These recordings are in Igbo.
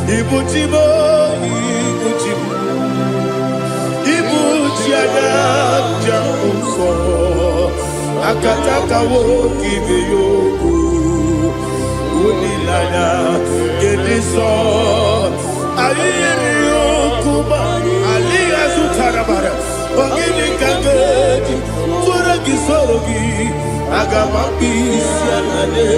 Ibuchimo, Ibuchimo, Ibuchiana, Jamuso, Akataka woki beyoku, Unilana, Gediso, Ayiriyokuba, Aliya Zutarabara, Ogini Kageti, Furagi Sorogi, Agamapi, Sianane,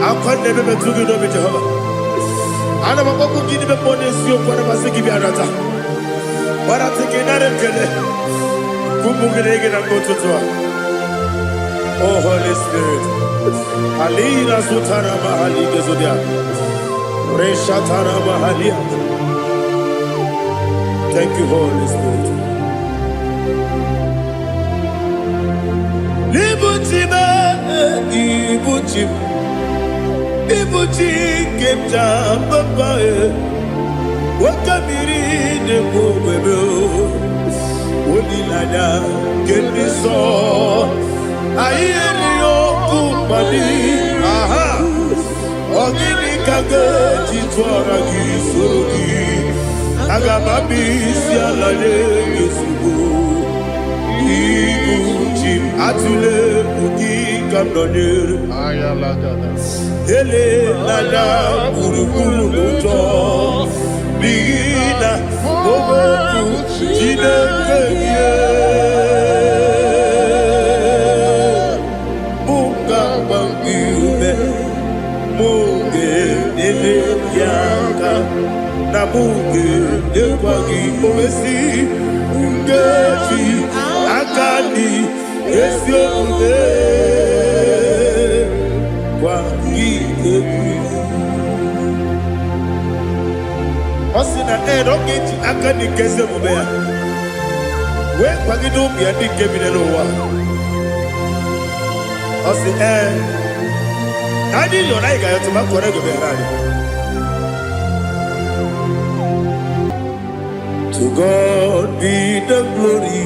I can't never do it over Jehovah. I never go to give them money, see you for the Masiki Biarata. But I think another Kele. Kumugregin and go to Tua. Oh, Holy Spirit. Alina Sutara Mahali Gezodia. Reshatara Mahalia. Thank you, Holy Spirit. Libuchima, Ibuchim. Ibuchi kemja papa wakamiri de bobebe onilada kemiso ayeri okupani aha ogini kage titwara gisorogi agamabi sialale yesugo Ibuchi atule uki kamdonere ayalagada Ele lala buruburu luto Bina boboku Jinekeye Munga mangiume Munge nele yaka Na munge nekwagi omesi Ungeji akani Esione Osina don't get akani keze mubea. We kwagido bi adi kebine no wa. Osi Nadi yo na iga yo tuma kore go be rani. To God be the glory.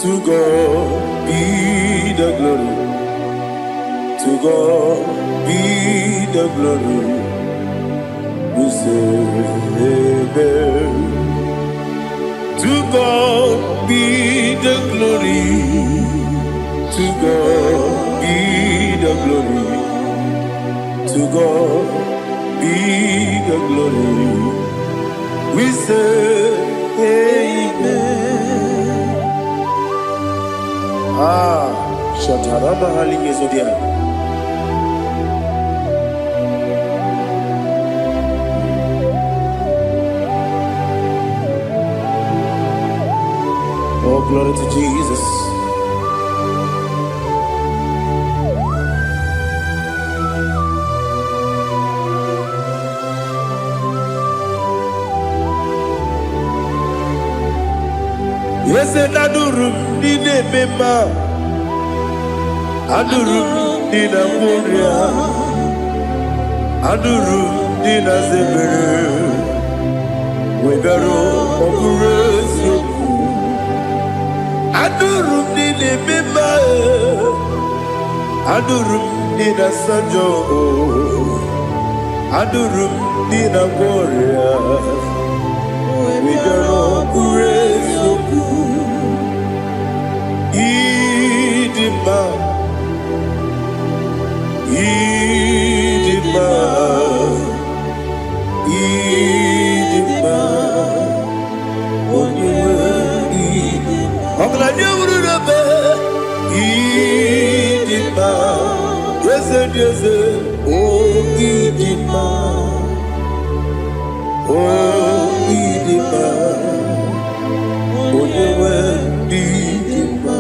To God be the glory. To God be the glory. We say amen. To God be the glory. To God be the glory. To God be the glory. We say amen. Shatarama halinge zodia. Oh, glory to Jesus. Yes, adurum dine mema, adurum dina moria, adurum dina zebere, wegaro okurezio. Adurum dine mema, adurum dina sanjo, adurum dina moria, wegaro okurezio. Idima, Idima, Idima, Oniwe Idima. Oglanya urube, Idima, Yeze, oh Idima, oh Idima, Oniwe Idima.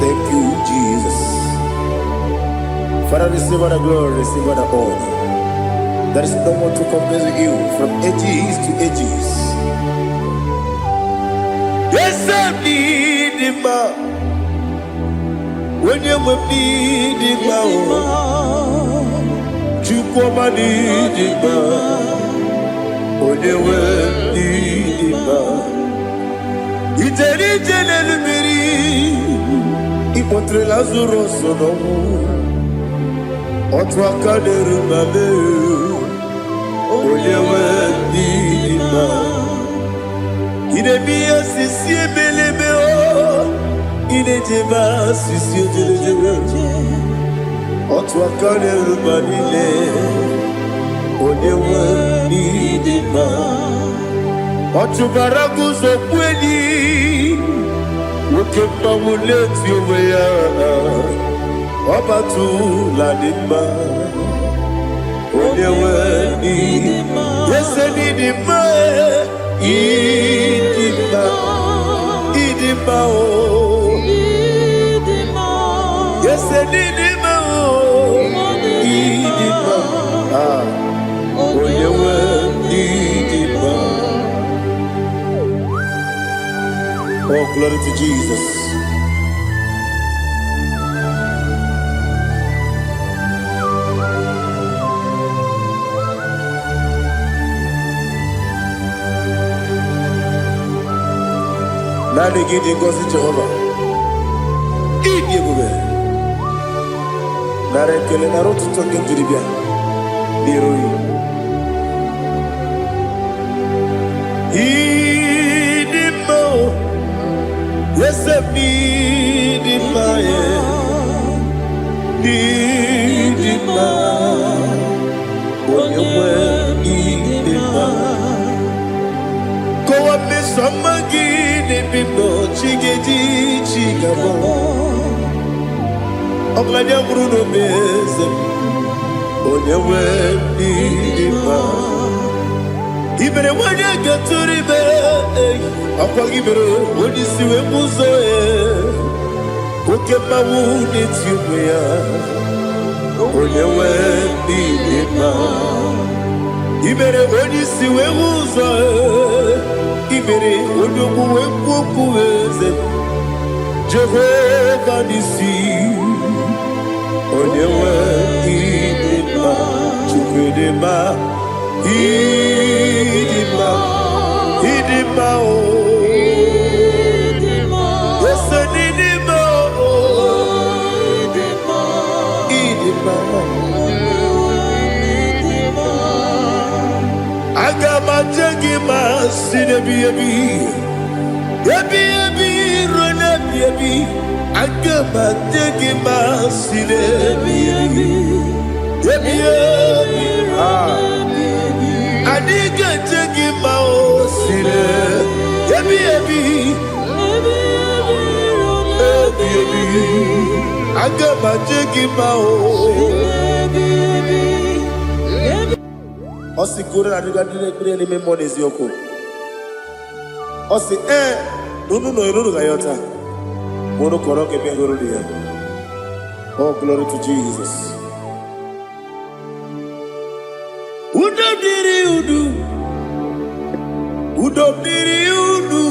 Thank you, Jesus. Father, receive all the glory, receive all the honor. There is no one to compare with you from ages to ages. Yes, I need him. When you need him, you come and need him. When you Ijenelu miri Ipotre Lazarus sonomu Otu aka n'erumame Onyewe n'ime Idemiya sisi ebelebe o Idejeba sisi ojelejebe Otu aka n'erumanile Onyewe n'ime Otu baraguzo kweni Woke pamuleti oweya Obatu ladima Onyewe n'idima Yese n'idima Idima Idima o Yese n'idima o Idima Onyewe n'idima. Oh, glory to Jesus. Nani gidi ngozi Jehovah. Idi ebube. Nare kele naro tuto ngejiri bia. Dirui. Idi mo. Yese idi maye. Idi ma. Onyewe idi ma. Kowa mesamagi. Bibo chigeji chigabo Oglanya Bruno Beze Onyewe Nidima Ibere wanya gaturibe Akwa ibere Onisiwe muzoe Koke mawu netiumya Onyewe Nidima Ibere Onisiwe muzoe Ibere odogu wekuweze Jehovah nisi Onyewe idima Chukwedema Idima Idima o Yese nidima o Idima Agama jengima sinebi ebi rona ebi Agama jengima sinebi ebi Adiga jengima o sine ebi Agama jengima o Osi kure na diga dire ni memoni zioko. Osi nunu no iruru gayota. Mono koroke bengoro dia. Oh, glory to Jesus. Udo diri udu.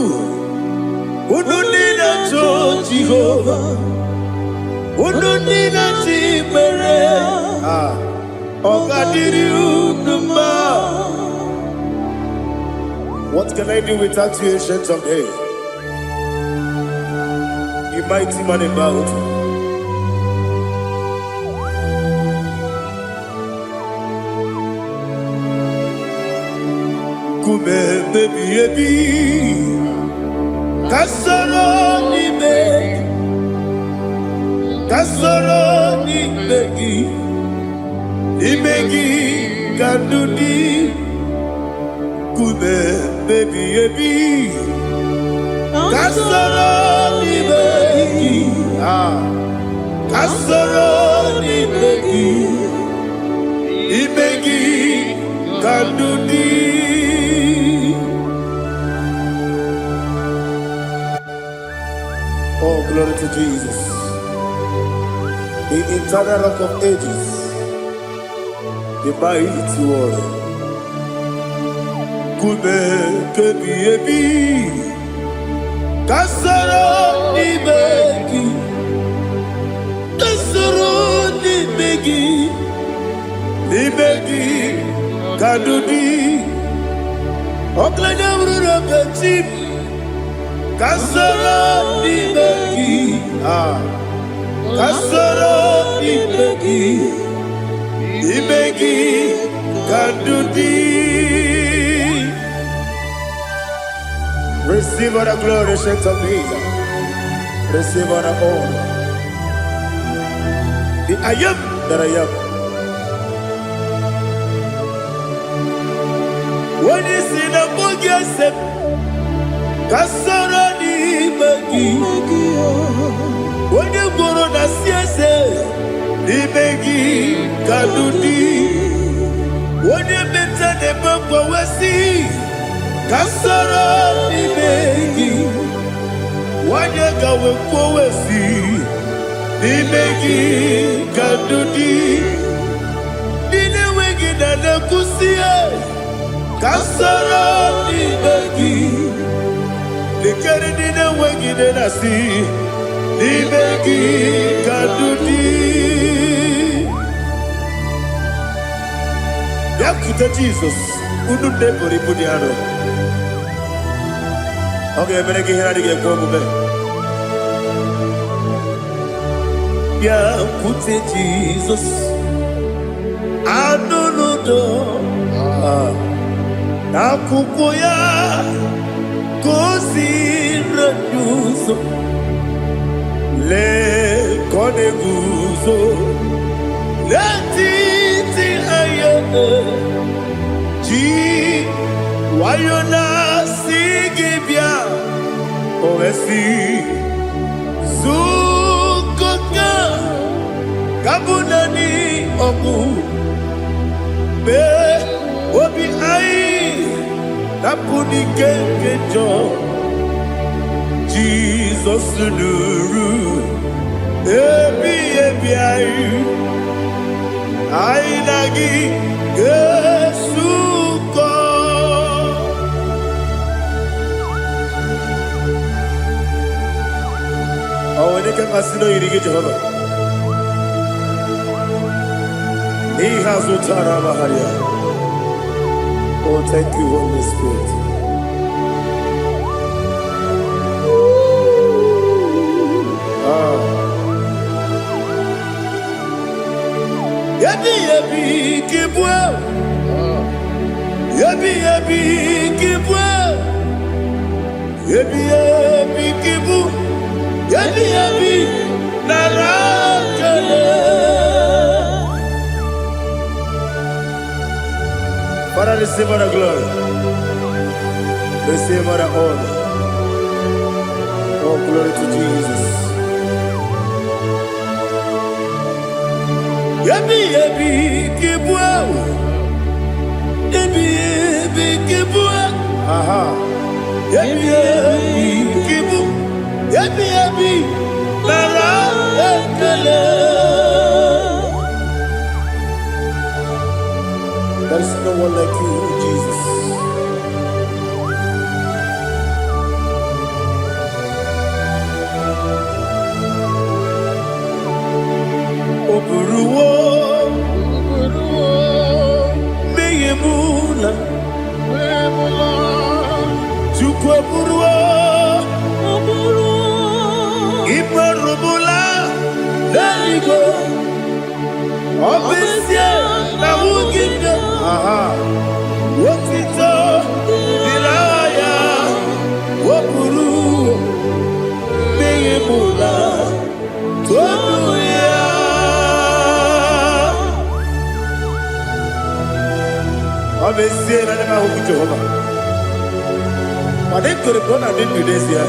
Udo nina cho Jehovah. Udo nina chibere. What can I do without you, ancient of days? You mighty man in battle. Kume baby ebi, kasoro ni begi. Imegi kandudi Kube baby ebi Kasoro ni begi Kasoro ni begi Imegi kandudi Oh, glory to Jesus. The eternal rock of ages, the mighty one. Kube kebi ebi, kasoro ni begi, ni begi, kadudi. Oklanya bruno beti, Kasoro n'imegi, kasoro n'imegi, imegi kadudi. Receive all the glory, strength of Jesus. Receive all the honor. The I am that I am. When you see the book, you say, Kasoro n'imegi. When you go to the siese, n'imegi kadudi. When you meet the book, we see, Kasoro n'imegi. When you go we see, n'imegi kadudi. N'imegi na kusie. Kasoro n'imegi, likere dine wengi de nasi, n'imegi kadudi. Yakute Jesus, unu debori pudiano. Okay, menegi hiradi ge kwa mube. Yakute Jesus, anunudo. Nakukoya kosi renuso le koneguso le titi ayane ji wayona sigibia oesi sukoka kabunani oku be obi ai Napuni kenkejo Jesus nuru ebi ayu ainagi Yesuko awoneka kasino irige Jehova ni hazutara baharia. Oh, thank you, Holy Spirit. Yabi yabi kibwa, yabi yabi kibwa, yabi yabi kibu, yabi yabi narakale. Father, receive all the glory. Receive all the honor. Oh, glory to Jesus. Yabi yabi kibwa, yabi yabi kibwa, yabi yabi kibu, yabi yabi nara ekele. There is no one like you, Jesus. Oburuwo, meyemula, chukwu oburuwo, imarubula, leligo, obesia na wugide. Wotito dilaya wopuru meyemula toduya abesie na nema huku Jehova madekore bona dindu desia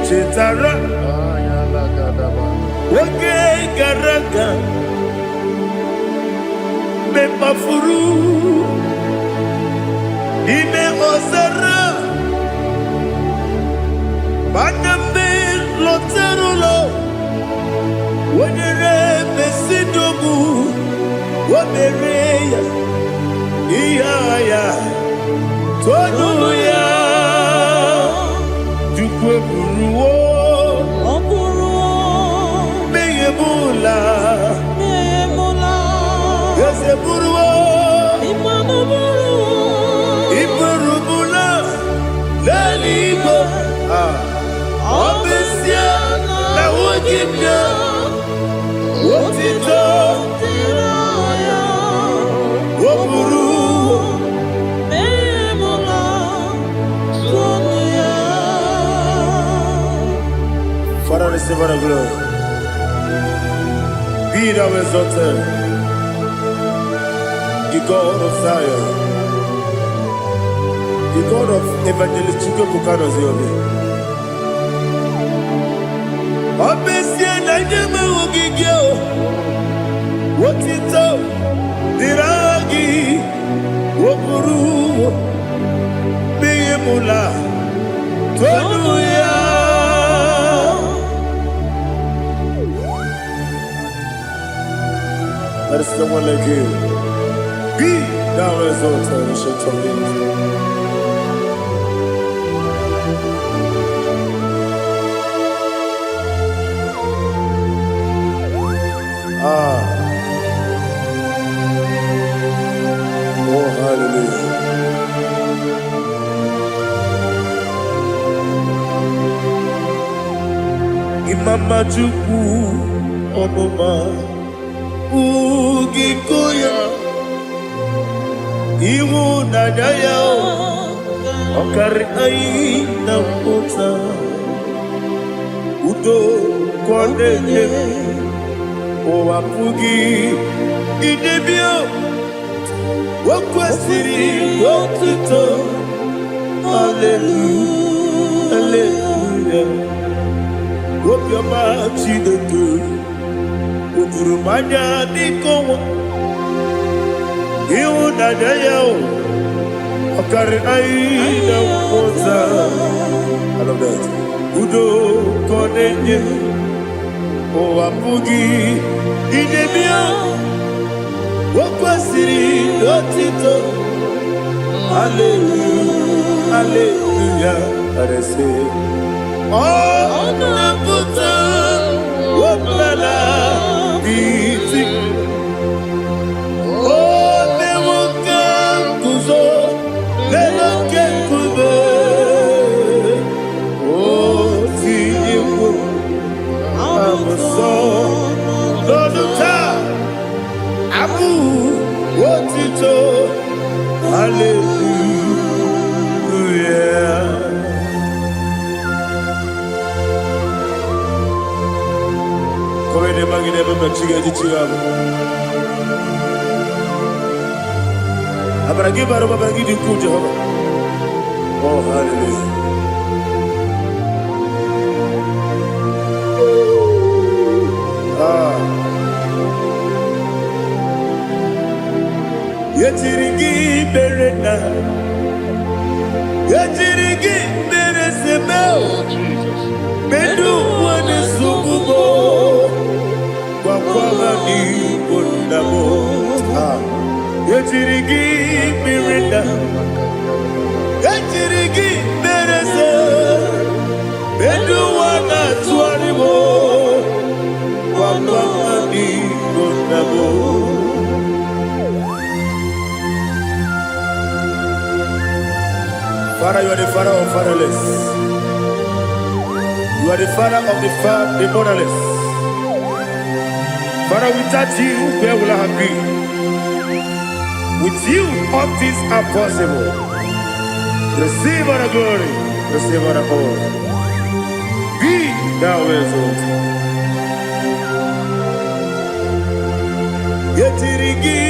Chetara Wake Garaka Me Mafuru Ime Ozara Baname Loterulo Wenere Mesidobu Wamereya Iyaya Toduya Jukweburuwo Meyemula Yeseburu Father, receive all the glory. Be thou exalted, the God of Zion, the God of Evangelist Chike Bukano Ziobi. Obesie na nyeme ogigio, wotito, diragi, wopuru, biyemula, tonuya. There is no one like you. Be thou exalted, ancient of days. Oh, hallelujah. Imama Chukwu Omoma Ugikoya Iwu Nadaya Okari Aina Mota Udo Kondene Owapugi Idebio Wakwasiri Wakito Hallelujah Hallelujah Hope your mouth see the good Udurumanya Nikowa Iwu Nadaya Okari Aina Mota I love that Udo Kondene Owapugi Idebio Wakwasiri Otito Hallelujah Hallelujah I say Oh Nabuta Wapala Iti Oh Nemuka Kuzo Nemuka Kube Oh Tiyimu Amuso Loduta Abu Otito Hallelujah Come ne mangi ne bamba chiga di chigabu Abragi baro babangi di ku Jehovah Oh hallelujah Yetirigi berena Yetirigi beresemeo Bedu wane sububo Wakwama ni bundamo Yetirigi berena Yetirigi berese Bedu wana tuaribo Wakwama ni bundamo Father, you are the father of fatherless. You are the father of the motherless. Father, without you, where will I have been? With you, all things are possible. Receive all the glory, receive all the honor. Be thou exalted. Yetirigi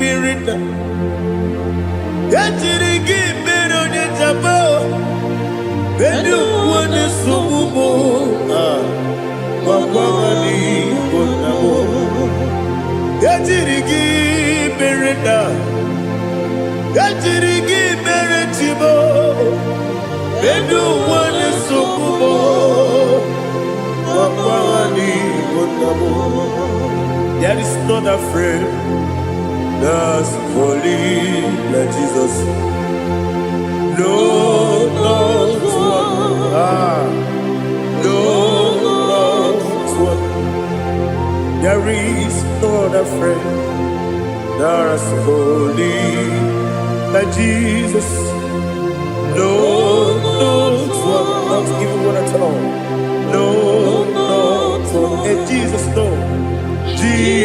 mirina, yetirigi mirona jabo. Bedu wane subumo, wakwani bonamo. Yetirigi mirina, yetirigi miretibo. Bedu wane subumo, wakwani bonamo. There is not a friend that's holy like Jesus. No, not one. No, not one. There is not a friend that's holy like Jesus. No, not one. Not even one at all. No, not one. And Jesus, no. Jesus.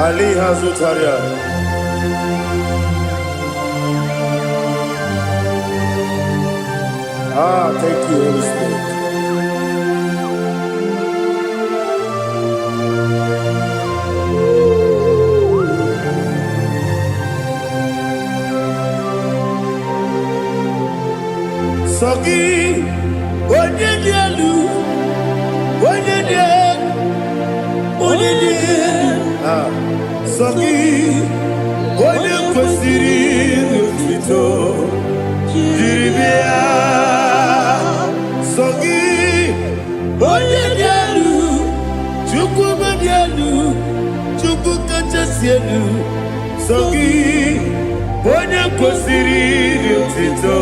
Ali Hazutaria. Thank you, Holy Spirit. Sogi, Onyedialu, Sogi, Onyekwesiri Otito, Jiribia. Sogi, Onyedialu, Chukwumedialu, Chukwukachasielu. Sogi, Onyekwesiri Otito,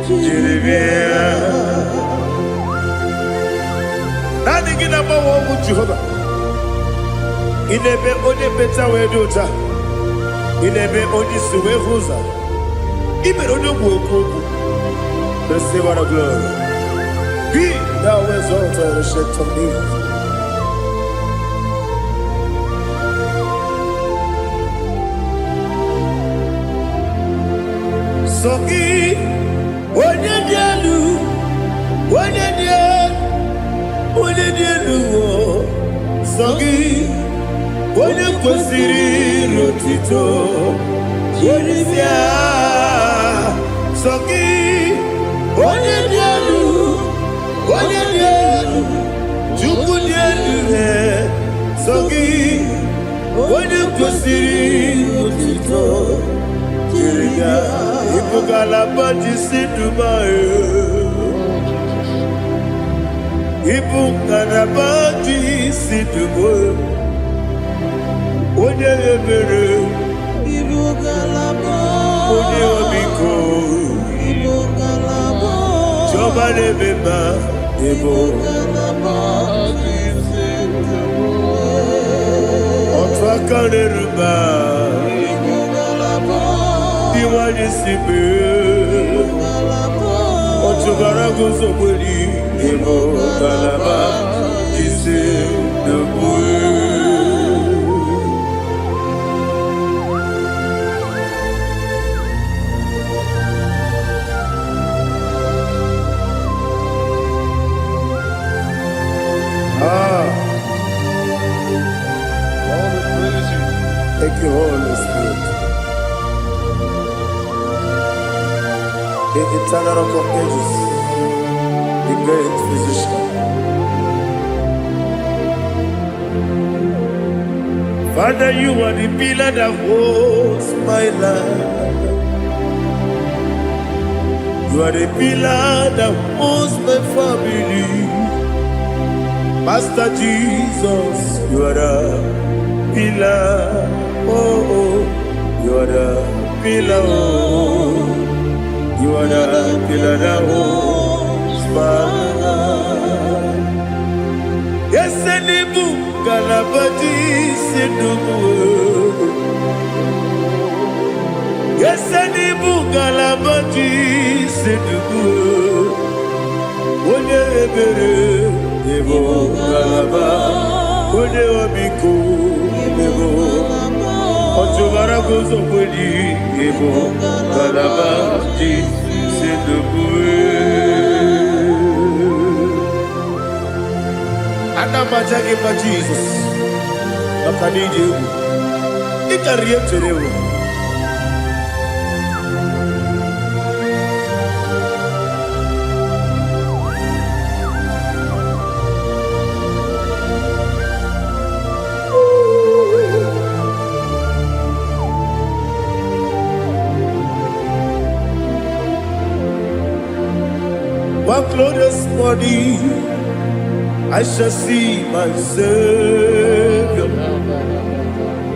Jiribia. Nani gina mawa mu Jehovah. Inebe onye beta we dota. Inebe onye suwe huza. Ibe onye gwoku. Receive our glory. Be thou exalted, ancient of days. Sogi, onye dialu, onye dialu, Sogi, onye kwesiri Otito, Jiribia. Sogi, onye dialu, Chukwu dialu, Sogi, onye kwesiri Otito, Jiribia. Ibugalaba Jisidumae, Ibugalaba Jisidumae, Onye ebere, Ibugalaba, Onye obiko, Ibugalaba, Joba lebeba, Ibugalaba, Otwakaneruba, Ibugalaba, Diwani sibe, Otugarago zoboli, Ibugalaba, Jisidumae. Thank you, Holy Spirit. The eternal rock of ages, the great physician. Father, you are the pillar that holds my life. You are the pillar that holds my family. Master Jesus, you are the pillar. Oh, you are the pillar. Oh, you are the pillar that holds my life. Yes, Enibu Galabadi Sidubu. Yes, Enibu Galabadi Sidubu. Onye ebere, Ebo Galaba. Onye obiko, Ebo. Otubara gozo kweli, Ebo Galaba Sidubu. Anamajagi ma Jesus. Makaniji. Ikariye terewo. One glorious morning, I shall see my Savior.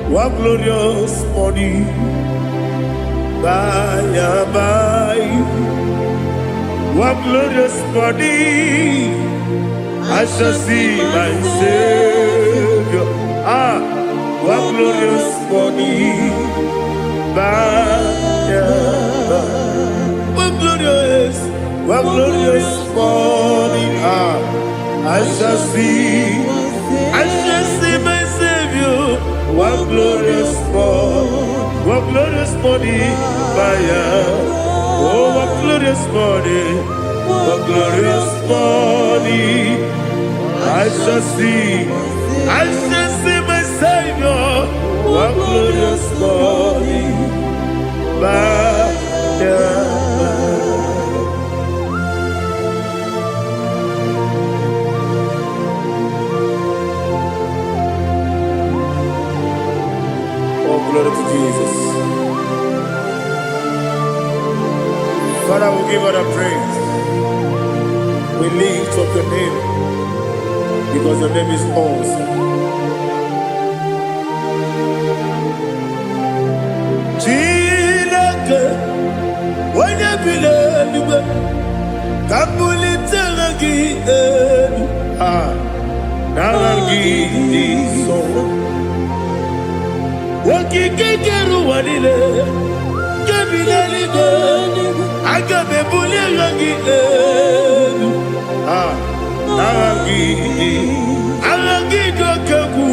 One glorious morning, by and by. One glorious morning, I shall see my Savior. One glorious morning, by and by. One glorious morning, I shall see my Savior. One glorious morning, one glorious morning, oh, one glorious morning, one glorious morning. I shall see my Savior. One glorious morning, oh, glory to Jesus. Father, we give all the praise. We lift up your name because your name is awesome. Chilake, when you believe, Kabuli Tanagi, Naragi, so. Wakikeru wanile, Kabili go, Agabe Buliangi, Naragi, Alagi Dokaku,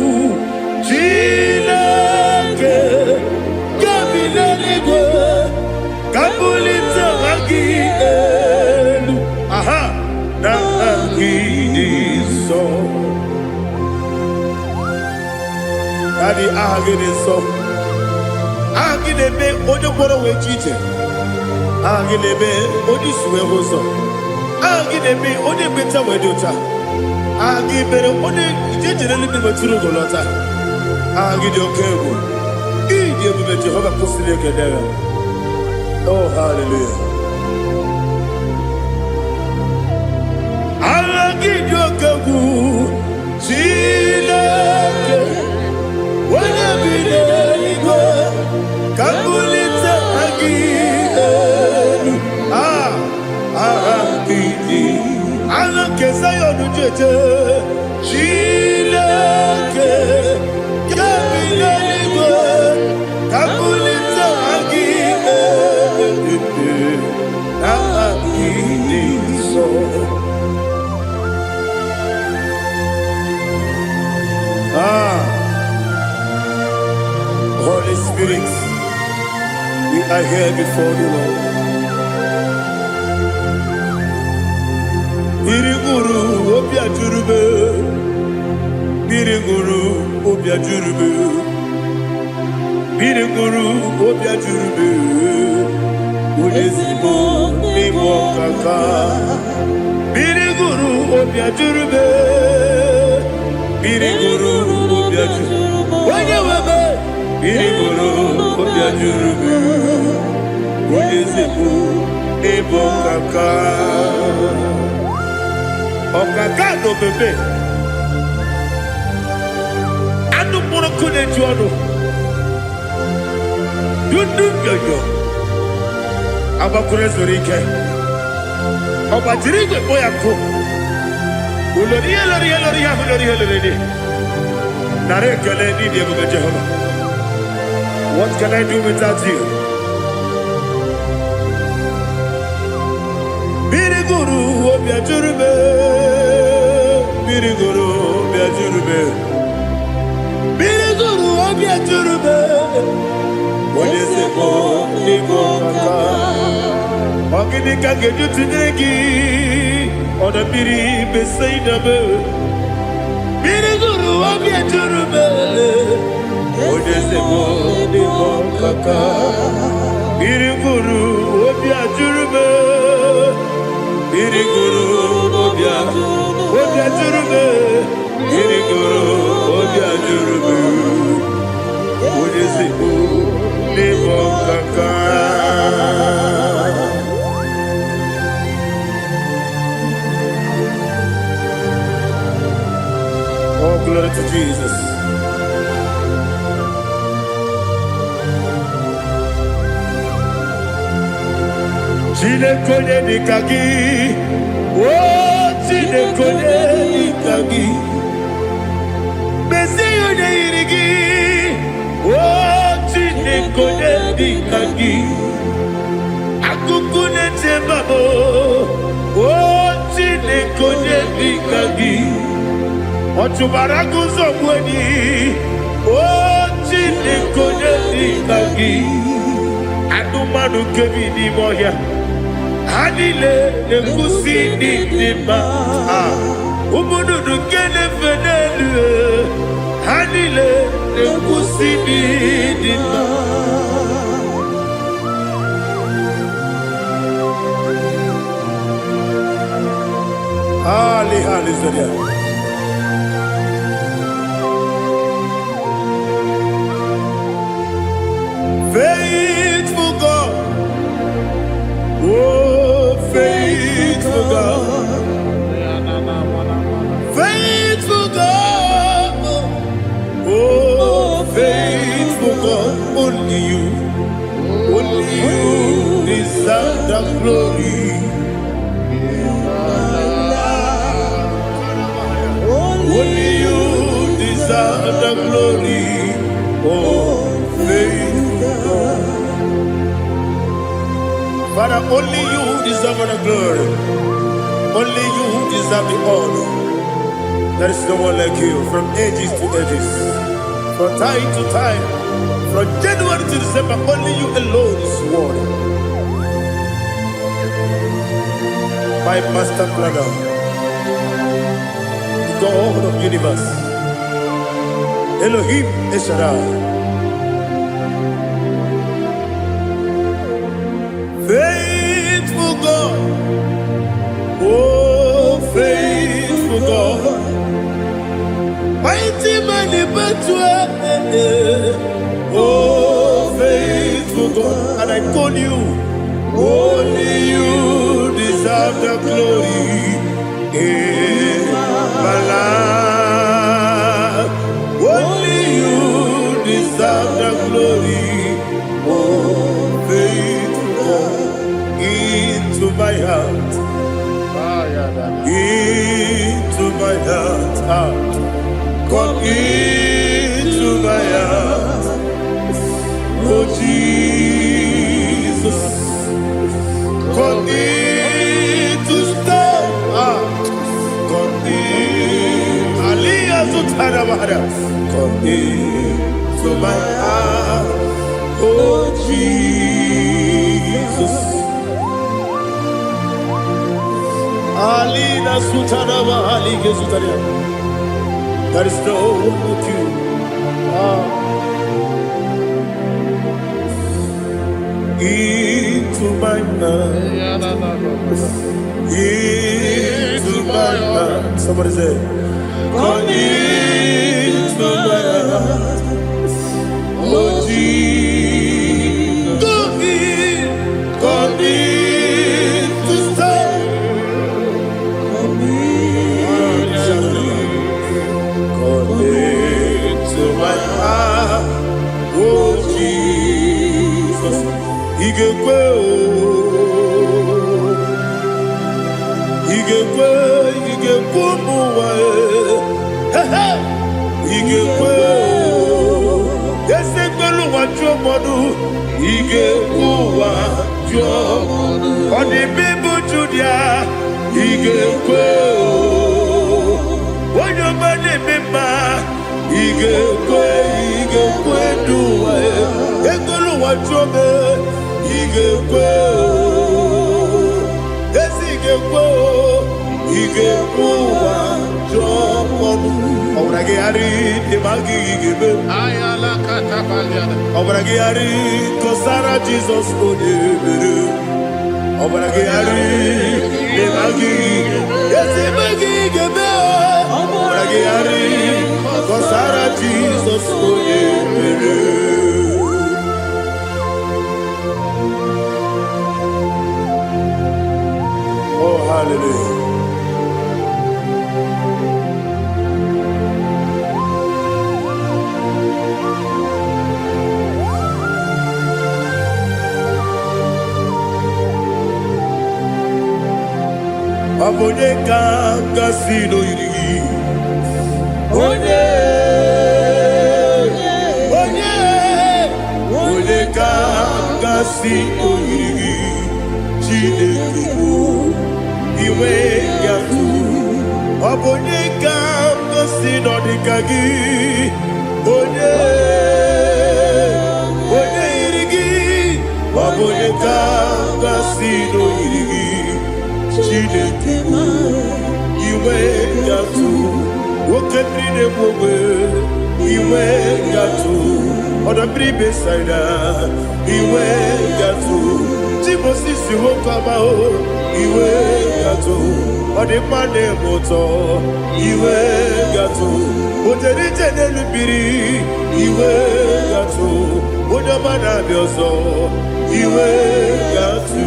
Chilake, Kabili go, Kabuli Tanagi, Naragi, so. Daddy, agide so. Agide be ojo boro we chiche. Agide be odi suwe hoso. Agide be odi beta we dota. Agide be odi jejere libi beturu golota. Agide okego. Ide be Jehovah kusile kedera. Oh, hallelujah. Agide okego. Chilake. Wanya bilengo, kabulita agile, agidi, alakeza yonujeje, chilake, kabilengo, kabulita agile, agidi so. Holy Spirit, we are here before you, Lord. Biriguru obia jurube, Biriguru obia jurube, Biriguru obia jurube, Udesibo nibo kaka, Biriguru obia jurube, Biriguru obia jurube, Wanyawebe. Biriguru obia jurube, Udesibo nibo kaka. Okaka no bebe. Anu mono kune juano. Dundu yoyo. Abakure zorike. Obajirige boyako. Uloriye. Nare kele ni diye buge Jehovah. What can I do without you? Biriguru obia jurube, Biriguru obia jurube, Biriguru obia jurube. Odesibo nibo kaka, ogini kage jutinegi, oda biri besaidabe. Biriguru obia jurube, Odesibo nibo kaka, Biriguru obia jurube. Biriguru obia jurube, Biriguru obia jurube, Udesibo nibo kaka. Oh, glory to Jesus. Chinekone nikagi, oh chinekone nikagi, Mesiyo ne irigi, oh chinekone nikagi, akukune tembabo, oh chinekone nikagi, otubaragu zomweni, Oh, Chineke Dikagi, Adumanu Kevini Moya, Hanile, the Kusini Dima, Umudu Kene Venelu, Hanile, the Kusini Dima. Ali, Ali, Zaria. Faithful God, oh faithful God, faithful God, oh faithful God, only you deserve the glory. Only you deserve the glory, oh faithful God. Father, only you deserve the glory. Only you deserve the honor. There is no one like you from ages to ages, from time to time, from January to December. Only you alone is worthy. My master planner, God of universe, Elohim Eshadai, faithful God, oh faithful God, mighty man in battle, oh faithful God, and I call you, only you deserve the glory. My life, only you deserve the glory. Oh, faithful God, into my heart, into my heart, come into my heart. Oh Jesus, come in to stay. Come into my heart, oh Jesus. Alina Sutanaba, Ali Gesutaria. There is no one like you. Into my heart, into my heart. Somebody say, come into my heart, oh Jesus. Come in to stay. Come into my heart, oh Jesus. Igekwe, igekwe muwa. Igekwe, yese gbelu wajo modu. Igekwe wajo, odi bibu judia. Igekwe, wanyo mane mema. Igekwe duwa. Egbelu wajo me. Igekwe, yese igekwe wajo modu. Obragi ari demagi igebe. Ayala katapaliana. Obragi ari kosara Jesus odebere. Obragi ari demagi yesimagi igebe. Obragi ari kosara Jesus odebere. Oh hallelujah. Abone kanga sino yiri. Onye kanga sino yiri. Chineke iwe yatu. Abone kanga sino dikagi. Onye onye ga-agasị n'oyiri gị Chineke iwe ga-atụ nwoke mmiri na-egbu ogbe iwe ga-atụ ọdọ mmiri Besaida iwe ga-atụ Moses nwoke amahụ iwe ga-atụ ọ dị mma na-eme ụtọ iwe ga-atụ otere ije n'elu mmiri iwe ga-atụ onye ọma na-abịa ọzọ iwe ga-atụ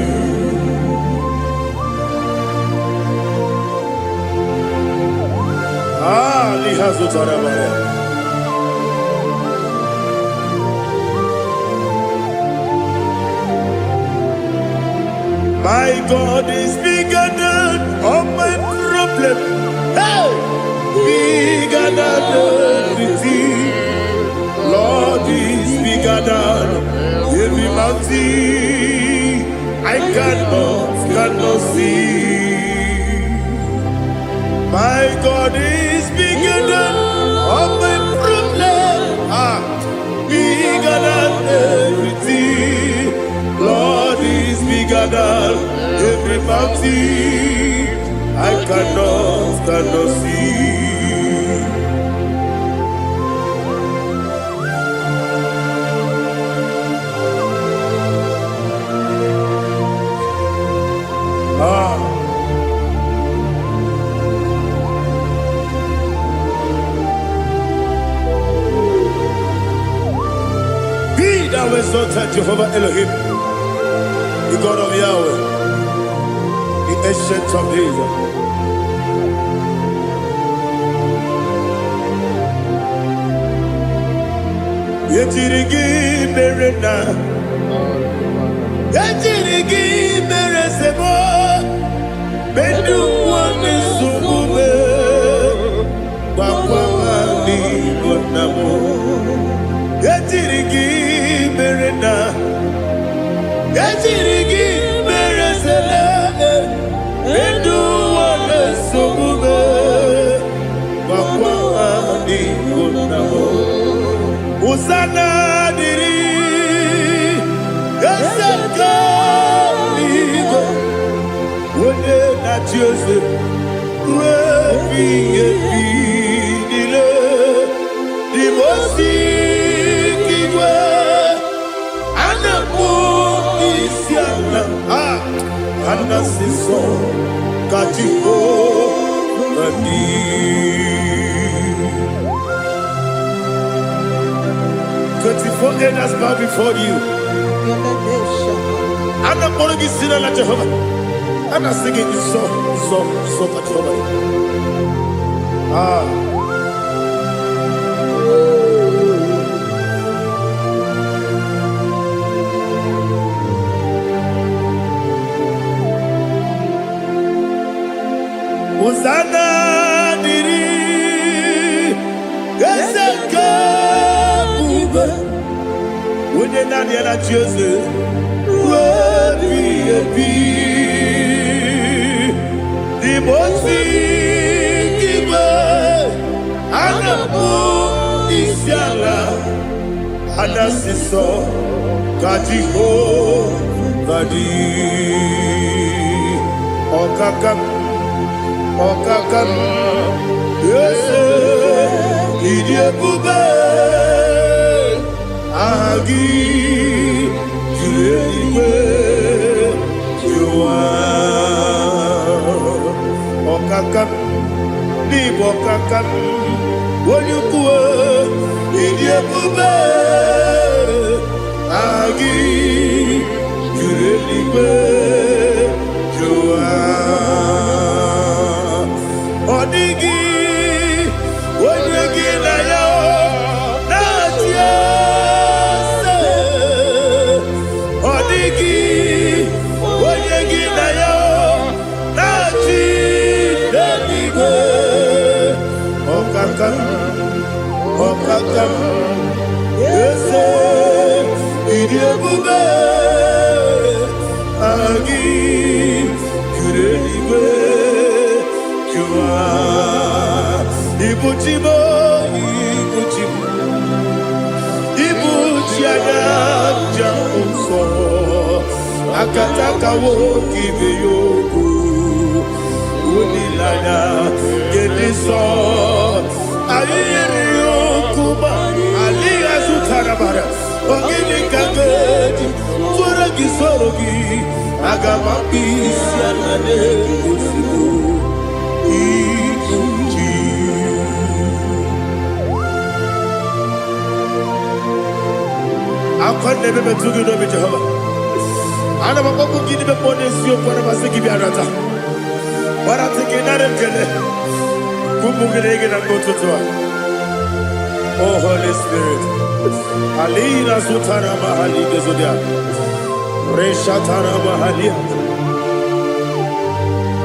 n'ihe zụtara mara My God is bigger than all my problem. Hey! Bigger than everything. Lord is bigger than every mountain I cannot see. My God is bigger than all my problem. Bigger than everything. Lord is bigger than every mountain I cannot see. Be thou exalted, Jehovah Elohim, the God of Yahweh, the ancient of days. Yetirigi merena, yetirigi meresemo, bedu wane sumume, bakwani bonamo. Yetirigi merena, yetirigi meresele, bedu wane sumume, bakwani bonamo. Usana diri, esaka ligo, wone na Jose, wepi nile, di mosi kiwe, anamu isiana, anasiso kachiko mani. 24 elders bow before you. I'm not going to be singing like Jehovah. I'm not singing this song like Jehovah. Hosanna diri, Ezeka. When you're not here at Jesus, the most giver, and the moon is yalla, and the sister, Kajiho, Vadi, Okakam, yes, Idiot Bube. Agi julewe juwa okakam ni bokakam wonyukwe idiebube agi julewe juwa odigi wonyegi na yo natia Okakam, yese, idiebube, agi, kureliwe, jua, ibuchimo, ibuchiana, jamso, akataka woki beyoku unilana gediso ayiri yokuba aliya sutarabara ogini kagedi fora gisorogi agama bisianane usiku ikunji akonde bebe tugi no Jehova ana maboku gidi be ponesio kwa basiki bi arata barate kenare kele kumugirege na kototwa. Oh Holy Spirit alina sutara mahali gezodia reshatara mahali.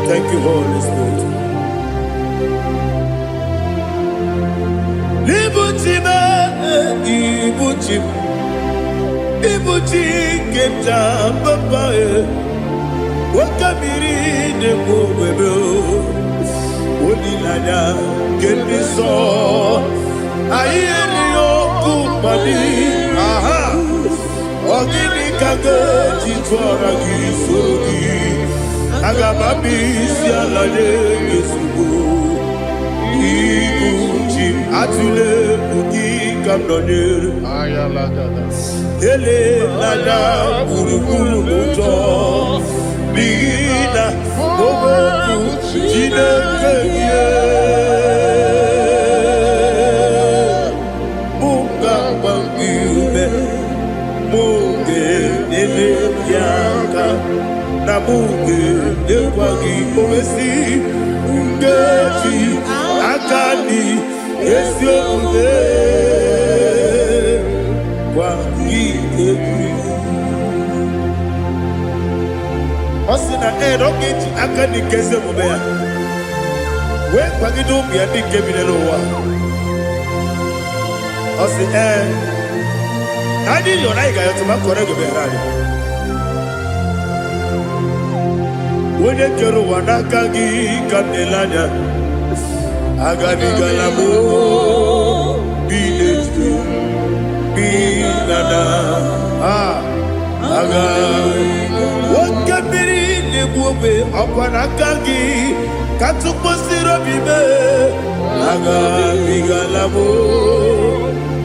Thank you Holy Spirit. Libutime ibutim ibuti keta papa wakabiri de mwebe onilanya kemiso ayeri okupali aha ogini kage titwara gisogi agamabi sialale gesugo ikuchi atule uki kamdonere Ayala dada. ele lala buruburu moto bigina bobo jine kenye munga bangiume munge nele yaka na munge nekwagi omesi ungeji akani esio unge Osina rogeji akani keze mubea we kwagido bia di kebinelo wa osi ani yo na iga yo tuma kore go be rari wone kero wanaka gi kanelanya agani galamo biletu binana aga wakabiri nebuwe akwanakagi katuposiro bibe aga bigalamo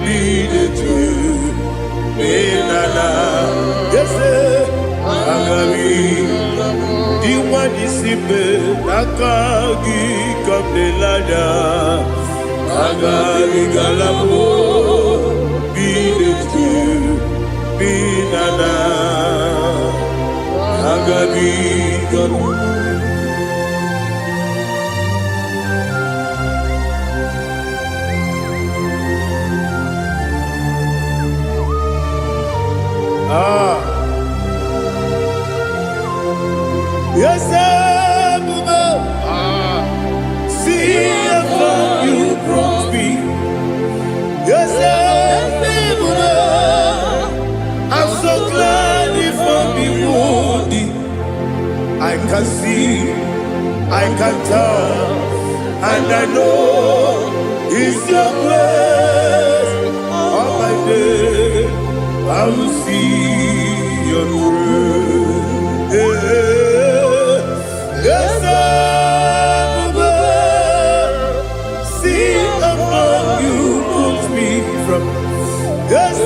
biletu binana yese aga diwani sibe nakagi kamdelada aga bigalamo biletu binana agabi galu yes Buba see if you brought me yes Buba I'm so glad you found me worthy. I can see, I can tell, and I know it's your grace. All my day, I will see your grace. Yes, see above you put me from. Yes,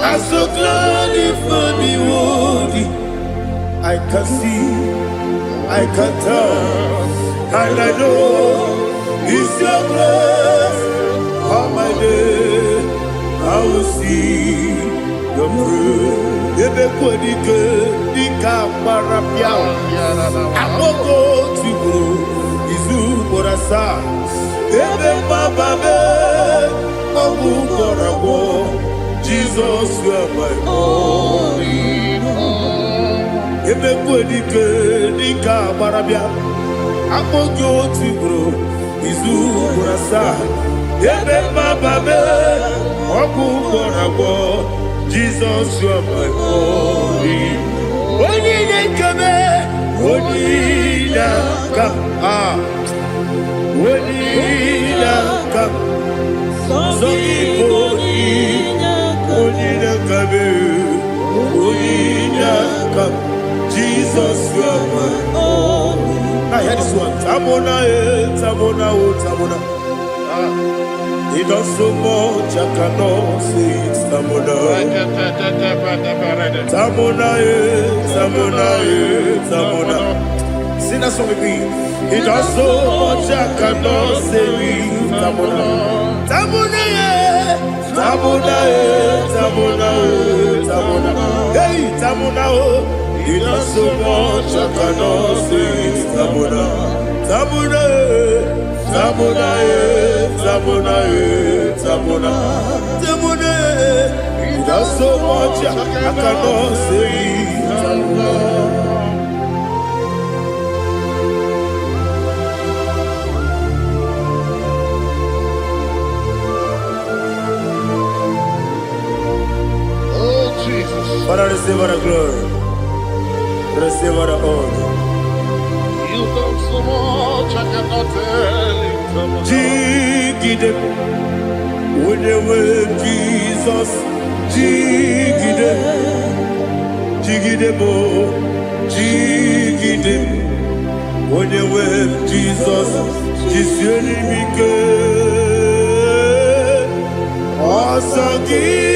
I'm so glad you found me worthy. I can see, I can tell, and I know it's your grace. All my day, I will see your grace. Ebe kodike, dika marapia. Amoko tigo, izu borasa. Ebe bababe, obu borabo. Jesus, you are my only home. Ebe kwedike dika marabia, amogo tibro, izu burasa. Ebe bababe, obu borabo. Jesus, you are my only home. Oni nekame, oni nakam, oni nakam, so iponi. Onina kabe Oyinyaka, Jesus, you are my only. I hear this one. Tamona, Tamona, Tamona. He does so much, I cannot say it. Tamona. Tamona, Tamona, Tamona. Sing that song with me. He does so much, I cannot say it. Tamona. Tamona, Tamona, Tamona, Tamona. Hey, Tamona, he does so much, I cannot say it. Tamona. Tamona, Tamona, Tamona, Tamona, Tamona. He does so much, I cannot say it. Tamona. Father, receive all the glory. Receive all the honor. You done so much, I cannot tell it. Jigide, when you were Jesus, Jigide, Jigide mo, Jigide, when you were Jesus, Jisuni Mike, Asagi.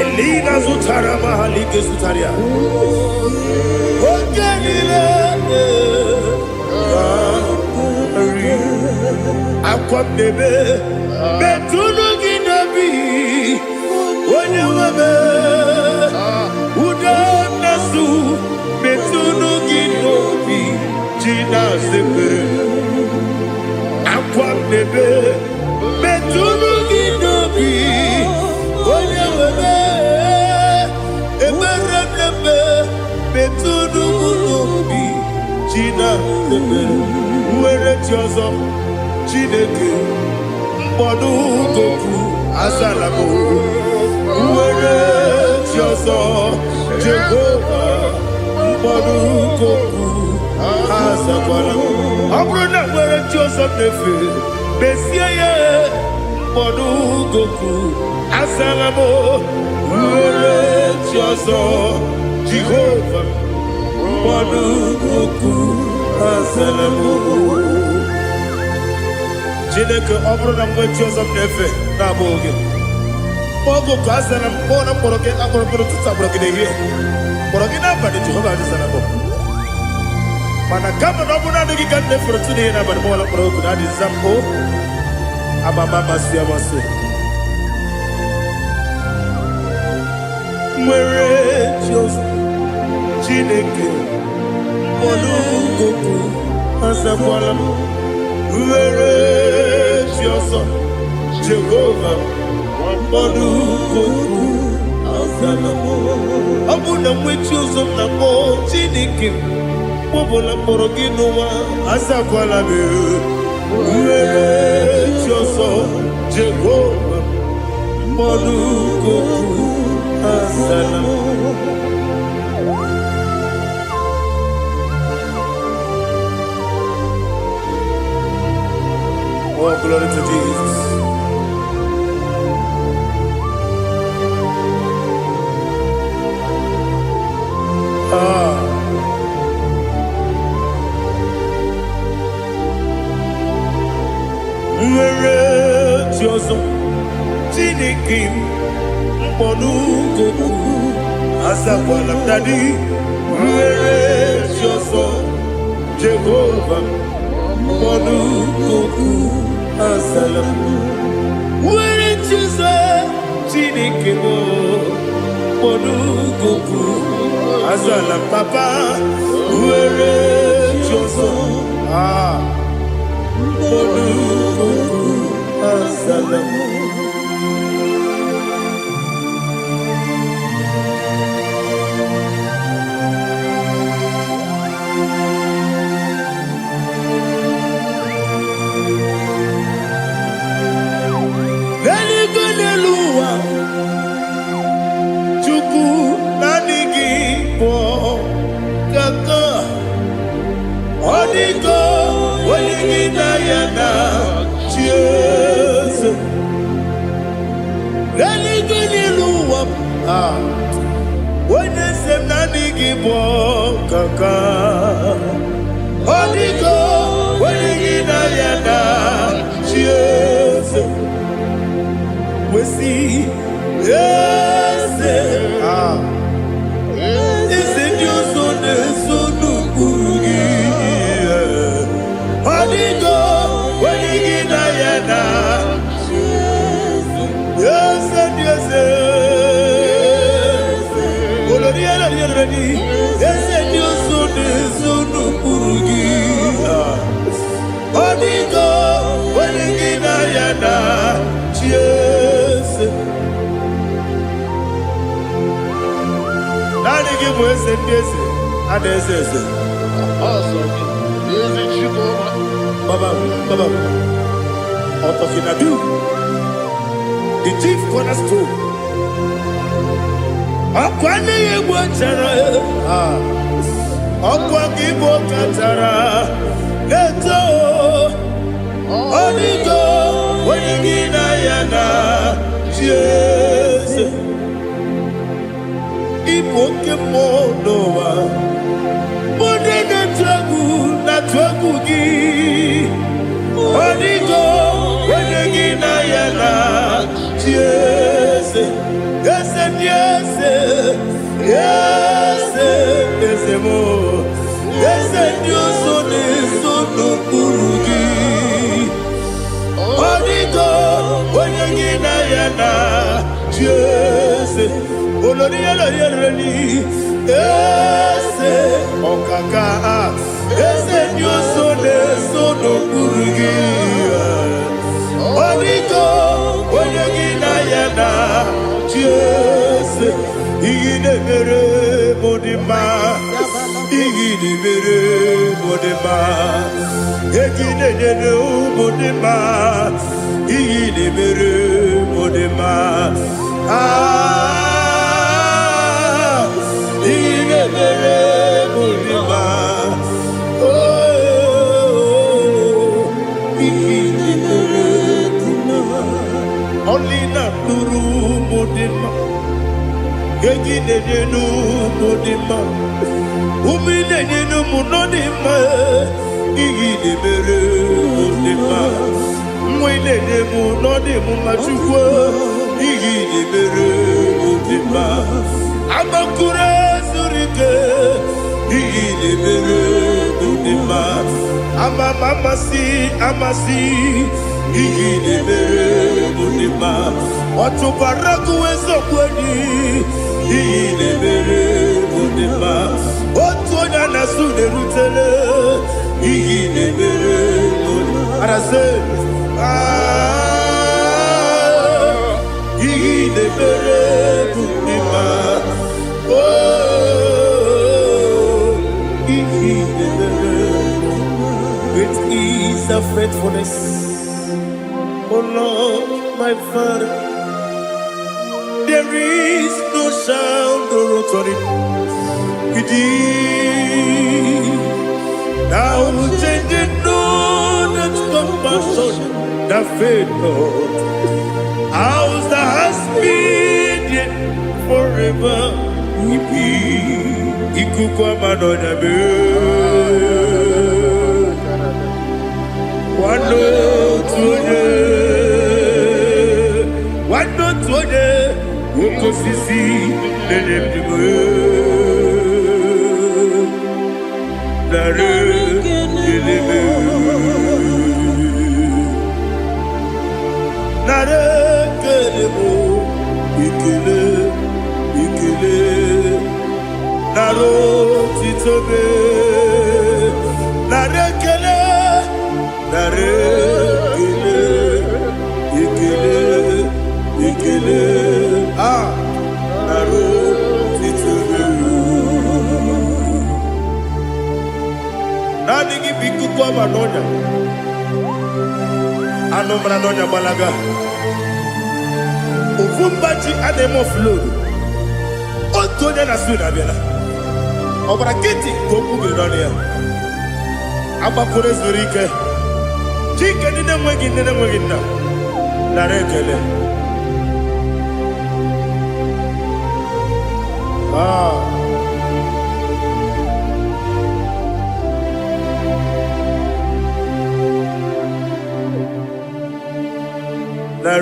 Elina Zutara Mahalike Sutaria. Aquam bebe, Betuno Ginabi, when you were Udanasu, Betuno Ginobi, Gina Zebe, Aquam bebe, Betuno Ginobi, when you were Betuno Ginobi, Gina Zebe, where it was up. Chineke mkpọdụ goku azalamo uwere ti ọzọ Jehova mkpọdụ goku azakwalamo ọ bụrụ na nwere ti ọzọ na-efe besie ya mkpọdụ goku azalamo uwere ti ọzọ Jehova mkpọdụ goku azalamo. Chineke ọ bụrụ na mgbe chi ọzọ m na-efe na-abụ oge ogo ka a sara m kpọọ na mkpọrọ gị akpọrọ mkpọrọ ụtụtụ akpọrọ gị n'ehihie mkpọrọ gị n'abalị Jehova adịzara m mana kama na ọ bụ naanị gị ka m na-efere otu n'ihe n'abalị mụwala mkpọrọ ogu na adịza m o amama amasị amasị nwere chi ọzọ Chineke mkpọrọ ogu azakwala m were chi ọzọ Jehova mkpọrọ goku azalamo ọ bụ na nwechi ụzọ m na-akpọ Chineke kpọbụla mkpọrọ gị n'ụwa azakwala m were chi ọzọ Jehova mkpọrọ goku azalamo. Oh, glory to Jesus. Nwere chi ọzọ Chineke mkpọdụ goku azakwala m dadi nwere chi ọzọ Jehova mkpọdụ goku azalamo nwere chi ọzọ Chineke mkpọdụ goku Asalam papa were choso Olukuku asalam Veligoneluwa Chuku nanigi po kaka Onigo weligina yana Cheers Veligoneluwa Wenesem nanigi po kaka Onigo weligina yana Cheers We see, yes, is it your son, son of Bugi? Hodigo, when you get Diana, yes, and yes, yes, and your son, son of Bugi. Hodigo, when you get Diana, cheers. Nani give us a kiss and this is Awesome. Is it you, Baba, out of Inadu, the chief cornerstone. Akwani Wachara, Akwaki Bokatara, Leto, Onigo, Wenigina Yana, cheers. Ipokemonoa Modena tragu na tragugi Onigo Wenegina yana Yes Yes and yes Yes Yes mo Yes and you son no kurugi Onigo Wenegina yana Yes Olori olori ese okaka ese nyoso de sono kurugi Onigo oyegina yana Jese igide mere modima igide mere modima egide dene modima igide mere modima Only not Nuru Modima, Gaginu Modima, Umidenu Munodima, Igidi Bere Modima, Mwilemu Nodimu Machukwa, Igidi Bere Modima, Amakure Zurike, Igidi Bere Modima, Amasi, Igidi Bere Modima, Otubaraku Ezokweni, Igidi Bere Modima, Otonya Nasude Rutele, Igidi Bere Modima, Arase, Igidi Bere Modima, oh, Igidi Bere Modima, great is the faithfulness. Oh Lord, my Father, there is no sound or authority within. Thou changest not that compassion, the faith, Lord. Ours that has been yet forever will be. Ikukwamadonya be. One note to Woko sisi lelebdiwe Nare lelebe Nare kelebo Ikele naro titobe, narekele, narekele, ikele, ikele, naro titobe. Nani biku kwa manonya, anomra nonya balaga. Uvumbaji anemo flow. Otonya na suna bela. Obra kiti koku bironia. Abakure zurike. Chike nine mwegi na. Narekele.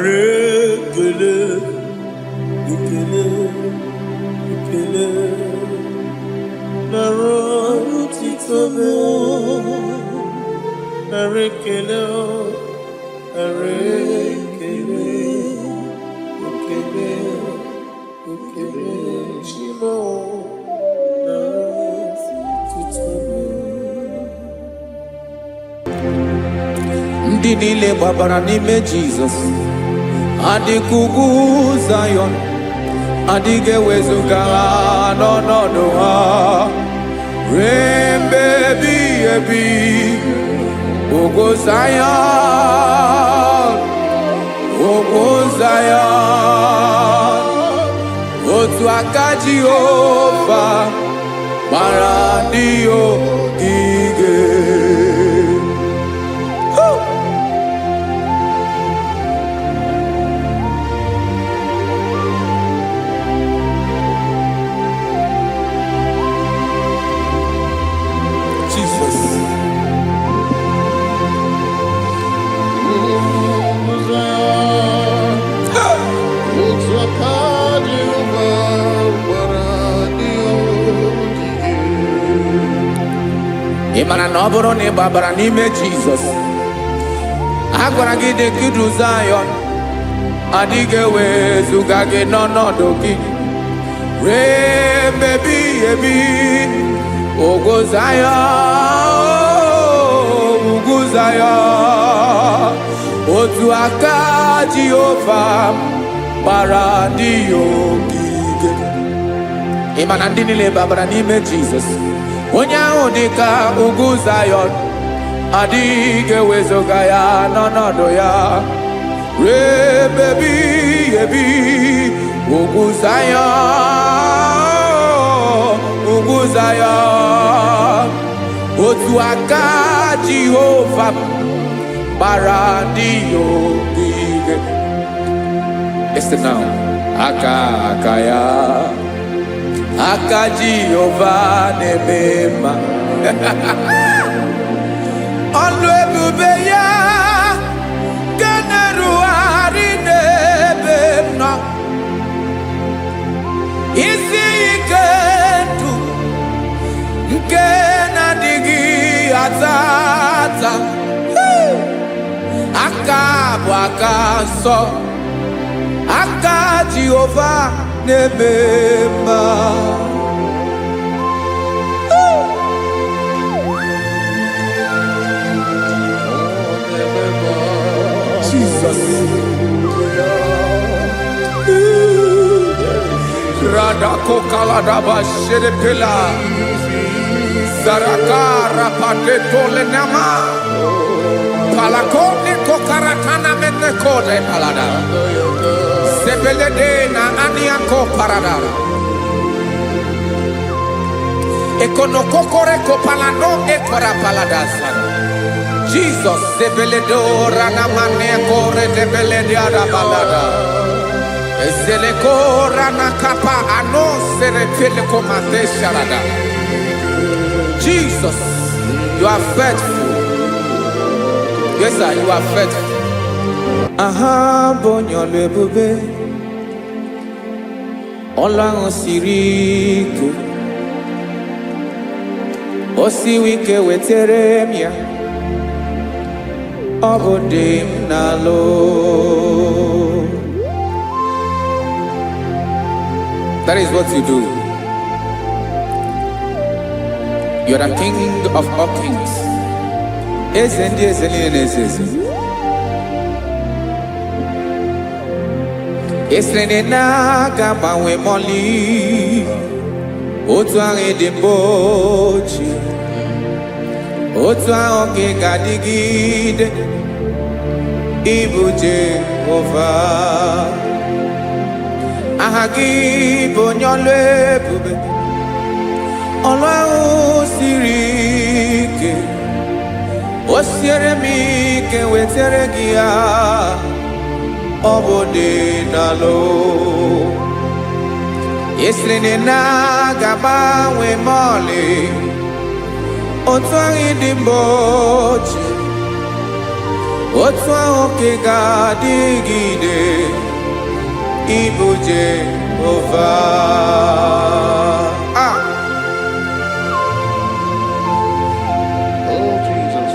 Narekele. Ikele. Ikele. Naro titobe. Narekele. Narekele. Ikele. Ikele. Shimo. Naro titobe. Ndị niile gbabara n'ime Jizọs adịghị ugwu Zayọn, adịghị ewezuga ha n'ọnọdụ ha ruo mgbe ebighị ebi. Ugwu Zayọn, ugwu Zayọn, otu aka Jehova gbara ndị ogige. Ị mara na ọ bụrụ na ị gbabara n'ime Jizọs, a gwara gị dị ka Ugwu Zayọn, adịghị ewezuga gị n'ọnọdụ gị ruo mgbe ebighị ebi. Ugwu Zayọn, ugwu Zayọn, otu aka Jehova gbara ndị ogige. Ị ma na ndị niile gbabara n'ime Jizọs, onye ahụ dị ka ugwu Zayọn, adịghị ewezuga ya n'ọnọdụ ya ruo mgbe ebighị ebi. Ugwu Zayọn, ugwu Zayọn, otu aka Jehova gbara ndị ogige. Listen now, aka ya, aka Jehova na-eme mma. Ọlụ ebube ya ga na-erugharị n'ebe m nọ. Isi ike ndụ nke na-adịghị ata ata. Aka bụ aka nsọ, aka Jehova na-eme mma. Jesus. Radako kaladaba sherepela zarakara pateto lenama palakone kokaratana mene kode palada sebelede na aniako paradara ekonokokore kopalano ekora paladasa. Jesus sebeledo rana mane kore debelede arabalada ezeleko rana kapa ano serepele komate sharada. Jesus, you are faithful. Yes sir, you are faithful. Aha bonyo lebube Ọlọ́run siri ike o siwe ike wetere m ya. Ọ bụ dị m n'alụ. That is what you do. You are the King of all kings. Eze ndị eze niile na-eze eze. Esere na-agbanwe mọlị, otu ahụ dị mgbe ochie, otu ahụ ka ị ga-adịgide, ịbụ Jehova. Aha gị bụ onye ọlụ ebube, ọlụ ahụ siri ike, o siere m ike wetara gị ya, ọ bụ dị n'alụ. Esiri na ga-agbanwe ma ọlị, otu ahụ dị mgbe ochie, otu ahụ ka ị ga-adịgide, ịbụ Jehova. Oh, Jesus.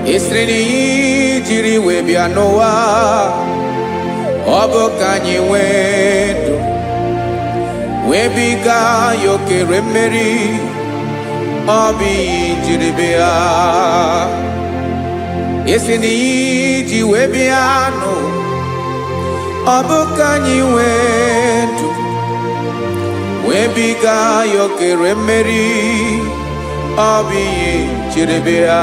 Esiri na ihe jiri wee bịa n'ụwa, ọ bụ ka anyị nwee ndụ, wee biga ya okere mmeri, ọ bụ ihe jiri bịa. Esiri na ihe ji wee bịa nụ, ọ bụ ka anyị nwee ndụ, wee biga ya okere mmeri, ọ bụ ihe jiri bịa.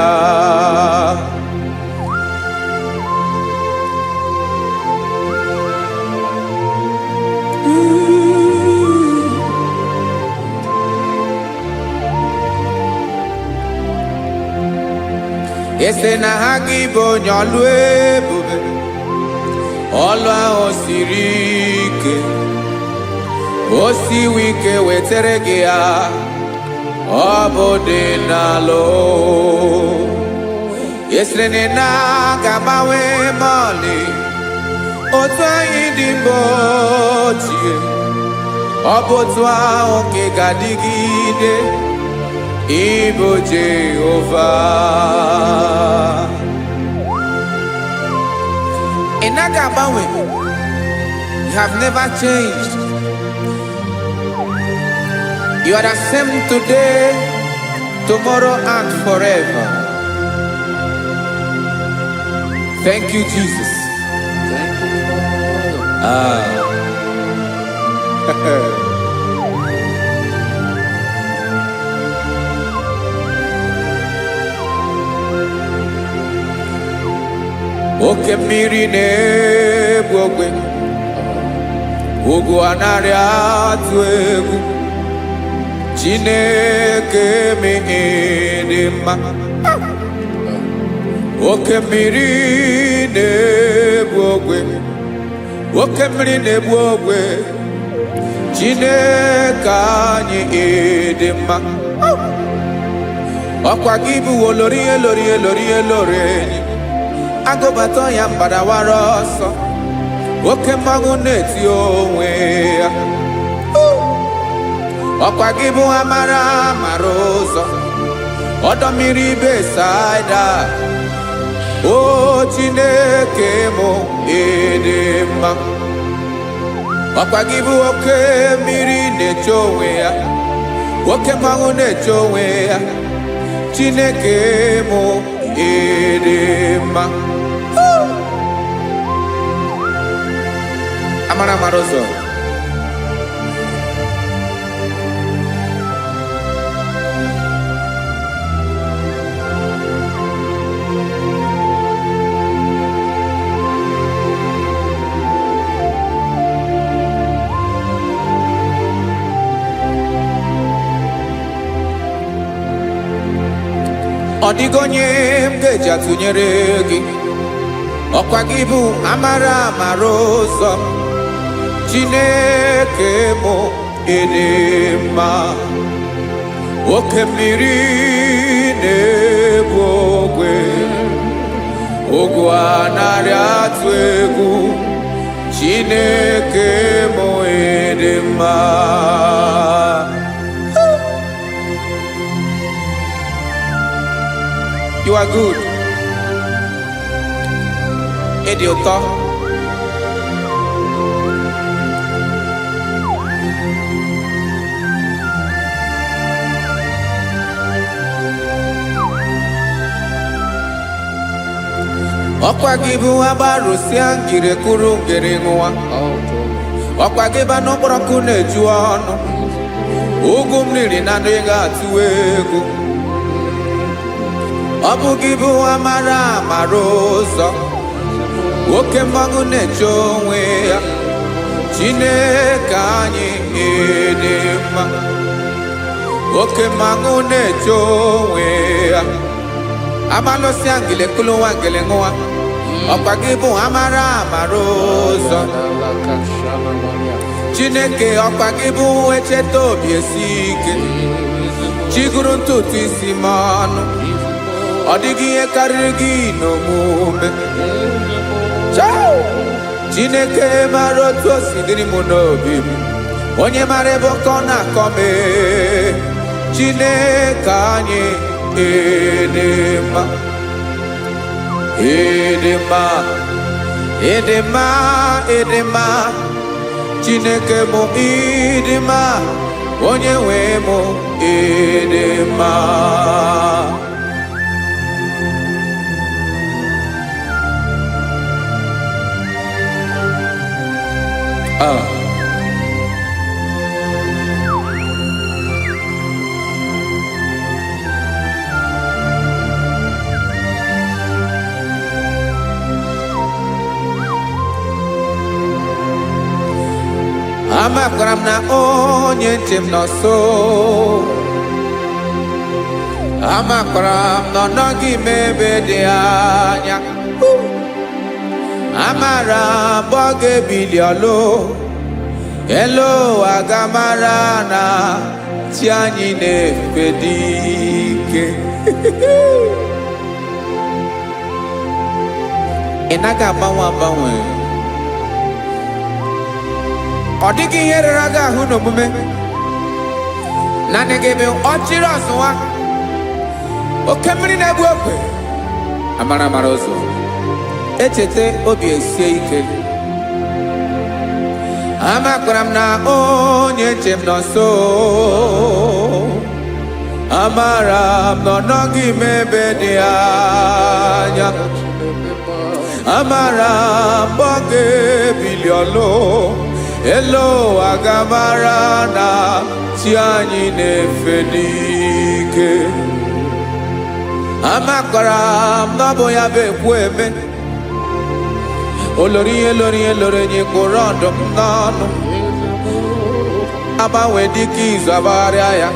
Ese na ha gị bụ onye ọlụ ebube, ọlụ ahụ siri ike, o siwe ike wetara gị ya, ọ bụ dị n'alụ. Esere na ga-agbanwe ma ọlị, otu anyị dị mgbe ochie, ọ bụ otu ahụ ka ị ga-adịgide, ịbụ Jehova. Ị naghị agbanwe. You have never changed. You are the same today, tomorrow and forever. Thank you, Jesus. Thank you, Lord. Oke mmiri na-egbu ogwe, ugwu anaghị atụ egwu, Chineke mee dị mma. Oke mmiri na-egbu ogwe, oke mmiri na-egbu ogwe, Chineke anyị dị mma. Ọkwa gị bụ olori elori elori elori enyi, agụbata ya mbadawara ọsọ, oke mmanwụ na-eti onwe ya. Ọkwa gị bụ amara amara ụzọ, ọdọ mmiri Besaida, o Chineke mụ ịdị mma. Ọkwa gị bụ oke mmiri na-eche onwe ya, oke mmanwụ na-eche onwe ya, Chineke mụ ịdị mma. Amara amara ụzọ, ọ dịghị onye m ga-eji atụnyere gị. Ọkwa gị bụ amara amara ụzọ, Chineke mụ ịdị mma. Oke mmiri na-egbu ogwe, ugwu anaghị atụ egwu, Chineke mụ ịdị mma. You are good. dị ụtọ. Ọkwa gị bụ agbarụsịa ngiri kwuru ngiri nwa. Ọkwa gị ba n'okporoko na-eju ọnụ. Ugwu mmiri na ndị ga-atụ egwu. Ọ bụ gị bụ amara amara ụzọ. Nwoke mmanwụ na-eche onwe ya. Chineke anyị dị mma. Nwoke mmanwụ na-eche onwe ya. Amalụsị angele kulu nwa ngele nwa. Ọkwa gị bụ amara amara ụzọ. Chineke ọkwa gị bụ echeta obi esi ike. Chiguru ntutu isi m ọnụ. Ọ dịghị ihe karịrị gị n'omume. Chineke mara otu o si dịrị m n'obi m. Onye mara ebe ọkọ na-akọ m. Chineke anyị dị mma. Dị mma. Dị mma. Dị mma. Chineke mụ ịdị mma. Onye nwe mụ ịdị mma. Amakwara m na onye nche m nọ nso. Amakwara m na ọ nọghị m ebe dị anya. Amara m ọ ga-ebili ọlụ. Elu aga mara na chi anyị na-efe dị ike. Ị naghị agbanwe agbanwe. Ọ dịghị ihe rere gị ahụ n'omume. Naanị gị bụ ọchịrị ọzụwa. Oke mmiri na-egbu ogwe. Amara mara ụzọ. Echeta obi esie ike. Amakwara m na onye nche m nọ nso. Amara m na ọ nọghị m ebe dị anya. Amara m ọ ga-ebili ọlụ. Elu aga mara na chi anyị na-efe n'ike. Amakwara m na ọ bụ ya bụ ekwu eme. Olori ihe lori ihe lori enyi kwụrụ ọdụm n'ọnụ. Agbanwe dịka izu agbagharịa ya.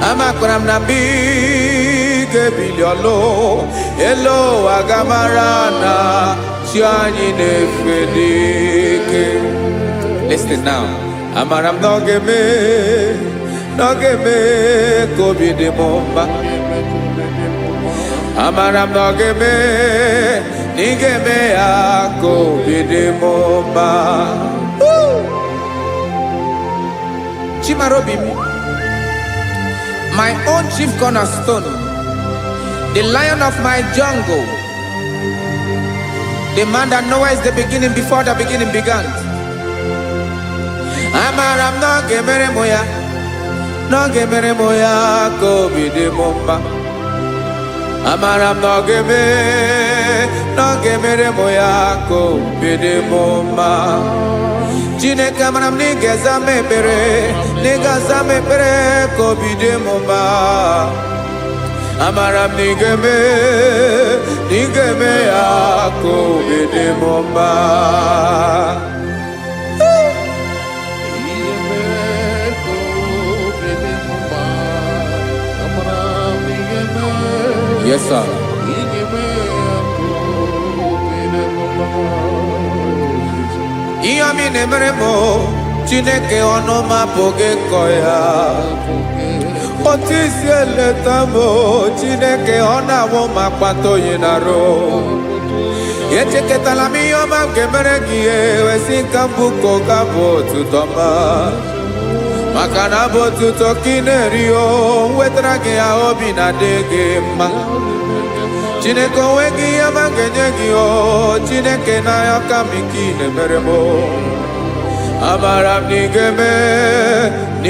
Amakwara m na mgbe ị ga-ebili ọlụ. Elu aga mara na chi anyị na-efe n'ike. Listen now. Amara m na ọ ga-eme ka obi dị m mma. Amara m na ọ ga-eme na ị ga-eme ya ka obi dị m mma. Chimara obi m. My own chief cornerstone. The lion of my jungle. The man that knows the beginning before the beginning began. Amara m na ọ ga-emere m ya. Na ọ ga-emere m ya ka obi dị m mma. Amara m na ọ ga-emere m ya ka obi dị m mma. Chineke amara m na ị ga-aza m ekpere. Na ị ga-aza m ekpere ka obi dị m mma. Amara m na ị ga-eme ya ka obi dị m mma. Yes, sir. Ihe ọmị na-emere m Chineke ọnụ m apụghị ịkọ ya. Otu isi eleta m Chineke ọ na-awụ m akpata oyi n'arụ. Echeketala m ihe ọma m ga-emere gị ewesị ka m bụkọ ga-abụ otuto ọma. Maka na bụ otuto ka ị na-eri o wetara gị ya obi na-adị gị mma. Chineke onwe gị ya ma ga-enye gị o Chineke na ya ka m ike ị na-emere m amara m na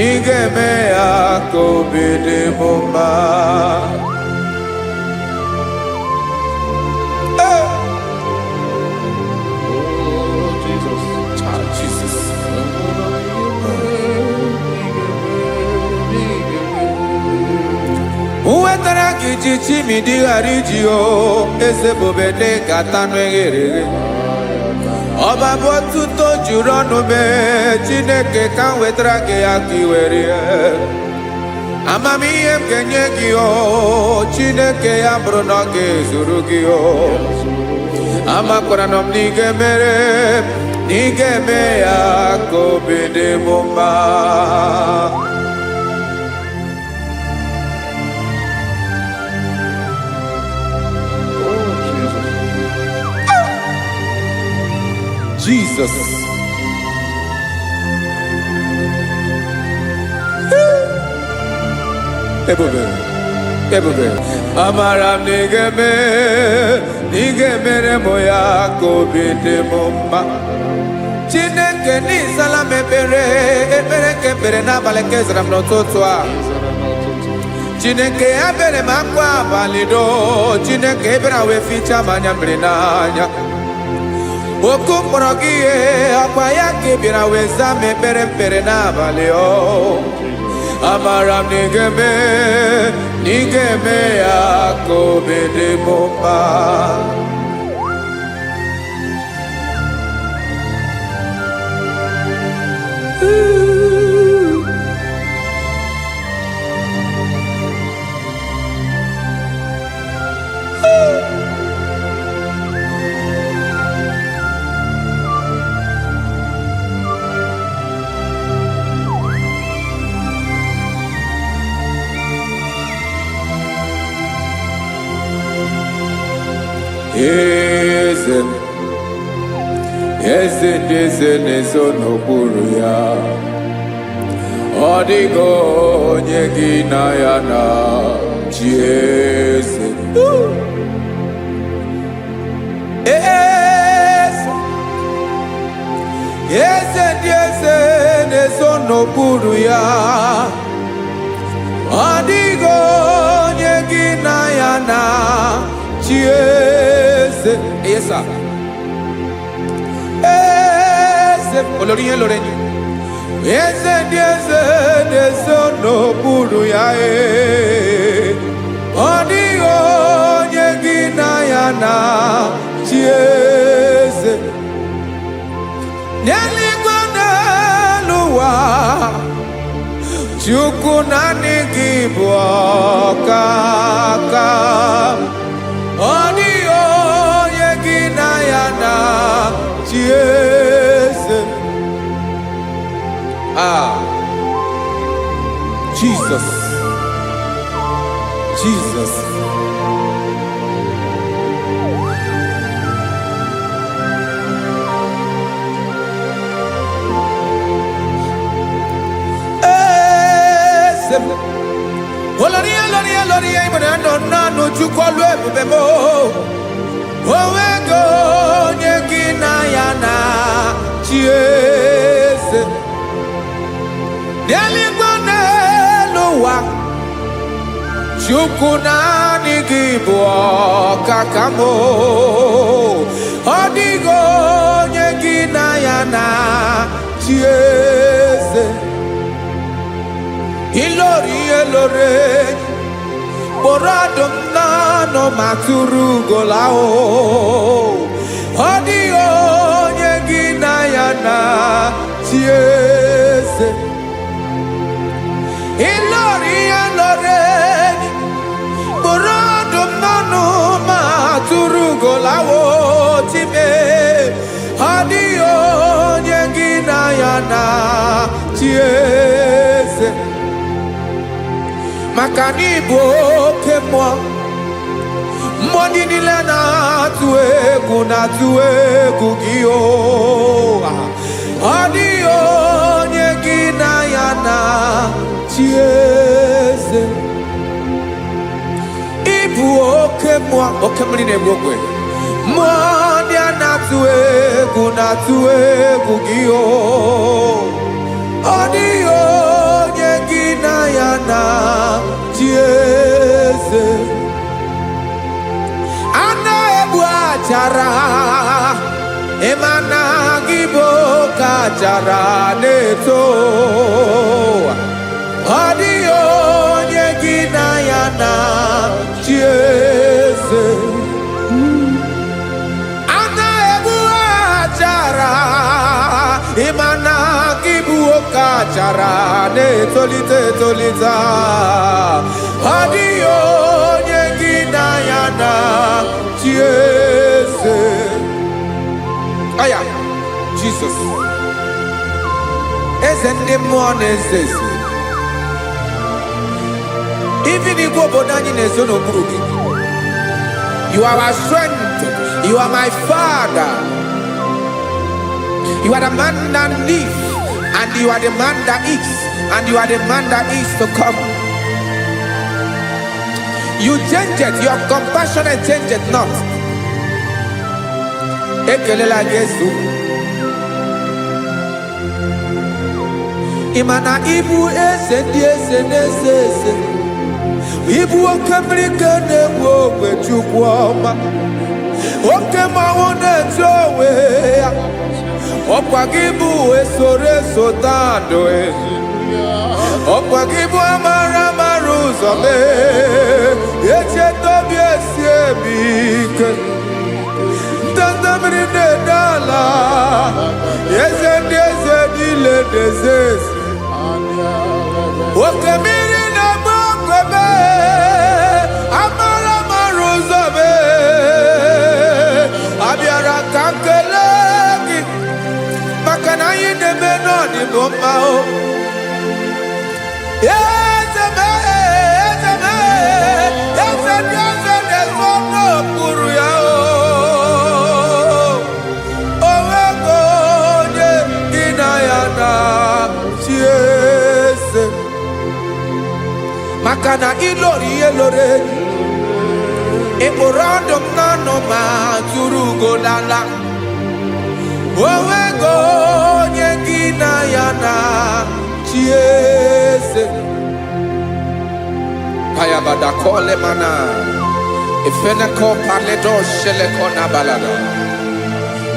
ị ga-eme ya ka obi dị m mma. Uwetara gị ji chimidi ghara iji o eze bobede gata n'eghere ọba bụ otuto juru ọnụ mee Chineke ka m wetara gị ya ka i were amamihe m ga-enye gị o Chineke ya bụrụ na ọ ga-ezuru gị o amakwara na m na ị ga-emere na ị ga-eme ya ka obi dị m mma. Jesus. Ebube. Amara m na ị ga-emere m ya ka obi dị m mma. Chineke n'ịzala m ekpere ka ekpere n'abalị ka ezara m n'ụtụtụ a. Chineke ya bere m akwa abalị do Chineke ebere wee ficha m anya mmiri n'anya. Oku mkpọrọ gị ihe akwa ya ka ị bịara wee zaa m ekpere n'abalị o amara m na ị ga-eme ya ka obi dị m mma. Eze ndị eze na-ezo n'okpuru ya ọ dịghị onye gị na ya na chi eze. Eze ndị eze na-ezo n'okpuru ya ọ dịghị onye gị na ya na chi eze. Yes, sir. Olórí yẹn lórí ẹni eze ndị eze na-ezo n'okpuru ya ọ dịghị onye gị na ya na chi eze n'eluigwe n'elu ụwa Chukwu naanị gị bụ ọkaka ọ dịghị onye gị na ya na chi eze. Jesus. Oloria ibona nonu Chukwu olu ebube mo owego onye gị na ya na chi eze n'eluigwe n'elu ụwa Chukwu naanị gị bụ ọkaka m ọ dịghị onye gị na ya na chi eze ilori kpọrọ ọdụm n'ọnụ ma tụrụ ugola ọ dịghị onye gị na ya na chi eze ilori kpọrọ ọdụm n'ọnụ ma tụrụ ugola time ọ dịghị onye gị na ya na chi eze maka na ị bụ oke mmụọ ndị niile na-atụ egwu gị ọ dịghị onye gị na ya na chi eze ị bụ oke mmụọ oke mmiri na-egbu ogwe mmụọ ndị a na-atụ egwu gị o ọ dịghị onye gị na ya na-achị eze a na-egbu achara ịma na gị bụ ka achara na-eto ọ dịghị onye gị na ya na-achị eze a na-egbu achara ịma na gị bụ ka achara na-etolite etolite ọ dịghị onye gị na ya na-achị eze aya Jesus eze ndị mmụọ na-eze eze even igwe obodo anyị na-ezo n'okpuru gị you are our strength, you are my father, you are the man that lives and you are the man that eats and you are the man that is to come. You change it, your compassion and change it not. Ekelela Yesu imana ibu eze ndị eze na-eze eze ibu oke mmiri ka na-egbu ogwe Chukwu ọma oke mmanwụ na-eti onwe ya ọkwa gị bụ esoro eso tando ọkwa gị bụ amara ụzọ mee echeta obi esi ebi ike ndanda mmiri na-ede ala eze ndị eze niile na-eze eze oke mmiri na-agba okwebe amara ụzọ mee abịara ka nkele gị maka na anyị na-eme n'ọdịbụ mma o eze mee eze mee eze ndị eze na-ezo n'okpuru ya o onwego onye gị na ya na-achị eze maka na ịlori ihe lore ịkpụrụ ọdụ m n'ọnụ ma tụrụ ugo n'ala onwego onye gị na ya na-achị eze payabada kole mana ifeneko paledo sheleko na balada.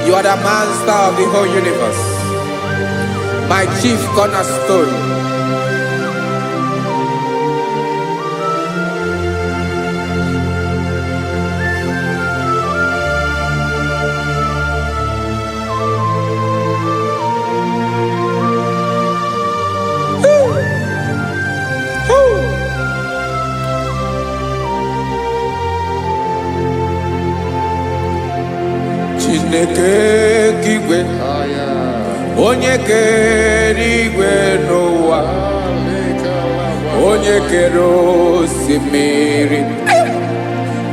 You are the master of the whole universe, my chief cornerstone. Chineke kigwe onye kere igwe n'ụwa onye kere osimiri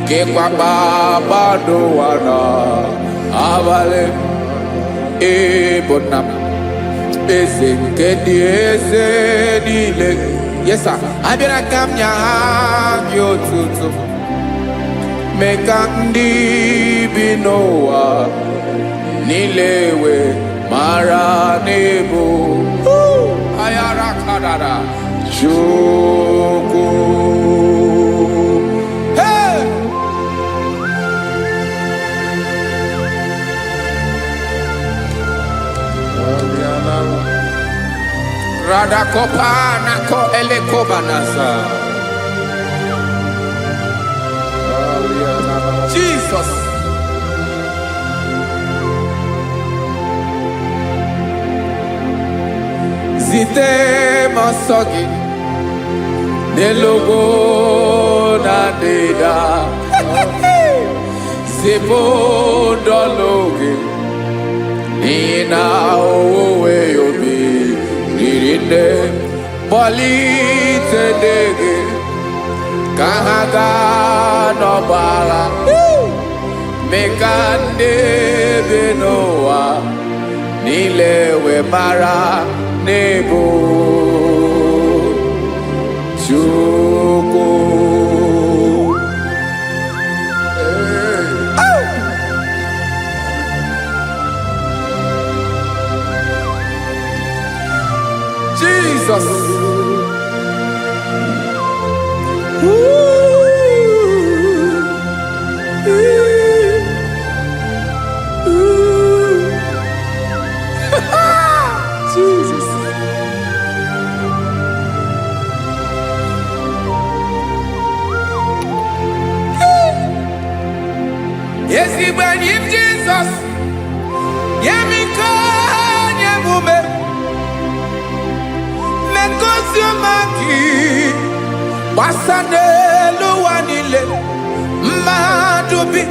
kekwa kpakpando ụwa n'abalị ịbụ nna m eze nke ndị eze niile yesa abịara ka m nya gị otuto mee ka ndị bi n'ụwa niile wee mara n'ebu ayara kadara Chukwu. Hey! Radakopa nako elekoba nasa. Jesus. Zite masogi nelogo na deda zipo dologe nina owe obi nirinde polite dege kahaga no bala mekande benoa nilewe mara nebo Chukwu. Ibrahim Jesus, Yemiko, Yemume, Mekosio Maki, Wasane Luanile, Madubi,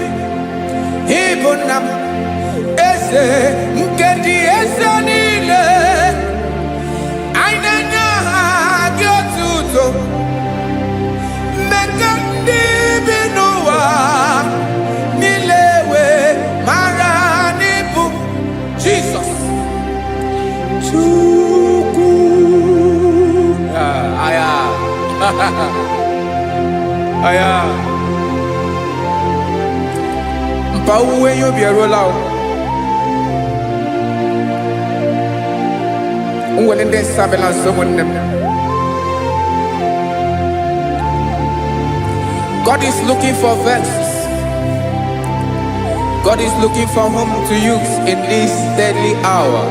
Ibunam, Ese, Nkedi Esanile, Ainanya Gyotuto, Mekandi Binoa, Nilewe, Maranibu, Jesus. Chuku. Aya. Aya. Mpa uwe yo bierola o. Unwele nde sabela someone. God is looking for verses. God is looking for whom to use in this deadly hour.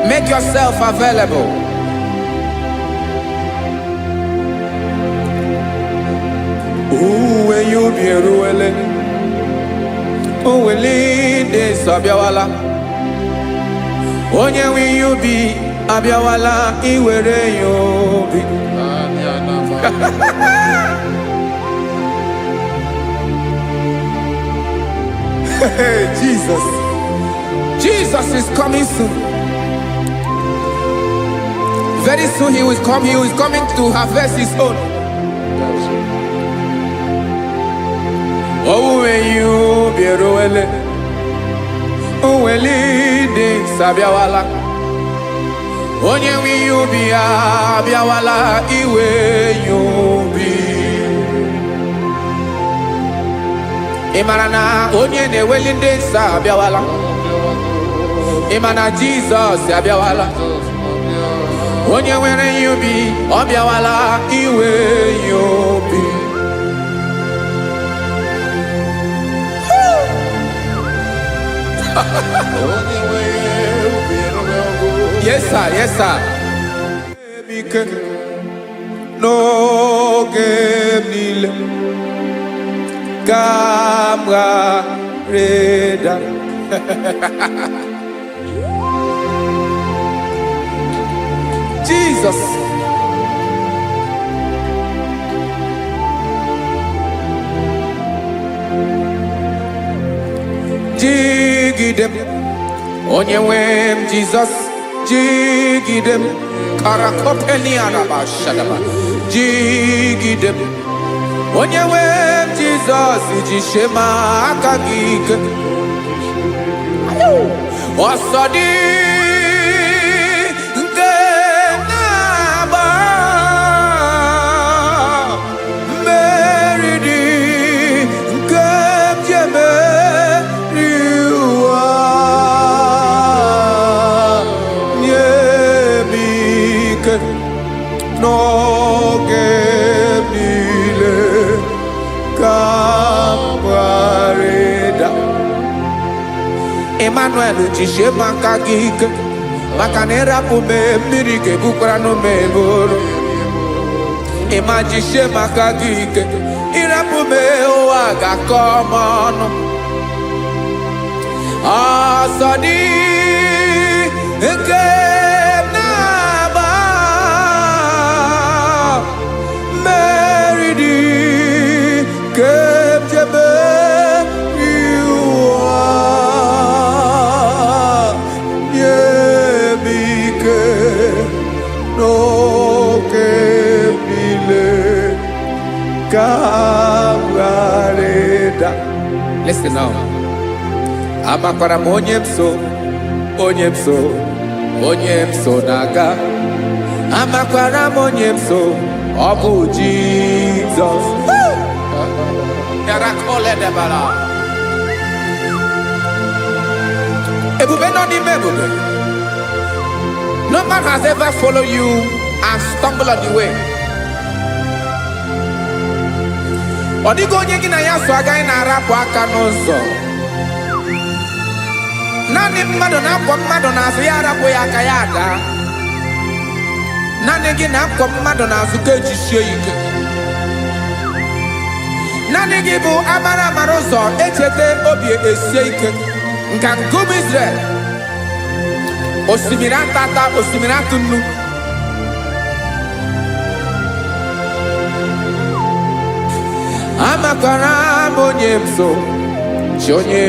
Make yourself available. When you be ruele, when de sabiawala, onye when you be abiawala, iwere you be. Jesus, Jesus is coming soon. Very soon he will come. He is coming to harvest his own. Oh, when you be ruele, oh, when leading sabiawala, onye when you be abiawala, iwe you be. Imarana onye ne welinde sabiawala, imana Jesus sabiawala, onye were you be obiawala, iwe you be. Yes, sir. Yes, sir. No game camarada. Jesus. Jigidem, Onyewem Jesus, Jigidem, Karakopeliana Bashadaba, Jigidem, Onyewem Jesus, Jishema Akagik, Osadi, Denaba, Meridi, Kemjeme. No gemile camarada. Emmanuel Chishe Makagik, Macanera Pume, Mirike Bukrano Meboro. Emajishe Makagik, Irapume Oaga Common. Ah, Sadi, listen now. Amakara onyemso, onyemso, onyemso naga. Amakara onyemso, Obu Jesus. Yarakole debala. Ebube no ni mebube. No man has ever followed you and stumbled on the way. Odigo onye gị na ya so agaghị na-arapụ aka n'ụzọ. Naanị mmadụ na-akwọ mmadụ n'azụ ya arapụ ya aka ya ada. Naanị gị na-akwọ mmadụ n'azụ ka ejisie ike. naanị gị bụ amara amara ụzọ echete obi esie ike nka nkume Israel osimiri atata osimiri atụ nnu amakwara m onye m so chi onye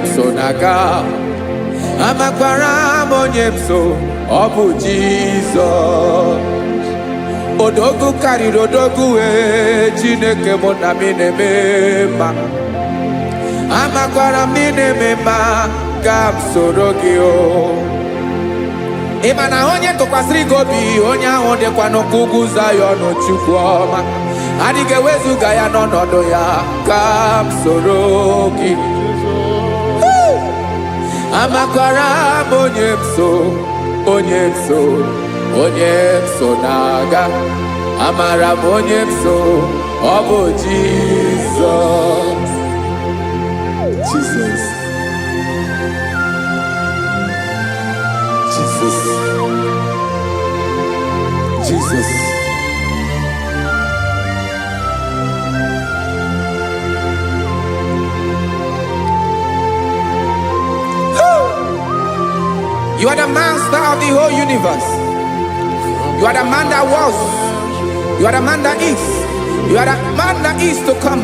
m so na-aga amakwara m onye m so ọ bụ Jizọs odogwu karịrị odogwu Chineke mụ na mi na-eme mma amakwara m na-eme mma ka m soro gị o ị ma na onye tụkwasịrị gị obi onye ahụ dịkwa n'ụkwụ ugwu Zayọn Chukwu ọma adịghị ewezuga ya n'ọnọdụ ya ka m soro gị amakwara m onye m so na-aga amara m onye m so ọ bụ Jizọs Jesus You are the master of the whole universe. You are the man that was. You are the man that is. You are the man that is to come.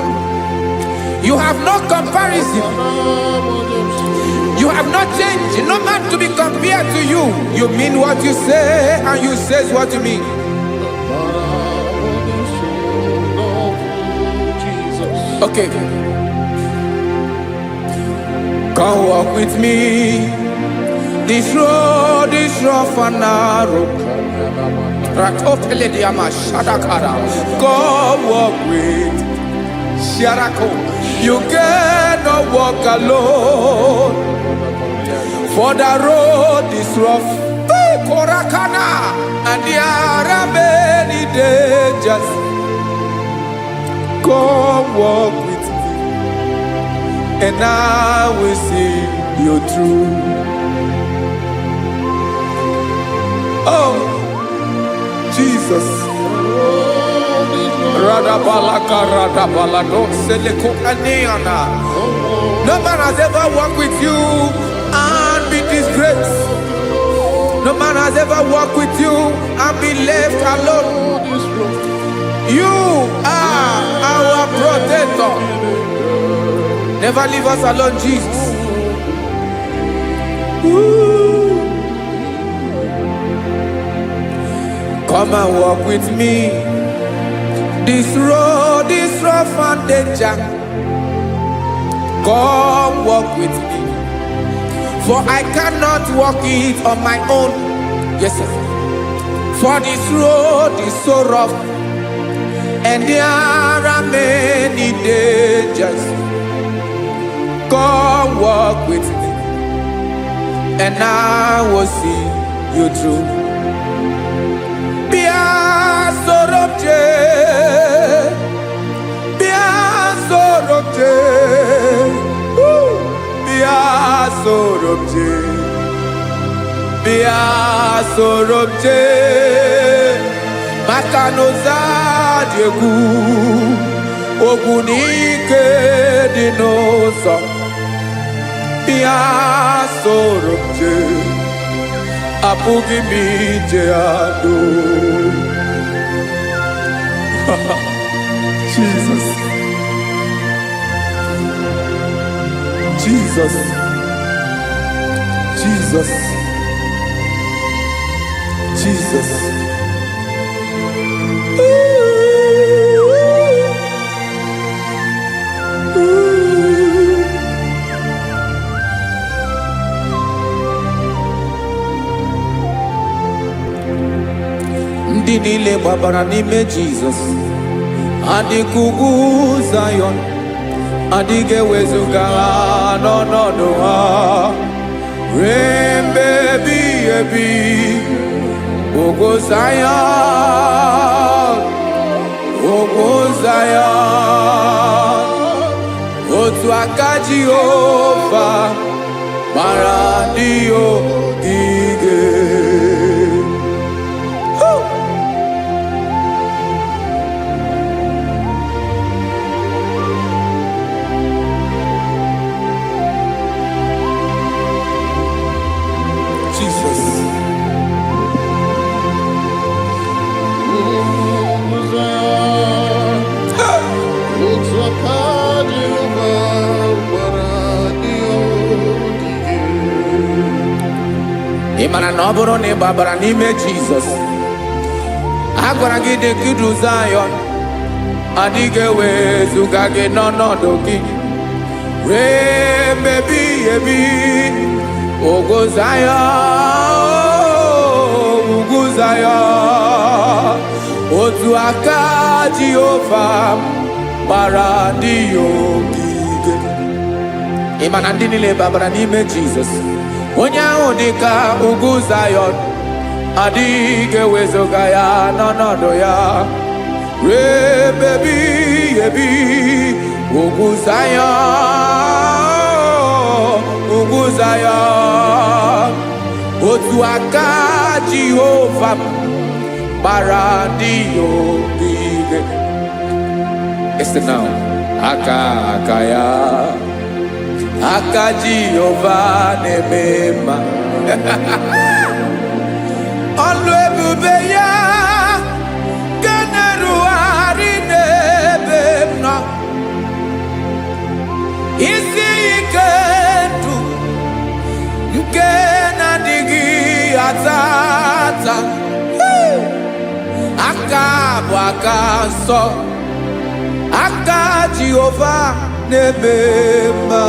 You have no comparison. You have no change. No man to be compared to you. You mean what you say and you say what you mean. Okay. Come walk with me. This road is rough and narrow. Come walk with Sharako. You cannot walk alone. For the road is rough. Korakana. And there are many dangers. Come walk with me. And I will see you through. Oh, Jesus. No man has ever walked with you and be disgraced. No man has ever walked with you and be left alone. You are our protector. Never leave us alone, Jesus. Ooh. Come and walk with me. This road is rough and danger. Come walk with me. For I cannot walk it on my own. Yes, sir. For this road is so rough. And there are many dangers. Come walk with me. And I will see you through. Sorobje Makanoza Diegu Ogunike Dinosa Bia Sorobje Apugi Mijeado Jesus Jesus Jesus Jesus. Ndị niile gbabara n'ime Jizọs adịghị ugwu Zayọn adịghị ewezuga ha n'ọnọdụ ha ruo mgbe ebighị ebi. Ogo Zion, otu aka Jehova mara ndị ogige. ị mara na ọ bụrụ na ị gbabara n'ime Jizọs, a gwara gị dị ka udu Zayọn, adịghị ewezuga gị n'ọnọdụ gị wee mebi ebi. Ugwu Zayọn, ugwu Zayọn, otu aka Jehova gbara ndị ya ogige. Ị ma na ndị niile babara n'ime Jizọs, onye ahụ dị ka ugwu Zayọn, adịghị ewezuga ya n'ọnọdụ ya wee mebi ebi. Ugwu Zayọn, ugwu Zayọn, otu aka Jehova gbara ndị ya ogige. Listen now, aka ya, aka Jehova na-eme mma. Ọlụ ebube ya ga na-erugharị n'ebe m nọ. Isi ike ndụ nke na-adịghị ata ata, aka bụ aka nsọ, aka Jehova na-eme mma.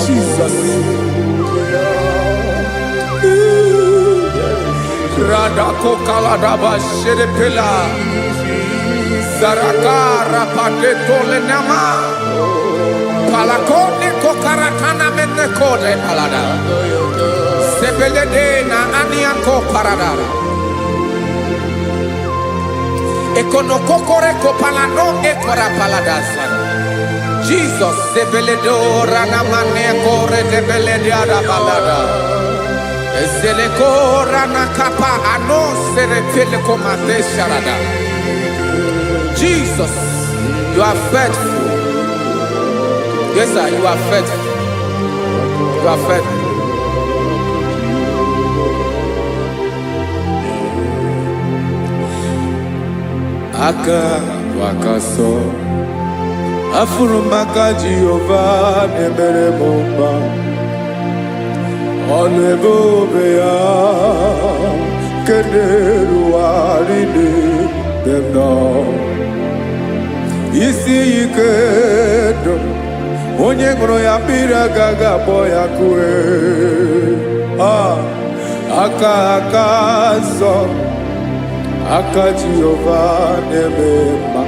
Jesus. Radako kaladaba sherepela, zarakara pateto lenama, palakone kokaratana mene kode palada, sebelede na aniako paradara, ekonokokore kopalano ekora paladasa. Jesus, sebeledo ranamane kore debelede arabalada. Zeleko ranakapa ano serepele komate sharada. Jesus, you are faithful. Yes, sir, you are faithful. You are faithful. Aka wakaso. Afurumaka Jehova nemere mumba. Ọlụ ebube ya keneruarị n'ebe m nọ. Isi ike ndụ onye ṅụrụ ya mmiri agaghị agbọ ya kue. Aka nsọ, aka Jehova na-eme mma.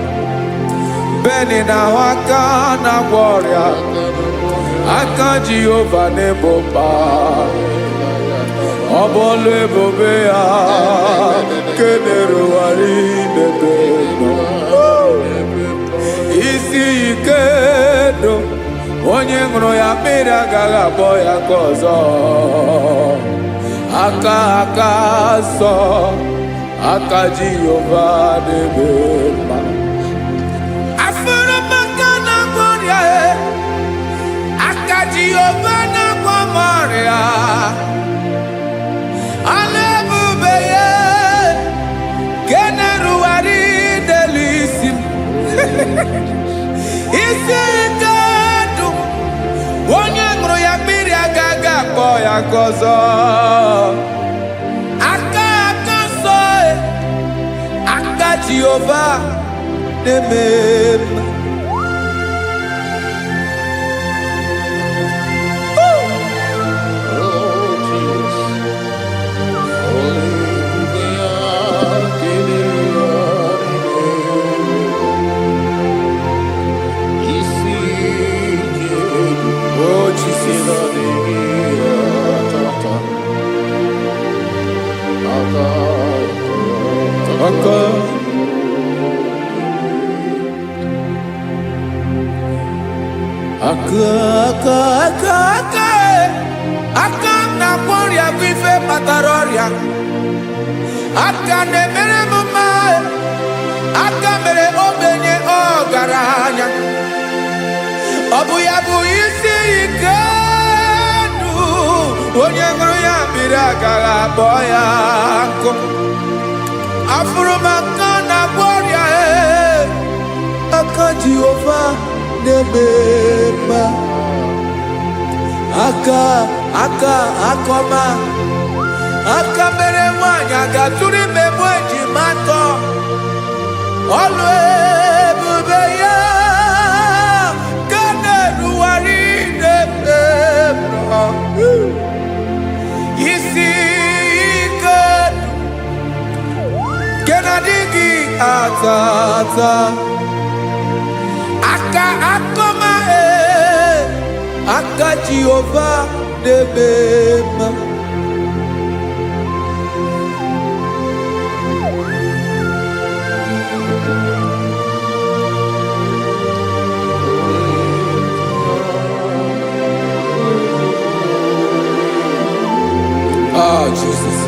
Beni na aka na-agwọ ọrịa, aka Jehova na-ebo mma. Ọ bụ ọlụ ebube ya kenerugharị n'ebe m nọ. Isi ike ndụ onye ṅụrụ ya mmiri agaghị agbọ ya ka ọzọ. Aka nsọ, aka Jehova na-eme mma. Jehova na-agwọ m ọrịa, ọlụ ebube ya ga na-erugharị n'elu isi m. Isi ike ndụ onye ṅụrụ ya mmiri agaghị akpọ ya ka ọzọ. Aka nsọ, aka Jehova na-eme mma. Aka na-agwọ ọrịa bụ ife kpatara ọrịa. Aka na-emere m mma, aka mere ogbenye ọgaranya. Ọ bụ ya bụ isi ike ndụ onye ṅụrụ ya mmiri agaghị akpọ ya nkụ. Afụrụ m aka na-agwọ ọrịa, aka aka Jehova na-eme mma. Aka akọma, aka mere nwanyị ga-atụrụ ime mụ ejima atọ. Ọlụ ebube ya ka na-erugharị na-eme mma. Isi ike nke na-adịghị ata ata. Aka akọma aka Jehova na-eme mma. Ah, Jesus.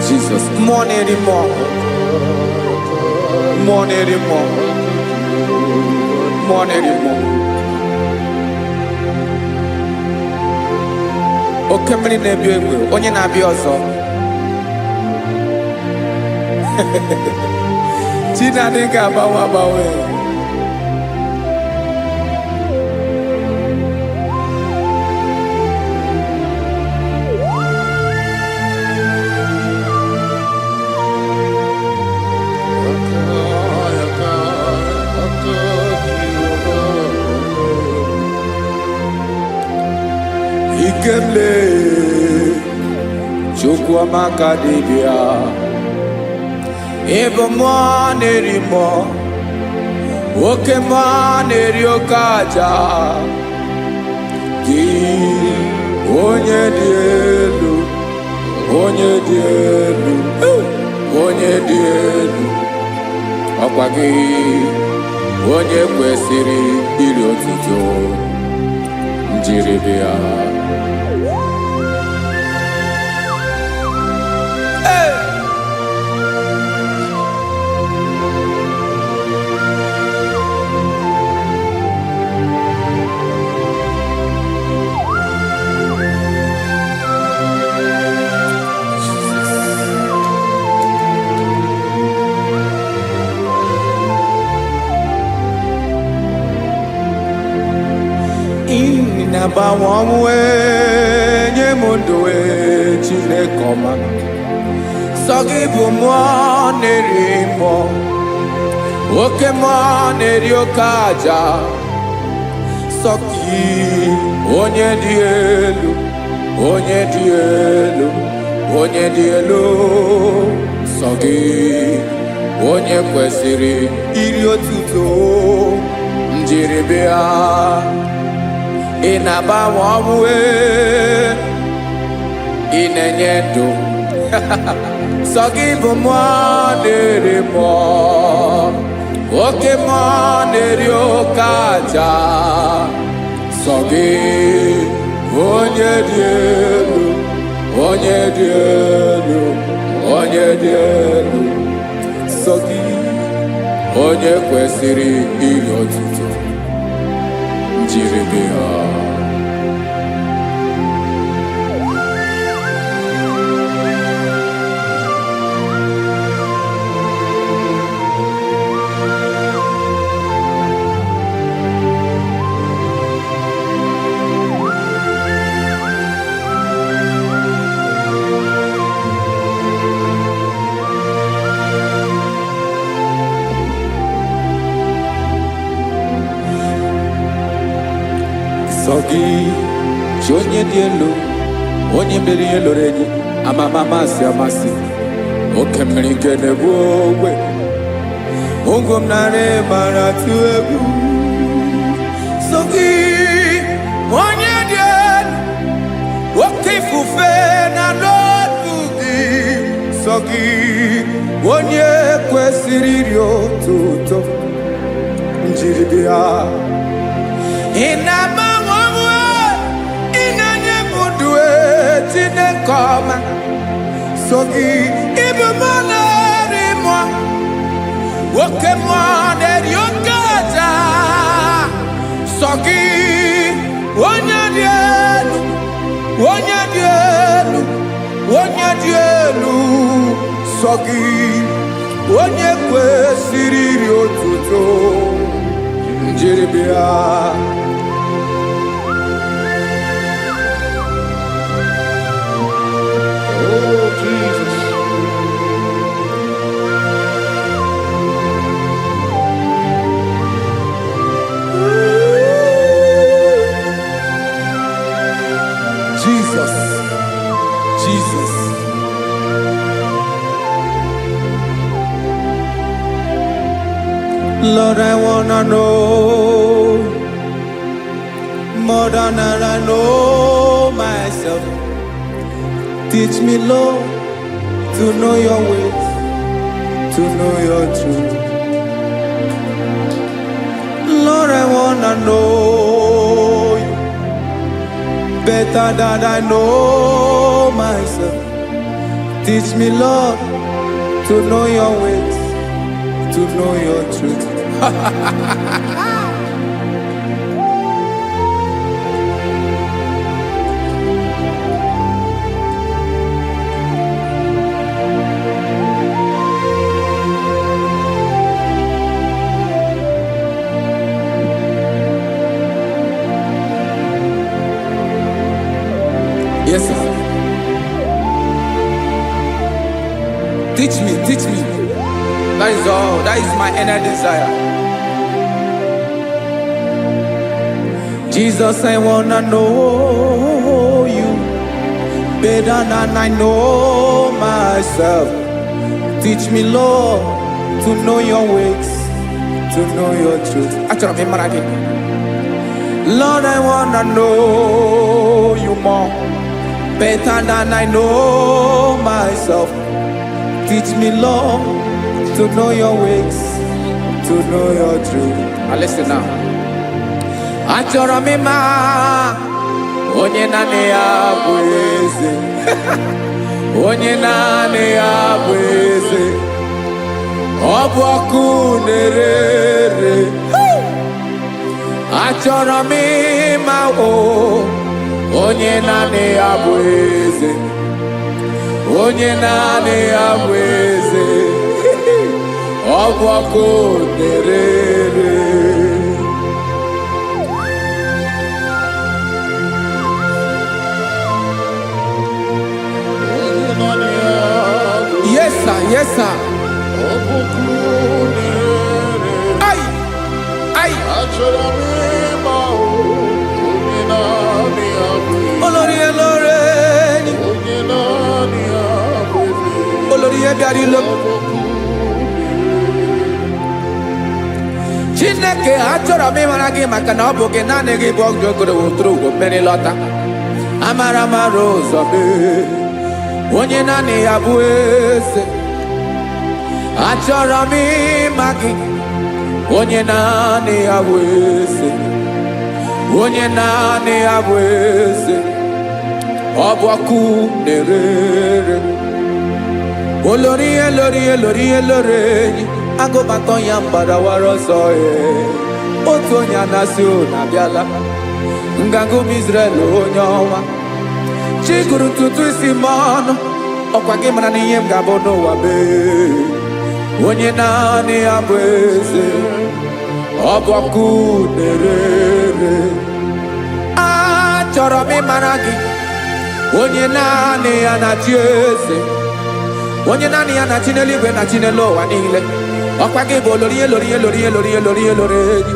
Jesus. More anymore. Oke mmiri na-ebi egbe, onye na-abịa ọzọ. Chi na-adị ga-agbanwe. Ikemle Chukwuamaka dibịa, ebe mmụọ na-eri mmụọ, oke mmụọ na-eri oke aja. Gị onye dị elu, onye dị elu, onye dị elu, ọkwa gị onye kwesịrị iri otuto. Njiri bịa na-agbanwe ọnwụ nye m ndụ Chineke ọma. Sọ gị bụ mmụọ na-eri mmụọ, oke mmụọ na-eri oke aja. Sọ gị onye dị elu, onye dị elu, onye dị elu. Sọ gị onye kwesịrị iri otuto. Njiri bịa ị na-agbanwe ọnwụ, ị na-enye ndụ. Sọ gị bụ mmụọ na-eri mmụọ, oke mmụọ na-eri oke aja. Sọ gị onye dị elu, onye dị elu, onye dị elu. Sọ gị onye kwesịrị iri otuto. Njiri bịa Sọ gị chi onye dị elu, onye mere ihe lụrụ enyi, amama amasị amasị. Oke mmiri nke na-egbu ogwe, ụgwọ m narị mara tụ egwu. Sọ gị onye dị elu, oke ifufe na n'otu gị. Sọ gị onye kwesịrị iri otuto. Njiri bịa ị na-agbanwe ọnwụ, ị na-enye m ndụ Chineke ọma. Sọ gị ịbụ mmụọ na-eri mmụọ, oke mmụọ na-eri oke aja. Sọ gị onye dị elu, onye dị elu, onye dị elu. sọ gị onye kwesịrị iri otuto njiri bịa. Oh, Jesus. Jesus, Jesus. Lord, I wanna know more than I know myself. Teach me, Lord, to know your ways, to know your truth. Lord, I wanna know you better than I know myself. Teach me, Lord, to know your ways, to know your truth. Yes, sir. Teach me, teach me. That is all. That is my inner desire. Jesus, I wanna know you better than I know myself. Teach me, Lord, to know your ways, to know your truth. Lord, I wanna know you more better than I know myself. Teach me, Lord, to know your ways, to know your truth. Now listen now. Achọrọ m ịma onye naanị ya bụ eze. Onye naanị ya bụ eze. Ọ bụ ọkụ na-ere. Achọrọ m ịma onye naanị ya bụ eze. Onye naanị ya bụ eze. Ọ bụ ọkụ na-ere. Yes, sir. Yes, sir. Ay, ay. Olórí elóore ni. Olórí ebiari lo. Chineke achọrọ m ịmara gị maka na ọ bụ gị naanị gị bụ ogologo wotoro ụgwọ mmeri lọta. Amara mara ụzọ mee. Onye naanị ya bụ eze. Achọrọ m ịma gị. Onye naanị ya bụ eze. Onye naanị ya bụ eze. Ọ bụ ọkụ na-ere. Olórí elórí elórí elóore enyi. Agụbatọ ya mgbadawara ọsọ ya. Otu onye anasị unu abịala. Nganga ụmụ Izrel onye ọma. Chi gụrụ ntutu isi m ọnụ. Ọkwa gị mara na ihe m ga-abụ n'ụwa mee. Onye naanị ya bụ eze. Ọ bụ ọkụ na-ere. Achọrọ m ịmara gị. Onye naanị ya na-achị eze. Onye naanị ya na-achị n'eluigwe na-achị n'elu ụwa niile. Ọkwa gị bụ olórí elórí elórí elórí elórí elóore enyi.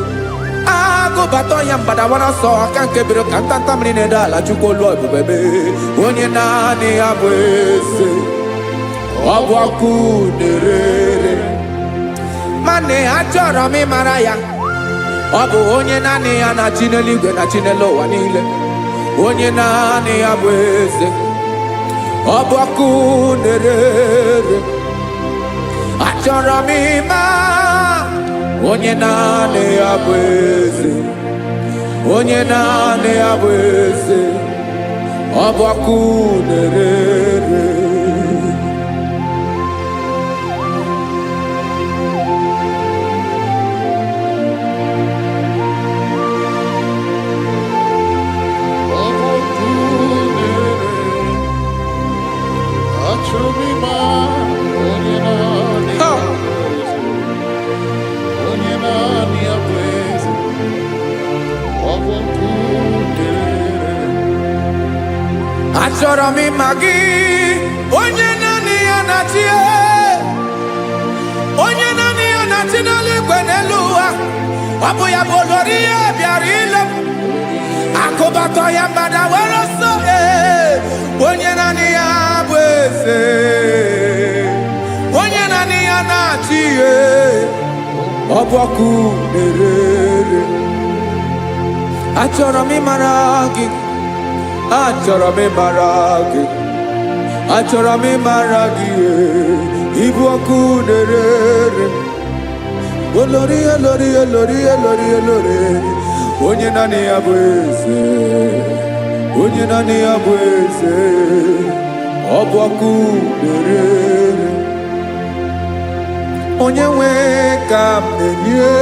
Agụbatọ ya mgbadawara ọsọ aka nke biri ka ntanta mmiri na-edo ala Chukwu olu ebube mee. Onye naanị ya bụ eze. Ọ bụ ọkụ na-ere. Mane achọrọ m ịmara ya. Ọ bụ onye naanị ya na-achị n'eluigwe na-achị n'elu ụwa niile. Onye naanị ya bụ eze. Ọ bụ ọkụ na-ere. Achọrọ m ịma onye naanị ya bụ eze. Onye naanị ya bụ eze. Ọ bụ ọkụ na-ere. Achọrọ m ịma onye achọrọ m ịma gị, onye naanị ya na-achị, onye naanị ya na-achị n'eluigwe n'elu ụwa. Ọ bụ ya bụ olori ya bịara ile m, akụbakọ ya mgbada were ọsọ. Onye naanị ya bụ eze, onye naanị ya na-achị ihe. Ọ bụ ọkụ na-ere. Achọrọ m ịmara gị, achọrọ m ịmara gị, achọrọ m ịmara gị. Ịbụ ọkụ na-ere. Olori, olori, olori, olori, olori. Onye naanị ya bụ eze, onye naanị ya bụ eze. Ọ bụ ọkụ na-ere. Onye nwe ka m na-enye,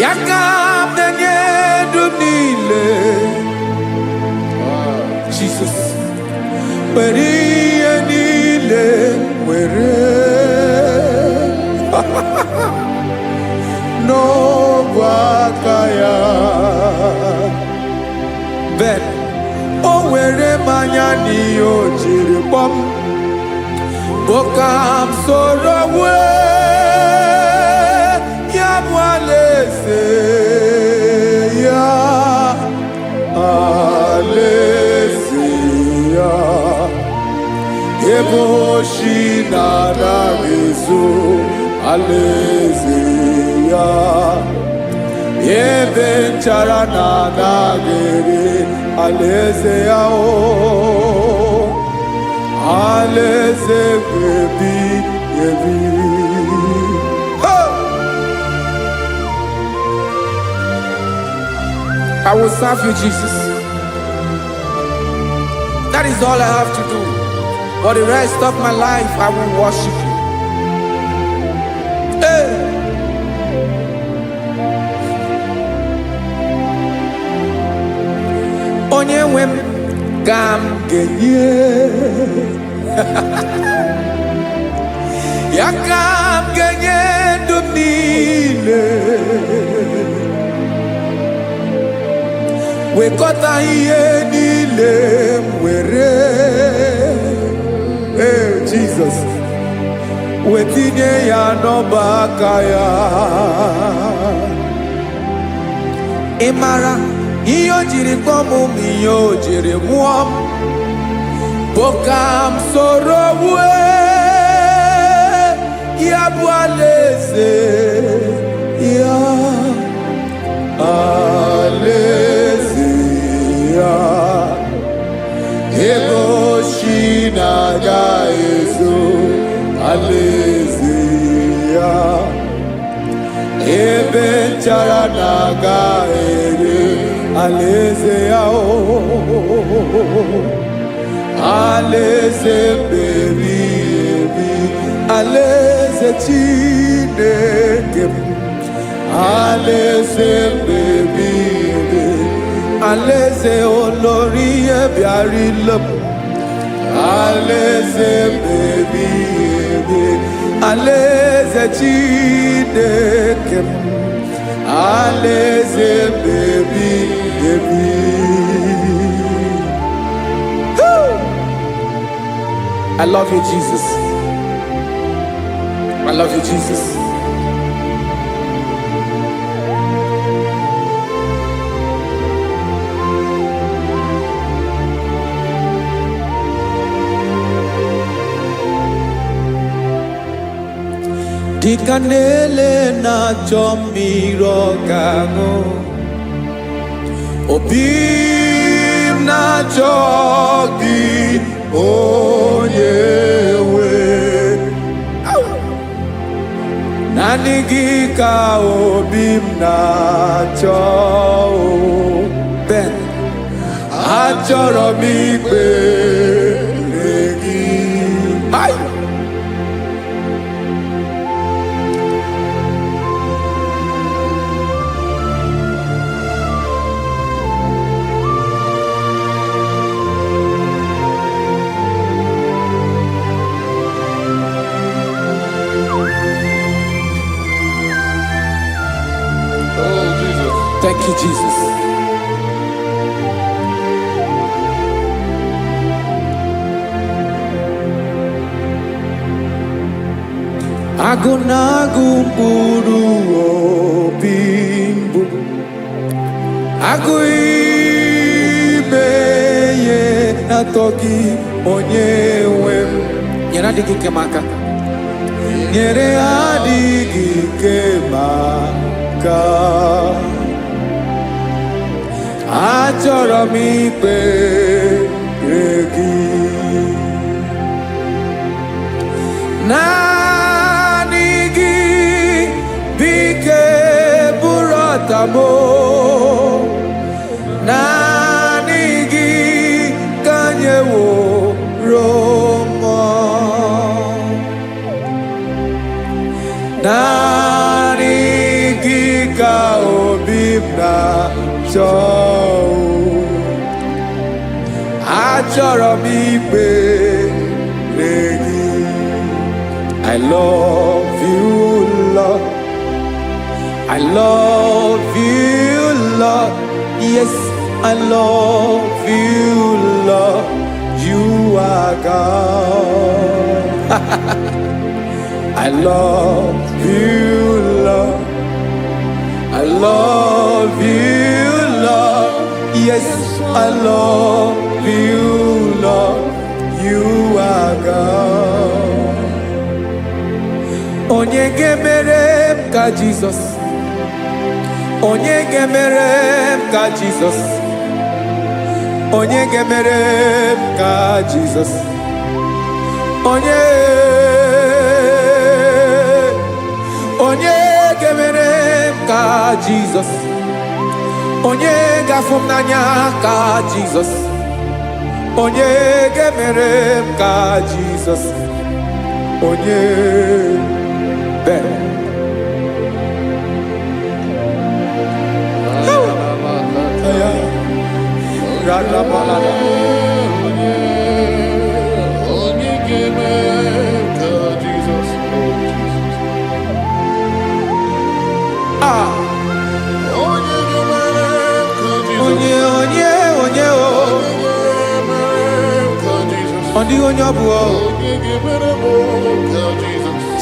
ya ka m na-enye ndụ m niile. Jesus, were ihe niile were n'ọbụ aka ya. Ben, o were mmanya n'ihe o jiri kpọm, Bokam soro ya bụ alaeze ya, alaeze ya. Ebe oshi na-anaghị ezo, alaeze ya. Ebe nchara na-anaghị ere, alaeze ya. Alaeze ebi ebi. I will serve you, Jesus. That is all I have to do. For the rest of my life, I will worship you. Hey. Onye nwe m ka m ga-enye, ya ka m ga-enye ndụ m niile. Wekọta ihe niile m were, Jesus, wetinye ya n'ọba aka ya. Ị mara ihe o jiri kpọọ m, ihe o jiri mụọ m. Bokam soro ya bụ alaeze ya, alaeze ya. Ebe oshi na-agaghị ezo, alaeze ya. Ebe nchara na-agaghị ere, alaeze ya. Alaeze ebi ebi, alaeze Chineke m. Alaeze ebi ebi, alaeze olori ya bịara ile m. Alaeze ebi ebi, alaeze Chineke m. Alaeze ebi ebi. I love you, Jesus. I love you, Jesus. Dịka na-ele na-achọ mmiri ọ ga-aṅụ, obi m na-achọ gị, onye nwe. Naanị gị ka obi m na-achọ. Ben, achọrọ m ikpere gị. Oh, Jesus. Thank you, Jesus. Agụnagụ mkpụrụ obi mbụ, agụ ime ihe na-atọ gị onye nwe m. Nyere adịghị ike m aka, nyere adịghị ike m aka. Achọrọ m ikpere gị, naanị gị bike bụrụ ọtamo, naanị gị ka nyeworo m, naanị gị ka obi m na-achọ. Achọrọ m ikpere gị. I love you, Lord. I love you, Lord. Yes, I love you, Lord. You are God. I love you, Lord. I love you, Lord. Yes, I love you, Lord. You are God. Onye gemere m ka Jesus, onye gemere m ka Jesus, onye gemere m ka Jesus, onye gemere m ka Jesus, onye gafụ m n'anya ka Jesus, onye gemere m ka Jesus, onye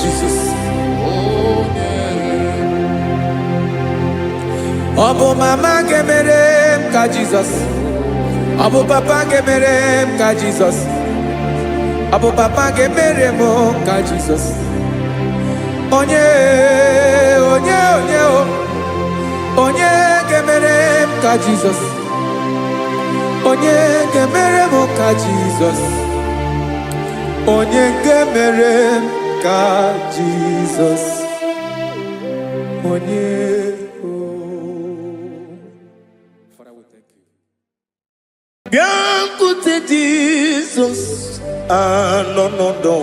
Jesus. Obu mama gemere m ka Jesus, obu papa gemere m ka Jesus, obu papa gemere m ka Jesus. Onye gemere m ka Jesus, onye gemere m ka Jesus, onye gemere m ka Jesus, onye. Biankute Jesus anọnọdụ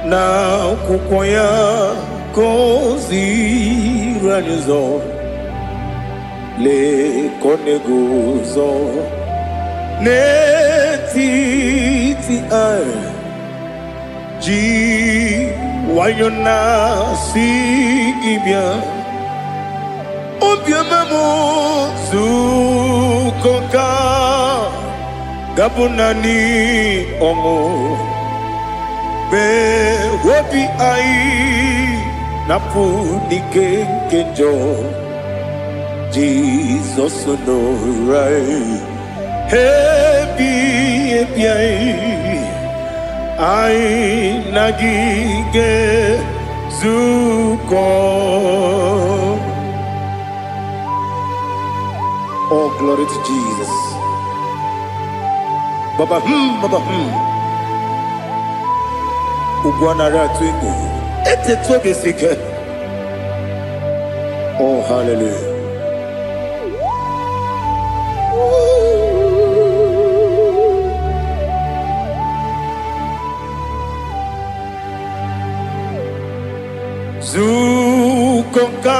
na akwụkwọ ya gọziri anyị ụzọ, lekọ na-eguzo n'etiti anyị, ji nwayọọ na-asị gị bịa. Obiọma m zukọ ka gabụ naanị ọṅụ, mee obi anyị napụ n'ike nke njọ. Jizọs nọrọ anyị ebi anyị na gị ga-ezukọ. Oh, glory to Jesus. Baba, Baba, Ugwanara twingo. Ete toge sike. Oh, hallelujah. Zukonka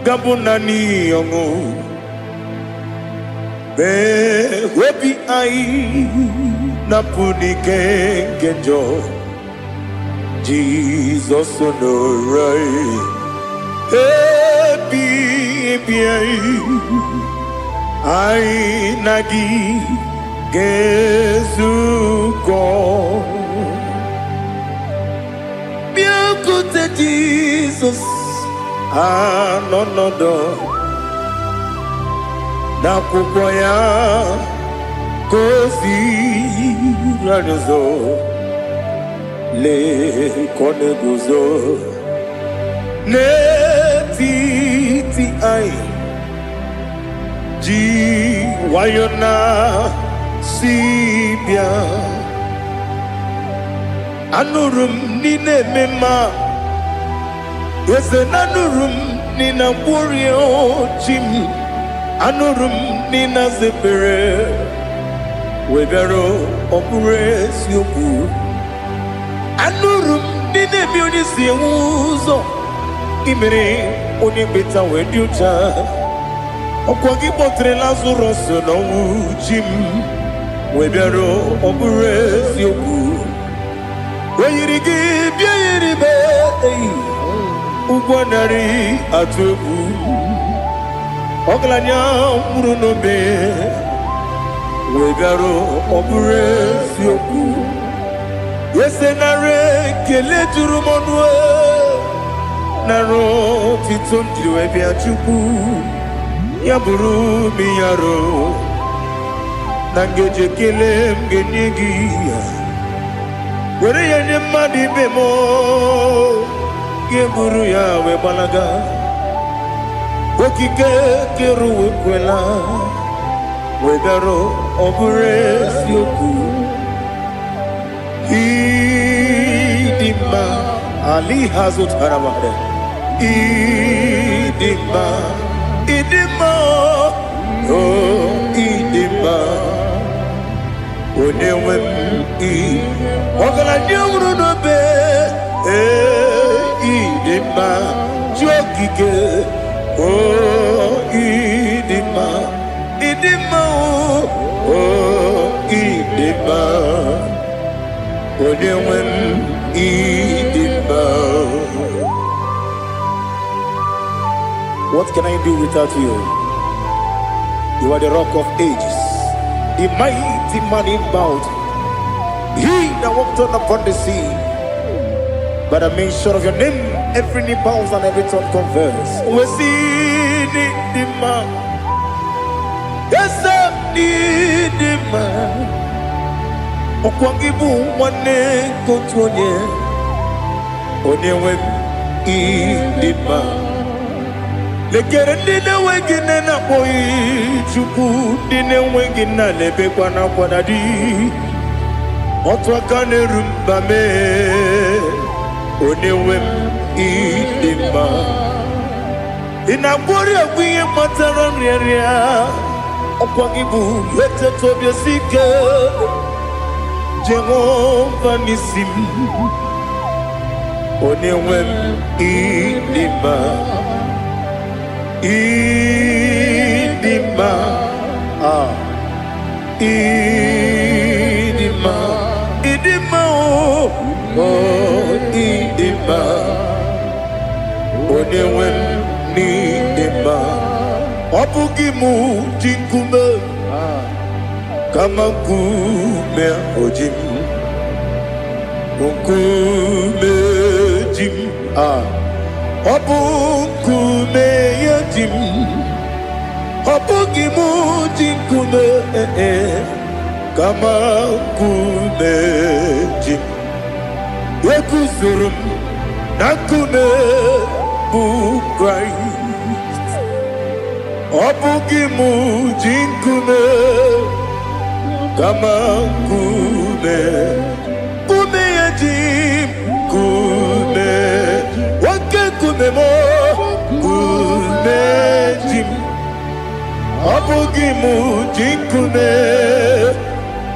gabunani yongo. Webi ai napuni kenjo. Jesus onorai happy ai nagi gezuko. anọnọdụ n'akwụkwọ ya ka ozi rarụzọ lee ka ọ na-eguzo n'etiti anyị ji nwayọ na si bịa. Anụrụ m n'ile eme mma eze, na anụrụ m n'ile mkpụrụ ochi m, anụrụ m n'ile zepere wee bịara ọ bụrụ eziokwu. Anụrụ m n'ile eme onye si enwe ụzọ imere onye mkpeta wee dị ụcha. Ọkwa gị kpọtere Lazarọs n'ọnwụ chi m wee bịara ọ bụrụ eziokwu. O yiri gị bịa yiri be ụgwọ narị atụ egwu. Ọgaranya mkpụrụ n'obe wee bịara ọ bụrụ eziokwu. Ese nara ekele juru m ọnụ, nara otito m jiri wee bịa Chukwu. Ya bụrụ m ya ro na ngeji ekele m ga-enye gị ya. Were ya nye mmadụ ibe m, ga-eburu ya wee gbalaga. Okike kere wee kwela wee bịara ọ bụrụ eziokwu. Ịdị mma Ali hazụtara mmadụ. Ịdị mma, ịdị mma, oh ịdị mma, onye nwe m ọgaranya nwụrụ n'obe. Ịdị mma ji okike, oh ịdị mma, ịdị mma, oh ịdị mma, onye nwe m ịdị mma. What can I do without you? You are the rock of ages, the mighty man in battle, he that walked on upon the sea. By the mention of your name, every knee bows and every tongue confess. We see the man, yes sir, the man. Okwangibu wane kotonye, onyewe the man. Lekere ndị na-enweghị nne na-akpọghị Chukwu, ndị na-enweghị nna na-ebekwa n'akwa na di. Otu aka na-eru mba mee, onye nwe m ịdị mma. Ị na-agwọrị agwụ ihe matara nrịarịa, ọkwa gị bụ eteta obi esi ike. Jehova n'isi m, onye nwe m ịdị mma. Ịdị mma, ịdị mma, ịdị mma, oh ịdị mma, onye nwe m n'ịdị mma. Ọ bụghị mụ ji nkume kama nkume oji m, nkume ji m, ọ bụ nkume ya ji m, ọ bụghị mụ ji nkume kama nkume ji m. Eguzoro m na nkume bụ Kraịst, ọ bụghị mụ ji nkume kama nkume, nkume ya ji m, nkume nwoke nkume m, nkume ji m. Ọ bụghị mụ ji nkume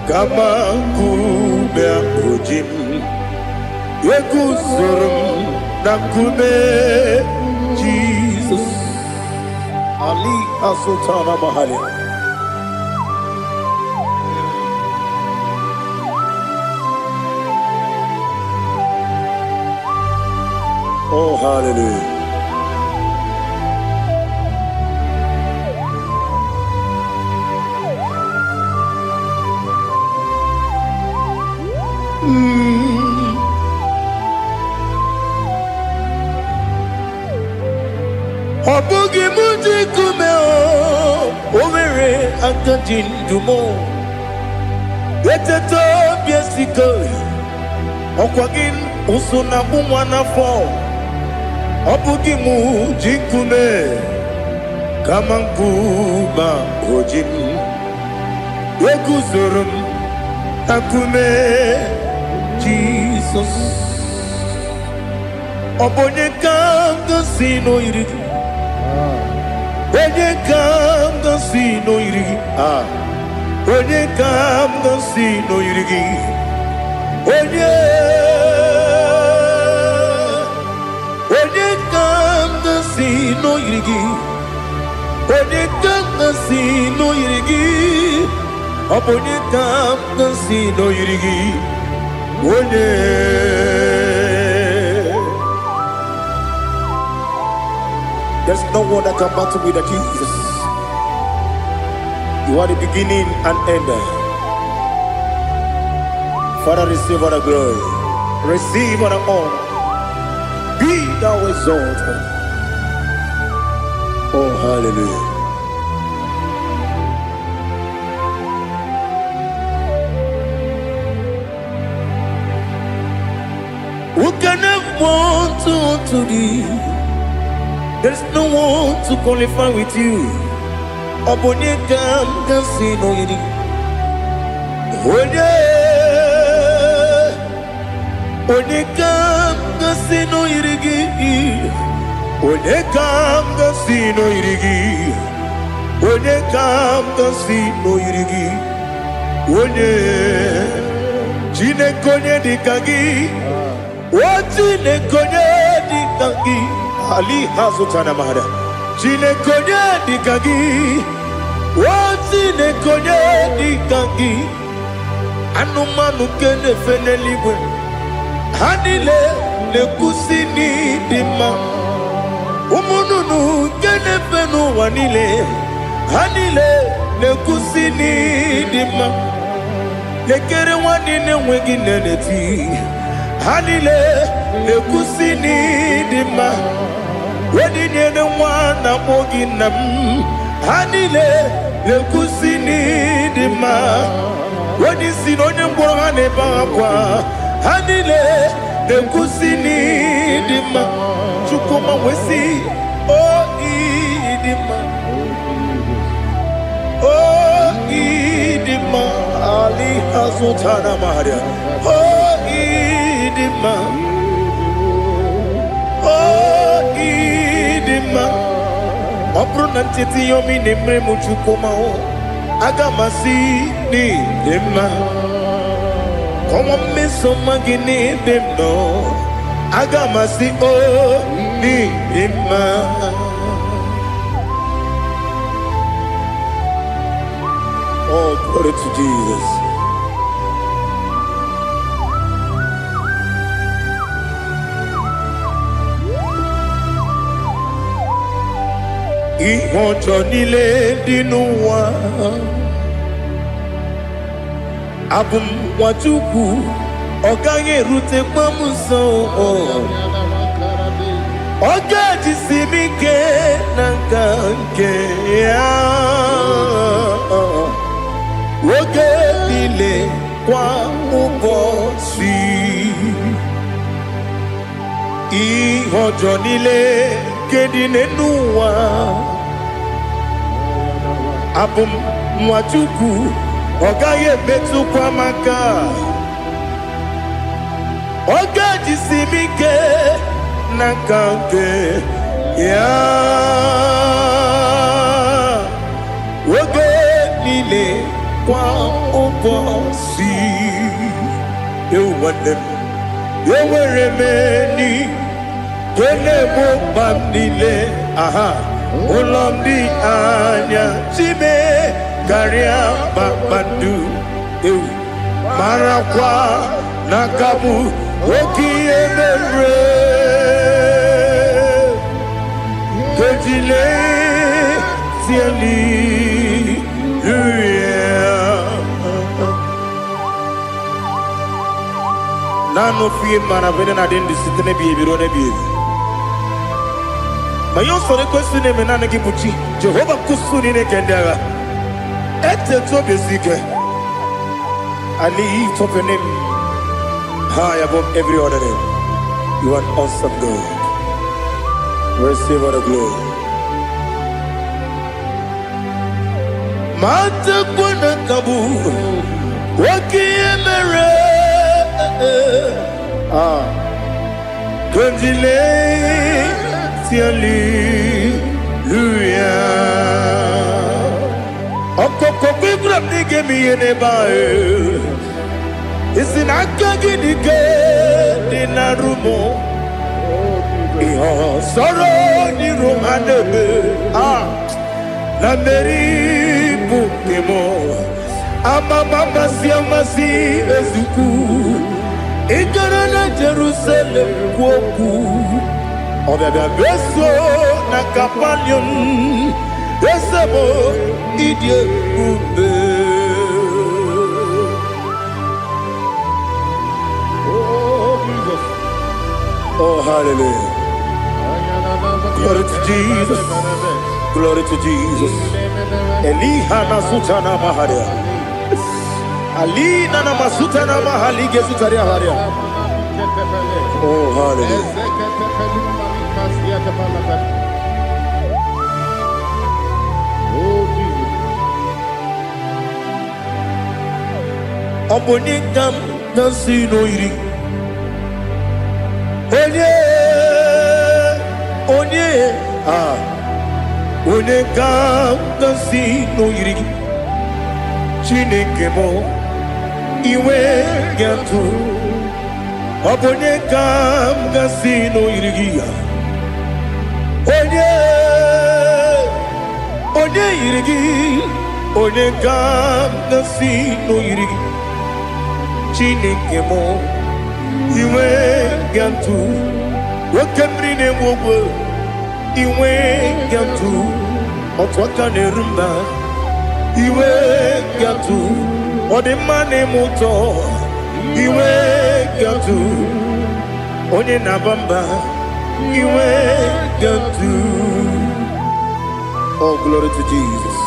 kama nkume ahụ ji m. Eguzoro m na nkume Jizọs. Ali Asotana Mahali. Oh, hallelujah. Obugi muji kume o mere akajin dumo. Eteto biesiko. Okwagin usuna mwana fo. Obugi muji kume. Kamankuba ojim. Wekuzurum akume Jesus. Obonye kanga sino irigi. Onye kanga sino irigi. Onye kanga sino irigi. Onye kanga sino irigi. Onye kanga sino irigi. Obonye kanga sino irigi. Onye. There's no one that can battle with Jesus. You are the beginning and end. Father, receive all the glory. Receive all the honor. Be thou exalted. Oh, hallelujah. Who can have one to thee? There's no one to qualify with you. Obonye kanga sino yiri. Onye kanga sino yirigi. Onye kanga sino yirigi. Onye kanga sino yirigi. Onye jine konye dikagi. Wajine konye dikagi. Ali hazutana mahada. Jine konye dikagi. Wajine konye dikagi. Anumanu kene feneliwe. Hanile le kusini dima. Umununu kene fenu wanile. Hanile le kusini dima. Lekere wanine wegi neneti. Hanile le kusini dima. Wedine ne wana moginam. Hanile le kusini dima. Wedi sinonye mbwangane bakwa. Hanile le kusini dima. Chukuma wesi o idima. O idima. Ali hazutana maria. O idima. Oh, idima. Opro nantiti yomi nemre muchukoma o. Agamasi ni dema. Komo meso magini demno. Agamasi o ni dema. Oh, glory to Jesus. Ìwọ̀njọ́ nílé dínú wa abùnwàjúkù ọ̀gá yẹ̀rù tẹ pọ́nmù sàn ọ̀gá jìsì mi ké nàkà ké yá oge nílé kwa ụbọ̀ sí ìwọ̀njọ́ nílé kéde nínú wa. Abum Mwachukwu Ogaye betu kwa maka Oga jisimike Nakanke Ya Oge nile kwa ubosi Ewanem Eweremeni Kene mubam nile Aha Ulomdi anya Chime Karia Babandu Marakwa Nakamu Oki Emere Kejile Siali Nano fiye mana vene na dendi sitene biye biro ne biye Mayon sore kwesune menane kibuchi. Jehovah kusuni ne kendera. Ete to besike. I lift up your name high above every other name. You are an awesome God. Receive all the glory. Mata kuna kabu. Waki emere. Konjile. Hallelujah. Okoko bibram ni gemi ene bae. Isinaka gidike dinarumo. Iho soro ni romanebe. La meri bukemo. Ama mama si amasi ezuku. Ikarana Jerusalem kwoku. Obebe beso na kapalion Besebo idie ube. Oh, Jesus. Oh, hallelujah. Glory to Jesus. Glory to Jesus. Elihana sutana maharia. Alina na masutana mahali gesutaria haria. Oh, hallelujah. Oh, Jesus. Omoningam nasino iri. Oningam nasino iri. Chineke mo iwe gatu. Omoningam nasino iri. Onye irigi, onye gam nasi no irigi. Chineke mo, iwe gantu. Wakemri ne wogo, iwe gantu. Otwaka ne rumba, iwe gantu. Odemane moto, iwe gantu. Onye nabamba, iwe gantu. Oh, glory to Jesus.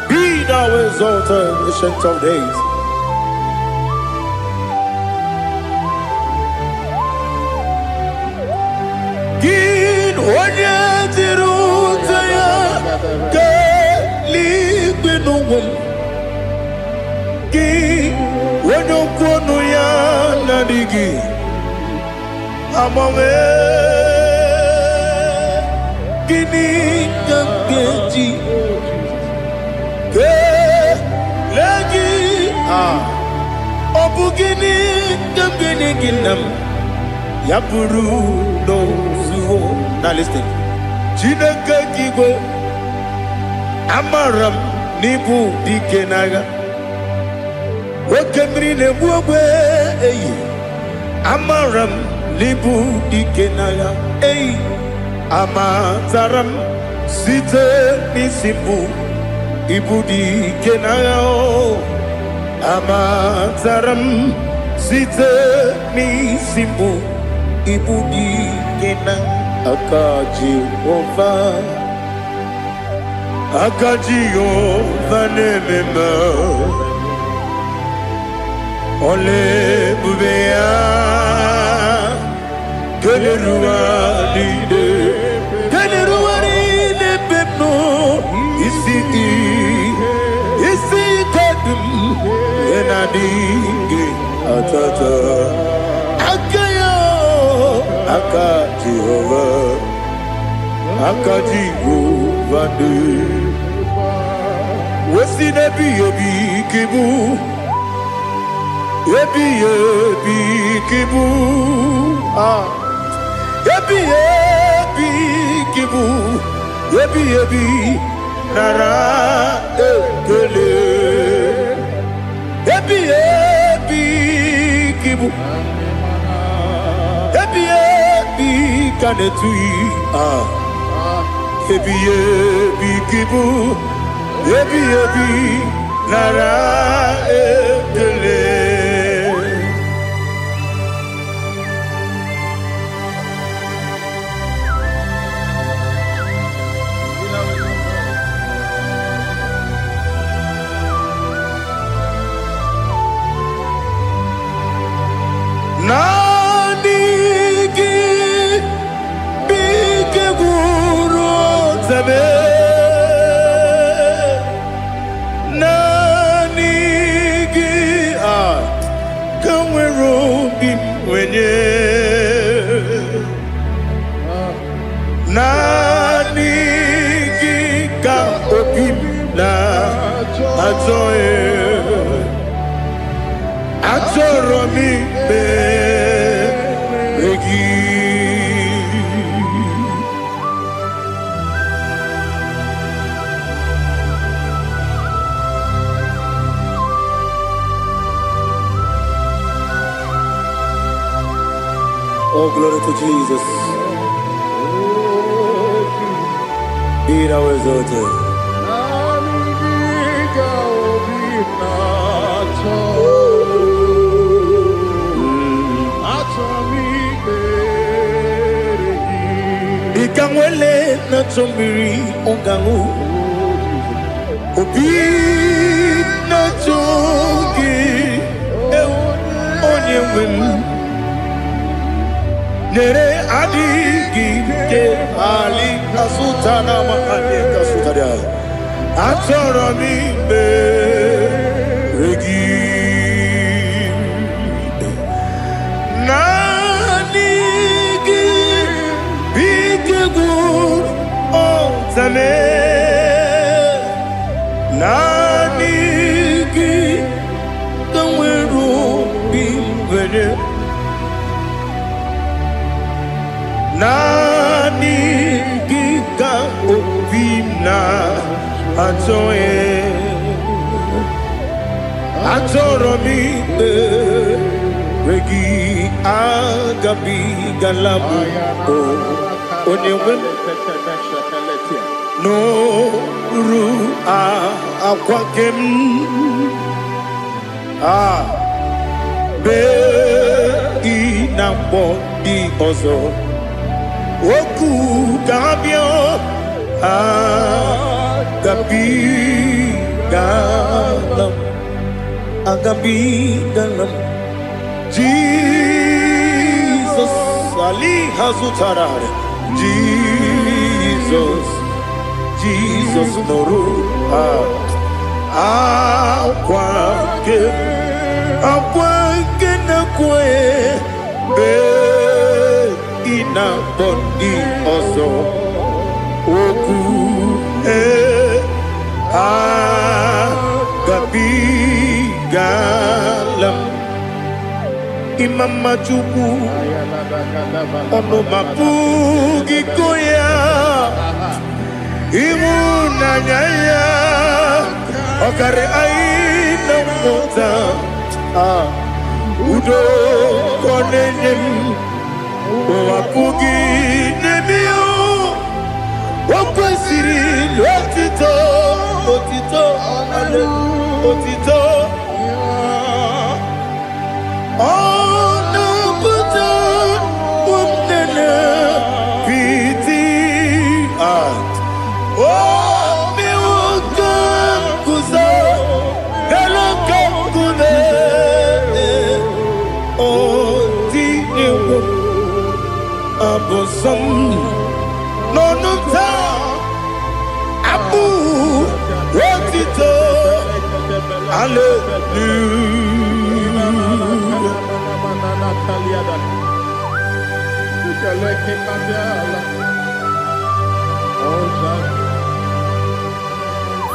Be thou exalted, ancient of days. Gin onye tirutaya ke ligbinugum. Gin onye kwonu ya nadigi. Amame gini keji ke lagi obu gini kemgini ginam ya buru no zuo. Now listen. Chineke kigwe amaram nibu dikenaga wekemri ne buogwe eyi amaram libu dikenaya amataram site nisibu ibu dikenaya amataram site nisibu ibu dikena akaji ova nemema ole bubea Keneruaride pepno isi kadum enadinge atata akaya akajiova de wesi nebi ebi kibu ebi kibu Ebi kibu, ebi nara ekele. Ebi kibu, ebi kanetui. Ebi kibu, ebi nara ekele. nenye nani gika opim na atoe atoro mi begi. Oh, glory to Jesus. Be thou exalted. Ikamwele na chombiri ongangu. Obi na chogi onye wemu. Nere adigi ke ali kasutana mahali kasutaria atoro mi beregi nani gi bigegu otame nani gi kamweru bimvere nani gika opina atoe atoro mi regi agabi galabu onyewe no ru akwakem be inambo di ozo Oku gabio agabi galam Jesus Ali Hazutarare Jesus Noru akwake na kwe ina bondi ozo oku gabi galam imama chuku ono mapugi koya imuna nyaya okare aina mota udo konenyem wapugi nemio wakwesiri otito ale otito ono buto umnene piti mi wakam kuzo galakam kune oti ewo abosom nonumta abu otito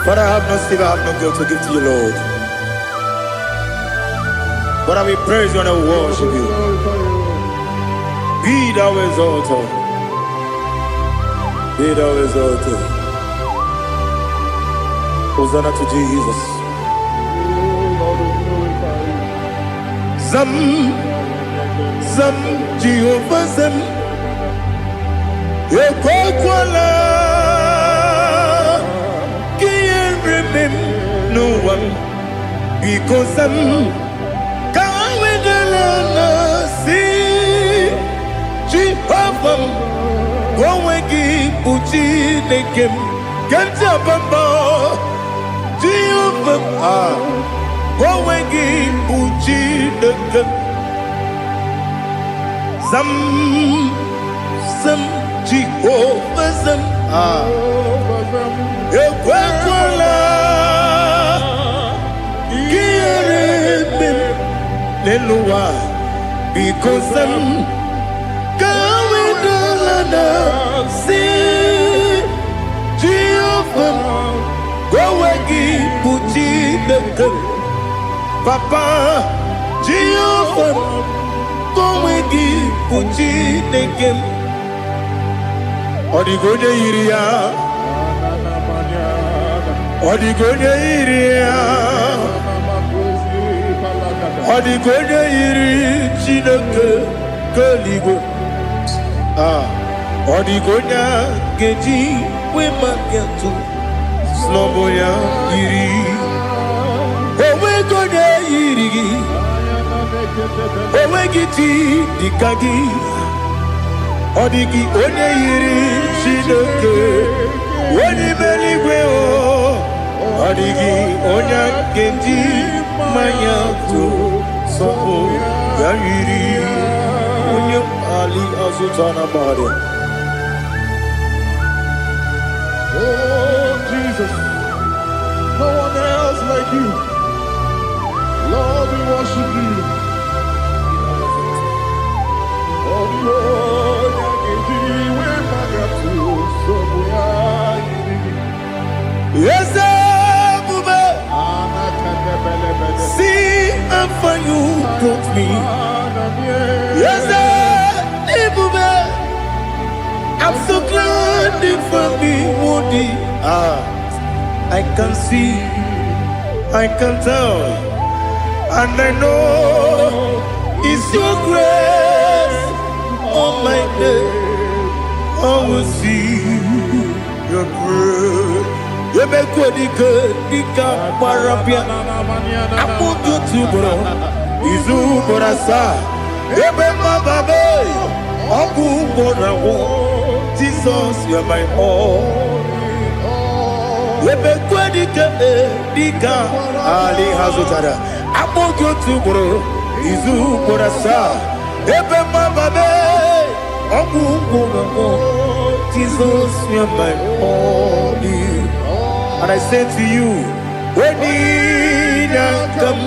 Father, I have no silver, I have no gold to give to you, Lord. But I will praise you and I will worship you. Be thou exalted. Be thou exalted. Hosanna to Jesus. Zam Jehovah Zam Ekwakwala Can't remember no one because Zam Kawedalana see Jehovah Gwawegi Uchi Nekem Kantabamba Jehovah Gwawegi Uchi Nekem Zam Jehovah Zam Ekwakwala Kiyaremem Leluwa because I'm going to see Jehovah. Go again, put the Papa Jehovah. Go again, put the game. Odigonya iria, Odigonya iria, Odigonya iri chineke keligo. Odigonya geji we magetu sloboya iri. Owe gonya iri, owe giti dikagi. Odigi onye yiri Chineke onye merigwe o. Odigi onye kendi manya tu sopo ya yiri onye ali azutana mare. Oh Jesus, no one else like you. Lord, we worship you. Oh Lord, yes, see how far you brought me. Yes, I'm so glad you found me worthy. I can see, I can tell, and I know it's your grace. Oh my God, I will see your grace. You make what you could, you can't parapia. I put you to bro. Izu Borasa. You make my baby. Aku Borawo. Jesus, you're my all. You make what you could, you can't. Ali Hazutara. I put you to bro. Izu Borasa. You make my baby. Aku Borawo. Jesus, you're my all. And I say to you, when you come,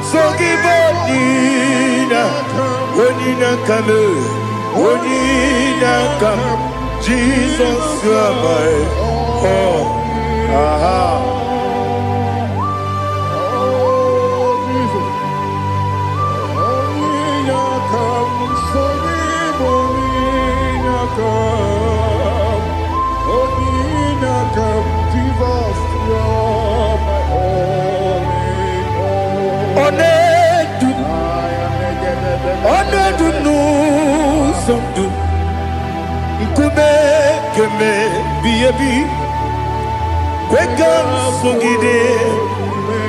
so give when you come, Jesus, you are my all.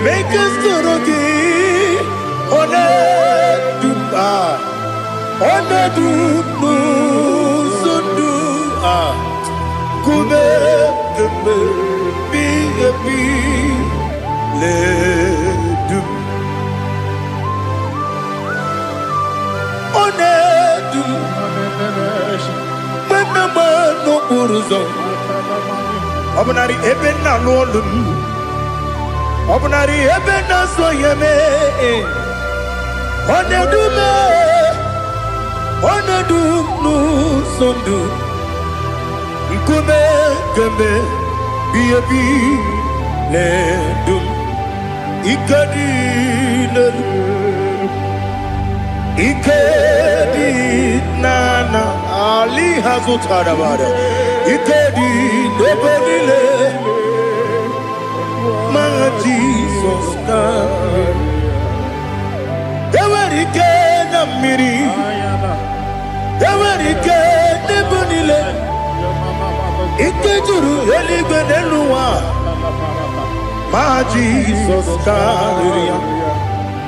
Make us to Obnari eben na lolum, Obnari eben na soyeme, Onedu nu sondu, Nkume keme biyebi ledum, Ikadi nana Ali Hazutarabara. Ikedi nebelile my Jesus God. Ewerike na miri, Ewerike nebelile. Ikejuru eligwe neluwa my Jesus God.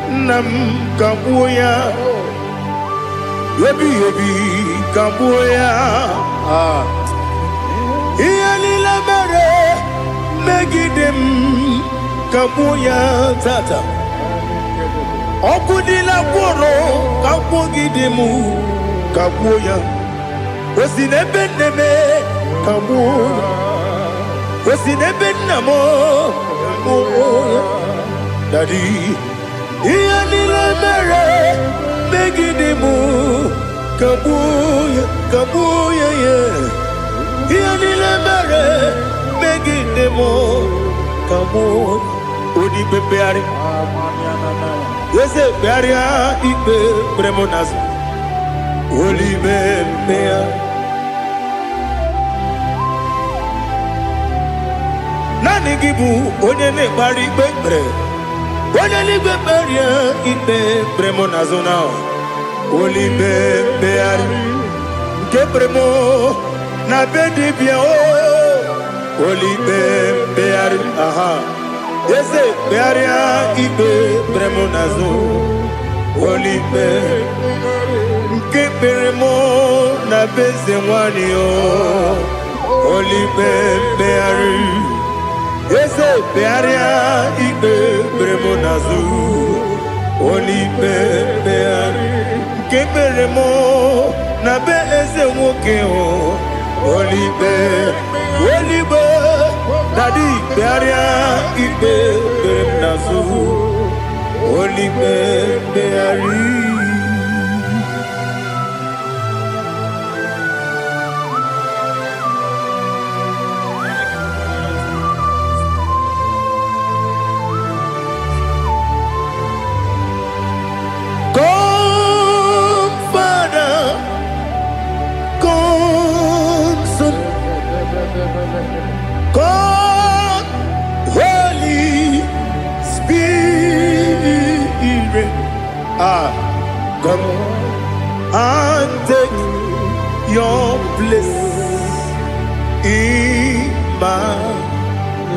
Nam kabuya, yebi kabuya. Iyalila mere megidem kabuya tata. Okudila kworo kabugidemu kabuya. Osinebeneme kabuya. Osinebenamo kabuya. Daddy, iya nila mere, megide mu, kabuya, kabuya ye. Iya nila mere, megide mu, kabuya. Odi bebeari, yese bearia ibe bremonas. Oli bebeari. Nani gibu onye ne-ekpari ikpe ekpere, onye n'igwe kperie ikpe bremonazona. Oli bebeari, nke bremo na be dibia o. Oli bebeari, aha. Yese bearia ikpe bremonazo. Oli bebeari, nke bremo na be zemwani o. Oli bebeari. Yese bearia ikpe bremonazo. Oli bebeari, nke bremo na be eze nwoke o. Oli be Daddy bearia ikpe bremonazo. Oli bebeari. God, Holy Spirit, come and take your place in my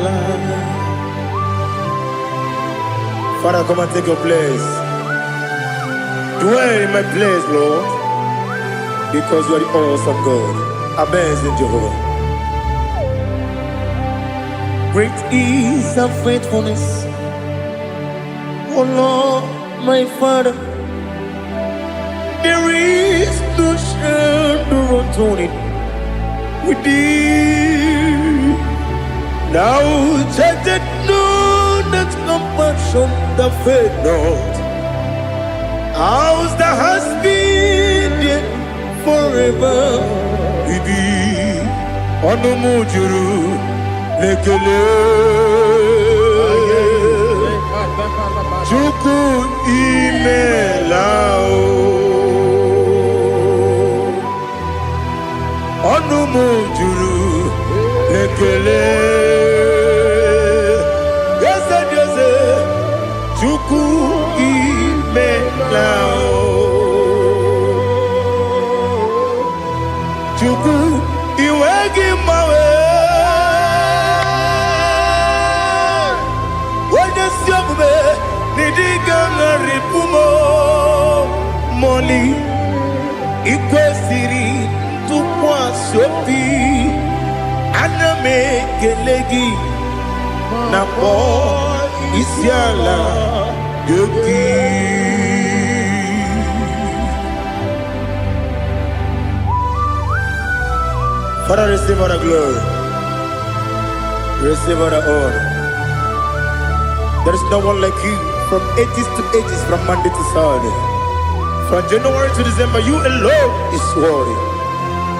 life. Father, come and take your place. Dwell in my place, Lord, because you are the awesome God. Amazing Jehovah. Great is thy faithfulness, O Lord, my Father. There is no shadow of turning with thee. Now judged know that compassion that faith not. Ours that has been there forever with thee. Onomujuru lekele Chuku imelao Onumujuru lekele Yese Chuku imelao Chuku iwegi mawe Ripumo Moli Ikwesiri Tukwa Sopi Aname Kelegi Napo Isiala Yoki. Father, receive all the glory, receive all the honor. There is no one like you. From ages to ages, from Monday to Saturday, from January to December, you alone is worthy.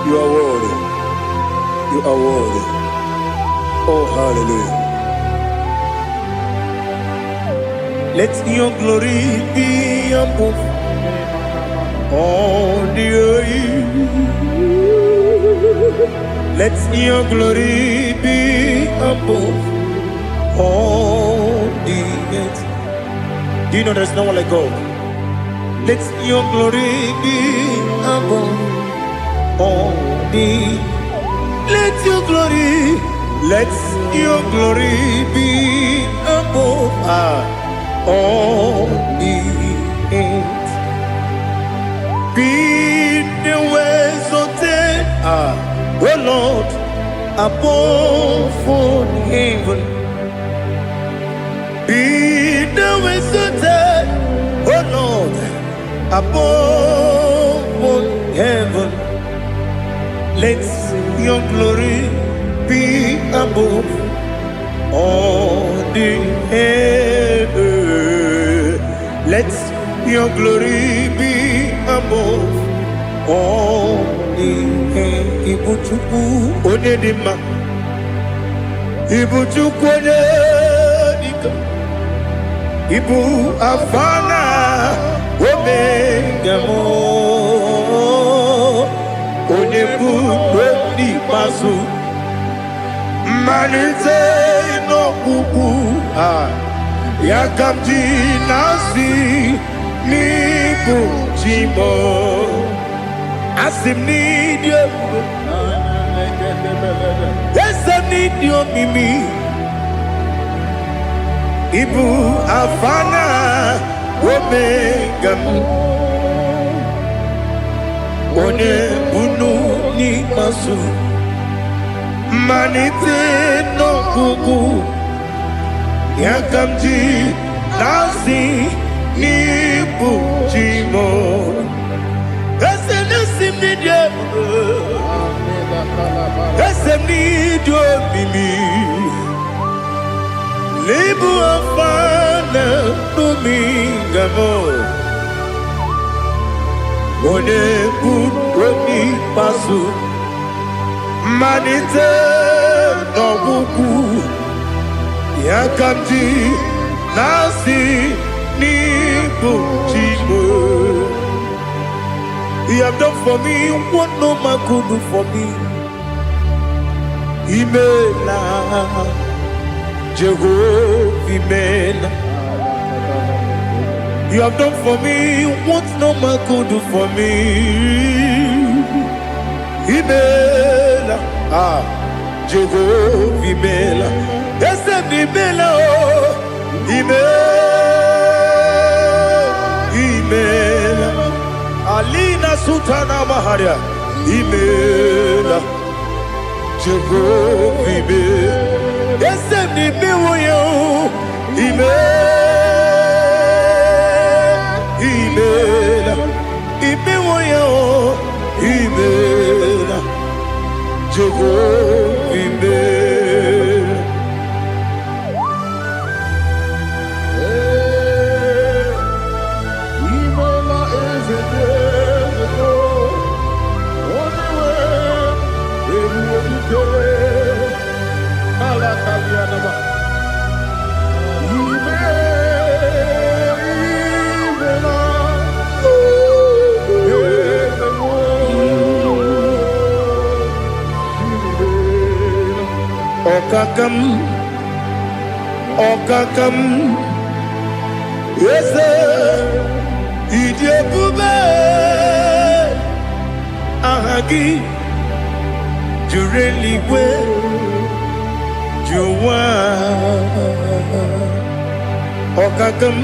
You are worthy. You are worthy. Oh, hallelujah. Let your glory be above all the earth. Let your glory be above all the earth. Do you know there's no one like God? Let your glory be above all the. Let your glory be above all the earth. Be the ways of death, oh Lord, above all heaven. Be the visited, oh Lord, above all heaven. Let your glory be above all the earth. Let your glory be above all the earth. Ibuchukwu onye dị mma, Ibuchukwu onye dike, Ibu Alpha na Omega mo, onye bụ n'ikpeazụ, mmalite n'ọgwụgwụ ya ka m ji na-asị n'ịbụ chi m. Asị m n'ịdị ebube, eze m n'ịdị omimi, Ibu Alpha na Omega m, onye bunu n'ikpeazụ, mmalite n'ọgwụgwụ ya ka m ji na-asị n'ịbụ chi m. Eze na-esi m n'ịdị ebube, eze m n'ịdị omimi, Ibu Alpha na Omega m, onye bụ n'ikpeazụ, mmalite n'ọgwụgwụ ya ka m ji na-asị n'ịbụ chi m. You have done for me what no man could do for me. Imela Jehovah, Imela. You have done for me what no man could do for me. Imela, Jehovah, Imela. Yes, Imela, Imela. Alina Sutana Maharia, Imela, Jehovah, Imela. Yes, Imela, Imela, Imela, Jehovah, Imela. Okakam, yes, ịdị ebube, aha gị juru eluigwe jụwa. Okakam,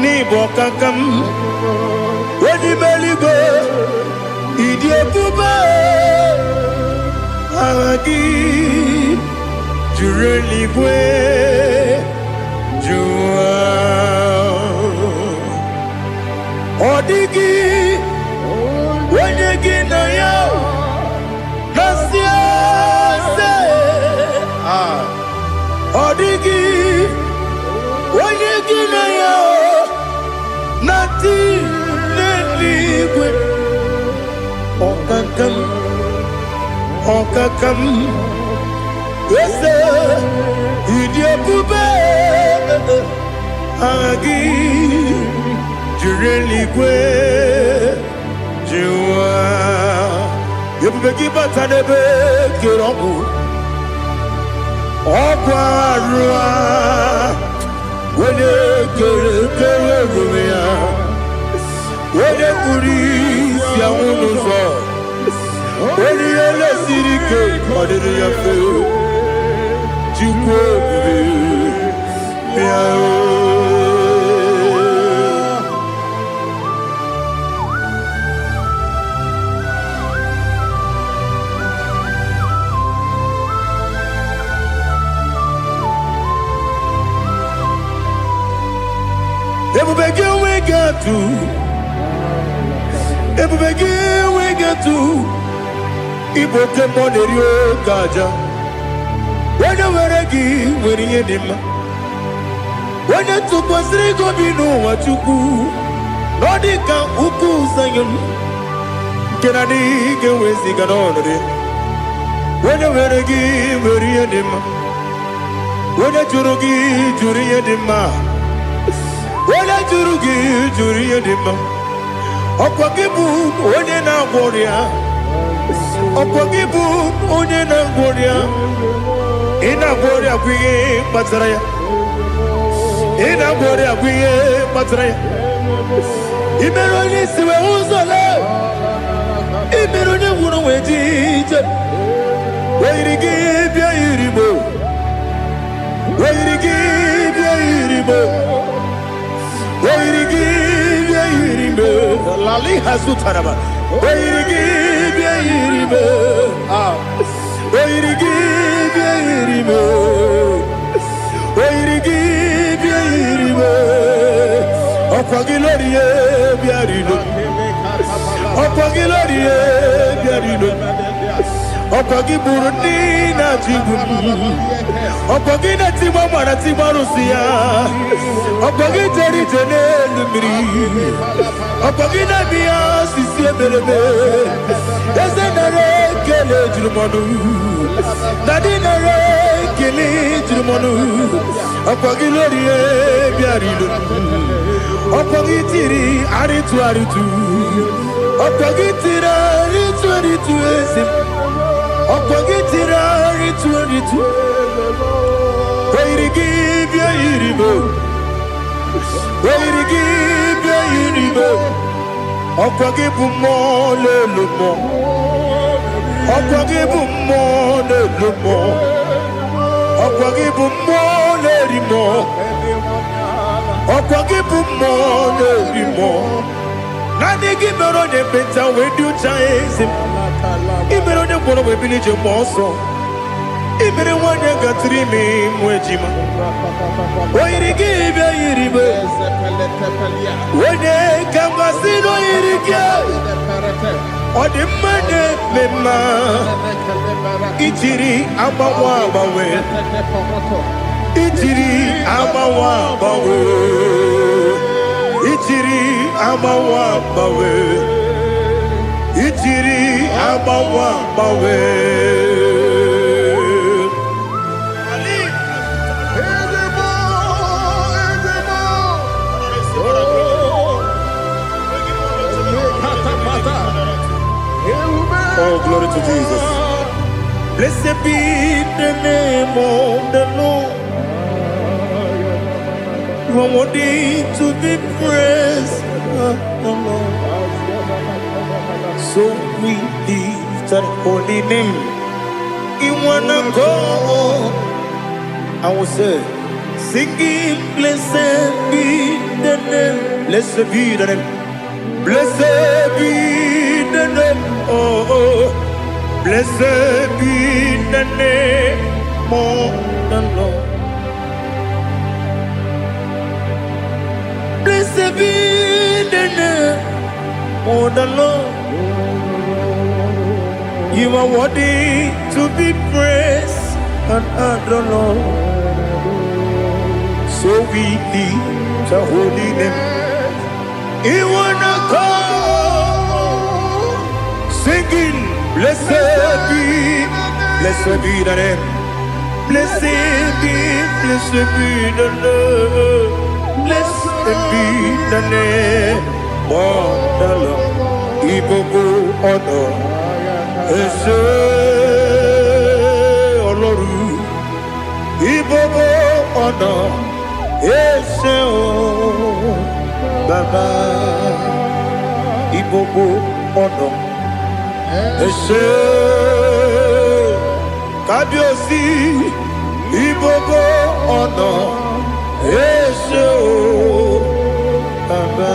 n'ịbụ okakam, onye eluigwe, ịdị ebube, aha gị juru eluigwe jụwa. Ọ dịghị onye gị na ya na-asị ase, ọ dịghị onye gị na ya na-adị n'eluigwe. Ọkakam, ọkakam, eze ịdị ebube, aha gị juru eluigwe jụwa. Ebube gị bata n'ebe kere ọgwụ arụ a, onye kere ebube ya, onye kpụrụ isi anwụ n'ụzọ, onye ihe na-esiri ike ọ dịrị ya mfe. Chukwu ebube bịa ebube gị enweghị atụ, ebube gị enweghị atụ. Igbo oke mmụọ na-eri oke aja, onye nwere gị nwere ihe dị mma. onye tụkwasịrị gị obi n'ụwa Chukwu na ọ dị ka ukwu Zayọn nke na-adịghị ga-eweziga n'ọnọdụ. Onye were gị were ihe dị mma, onye jụrụ gị jụrụ ihe dị mma, onye jụrụ gị jụrụ ihe dị mma. Ọkwa gị bụ onye na-agwọ ọrịa, ọkwa gị bụ onye na-agwọ ọrịa. Ị na-agwọ ọrịa bụ ihe kpatara ya, ị na-agwọ ọrịa bụ ihe kpatara ya. I mere onye isi wee ụzọ lee, I mere onye gwụrụ wee ji ije. Weyiri gị bịa yiri Igbo, weyiri gị bịa yiri Igbo, weyiri gị bịa yiri Igbo. Lali hazụtara m. Weyiri gị bịa yiri Igbo, weyiri gị bịa yiri Igbo, weyiri gị bịa yiri Igbo. Ọkwa gị lórí ye bịa rilo, ọkwa gị lórí ye bịa rilo. Ọkwa gị bụrụ ndị na-achị igwu, ọkwa gị na-etigba mara tigba arụsị ya, ọkwa gị jere ije n'elu mmiri, ọkwa gị na-eme ya sisi emereme. Eze nara ekele juru m ọnụ, dadi nara ekele juru m ọnụ. Ọkwa gị lórí ye bịara ilo, ọkwa gị tiri arịtụ arịtụ, ọkwa gị tiri arịtụ arịtụ eze. Ọkwa gị tiri arịtụ arịtụ, weyiri gị bịa yiri Igbo, weyiri gị bịa yiri Igbo. Ọkwa gị bụ mmụọ na-elu mmụọ, ọkwa gị bụ mmụọ na-elu mmụọ, ọkwa gị bụ mmụọ na-eri mmụọ, ọkwa gị bụ mmụọ na-eri mmụọ. Naanị gị mere onye ekpenta wee dị ụcha eze. I mere onye gwọrọ wee bili ije mmụọ nsọ. I mere nwanyị gatụrụ ime mụ ejima. Oyiri gị bịa yiri Igbo, onye ka mmasị na oyiri gị. Ọ dị mma na-eme mma, ijiri agbanwe agbanwe, ijiri agbanwe agbanwe, ijiri agbanwe agbanwe, ijiri agbanwe agbanwe. Oh, glory to Jesus. Blessed be the name of the Lord. You are worthy to be praised, oh Lord. So we lift that holy name. You wanna go? I will say, singing, blessed be the name, blessed be the name, blessed be the name, oh, blessed be the name of the Lord. Blessed be the name of the Lord. You are worthy to be praised and adored, Lord. So we lift the holy name. You wanna call, singing, blessed be the name, blessed be the Lord, blessed be the name of the Lord. Ibogo honor, Ese Oloru, Ibogo honor, Ese O Baba, Ibogo honor, Ese Kabiosi, Ibogo honor, Ese O Baba.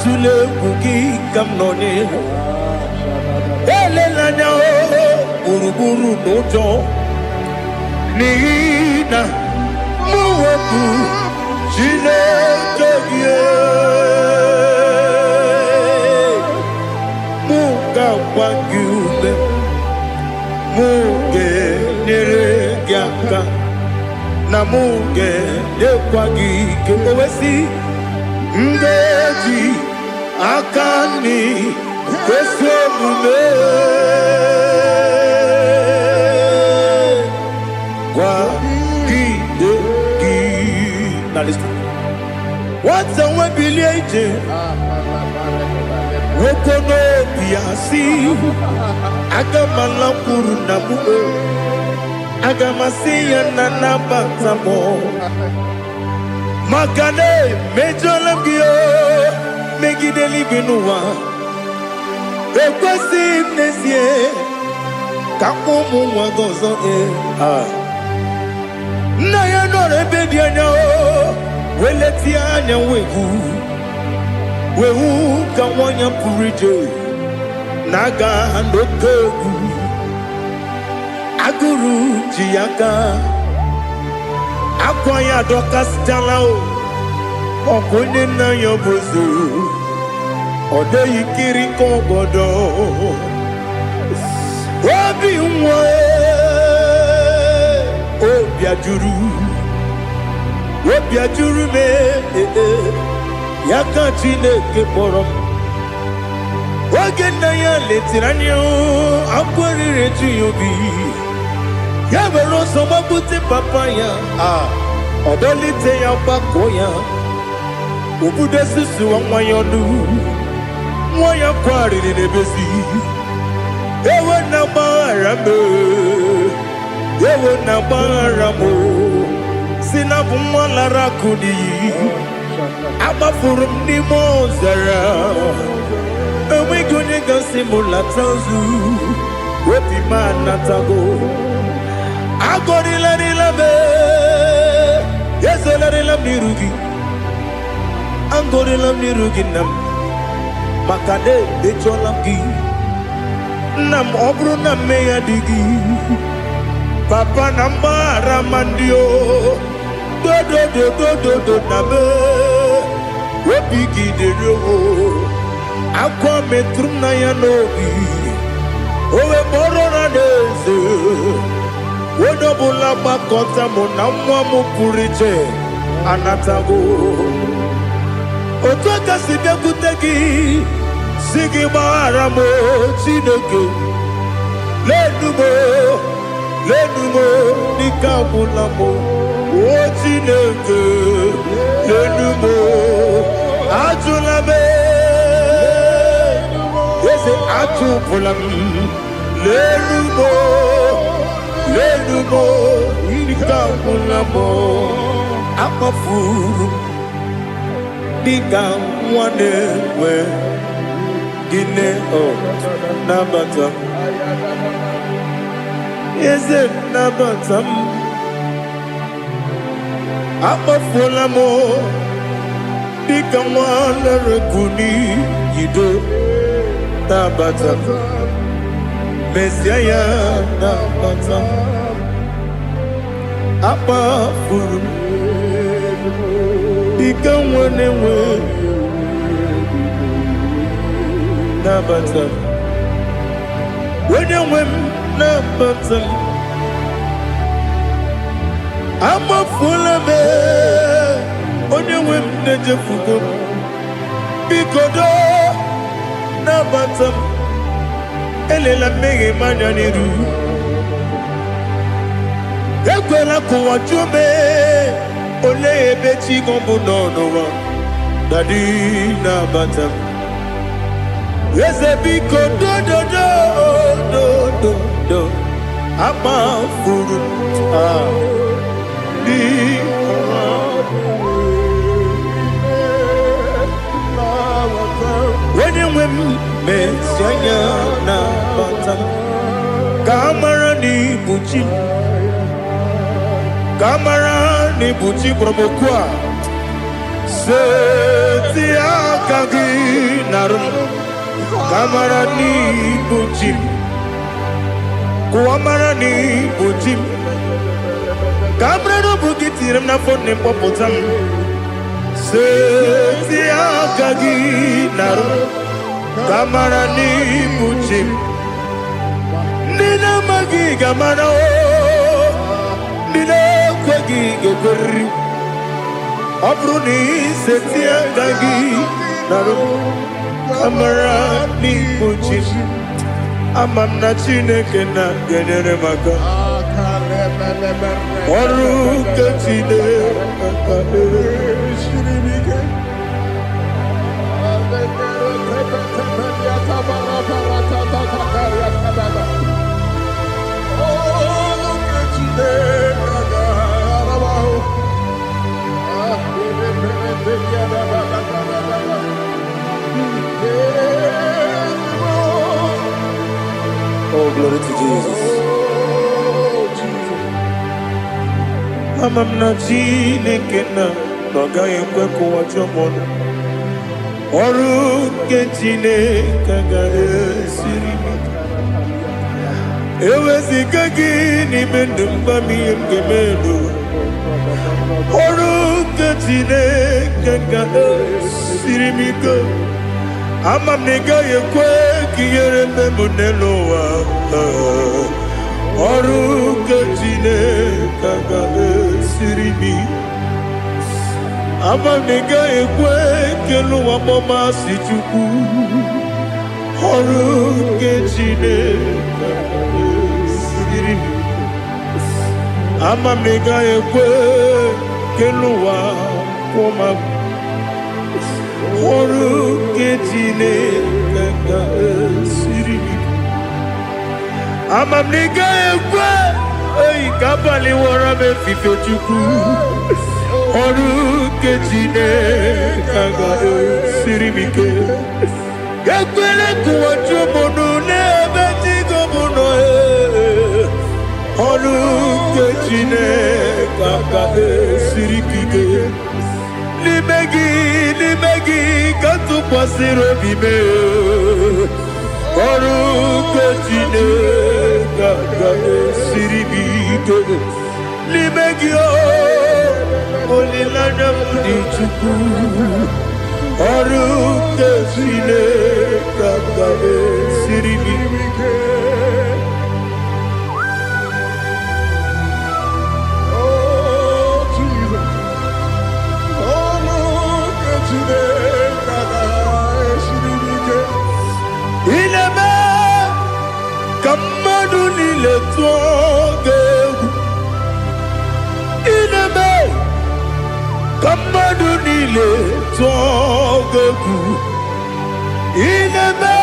Tule kuki kamnoni Ele na uruburu nojo Nina muweku Chineke gị mụ ga-agba gị ume mụ ga-enyere gị aka na mụ ga-enyekwa gị ike o wesị m ga-eji aka nri kwesị omume gwagide gị na listen nwata nwe bilie ije nwoke n'obi ya si aga m alakwuru na mụ aga m asị ya na nabata m maka na emejọla m gị megide eluigwe n'ụwa ekwesịghị m n'ezie ka ụmụ nwa gị ọzọ nna ya nọrọ ebe dị anya weleti anya wee hụ ka nwanyị pụrụ ije na-aga n'oke egwu agụrụ ji ya gaa akwa ya dọkasịtala ọkụ onye nna ya bụzo ọ dịghị kiri ka ọgọdọ obi nwa obi ajuru m ya ka Chineke kpọrọ m oge nna ya letiri anya akwa riri eju ya obi ya were ọsọ gbapute papa ya ọ dọlite ya gbakọ ya obodo susuwa nwa ya ọnụ nwa ya kwarịrị n'ebezi ewe na gbaghara m si na bụ nwa lara akụ n'iyi agbafuru m n'ime ọzara enweghị onye ga-asị m lata ozu obi m anatago agọrịlarịla m ezelarịla m n'iru gị agọrịla m n'iru gị nna m maka na emejọla m gị nna m ọ bụrụ na mme ya dị gị papa na mgbaghara ma ndị dodododododo na me obi gị dịrị owo akwa metụrụ m na ya n'obi owe kpọrọ na n'eze onye ọbụla gbakọta mụ na nwa m pụrụ iche anatago otu aka si bịakwute gị si gị gbaghara m Chineke lenumo dịka agwụla m o Chineke lenumo ajụla m eze ajụpụla m lenumo dịka agwụla m akpafuru dịka nwa na-enwe gịnị nabata m eze nabata m akpafuola m dịka nwa na-ereku n'iyido nabata m mesia ya nabata m akpafuru m dịka nwa na-enwe nabata m onye nwe m nabata m amafuola m onye nwe m na-ejefugo m biko nabata m elela mmehie m anya n'iru ekwela ka ụwa jụọ m olee ebe chi gị bụ n'ụwa dadi nabata m eze biko do akpafuru onye nwe m mesi anya nabata m ka amara n'ibu chi ka amara n'ibu chi gwara m okwu a seti aka gị narụ m kamara n'ibu chi m kụwamara n'ibu chi m ka amara n'obu gị tiri m n'afọ nne mkpọpụta m Setia kagi naru kamara ni muchim nina magi kamara o nina kwagi gekori abruni setia kagi naru kamara ni muchim amamna chineke na genere maka oru kachine Oh, glory to Jesus. Amam na Chineke na agaghị ekwe ka ụwa jọọ m. Ọrụ nke Chineke ga-esiri m ike. Eweziga gị n'ime ndụ m gwa m ihe m ga-eme n'ụwa. Ọrụ nke Chineke ga-esiri m ike. Ama m na ị gaghị ekwe ka ihere mee m n'elu ụwa. Ọrụ nke Chineke ga-esiri m ike. Ama m na ị gaghị ekwe ka elu ụwa gbamasị Chukwu. Ọrụ nke Chineke ga-esiri m ike. Ama m na ị gaghị ekwe ka elu ụwa kwụọ m. Ọrụ nke Chineke ga-esiri m ike. Ama m na ị gaghị ekwe ka abalị wara m efife Chukwu. Ọrụ nke Chineke ga-esiri m ike. Ekwela ka ụwa jụọ m n'ebe chi gị bụ nọ. Ọrụ nke Chineke ga-esiri m ike. N'ime gị ka tụkwasịrị obi m. Ọrụ nke Chineke ga-esiri m ike. N'ime gị olileanya m dị Chukwu. Ọrụ nke Chineke ga-esiri m ike. Ineme ka mmadụ niile tụọ gị egwu. Ineme ka mmadụ niile tụọ gị egwu. Ineme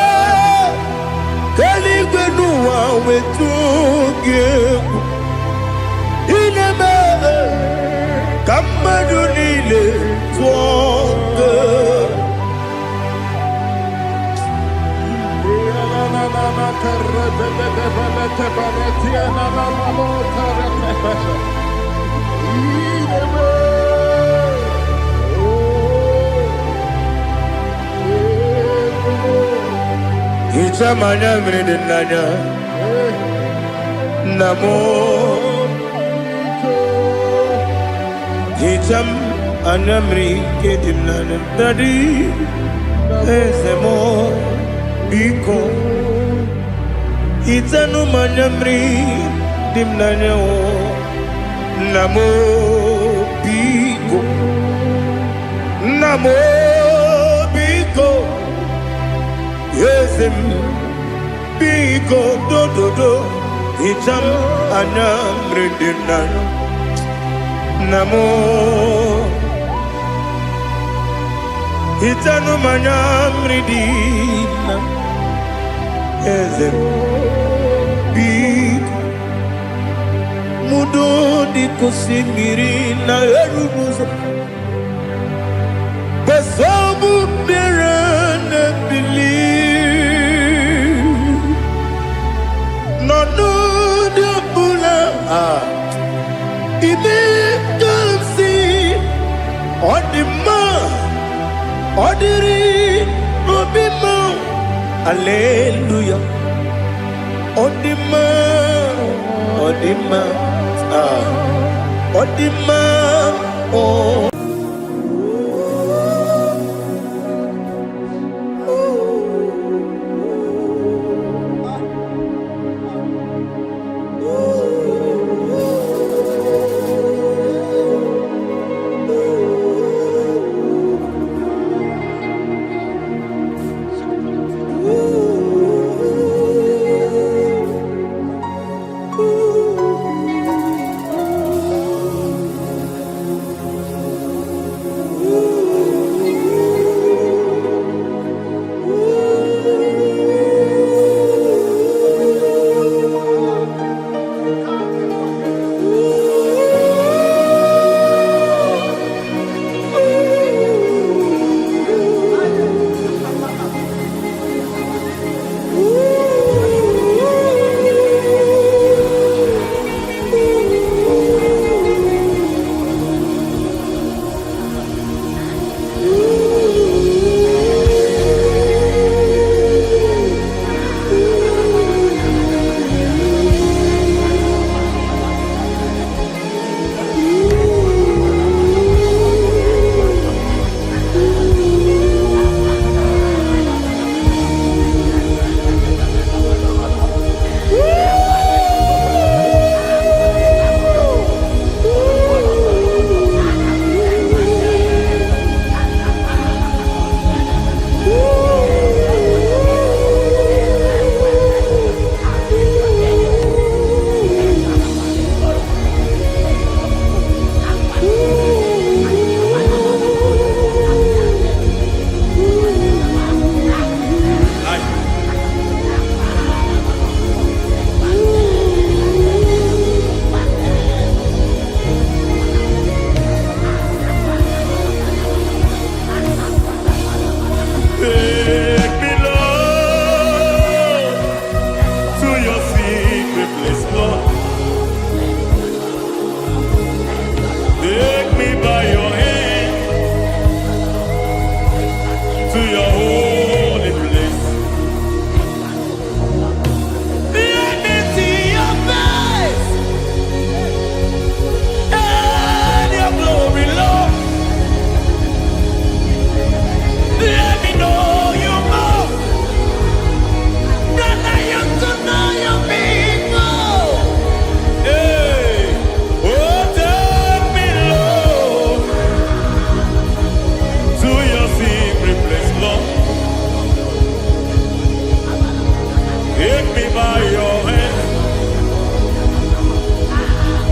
ka eluigwe n'ụwa wee tụọ gị egwu. Ineme ka mmadụ niile tụọ gị egwu. Ichamanya mmiri n'anya namo. Icham anya mmiri nke dị n'anya dadi eze m biko. Itanu manyamri dim nanyo namo biko. Namo biko. Yesem biko do do do. Icham anyamri dim nanyo namo. Itanu manyamri dim nanyo. Yesem mudo di kusimiri na erubuzo basabu berana bili nono de bula ibe kansi odima odiri obima hallelujah odima odima odima oh Take me by your hand to your holy place. Let me see your face and your glory, Lord. Let me know you more than I used to know you before. Hey, oh, take me, Lord, to your secret place, Lord. Take me by your hand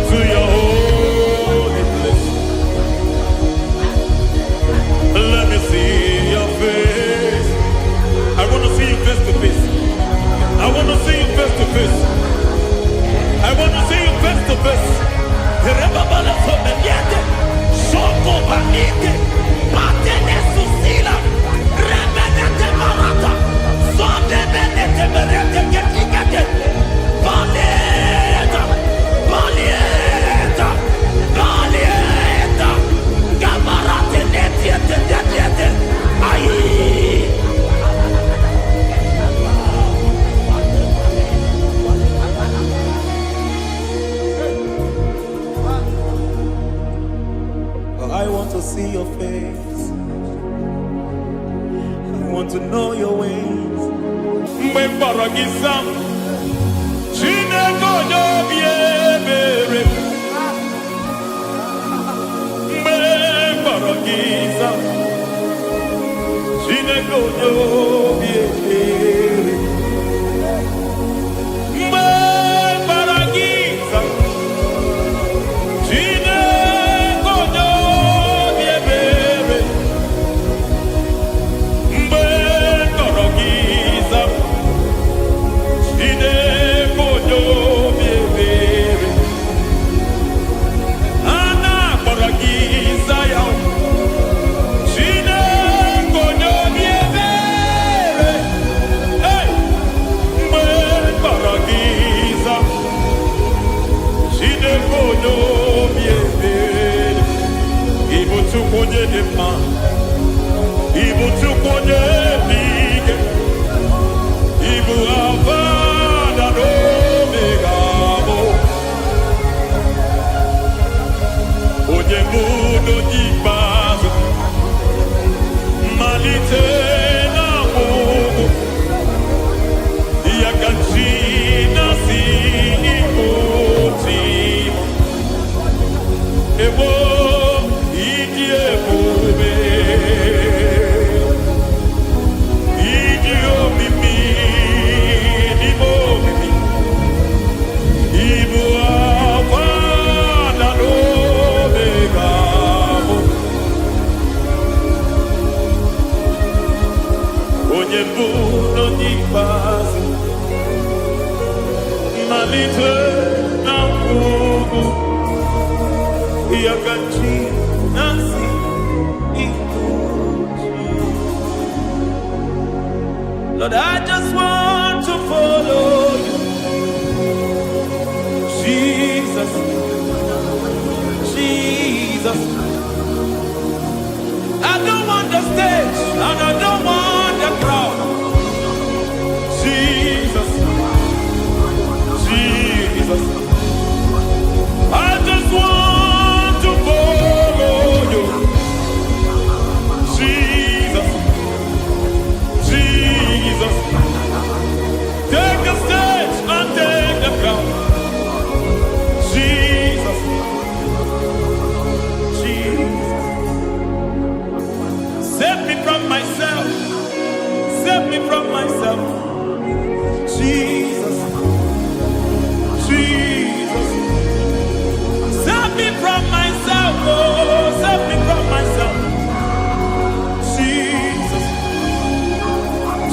to your holy place. Let me see your face. I want to see you face to face. I want to see you face to face. I want to see you face to face. Rebabala sobeliate, shoko banite, patene susila, rebenete marata, sonde benete berete ketikate, balieta, balieta, balieta, gabarate netiete netiete, aye. I want to see your face. I want to know your ways. Mbe baragisa, Chineke onye obi ebere. Mbe baragisa, Chineke onye obi ebere. Mbe baragisa, Chineke onye obi ebere. Mbe baragisa, Chineke onye obi ebere. Ana baragisa ya, Chineke onye obi ebere. Hey, mbe baragisa, Chineke onye obi ebere. Ibu Chukwu onye dị mma, Ibu Chukwu onye dị ike, Ibu Alfa na Omega bụ onye mbụ na onye ikpeazụ, mmalite na ọgwụgwụ, ya ka chi na-asị Igbo chi. Ebo ịdị ebube, ịdị omimi, n'ime omimi, ịbụ Alfa na Omega bụ onye mbụ na onye ikpeazụ, mmalite na ọgwụgwụ, ya ka chi na-asị Igbo chi. Lord, I just want to follow you, Jesus, Jesus. I don't want the stage and I don't want the crowd. Jesus, Jesus. I just want to follow you, Jesus, Jesus. Take the stage and take the crown, Jesus, Jesus. Save me from myself, save me from myself, Jesus, Jesus. Save me from myself, oh, save me from myself, Jesus,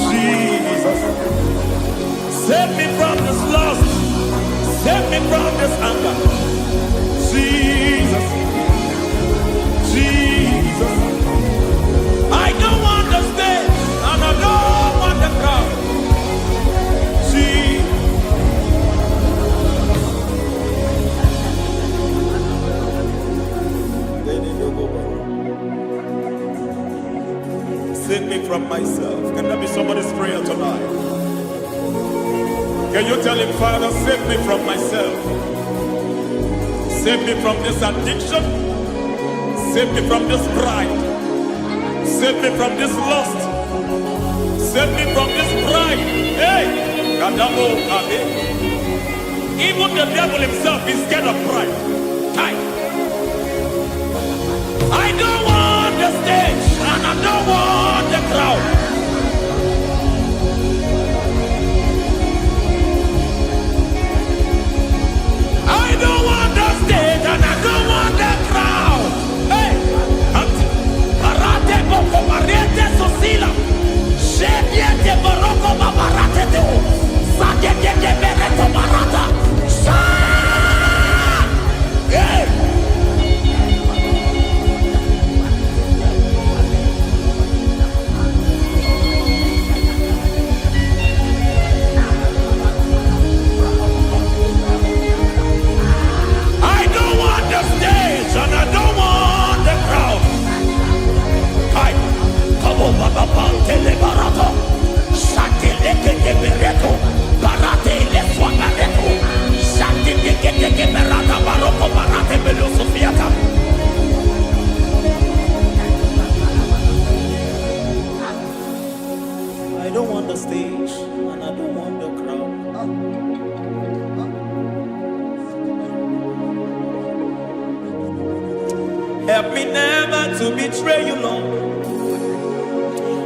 Jesus. Save me from this lust, save me from this anger, Jesus, Jesus. I don't want the stage and I don't want the crowd, save me from myself. Can that be somebody's prayer tonight? Can you tell him, Father, save me from myself? Save me from this addiction. Save me from this pride. Save me from this lust. Save me from this pride. Hey! Kadamo Kabe. Even the devil himself is scared of pride. Time. I don't want the stage and I don't want the crowd. I don't want the stage and I don't want the crowd. Hey, Parate Boko Mariete Susila. Shebiete Baroko Babarate Teo. Sadete Bereto Barata. Hey! And I don't want the crowd. Kai, Kabo Baba Pantele Barato, Shatileke de Bereto, Barate le Swagareto, Shatileke de Berata Baroko Barate Belo Sofiata. I don't want the stage and I don't want the crowd. Help me never to betray you, Lord.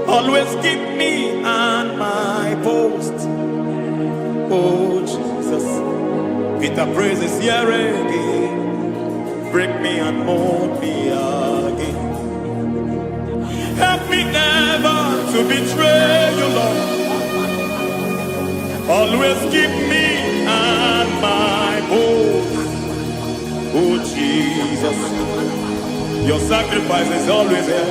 Always keep me on my post. Oh, Jesus. Peter praises here again. Break me and mold me again. Help me never to betray you, Lord. Always keep me on my post. Oh, Jesus. Your sacrifice is always here.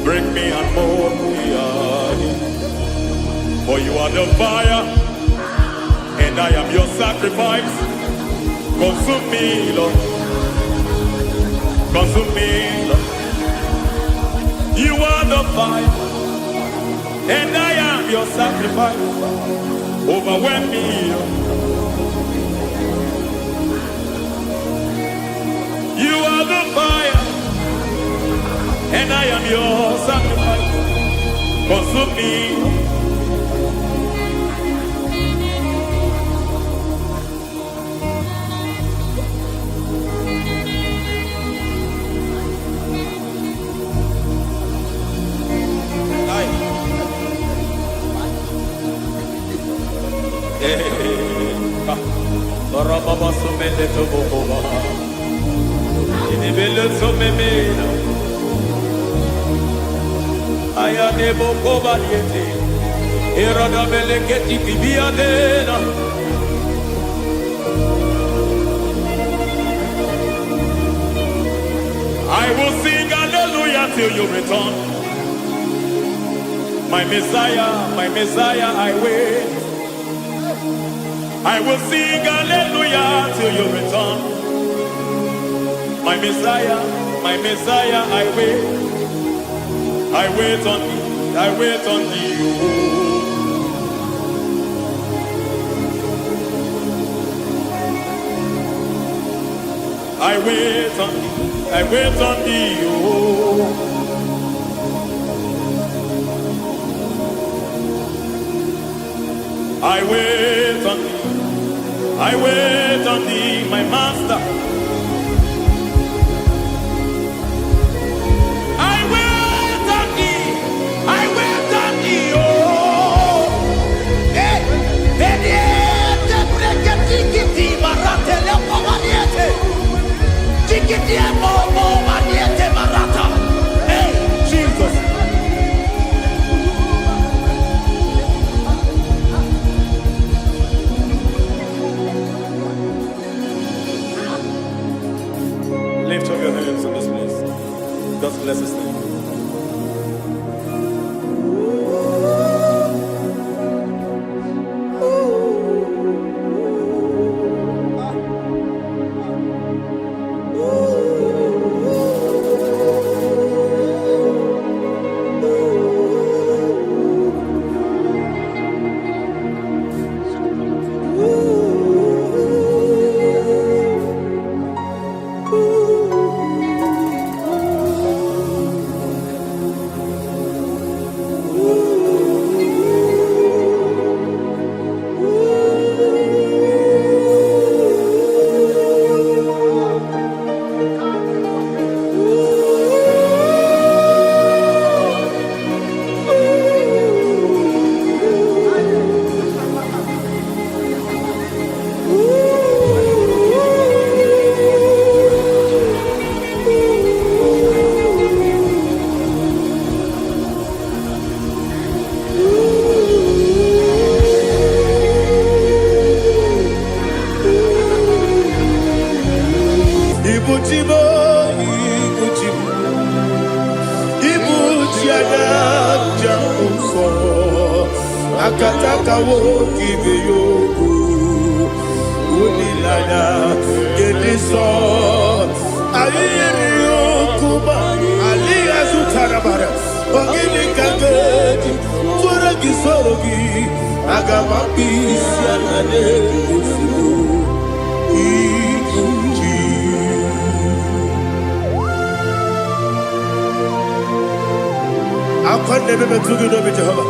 Break me and mold me again. For you are the fire, and I am your sacrifice. Consume me, Lord. Consume me, Lord. You are the fire, and I am your sacrifice. Overwhelm me, Lord. You are the fire, and I am your sacrifice. Consume me. I will sing hallelujah till you return. My Messiah, I wait. I will sing hallelujah till you return. My Messiah, I wait. I wait on thee, I wait on thee. I wait on thee, I wait on thee. I wait on thee, I wait on thee, my master. Hey, Jesus. Lift up your hands in this place. God bless his name. akataka wokibe yoku unilana gediso ayiri yokuba aliya zutarabara ogini kangeti tura gisorogi agamapisi anane kusibu ikuji akwande bebe tugi no be Jehovah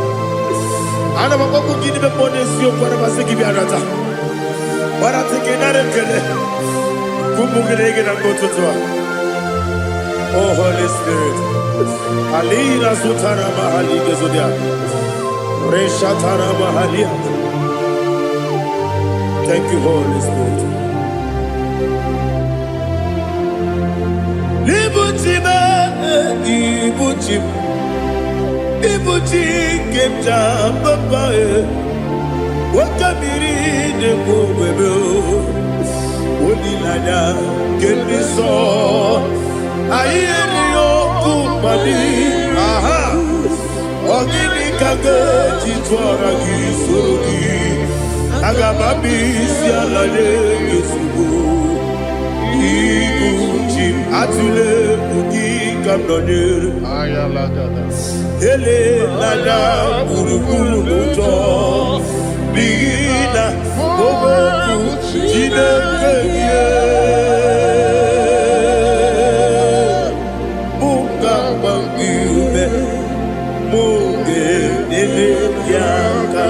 ana makoku gini be ponesio kwa basiki bi arata bara tekenare kele kumugirege na kototwa. Oh Holy Spirit alira sutara mahali gezodia resha tara mahali. Thank you Holy Spirit. Libutima ibutim ibuti kemta papa wakabiri de bobebe onilanya keniso ayeni okupani aha ogini kage titwara gisorogi agababi sialale yesugo ibuti atule ugi kamdonyer Ayala gada. ele nada buruburu moto bina oboku jinekeye muka bangiume muge nene yaka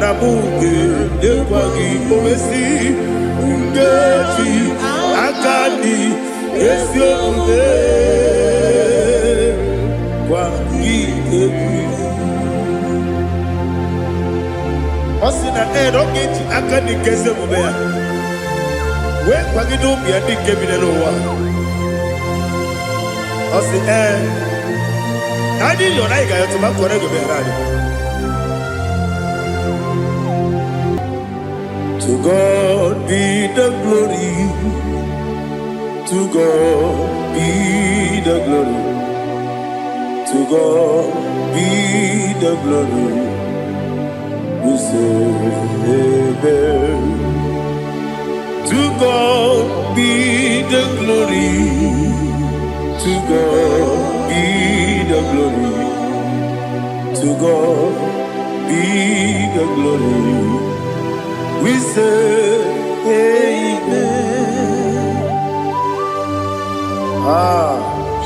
na muge nekwagi omesi ngefi akani esiomuge Osina rogeji akani keze mubea. We kwagido bia di kebinelo wa. Osi nadi yona iga yoto makore go berani. To God be the glory. To God be the glory. To God be the glory. We say amen. To God be the glory. To God be the glory. To God be the glory. We say amen.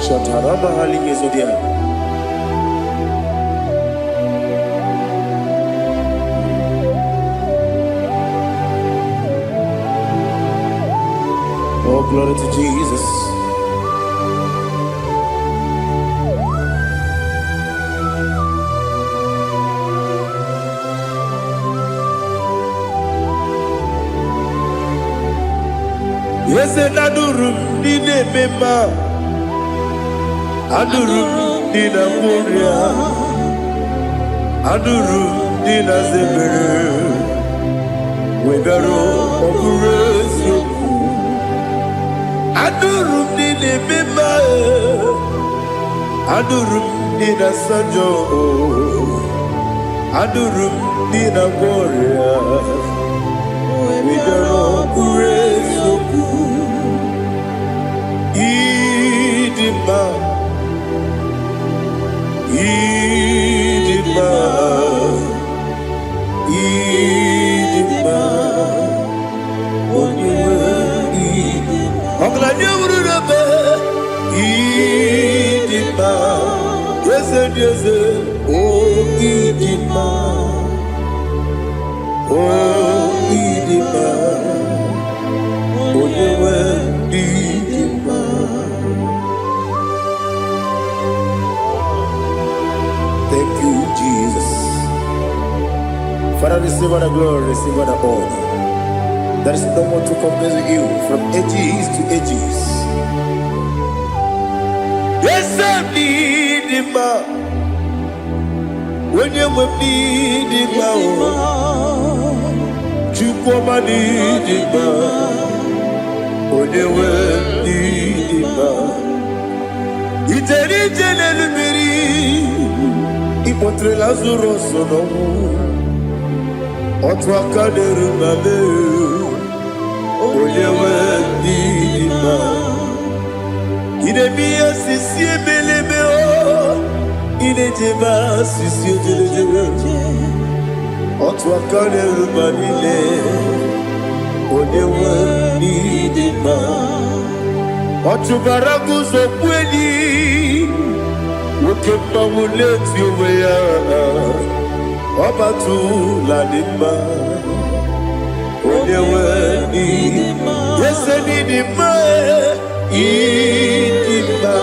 Shatarama halinge zodia. Oh, glory to Jesus. Yes, and adurum dine mema, adurum dina moria, adurum dina zebere, webero okurezio. Adurum dine mema, adurum dina sanjo, adurum dina moria, webero okurezio. Idima, Idima, Idima, Oniwe Idima. Ogla nyurube Idima, yeze, oh Idima, oh Idima, Oniwe Idima. Thank you, Jesus. Father, receive all the glory, receive all the honor. There is no one to compare with you from ages to ages. Yes, I need him. When you need him, you come and need him. When you need him, it's a little bit. Ipotre Lazaro sono Otwakaderu mame Onyewe Nidima Idemiya sisi emeleme o Inejeba sisi ojelejebe Otwakaderu manile Onyewe Nidima Otubaraguzo kweni Wokemba muleti uweya Obatu ladima Onyewe Nidima Yese Nidima Idima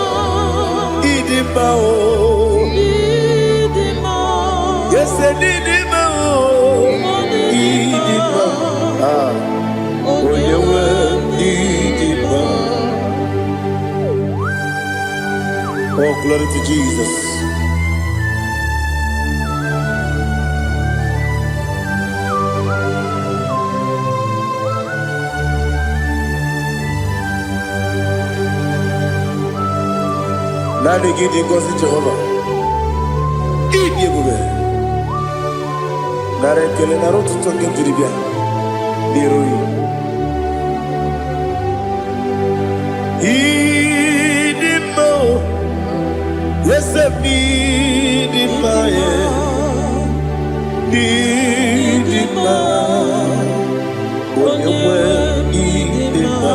Idima o Yese Nidima o Idima Onyewe Nidima. Oh, glory to Jesus. Nani gidi ngozi Jehovah. Idi ebube. Nare kele na rotu toke jiribia. Niroi. Idi mo. Yese idi ma ye. Idi ma. Onyewe idi ma.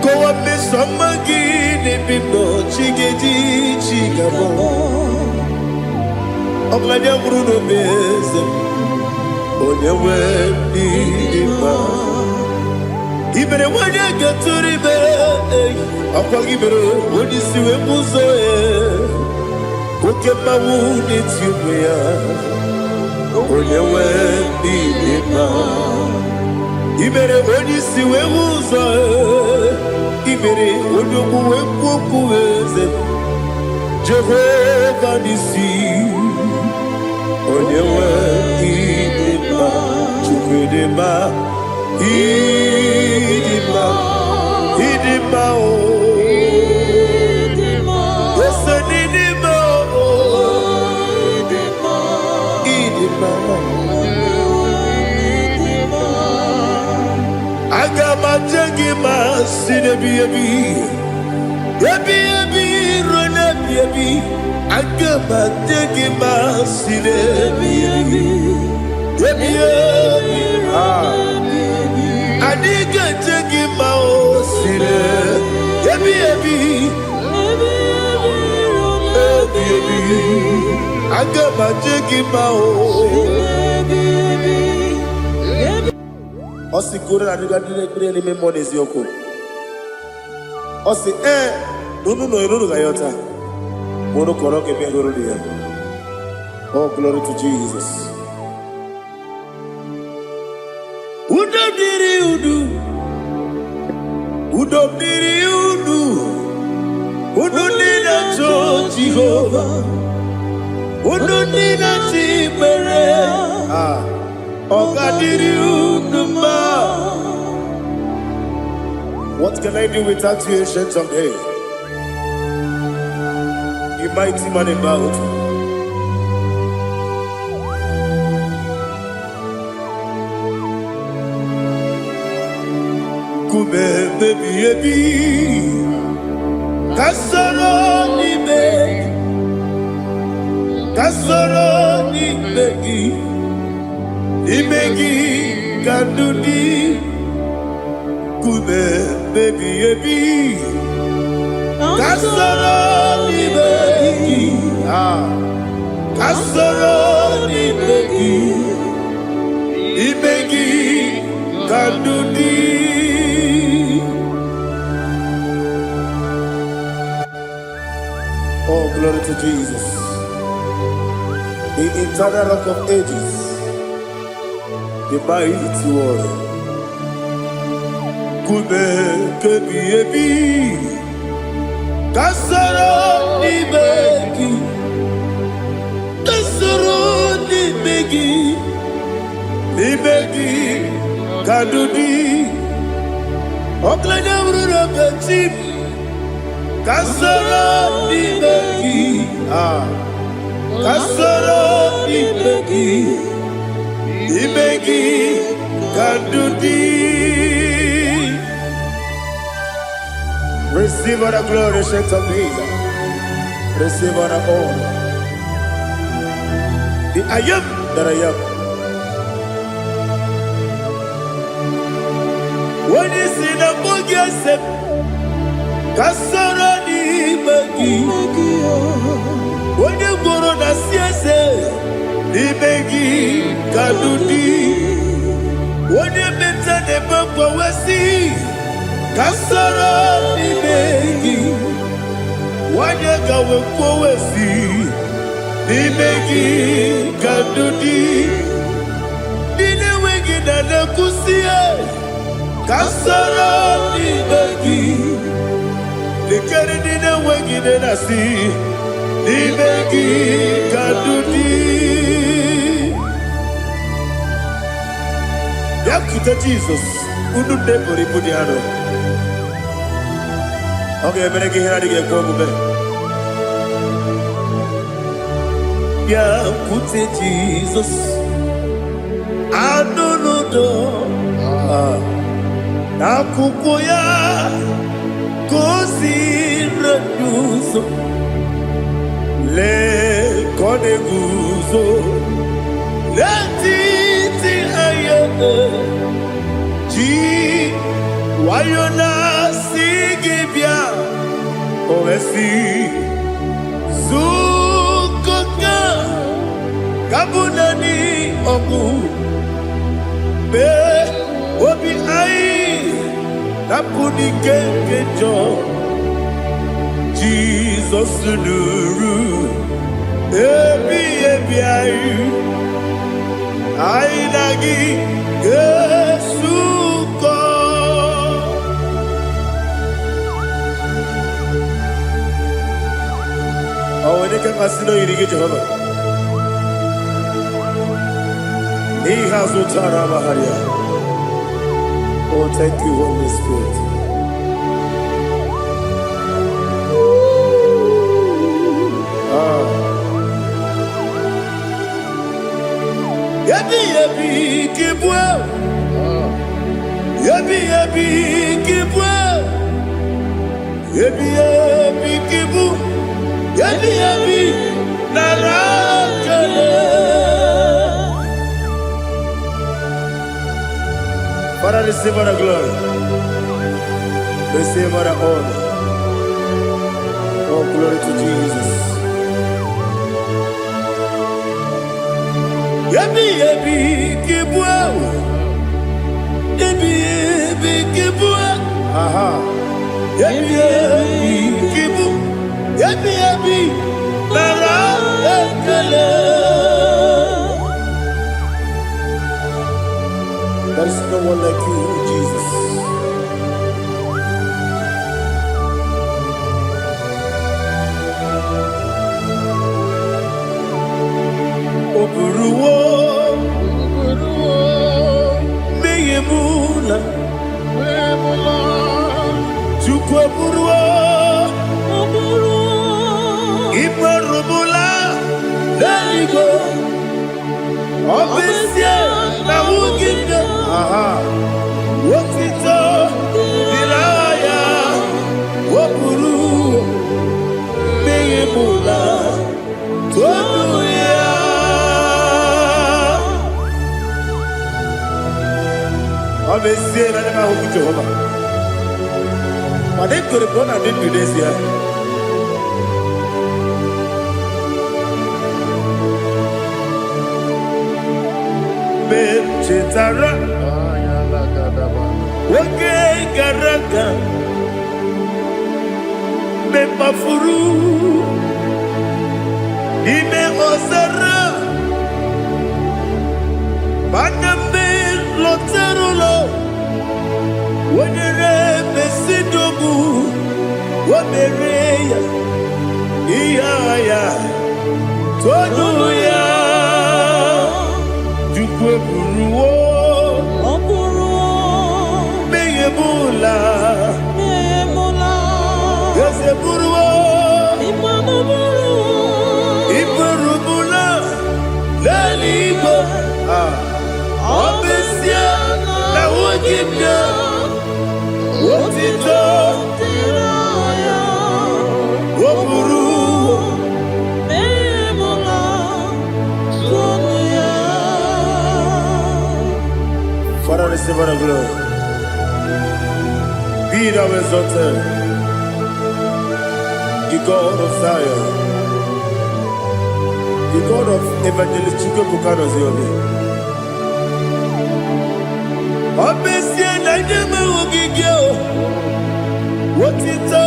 Kowa me somagi. Bibo chigeji chigabo Oglanya bruno beze Onyewe Nidima Ibere wanya gaturi be Akwa gibere woni siwe muzo Kokema wuni tiumya Onyewe Nidima Ibere woni siwe muzo Ibere odogu wekuku eze Jehovah nisi Onyewe Nidima Chukwudema Idima Idima o Yese Nidima o Idima Agama jengima sinebi Ebi rona bi Agama jengima sinebi Ebi Adiga jengima o sine Ebi Agama jengima o Osi kore na niga dire ni me monezi yoko. Osi nunu iruru gayota. Mono koroke me iruru dia. Oh, glory to Jesus. Udodiri udu. Udodiri udu. Udodina to Jehovah. Udodina chibere. What can I do without you, ancient of days? You mighty man about. Kume baby Kasoro ni begi Imegi kandudi Kume baby Kasoro ni begi Kasoro ni begi Imegi kandudi Oh, glory to Jesus, the eternal rock of ages, the mighty one. Kume kebi Kasoro ni begi kadudi Oklanya urura beti Kasoro ni begi Kasoro ni begi Imegi Kandudi. Receive all the glory, shake of Jesus. Receive all the honor. The I am that I am. When you see the book, you say, Kasarani Magi. When you go on the CSA, Imegi Kandudi. When you mention the book, we see. Kasarani Magi. Wanyega wekwowesi Nimegi Kandudi. Nine wegi na nekusie Kasarani Magi. Nikeri nine wegi na nasi Nimegi Kandudi. Yakuta Jesus Ununde Puripudiano. Okay, I'm going to get go over. Yeah, put it Jesus. I don't know. Nakukoya, kosi reduso. Le kone guzo. Le titi ayane. Ji wayona. Ovesi Zukoka Kabunani Ogu Be Obi Ai Napuni Kenjo Jesus Nuru Ebi Ai Ai Nagi Yesuko. Oh, when they can pass no, you get Jehovah. He has Utara Maharia. Oh, thank you, Holy Spirit. Yabi yabi kibwa. Yabi yabi kibwa. Yabi yabi kibu. Yabi yabi narakale. Father, receive all the glory. Receive all the honor. Oh, glory to Jesus. Yabi yabi kibwa. Yabi yabi kibwa. Aha. Yabi yabi kibu. Yabi yabi narakale. There is no one like you, Jesus. Oburuwo, meyemula, chukwu oburuwo, imarumula, leligo, obesie na wugide. Aha, wotito, diraya, oburuwo, meyemula, toduya. Obesie na nema huku Jehovah. But they could have gone and did this year. Chetara, Wake Garaka, Mepafuru, Ime Osara, Baname Loterulo, Wenere Mesidobu, Wamereya, Iaya, Toduya. Buruwo, meyemula, yese buruwo, iburumula, leligo, receive all the glory. Be thou exalted, the God of Zion, the God of Evangelist Chukwu Bukano Ziobi. Obesi anajeme ugigio, wotito,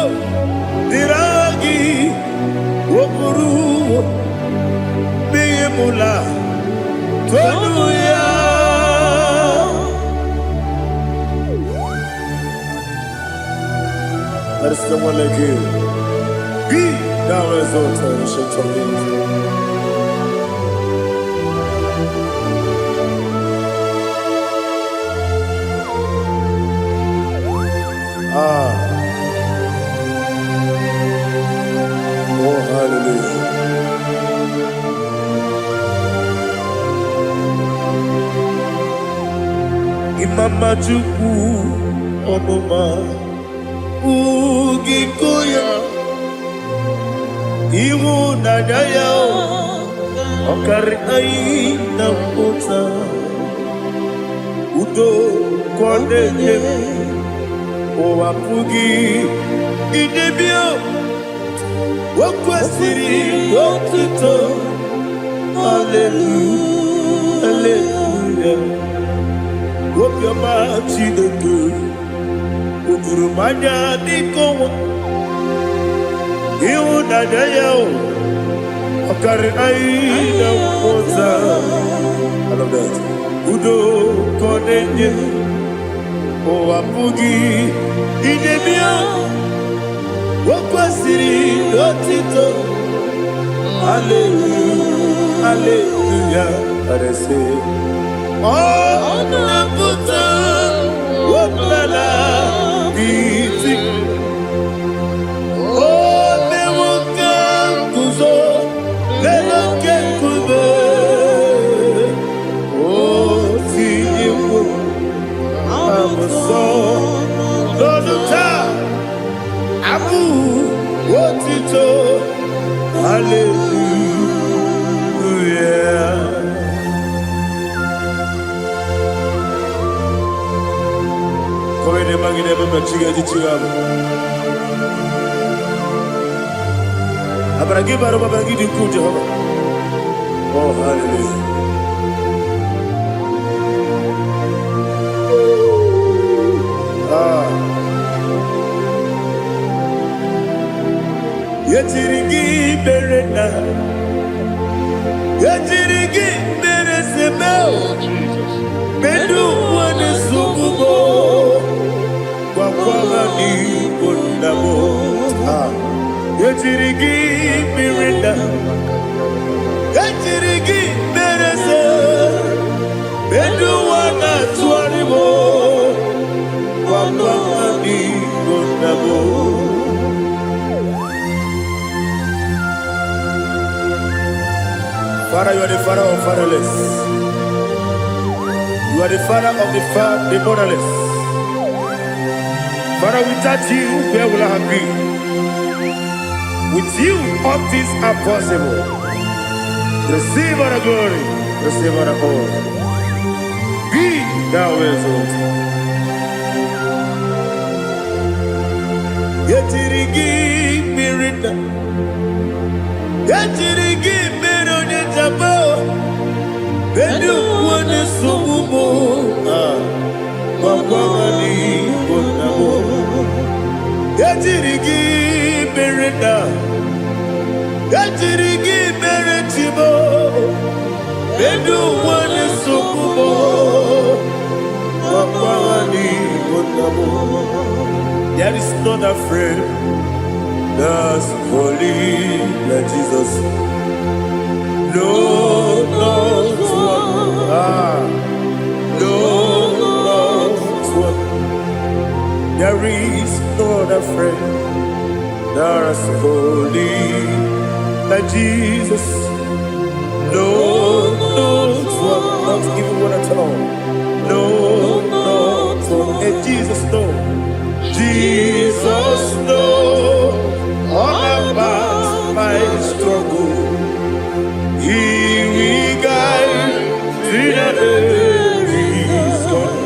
diragi, wokuru, biyemula, tonuya. There is no one like you. Be thou exalted, ancient of days. Oh, hallelujah. Imama Chukwu Onuma Ugikoya Iwu Nadaya Okari Aina Mota Udo Kondeye Owapugi Idebio Wakwasiri Wakito Hallelujah Hallelujah Wopiama Chideku Ukurumanya Nikowa Iwu Nadaya Okari Aina Mota I love that Udo Kondeye Owapugi Idebio Wakwasiri Otito Hallelujah Hallelujah I say Oh Nabuta Wapala Biti Oh Mewoka Kuzo Leloke Kuzo Oh Tiyewo Amason Loduta Abu Wotito Hallelujah Kowe ne magine baba chiga jichigabo Abaragi baro baba gidi ku Jehovah Oh hallelujah Yetirigi berena Yetirigi beresebeo Bedu wane sububo Kwa ni kundabo Yetirigi berena Yetirigi berese Bedu wana tuaribo Kwa ni kundabo Father, you are the father of fatherless. You are the father of the motherless. Father, without you, where will I have been? With you, all things are possible. Receive all the glory, receive all the honor. Be thou exalted. Yetirigi mirina, yetirigi mirona jabo. Bedu wane sububo, Wapamani bonabo. Yetirigi mirina, yetirigi miretibo. Bedu wane sububo, Wapamani bonabo. There is not a friend that's holy like Jesus. No, not one. No, not one. There is not a friend that's holy like Jesus. No, not one. Not even one at all. No, not one. And Jesus, no. Jesus knows all about my struggle. He will guide through the days gone.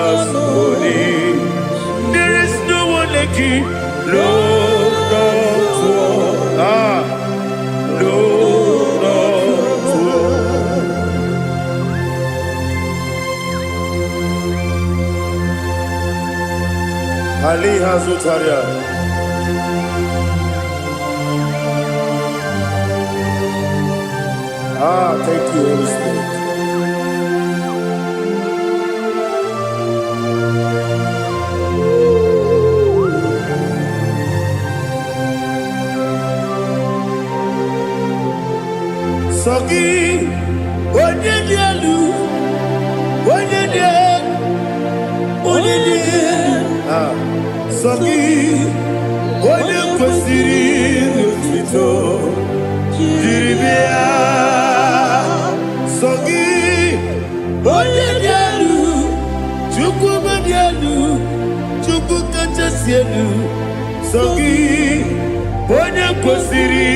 Jesus, holy. There is no one like you, Lord of all. Lord of all. Ali Hazutaria. Thank you, Holy Spirit. Sogi, onye dielu, onye dielu, onye dielu. Sogi, onye kwesịrị otuto, jiri bịa. Sogi, onye dielu, Chukwu dielu, Chukwu kachasị elu. Sogi, onye kwesịrị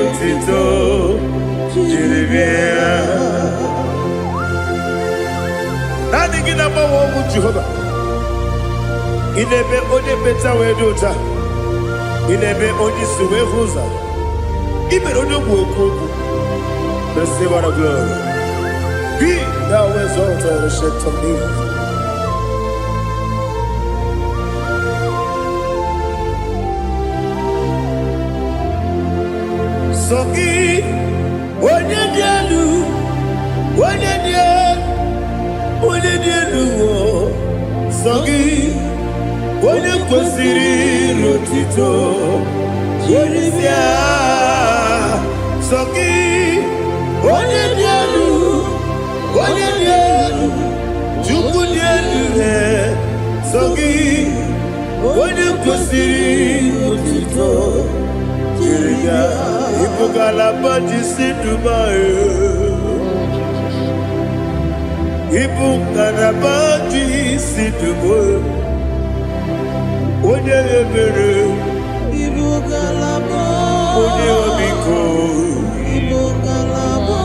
otuto. Nothing in our home with Jehovah. In a bit only better way to ta. In a bit only Suwe Rosa. Even on your work, the Savior of glory. Be thou exalted and shed to me. Sogi. Onye dielu, onye dielu, Sogi, onye kwesịrị otuto, jiri bịa. Sogi, onye dielu, Chukwu dielu, Sogi, onye kwesịrị otuto, jiri bịa. Ibugalaba jisi Dubai. Ibugalaba jisi Dubai. Onye ebere. Ibugalaba. Onye omiko. Ibugalaba.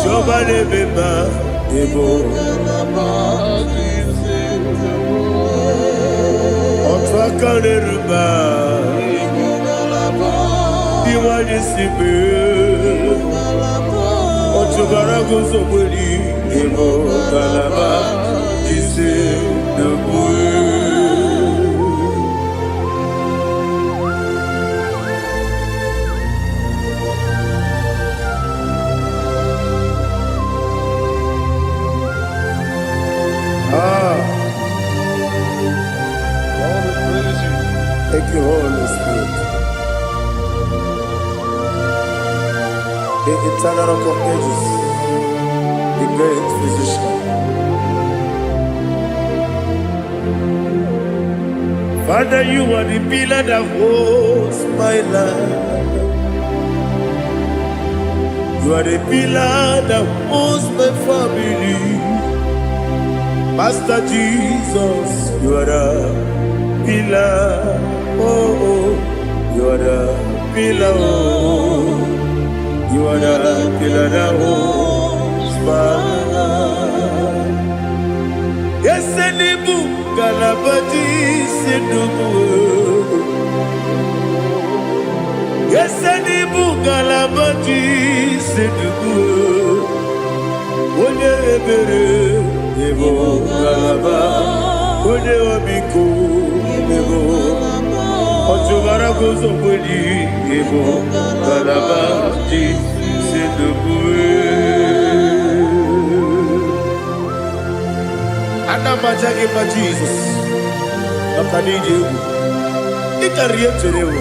Jọba lebeba. Ibugalaba jisi Dubai. Ọtụ aka n'eruba. Iwaje sibe. Otubara gozo kweli. Ibugalaba jisi Dubai. Thank you, Holy Spirit. The eternal rock of ages, the great physician. Father, you are the pillar that holds my life. You are the pillar that holds my family. Master Jesus, you are the pillar. Oh, you are the pillar. Oh, you are the pillar that holds my life. Yes, Enibu Galabaji Sidubu. Yes, Enibu Galabaji Sidubu. Onye ebere, Ebo Galaba. Onye obiko, Ebo. Otubara gozo kweli, Ebo Galabaji Sidubu. Anamajagi ma Jesus. Makaniji. Ikariye terewo.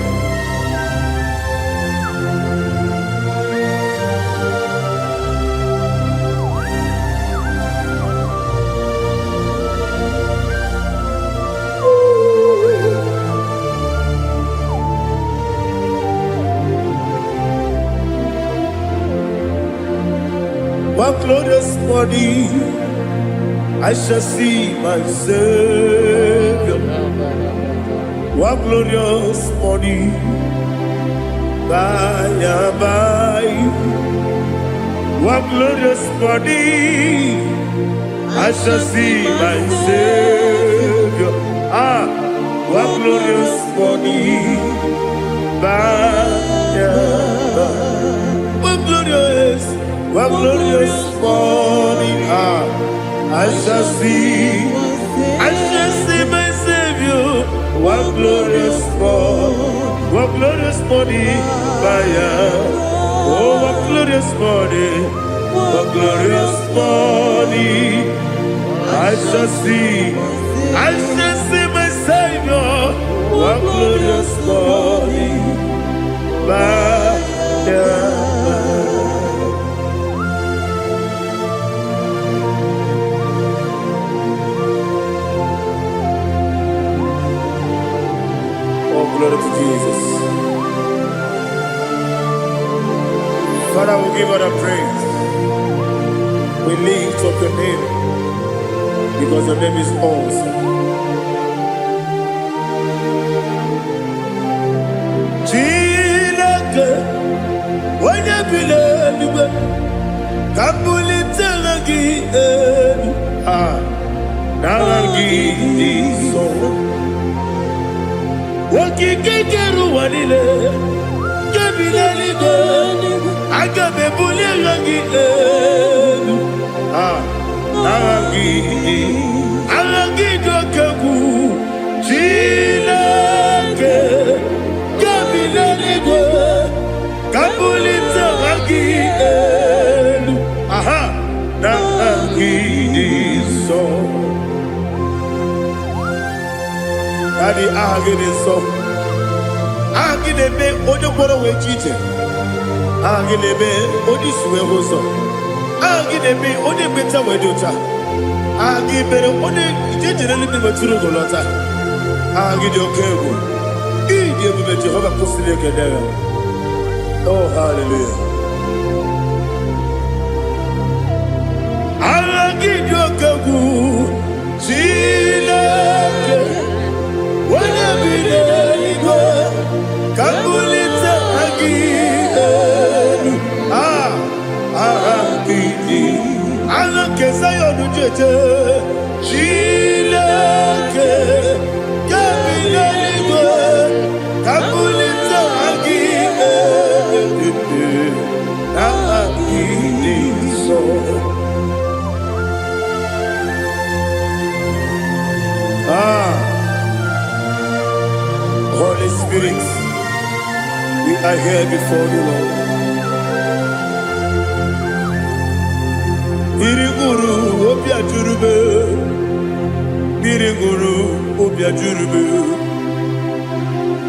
One glorious morning, I shall see my Savior. One glorious morning, by and by. One glorious morning, I shall see my Savior. Ah, what glorious morning. What glorious morning. Ah, I shall see my Savior. What glorious morning. Oh, what glorious morning. What glorious morning. I shall see my Savior. What glorious morning. Oh, glory to Jesus. Father, we give all the praise. We lift up your name because your name is awesome. Chilake, when you believe, Kabuli Telagi, Nagi, so. Wakikeru wanile, Kabilaligo, Agabe Bulirangi, Alagi Dokagu, Chilake, Kabilaligo, Kabulita Ragi, Nagi, so. Daddy, agide so. Agide be odoboro we chite. Agide be odisuwe hoso. Agide be ode beta we dota. Agide be ode jejere libi beturu golota. Agide okego. Ide be Jehovah kosile kedera. Oh, hallelujah. Agide okego. Chilake. Kabulita agidelu, agidi, alake sayonu jeje, chilake, kabilaligo, kabulita agidelu, agidi so. Holy Spirit, we are here before you, Lord. Biriguru obia jurube, Biriguru obia jurube,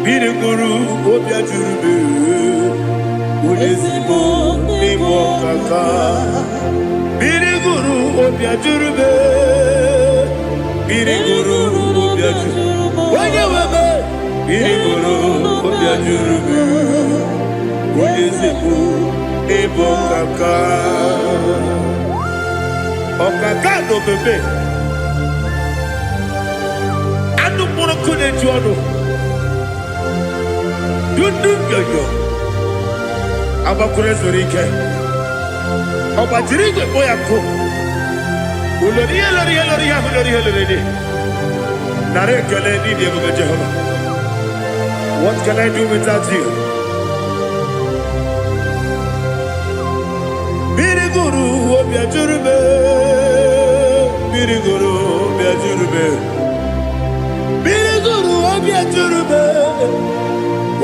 Biriguru obia jurube, Udesibo nimo kaka, Biriguru obia jurube, Biriguru obia jurube, Wanyawebe. Biriguru obia jurube, Udesibo nimo kaka. Okaka no bebe. Anu mono kone juano. Dundu yoyo. Abakure zorike. Obajirige boyako. Uloriya. Nare kele ni diye Jehovah. What can I do without you? Biriguru obia jurube, Biriguru obia jurube, Biriguru obia jurube.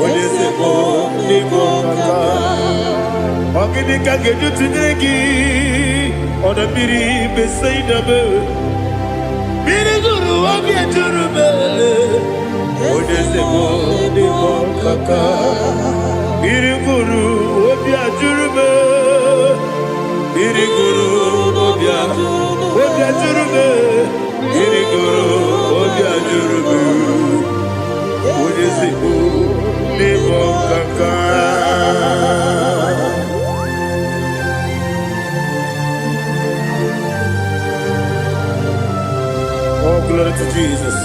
Odesibo nimo kaka, ogidi kageju tinegi, oda biri besaidabe. Biriguru obia jurube, Odesibo nimo kaka, Biriguru obia jurube. Biriguru obia jurube, Biriguru obia jurube, Udesibo nimo kaka. Oh, glory to Jesus.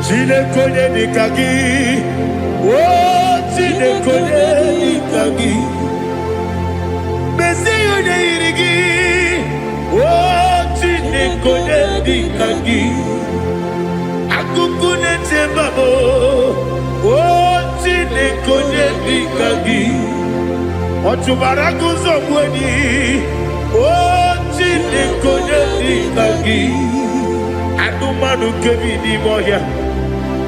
Chile konye nikagi, oh Chinekone ikagi. Mesiyone irigi. Oh, Chinekone ikagi. Akukune tembabo. Oh, Chinekone ikagi. Otubaragu zomweni. Oh, Chinekone ikagi. Adumanu kevini moya.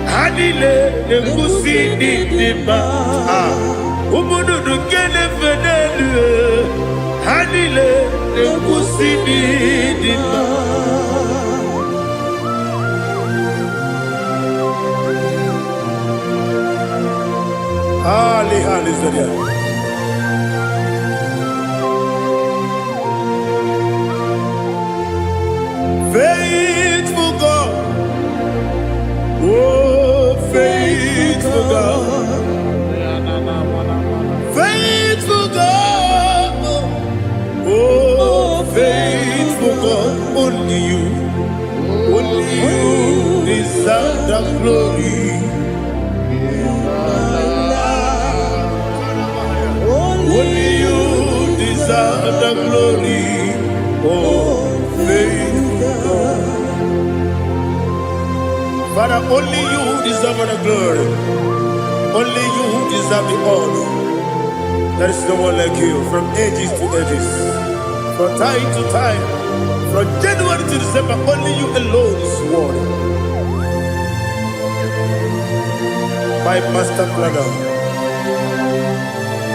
Hanile nekusi nidima. Umunudu kene fenelu. Hanile nekusi nidima. Ali Zaria. Faithful God. Oh, faithful God. Faithful God. Oh, faithful God. Only you deserve the glory. Only you deserve the glory. Oh, faithful God. Father, only you deserve the glory. Only you deserve the honor. There is no one like you from ages to ages, from time to time, from January to December. Only you alone is worthy. My master planner,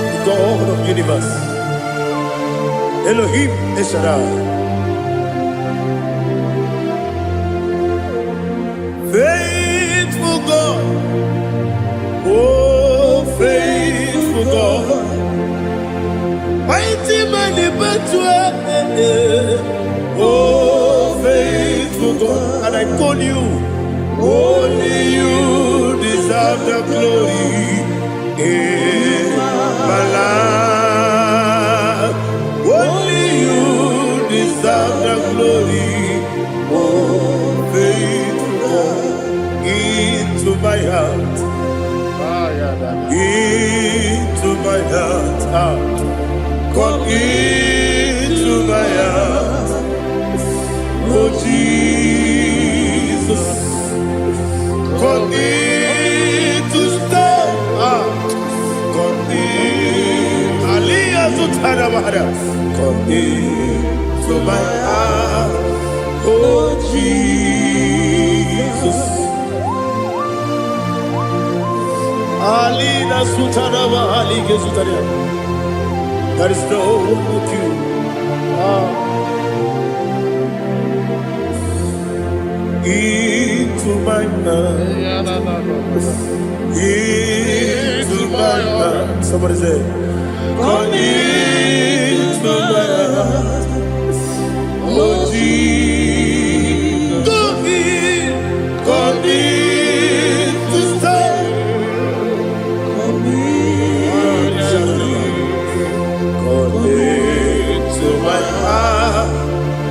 the God of the universe, Elohim Eshadai. Faithful God, oh faithful God, mighty man in battle, oh faithful God, and I call you, only you deserve the glory in my life, only you deserve the glory, oh faithful God. Into my heart, into my heart, come into my heart, oh Jesus, come in to stay, come in, Aliyah to Tanamara, come into my heart, oh Jesus. Alina Sutanaba Ali Gesutaria. There is no one like you. Into my heart. Into my heart. Somebody say, come into my heart. Oh Jesus. Come in to stay. To my heart,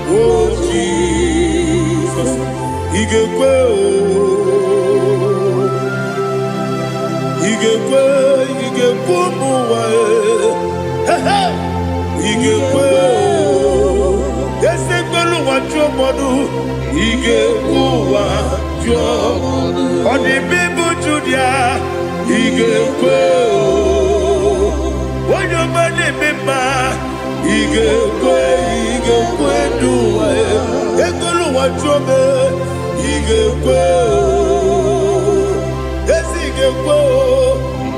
oh Jesus, Igekwe, muwa, Igekwe, Esekwelu wajomodu, Igekwe wajomodu, Odi bibu Judia, Igekwe, Wanyomane mema. Igekwe duwa Ekolu wachome Igekwe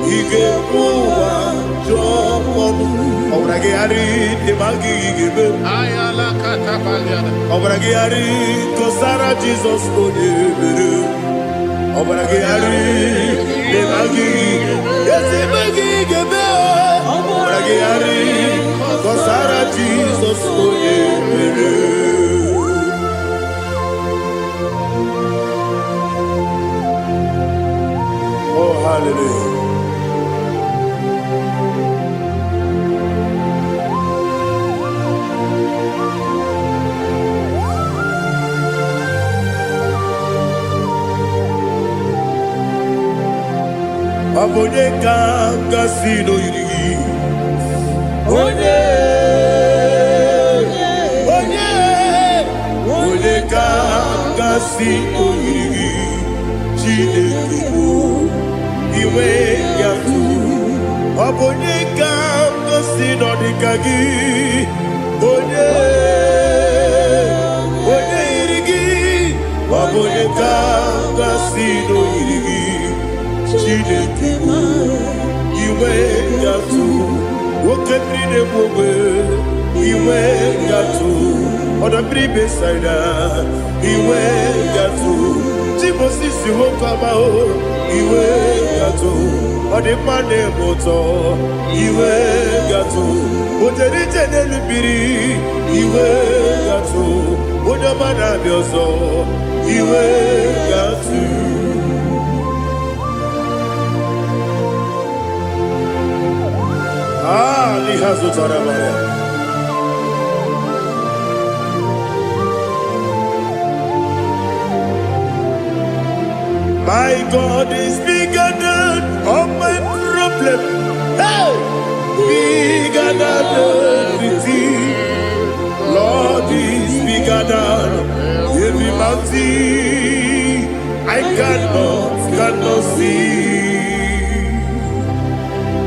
Igekwe wachome Obrage ari Demagi igebe Ayala katapaliana. Obrage ari Kosara Jesus Odebere Obrage ari Demagi igebe Obrage ari Kosara Jesus Odebere. Oh, hallelujah. Obonye kanga sino yirigi. Onye kanga sino yirigi. Chineke bụ iwe yatu. Obonye kanga sino dikagi. Onye yirigi. Obonye kanga sino yirigi. Chineke bụ iwe yatu. Woke bride mwe iwe yatu. Oda bribe saida iwe yatu. Timosisi wokama o iwe yatu. Ode mane moto iwe yatu. Ode jene lubiri iwe yatu. Ode mana biozo iwe yatu. Lihazo tarabaya. My God is bigger than all my problem. Hey, bigger than everything. Lord is bigger than every mountain. I cannot see.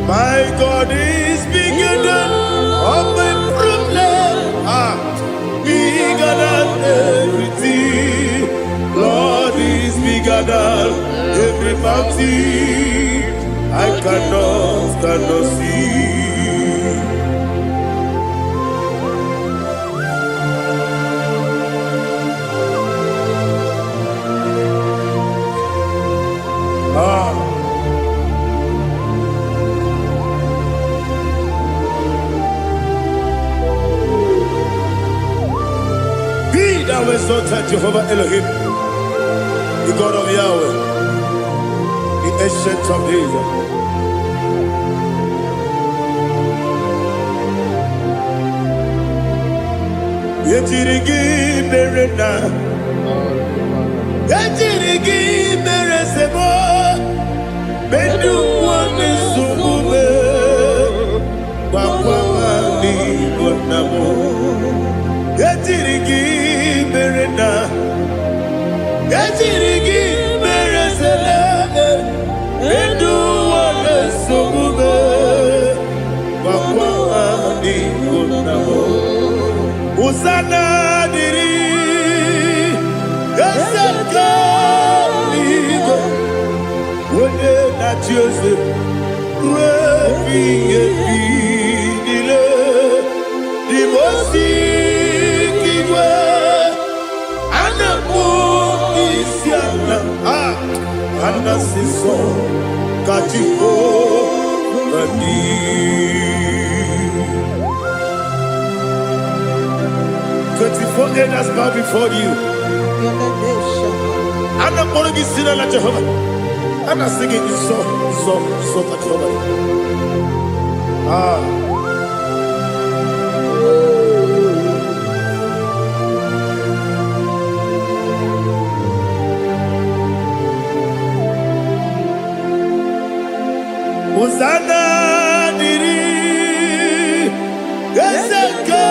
My God is bigger than all my problems. Bigger than everything. Lord is bigger than every mountain. I cannot see. Thou exalted Jehovah Elohim, the God of Yahweh, the ancient of days. Yetirigi merena, yetirigi meresemo, bedu wane sumube, wakwamani wanamo. Yetirigi merena, yetirigi meresele, bedu wane sumube, wakwamani wanamo. Usana diri, esaka ligo, wone na Joseph, wepi dile, dimosi kiwe, anamu isiana, anasiso katiko gani. 24 elders bow before you. I'm not going to be seen like Jehovah. I'm not singing this song like Jehovah. Hosanna diri, Ezeka.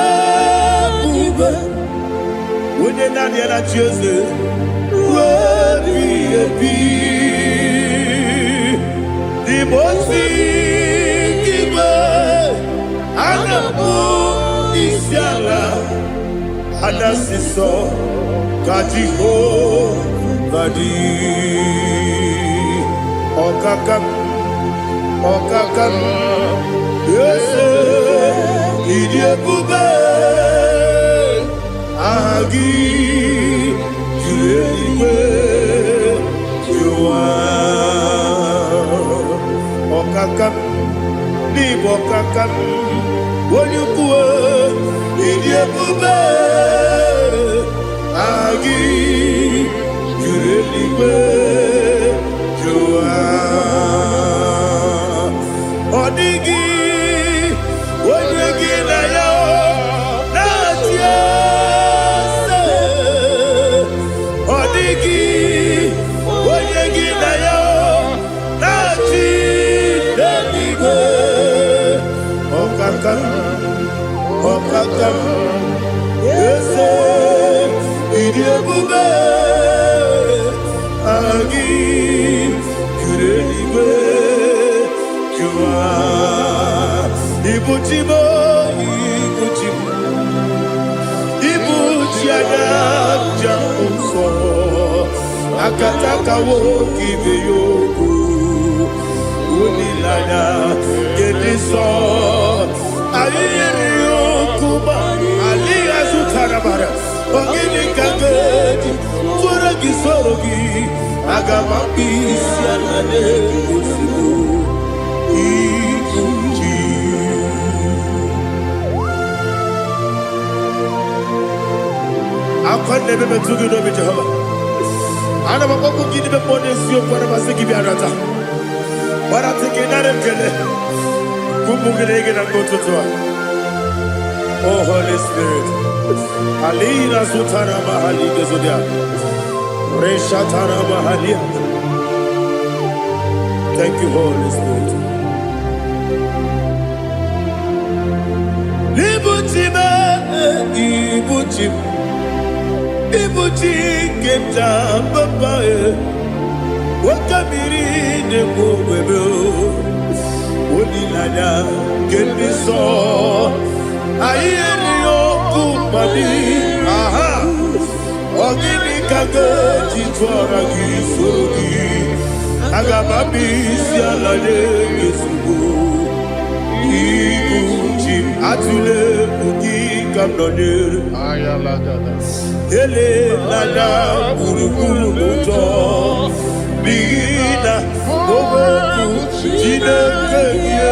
When you're not yet at Joseph, the most giver, and the moon is yala, and the sister, Kajiho, Vadi, Okakam, yes, Idiot Bube. Agi juwe juwa okakam ni bokakam wonyukwe idiebube agi juwe juwa odigi wonyegi na yo natie. Odigi, Onyegi na yo, Nachi. Agam Ese Idiabube Agi Kurenibe Kua Ibuchimo Ibuchimo Ibuchiana Jamuso Akataka woki beyoku Unilana Gediso Aliyeri yokuba Aliya Zutarabara Ogini kageti Turagi sorogi Agamapi Sianane Kusibu Ikuchi Akwande bebe tugi nobi Jehovah Ana makoku gini be pone siyo kwa na masiki biarata. Wara teke nare kele. Kumugirege na kototoa. Oh Holy Spirit. Alina sutana mahali gezodia. Resha tana mahali. Thank you Holy Spirit. Libutime, ibutime. Ibuchi kemta papaye wakamiri ne bobebe onilanya kemiso ayeri okupani aha ogini kage titwara gisogi agamabi sialade yesugo ibuchi atule bugi kamdonir ayalagada ele nana burukuru moto bigina oboku jinekeye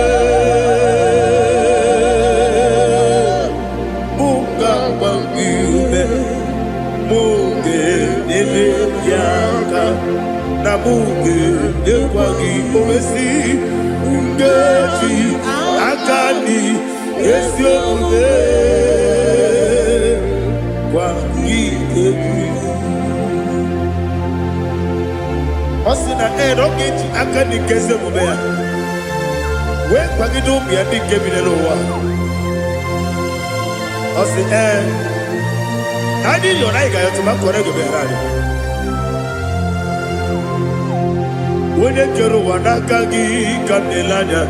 munga bangiume munge nele yaka na munge nekwagi omesi ungeji akani esiomune Osina rogeji akani kese mubea. We pagido biadi kebinelo wa. Osi nani yona iga yotuma korego beharani. Wene kero wanakagi kanelanya.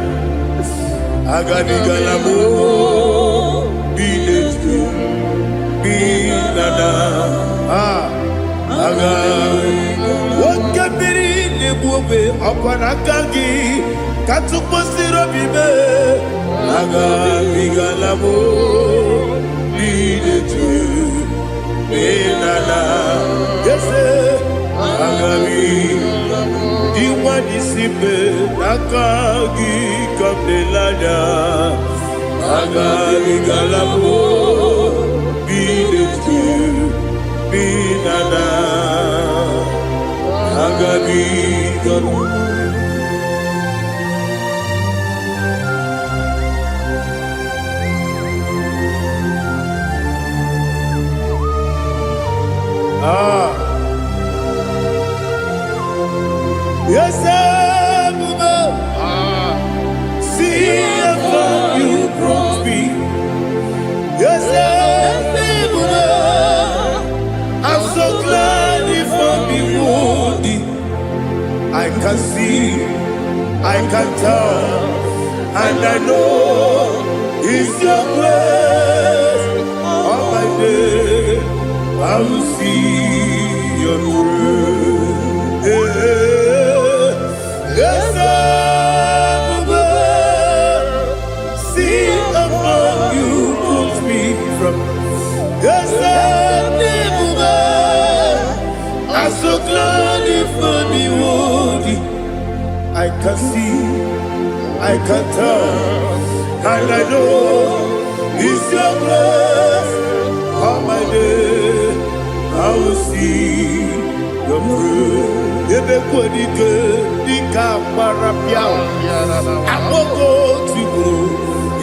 Agani galamo binetu. Binana aga wakabiri nebuwe apanakangi katuposiro bibe aga bigalamo binetu binana yese aga diwani sibe nakagi kamdelanya aga bigalamo Binana Agabi Yes, see how you brought me. Yes, I'm so glad if I'm wounded. I can see, I can tell, and I know it's your grace. On my day, I will see your grace. Yes, see above you put me from. Yes, I'm so glad if only would. I can see, I can tell, and I know it's your grace. On my day, I will see your praise. Ebe kodike dika marapia, amoko tibu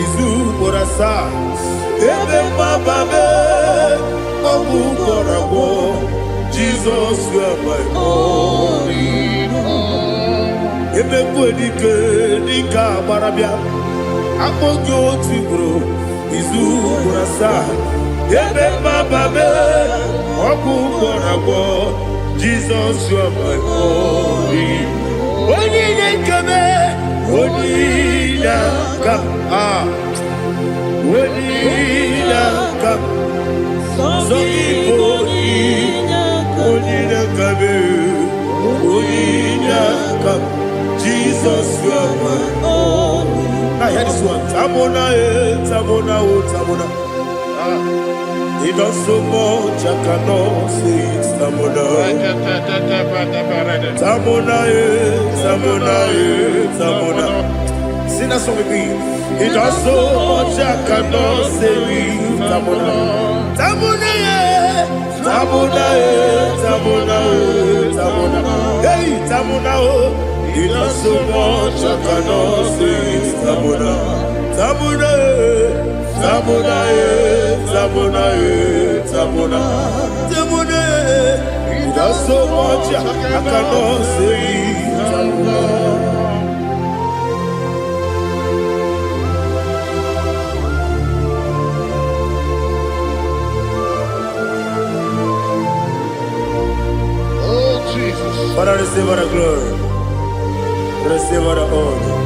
izu morasa. Ebe mababe, obu korabo. Jesus, you are my only home. Ebe kodike dika marapia, amoko tibu izu burasa ebe baba be ọgwụ gwọrọgwọ Jesus you are my glory onye na-ekebe onye na-aka onye na-aka sọ ibo onye na-akabe onye na-aka Jesus you are my glory. Now hear this one. Tamona, Tamona, Tamona. He does so much I cannot say it. Tamona, Tamona, Tamona, Tamona. Sing that song with me. He does so much I cannot say it. Tamona, Tamona, Tamona, Tamona, Tamona. Hey, Tamona, he does so much I cannot say it. Tamona, Tamona, Tamona, Tamona, Tamona, Tamona. He does so much I cannot say it. Tamona. Oh, Jesus. Father, receive all the glory. Receive all the honor.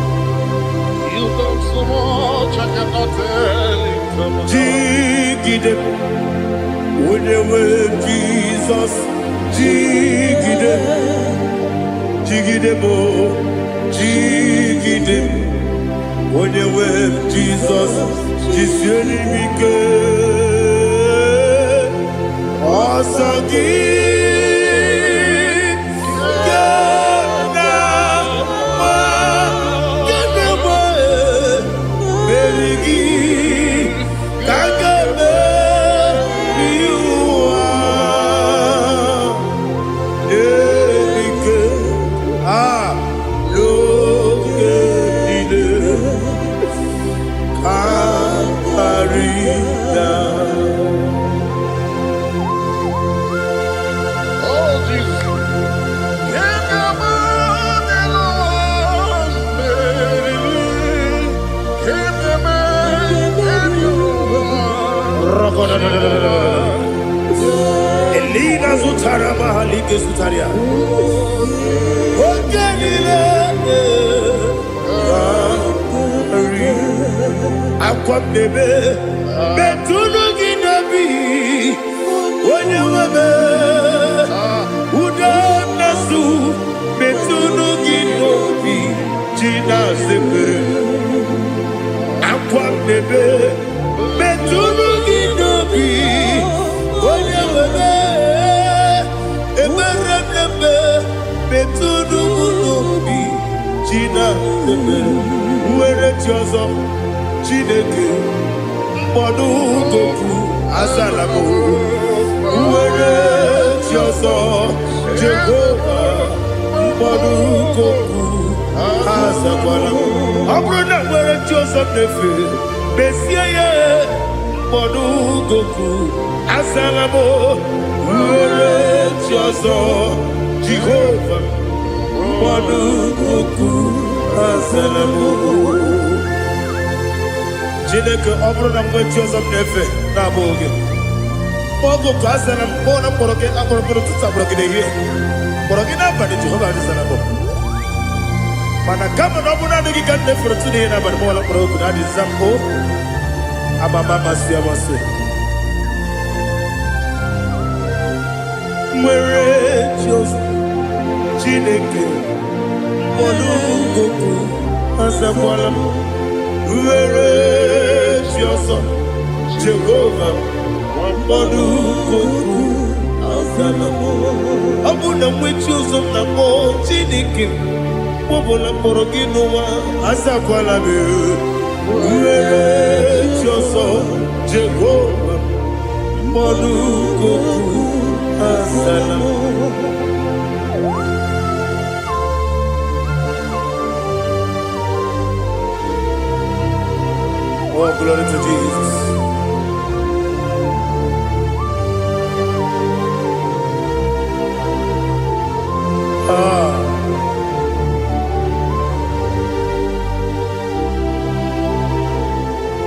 You done so much, I cannot tell it. Jigide, when you were Jesus, Jigide, Jigide bo, Jigide, when you were Jesus, Jisyenimike, Asagi. Elina Zutara Mahalike Zutaria. Ogenile Aqua bebe Betunu Ginabi Onye webe Uda Nasu Betunu Ginobi Jina Zepere Aqua bebe Betunu Ginobi Onye webe Emerebe Betunu Ginobi Jina Zepere Uwere Tiozo Chineke mkpọdụ goku azalamo uwere Tiozo Jehova mkpọdụ goku azakwalamo ọ bụrụ na nwere Tiozo nefe besie ya mkpọdụ goku azalamo uwere Tiozo Jehova mkpọdụ goku azalamo Chineke ọ bụrụ na mgbe Tiozo na-efe na-abụ oge ogo ka a zara mkpọ na mkpọrọ gị akpọrọ mkpọrọ tutu akpọrọ gị n'ehihie mkpọrọ gị n'abalị Jehova adịzara bụ mana kama na ọ bụrụ na adịghị ka nne fere tụ n'ihe n'abalị mọla mkpọrọ ogu na adịza mpụ amama amasị amasị nwere Tiozo Chineke mkpọrọ ogu azakwala m Uwere Tiozo Jehova mkpọdụ goku azalamo ọ bụ na nwe Tiozo na mkpọ Chineke kpọbụla mkpọrọ gị n'ụwa azakwala m Uwere Tiozo Jehova mkpọdụ goku azalamo Oh, glory to Jesus.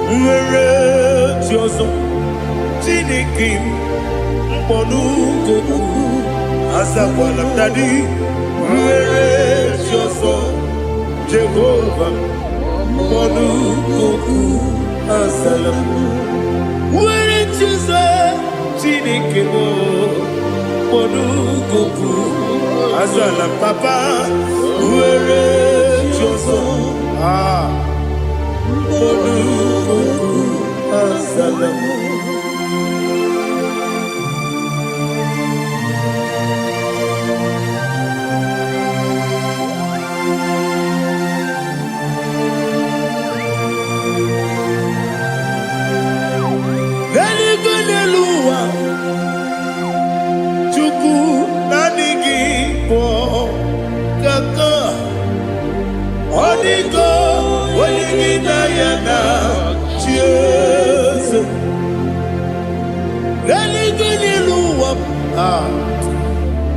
Where Chinikim Mbonugoku Azakwala Dadi Where is your son Jehovah Mbonugoku Azalam Where is your son Chinikim Mbonugoku Azalam Papa Where is your son Mbonugoku Azalam Chuku nanigi po kaka Odigo waligi dayana cheers Naligo niluwa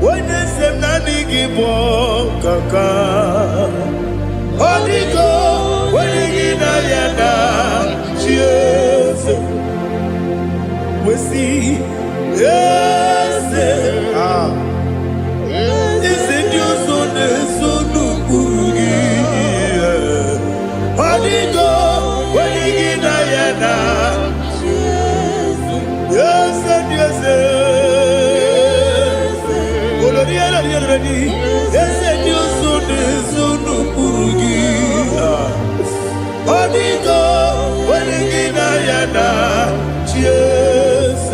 Wene sem nanigi po kaka Odigo waligi dayana cheers We see yes, is it your son, son of Burugi? Hodigo, when you get Diana, yes, and yes, yes, and your son, son of Burugi. Hodigo, when you get Diana, cheers.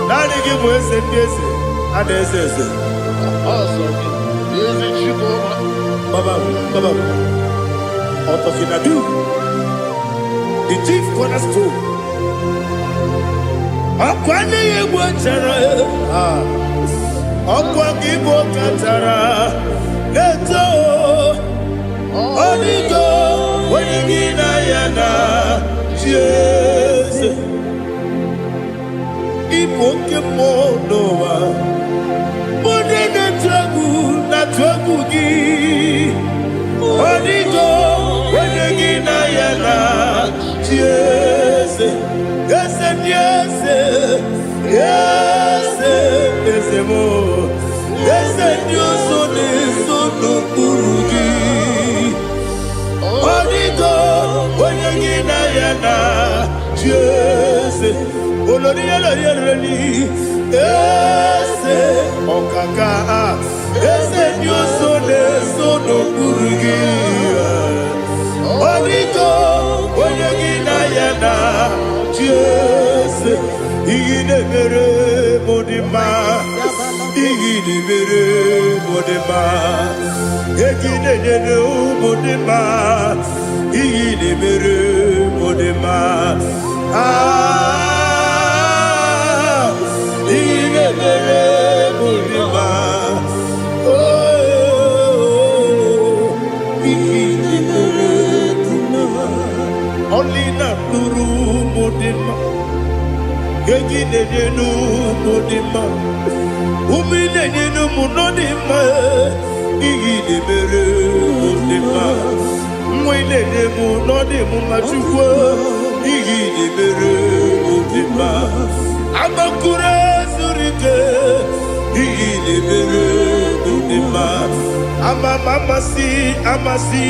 Nani give us a yes, and yes, yes. Awesome. Is it you, Baba, Otokinadu, the chief cornerstone. Akwani Wachara, Akwagibo Katara, Neto, Onigo, Wenigina Yana, yes. Ipokemonoa Modena tragu na tragugi Onigo Wenegina yana Yes Yes Yes Yes Yes mo Yes Dios one sono kurugi Onigo Wenegina yana Yes Olori elori ese okaka ese nyoso de sono kurugi Onigo oyegina yana Jese igide mere modima igide mere modima egide nene modima igide mere modima Only not Guru Modima, Yaginenu Modima, Uminenu Munodima, Igidibere Modima, Mwinemu Nodimu Machukwa, Igidibere Modima, Amakure Surike, Igidibere Modima, Amasi,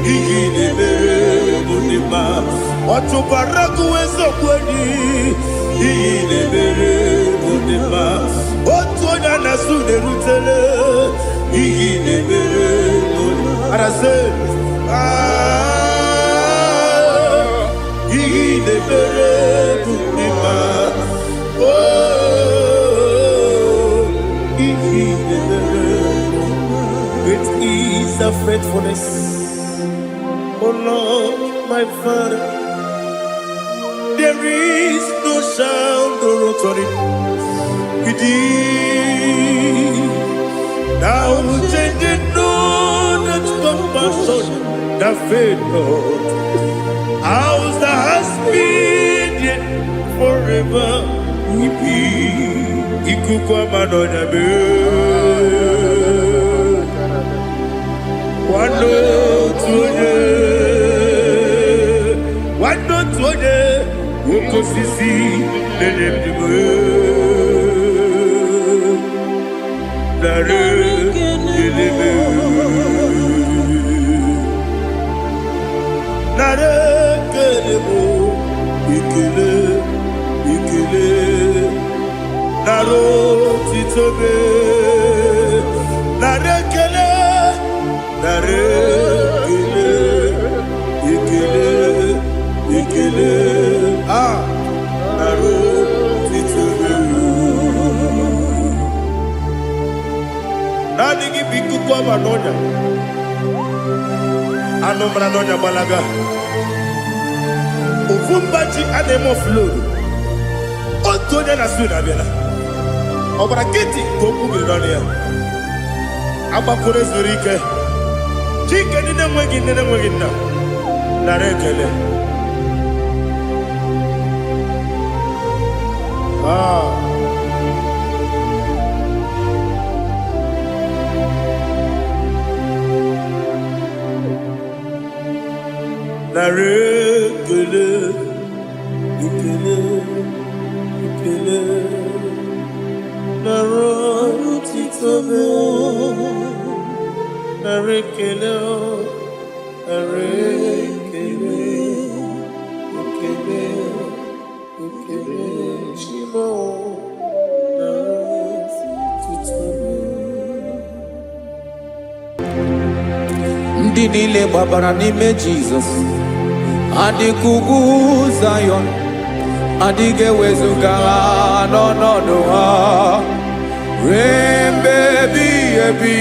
Igidibere Modima, Otubaraku Ezokweni, Igidibere Modima, Otuonya Nasude Rutele, Igidibere Modima, Arase, Igidibere Modima, Igidibere Modima, great is the faithfulness. Oh Lord, my Father, there is no sound or authority. Thou changest not that compassion, that faith, Lord. Ours that has been yet forever we be. Ikukwa madonya be. One no kosisi nenebdime nare keleme nare kelemo ikele ikele naro titobe nare kele nare kele ikele ikele naro titobe nani gibiku kwa manonya anomra nonya balaga Ufumbaji anemo flow. Otonya na suna bela. Obra kiti koku bironia. Aba kore zurike. Chike nine mwegi na. Narekele. Narekele, ikele, ikele, narotitobe, narekele, narekele, ikele, ikele, shimo, narotitobe. Ndị niile gbabara n'ime Jizọs adịkugwu Zayọn adịghị ewezuga ha n'ọnọdụ ha ruo mgbe ebighị ebi.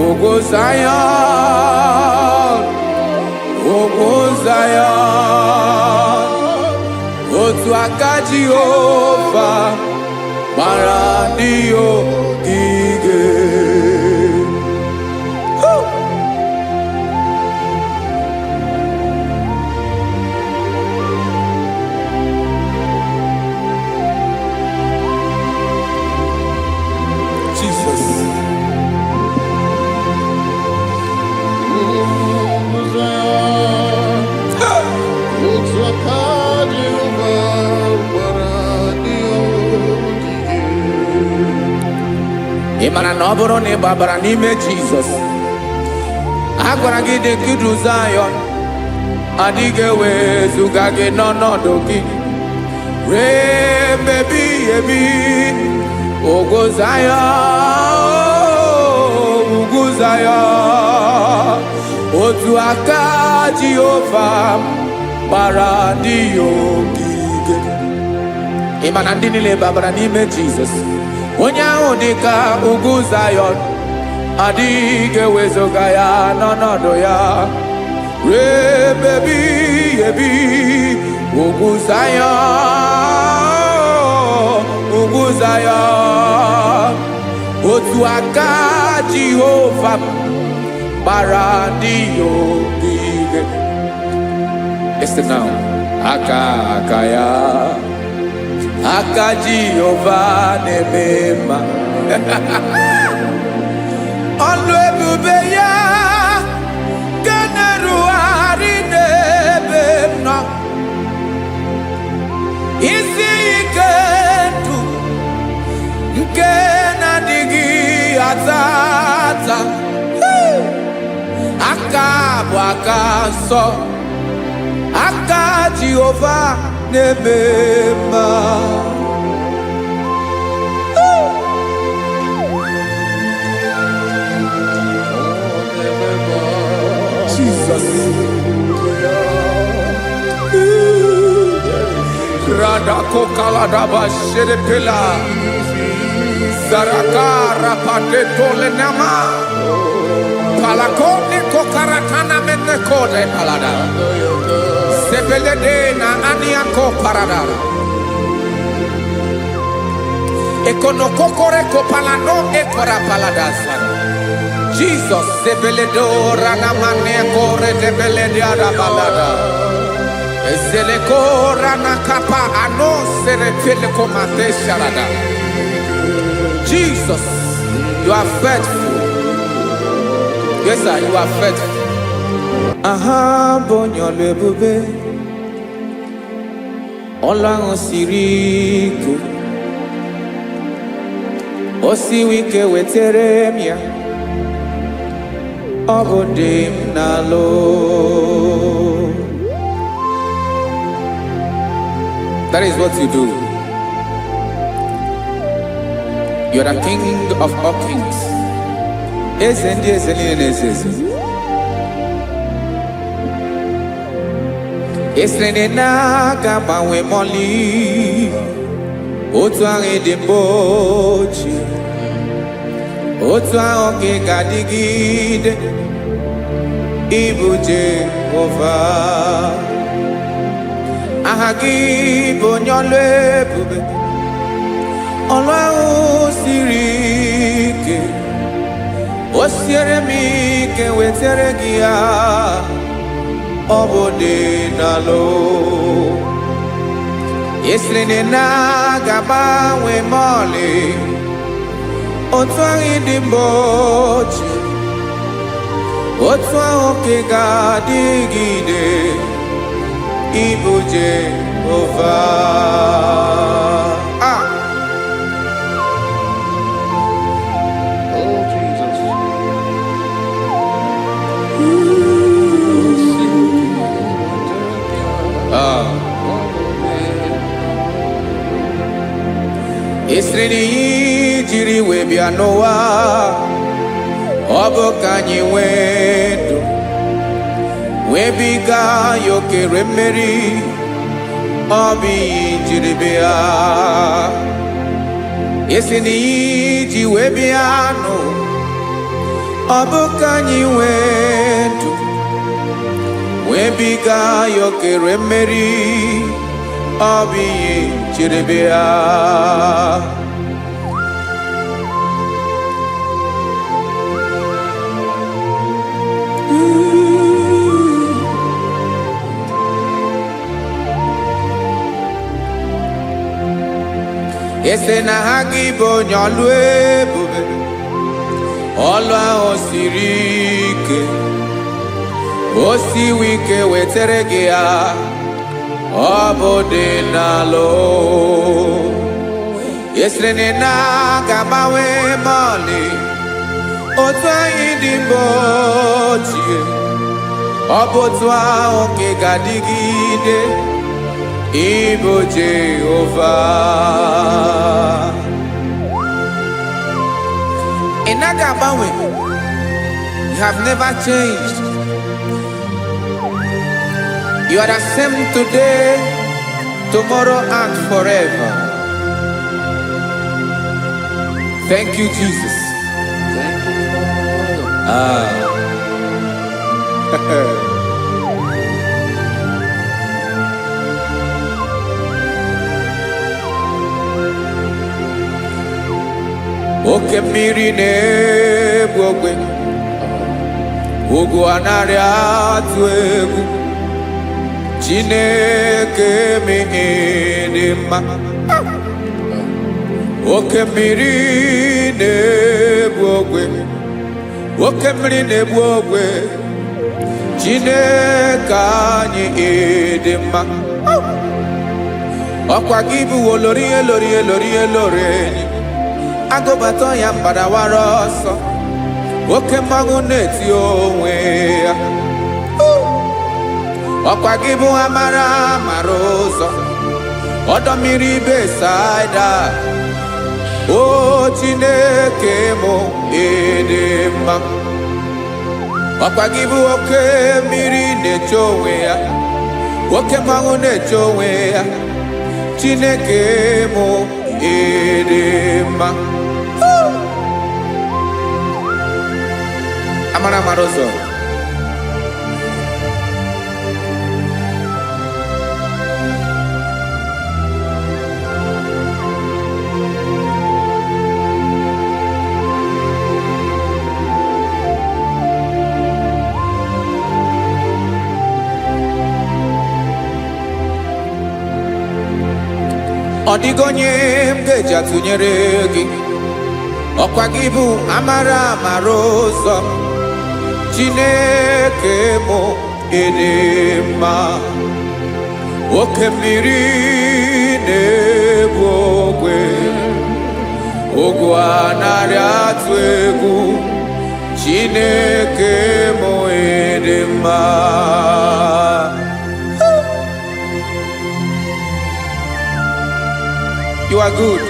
Ugwu Zayọn, ugwu Zayọn, otu aka Jehova gbara ndị ogige. Ị mara na ọ bụrụ na ị gbabara n'ime Jizọs, a gwara gị dị ka Zayọn adịghị ewezuga gị n'ọnọdụ gị ruo mgbe ebighị ebi. Ugwu Zayọn, ugwu Zayọn, otu aka Jehova gbara ndị ogige. Ị ma na ndị niile gbabara n'ime Jizọs, onye ahụ dị ka ugwu Zayọn adịghị ewezuga ya n'ọnọdụ ya ruo mgbe ebighị ebi. Ugwu Zayọn, ugwu Zayọn, otu aka Jehova gbara ndị ogige. Listen now, aka ya, aka Jehova na-eme mma. Ọlụ ebube ya ga na-erugharị n'ebe m nọ. Isi ike ndụ nke na-adịghị ata ata. Aka bụ aka nsọ, aka Jehova na-eme mma. Jesus. Radako kaladaba sherepela Zarakara pateto lenama Palakone kokaratana mene kode palada Sebelede na aniako paradara Ekono kokore kopalano ekora paladasa Jesus sebeledo rana mane kore debeledia balada Eselekora na kapa ano serepele komate sharada. Jesus, you are faithful. Yes, sir, you are faithful. Aha, bonyo lebube. ọlụ ahụ siri ike, o siwe ike wetere m ya, ọ bụ dị m n'alụ. That is what you do. You are the king of all kings. Eze ndị eze niile na-eze eze. Esere na-agbanwe mọlị, otu ahụ dị mgbe ochie, otu ahụ ka ị ga-adịgide, ịbụ Jehova. Aha gị bụ onye ọlụ ebube, ọlụ ahụ siri ike, o siere m ike wetere gị ya, ọ bụ dị n'alụ. Esiri na-agbanwe mọlị, otu ahụ dị mgbe ochie, otu ahụ ka ị ga-adịgide, ịbụ Jehova. Oh, Jesus. Esiri na ihe jiri wee bịa n'ụwa, ọ bụ ka anyị nwee ndụ, wee biga ya okere mmeri, ọ bụ ihe jiri bịa. Esi na ihe ji wee bịa nụ, ọ bụ ka anyị nwee ndụ, wee biga ya okere mmeri, ọ bụ ihe jiri bịa. Ese na ha gị bụ onye ọlụ ebube, ọlụ ahụ siri ike, o siwe ike wetere gị ya, ọ bụ dị n'alụ. Esere na-agbanwe mọlị, otu anyị dị mgbe ochie, ọ bụ otu ahụ ka ị ga-adịgide, ịbụ Jehova. Ị naghị agbanwe. You have never changed. You are the same today, tomorrow and forever. Thank you, Jesus. Thank you, Father. Oke mmiri na-egbu ogwe, ugwu anaghị atụ egwu, Chineke mee dị mma. Oke mmiri na-egbu ogwe, oke mmiri na-egbu ogwe, Chineke anyị dị mma. Ọkwa gị bụ olori elori elori elori enyi, agụbata ya mbadawara ọsọ, oke mmanwụ na-eti onwe ya. Ọkwa gị bụ amara amara ụzọ, ọdọ mmiri Besaida, o Chineke mụ ịdị mma. Ọkwa gị bụ oke mmiri na-eche onwe ya, oke mmanwụ na-eche onwe ya, Chineke mụ ịdị mma. Amara amara ụzọ, ọ dịghị onye m ga-eji atụnyere gị. Ọkwa gị bụ amara amara ụzọ, Chineke mụ ịdị mma. oke mmiri na-egbu ogwe ogwu anarị atụ egwu Chineke mụ ịdị mma. You are good.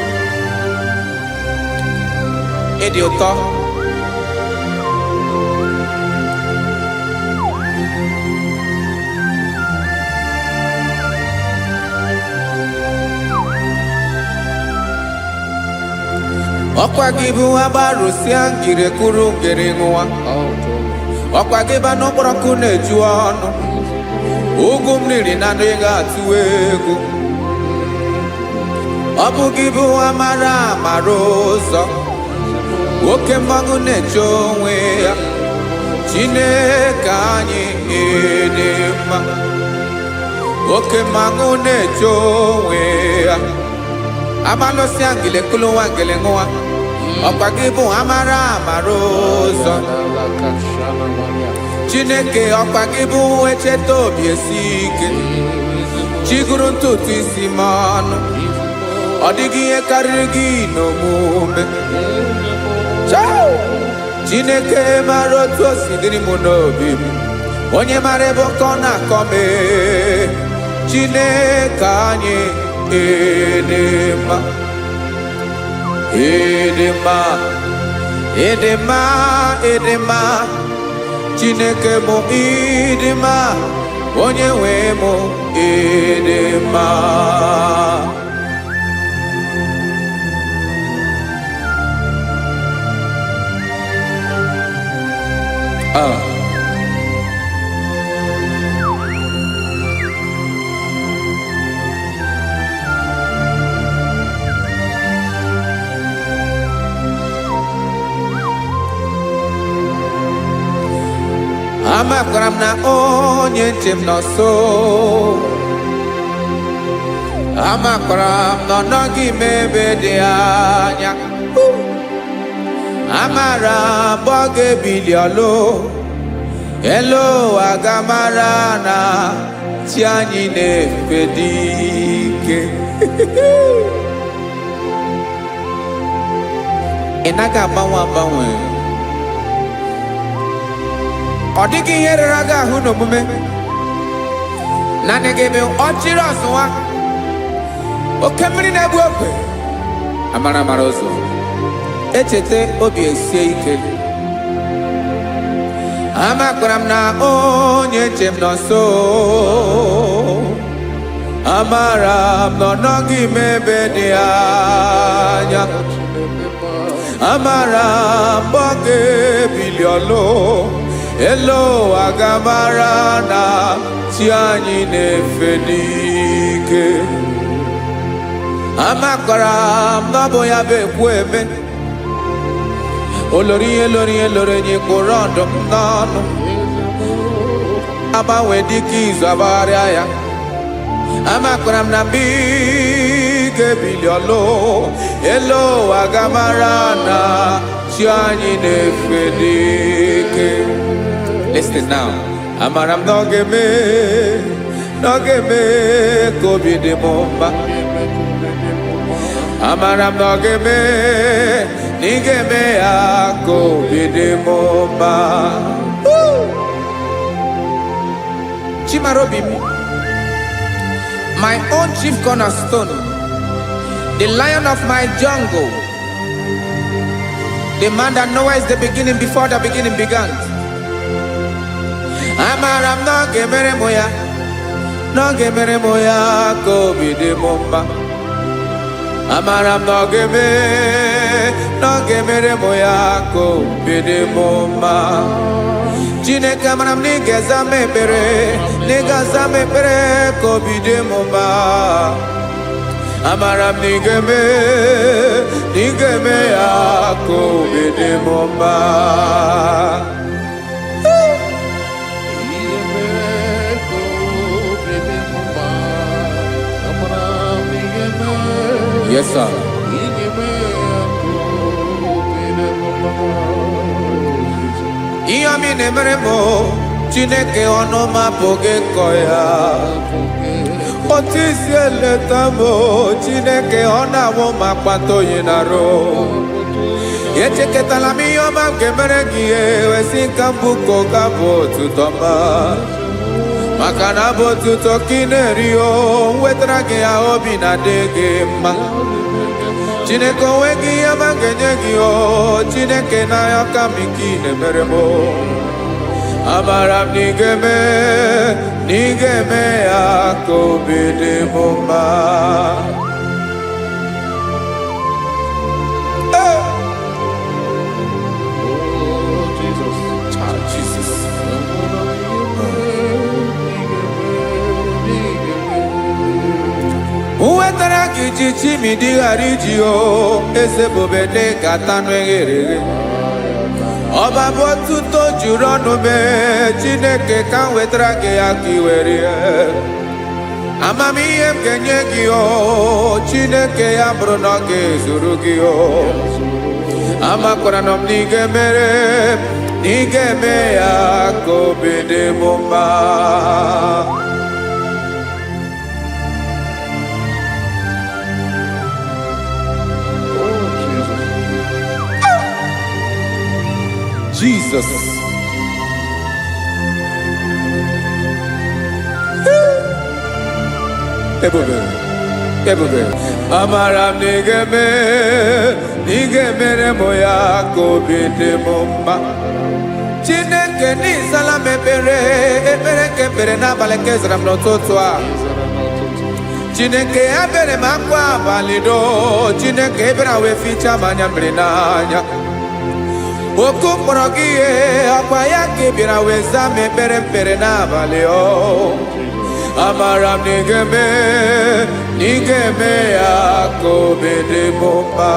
Ịdị ụtọ. Ọkwa gị bụ agbarụsịa ngire kwuru ngere nwa. Ọkwa gị bụ n'ụkpọrọkụ na-eju ọnụ. Ugwu mmiri na anụ ịga atụ egwu. Ọ bụ gị bụ amara amara ụzọ. Oke mmanwụ na-eche onwe ya. Chineke anyị ịdị mma. Oke mmanwụ na-eche onwe ya. Amalụsịa ngile kulu nwa ngele nwa. Ọkwa gị bụ amara amara ụzọ. Chineke ọkwa gị bụ echeta obi esi ike. Chiguru ntutu isi m ọnụ. Ọ dịghị ihe karịrị gị n'omume. Chineke mara otu o si dịrị m n'obi m. Onye mara ebe ọkọ na-akọ m. Chineke anyị ịdị mma. Ịdị mma. Ịdị mma. Ịdị mma. Chineke mụ ịdị mma. Onye nwe mụ ịdị mma. Amakwara m na onye nche m nọ nso. Amakwara m na ọ nọghị m ebe dị anya. Amara m ọ ga-ebili ọlụ. Elu aga mara na chi anyị na-efe dị ike. Ị naghị agbanwe agbanwe. Ọ dịghị ihe rere gị ahụ n'omume. Naanị gị bụ ọchịrị ọzụwa. Oke mmiri na-egbu ogwe. Amara amara ụzọ. Echete obi esie ike. Amakwara m na onye nche m nọ nso. Amara m na ọ nọghị m ebe dị anya. Amara m ọ ga-ebili ọlụ. Elu aga mara na chi anyị na-efe n'ike. Amakwara m na ọ bụ ya bụ ekwu eme. Olori ihe lori ihe lori enyi kpụrụ ọdụm n'ọnụ. Agbanwe dịka izu agbagharịa ya. Amakwara m na mgbe ị ga-ebili ọlụ. Elu aga mara na chi anyị na-efe n'ike. Listen now. Amara m na ọ ga-eme ka obi dị m mma. Amara m na ọ ga-eme na ị ga-eme ya ka obi dị m mma. Chimara obi m. My own chief cornerstone. The lion of my jungle. The man that knows the beginning before the beginning began. Amara m na ọ ga-emere m ya. Na ọ ga-emere m ya ka obi dị m mma. Amara m na ọ ga-emere m ya ka obi dị m mma. Chineke amara m na ị ga-aza m ekpere. Na ị ga-aza m ekpere ka obi dị m mma. Amara m na ị ga-eme ya ka obi dị m mma. Yes, sir. Ihe ọmị na-emere m Chineke ọnụ m apụghị ịkọ ya. otisi eletamo Chineke ọ na-awụ ma kpata oyi na-arụ echeketala m ihe ọma nke mere gị ewesi nka mbụ ka ọ ga-abụ otuto ma maka na abụ otuto ka ị na-eri o wetara gị ya obi na-adị gị mma Chineke onwe gị ihe ọma ga-enye gị o Chineke n'anya ka m ike ị na-emere m amara m na ị ga-eme ya ka obi dị m mma wetara gị ji chimidi ghara iji o eze bobede gata n'eghere ọba bụ otuto juru ọnụ mee Chineke ka m wetara gị ya ka ị were amamihe m ga-enye gị o Chineke ya bụrụ na ọ ga-ezuru gị o amakwara na m na ị ga-eme ya ka obi dị m mma Jesus. Ebube. Amara m na ị ga-emere m ya ka obi dị m mma. Chineke n'ịzala m ekpere nke ekpere n'abalị nke zara m n'ụtụtụ a. Chineke ya bere m akwa abalị do. Chineke ebere wee fichaa m anya mmiri n'anya. Oku mkpọrọ gị ihe akwa ya ka ị bịara wee zaa m ekpere mpere n'abalị o amara m na ị ga-eme ya ka obi dị m mma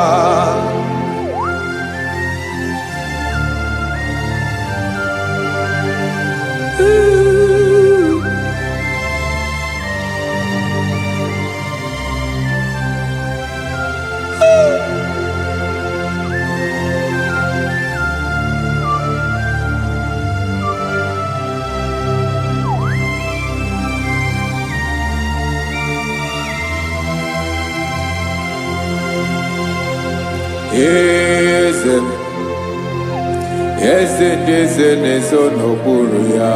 Eze ndị eze na-ezo n'okpuru ya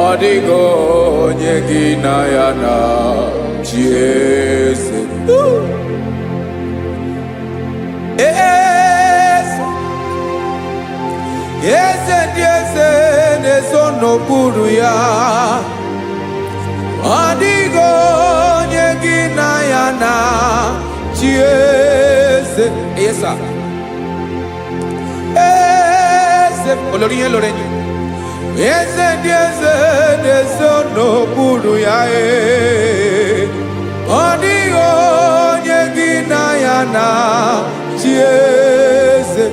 ọ dịghị onye gị na ya na chi eze eze ndị eze na-ezo n'okpuru ya ọ dịghị onye gị na ya na chi eze olórí yẹn lórí ẹni eze ndị eze na-ezo n'okpuru ya ọ dịghị onye gị na ya na chi eze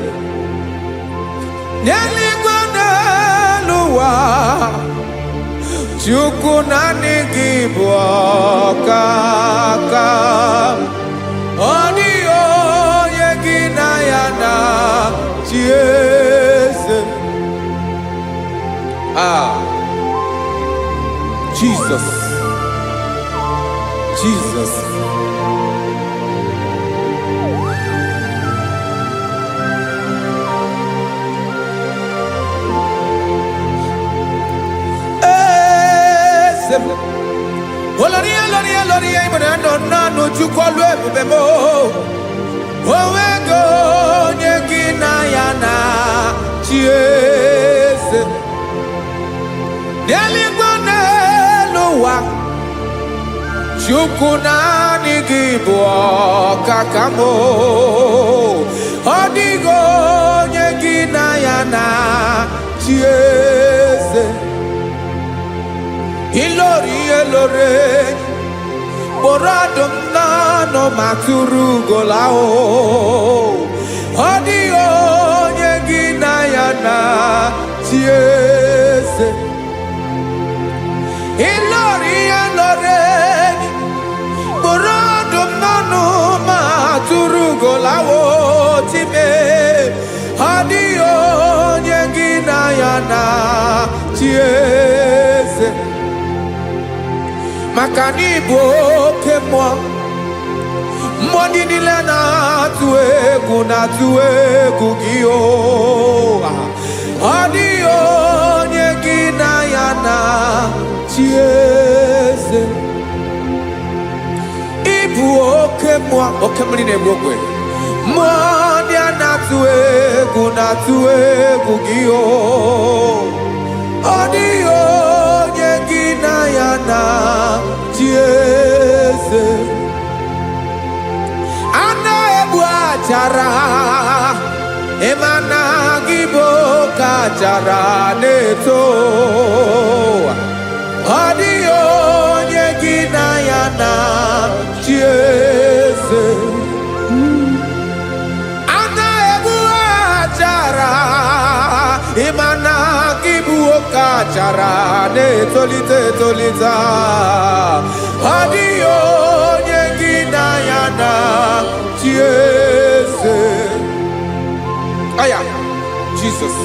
n'eluigwe n'elu ụwa Chukwu naanị gị bụ ọkaka ọ dịghị onye gị na ya na chi eze Jesus Olórí ìbọ̀dẹ̀ nánú Chukwu ọlụ ebube m onwego onye gị na ya na chi eze n'eluigwe n'elu ụwa Chukwu naanị gị bụ ọkaka m ọ dịghị onye gị na ya na chi eze ilori kpọrọ ọdụm n'ọnụ ma tụrụ ugola ọ dịghị onye gị na ya na chi eze ilori kpọrọ ọdụm n'ọnụ ma tụrụ ugola time ọ dịghị onye gị na ya na chi eze maka na ịbụ oke mmụọ. Mmụọ ndị niile na-atụ egwu gị o. Ọ dịghị onye gị na ya na-achị eze. Ịbụ oke mmụọ, oke mmiri na-egbu ogwe. Mmụọ ndị a na-atụ egwu gị o. Ọ dịghị onye gị na ya na-achị eze. A na-egbu achara, ịma na gị bụ oke achara na-eto. Ọ dịghị onye gị na ya na-achị eze. A na-egbu achara, ịma na gị bụ oke achara na-etolite etolite. Ọ dịghị onye gị na ya na-achị eze. Aya, Jesus.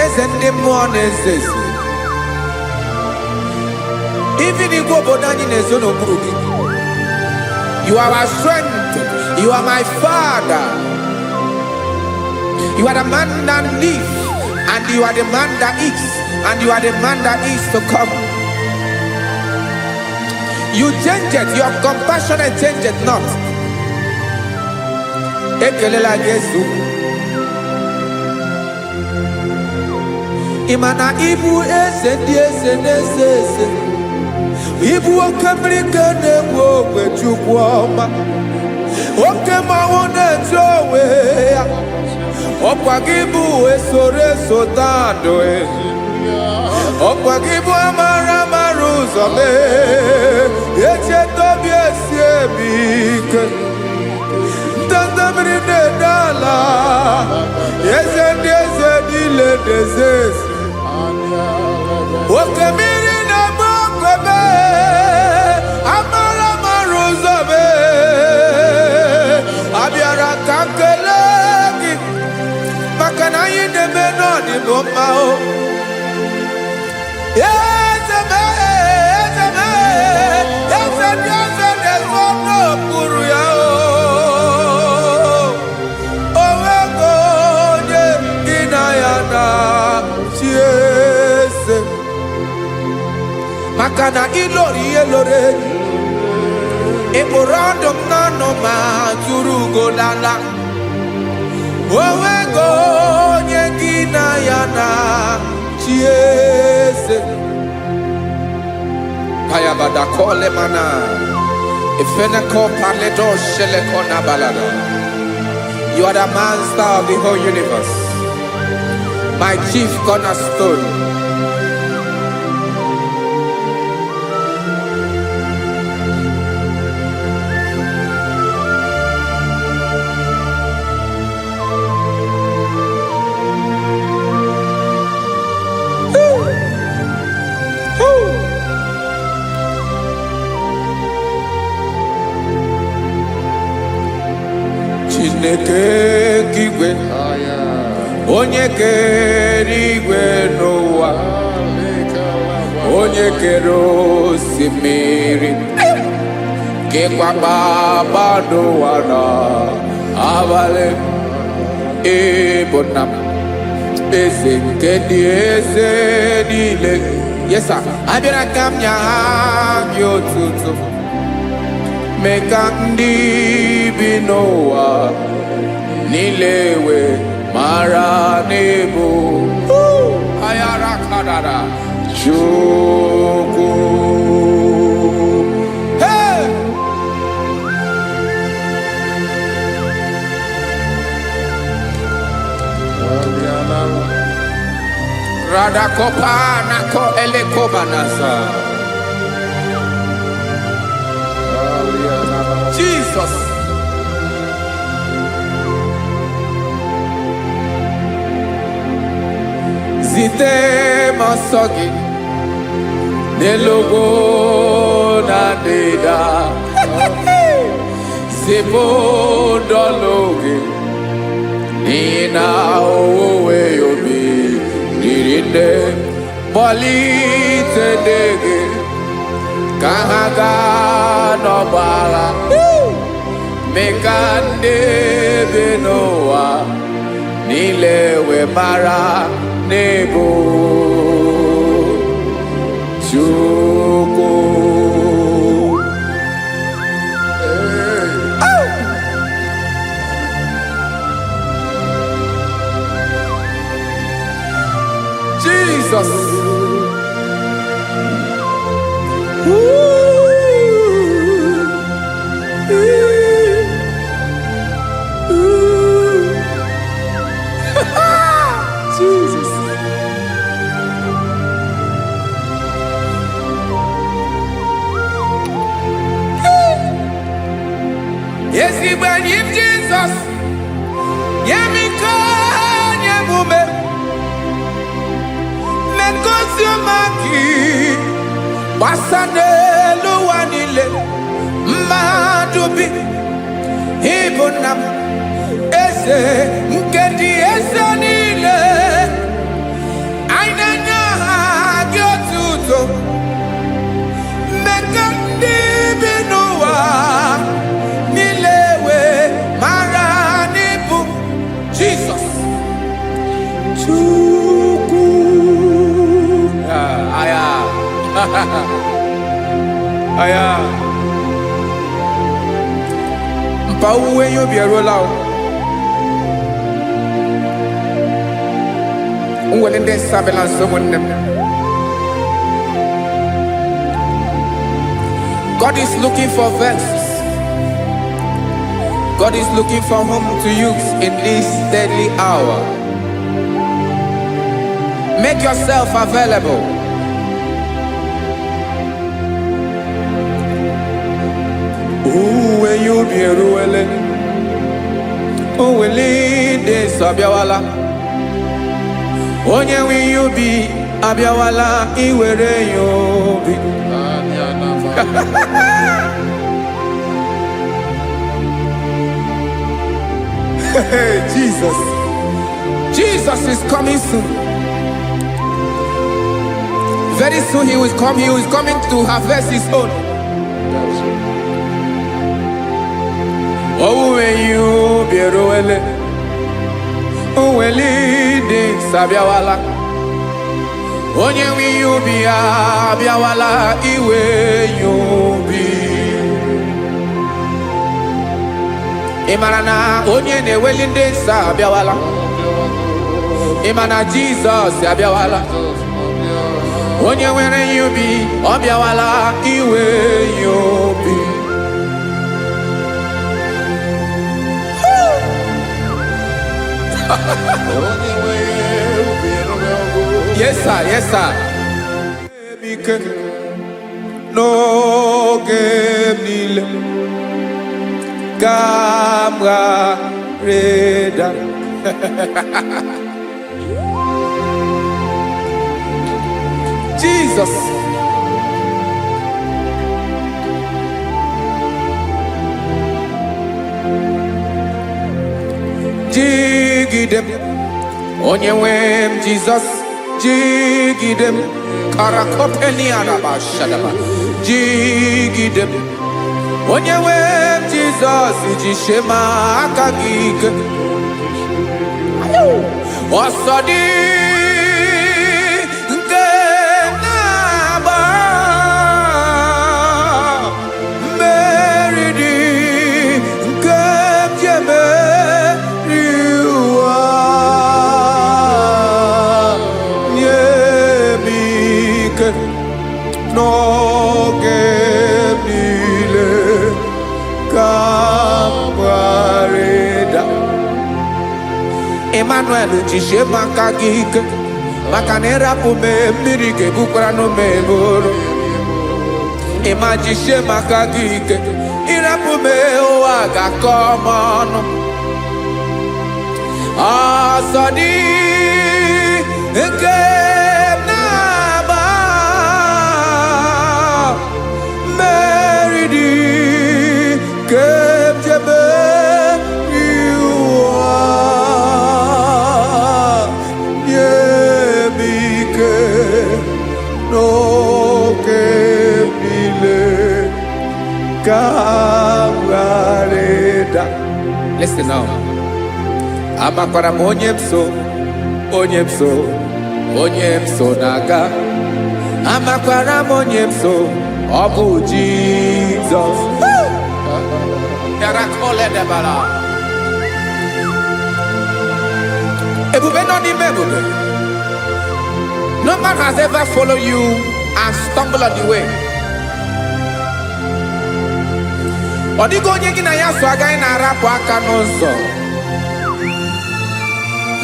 Eze ndị mmụọ na-eze eze. Even igwe obodo anyị na-ezo n'okpuru gị. You are our strength. You are my Father. You are the man that lives, and you are the man that eats, and you are the man that is to come. You change it. Your compassion change it not. Ekelela Jesu. Imana ibu eze ndị eze na-eze eze. Ibu oke mmiri nke na-egbu ogwe Chukwu ọma. Oke mmanwụ na-eche onwe ya. Ọkwa gị bụ esoro esota ndụ. Ọkwa gị bụ amara amara ụzọ mee. Echeta obi esi ebi ike. Ndanda mmiri na-ede ala. Eze ndị eze niile na-eze eze. Oke mmiri na-agba ogwe mee. Amara amara ụzọ mee. Abịara ka m kelee gị maka na anyị na-eme n'ọdịbụ mma o. Eze mee, eze mee, eze ndị eze na-ezo n'okpuru ya o. O nwego onye gị na ya na-achị eze. Maka na ịlọrọ ihe lọrọ enyi. Ịkpụrụ ọdụ m n'ọnụ ma tụrụ ugo n'ala. O nwego onye gị na ya na-achị eze. Kayabada kole mana. Ifeneko paledo sheleko na balada. You are the master of the whole universe. My chief cornerstone. Chineke kigwe, onye kere igwe n'ụwa, onye kere osimiri, kekwa kpakpando ụwa n'abalị. Ịbụ nna m, eze nke ndị eze niile. Yes sir, abịara ka m nye gị otuto. Mee ka ndị bi n'ụwa niile wee mara n'ịbụ ayara kadara Chukwu. Hey! Radakopa nako elekobanasa. Jesus. Zite masogi nelogo na deda. Zipo dologe nina owe yobi dirinde bolite dege kahaga no bala mekande benoa nilewe mara nebo chuko Jesus. Jesus. Yes, he when him Jesus. Yamika nyamume. Men kosumaki. Basane luwanile. Madubi. Ibunam. Ese nkedi ese nile. Ainanya gyotuto. Mekandi binuwa. Nilewe maranibu. Jesus. Chuku. Aya. Aya. Mpauwe yo bierola o. Unwelende sabela someone. God is looking for verses. God is looking for whom to use in this deadly hour. Make yourself available. When you be ruele, oh, will lead this Abiawala. Onye when you be Abiawala, iwere you be. Jesus. Jesus is coming soon. Very soon he will come. He is coming to harvest his own. Oh, when you be ruele, oh, when leading Sabiawala. Onye when you be Abiawala, iwe you be. Imanana onye ne welinde Sabiawala. Imana Jesus Sabiawala. Onye where you be, Abiawala, iwe you be. Yes, sir, yes, sir. No game nile Gamra Reda. Jesus. Jigidem Onyewem Jesus Jigidem Karakopeni Araba Shadaba Jigidem Onyewem Jesus Jishema Akagig Osodi Ngenaba Meridi Nkemjeme no gemile kambareda Emmanuel jishe makagike makanera pume mirike bukrano meboro Ema jishe makagike irapume oaga komono asadi no que Kawareda. Listen now. Amakwara m onye m so naga. Amakwara m onye m so, ọ bụ Jizọs. Yarakoledebara. Ebube nọ n'ime ebube. No man has ever followed you and stumbled on the way. Ọ dịghị onye gị na ya so agaghị na-arapụ aka n'ụzọ.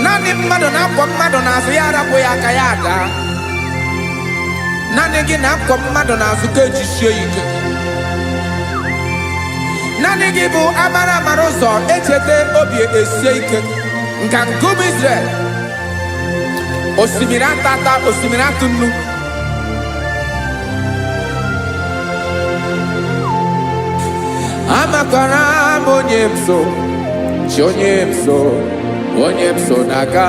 Naanị mmadụ na-akwọ mmadụ n'azụ ya arapụ ya aka ya ada. Naanị gị na-akwọ mmadụ n'azụ ka ejisie ike. Naanị gị bụ amara ụzọ echete obi esie ike. Nka ngụm Israel. Osimiri atata, osimiri atụ nnu. Amakwara m onye m so, chi onye m so naga.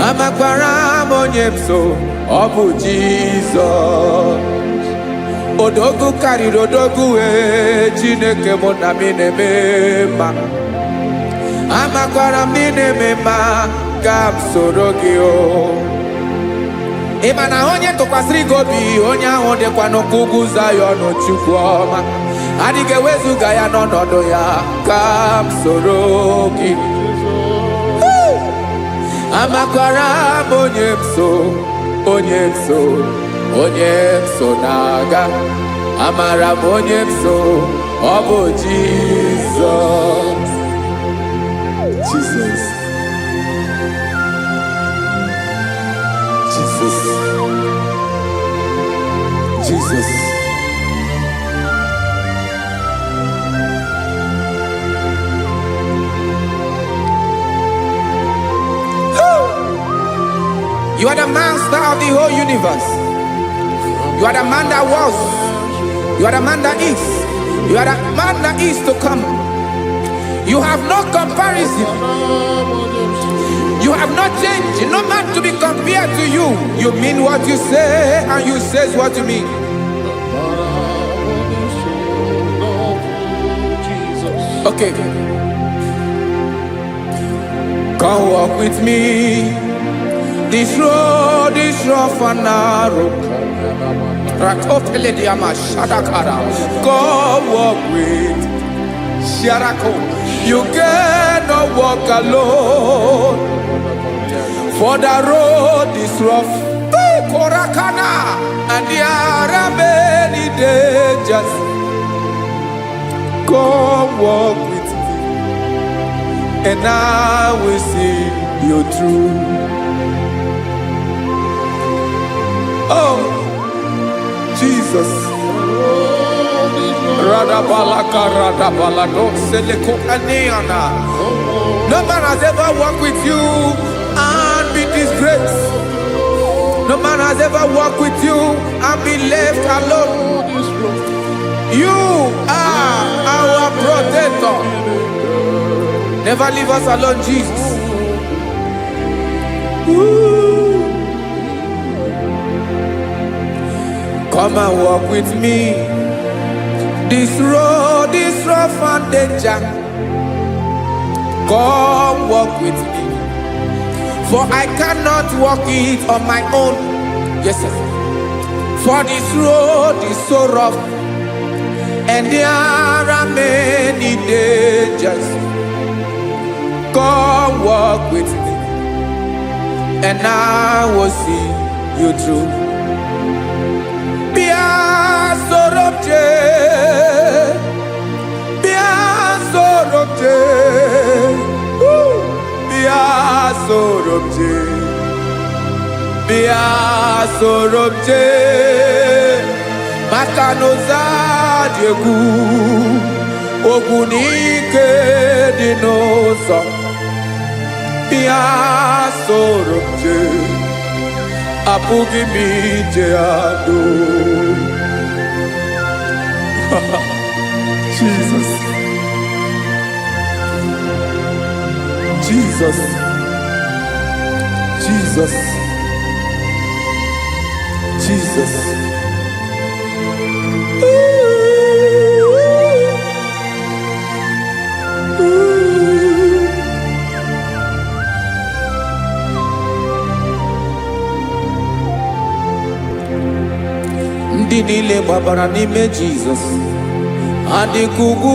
Amakwara m onye m so, ọ bụ Jizọs. Odogwu karịrị odogwu Chineke mụ na mi na-eme mma. Amakwara m na-eme mma ka m soro gị o. Ị ma na onye tụkwasịrị gị obi, onye ahụ dịkwa n'ugwu ugwu Zayọn Chukwu ọma. Adịghị ewezuga ya n'ọnọdụ ya ka m soro gị. Amakwara m onye m so na-aga. Amara m onye m so, ọ bụ Jizọs. Jesus. You are the master of the whole universe. You are the man that was. You are the man that is. You are the man that is to come. You have no comparison. You have not changed. No man to be compared to you. You mean what you say, and you say what you mean. Okay. Come walk with me. This road is rough and narrow. Go walk with Sharako. You cannot walk alone. For the road is rough. Korakana. And there are many dangers. Go walk with me, and I will see you through. Oh, Jesus. No man has ever walked with you and be disgraced. No man has ever walked with you and be left alone. You are our protector. Never leave us alone, Jesus. Ooh. Come and walk with me. This road is rough and danger. Come walk with me. For I cannot walk it on my own. Yes, sir. For this road is so rough, and there are many dangers. Come walk with me, and I will see you through. Sorobje Makanoza Diegu Ogunike Dinosa Bia Sorobje Apugi Mijeado. Jesus. Jesus. Ooh. ndị niile gbabara n'ime Jizọs adịghị ugwu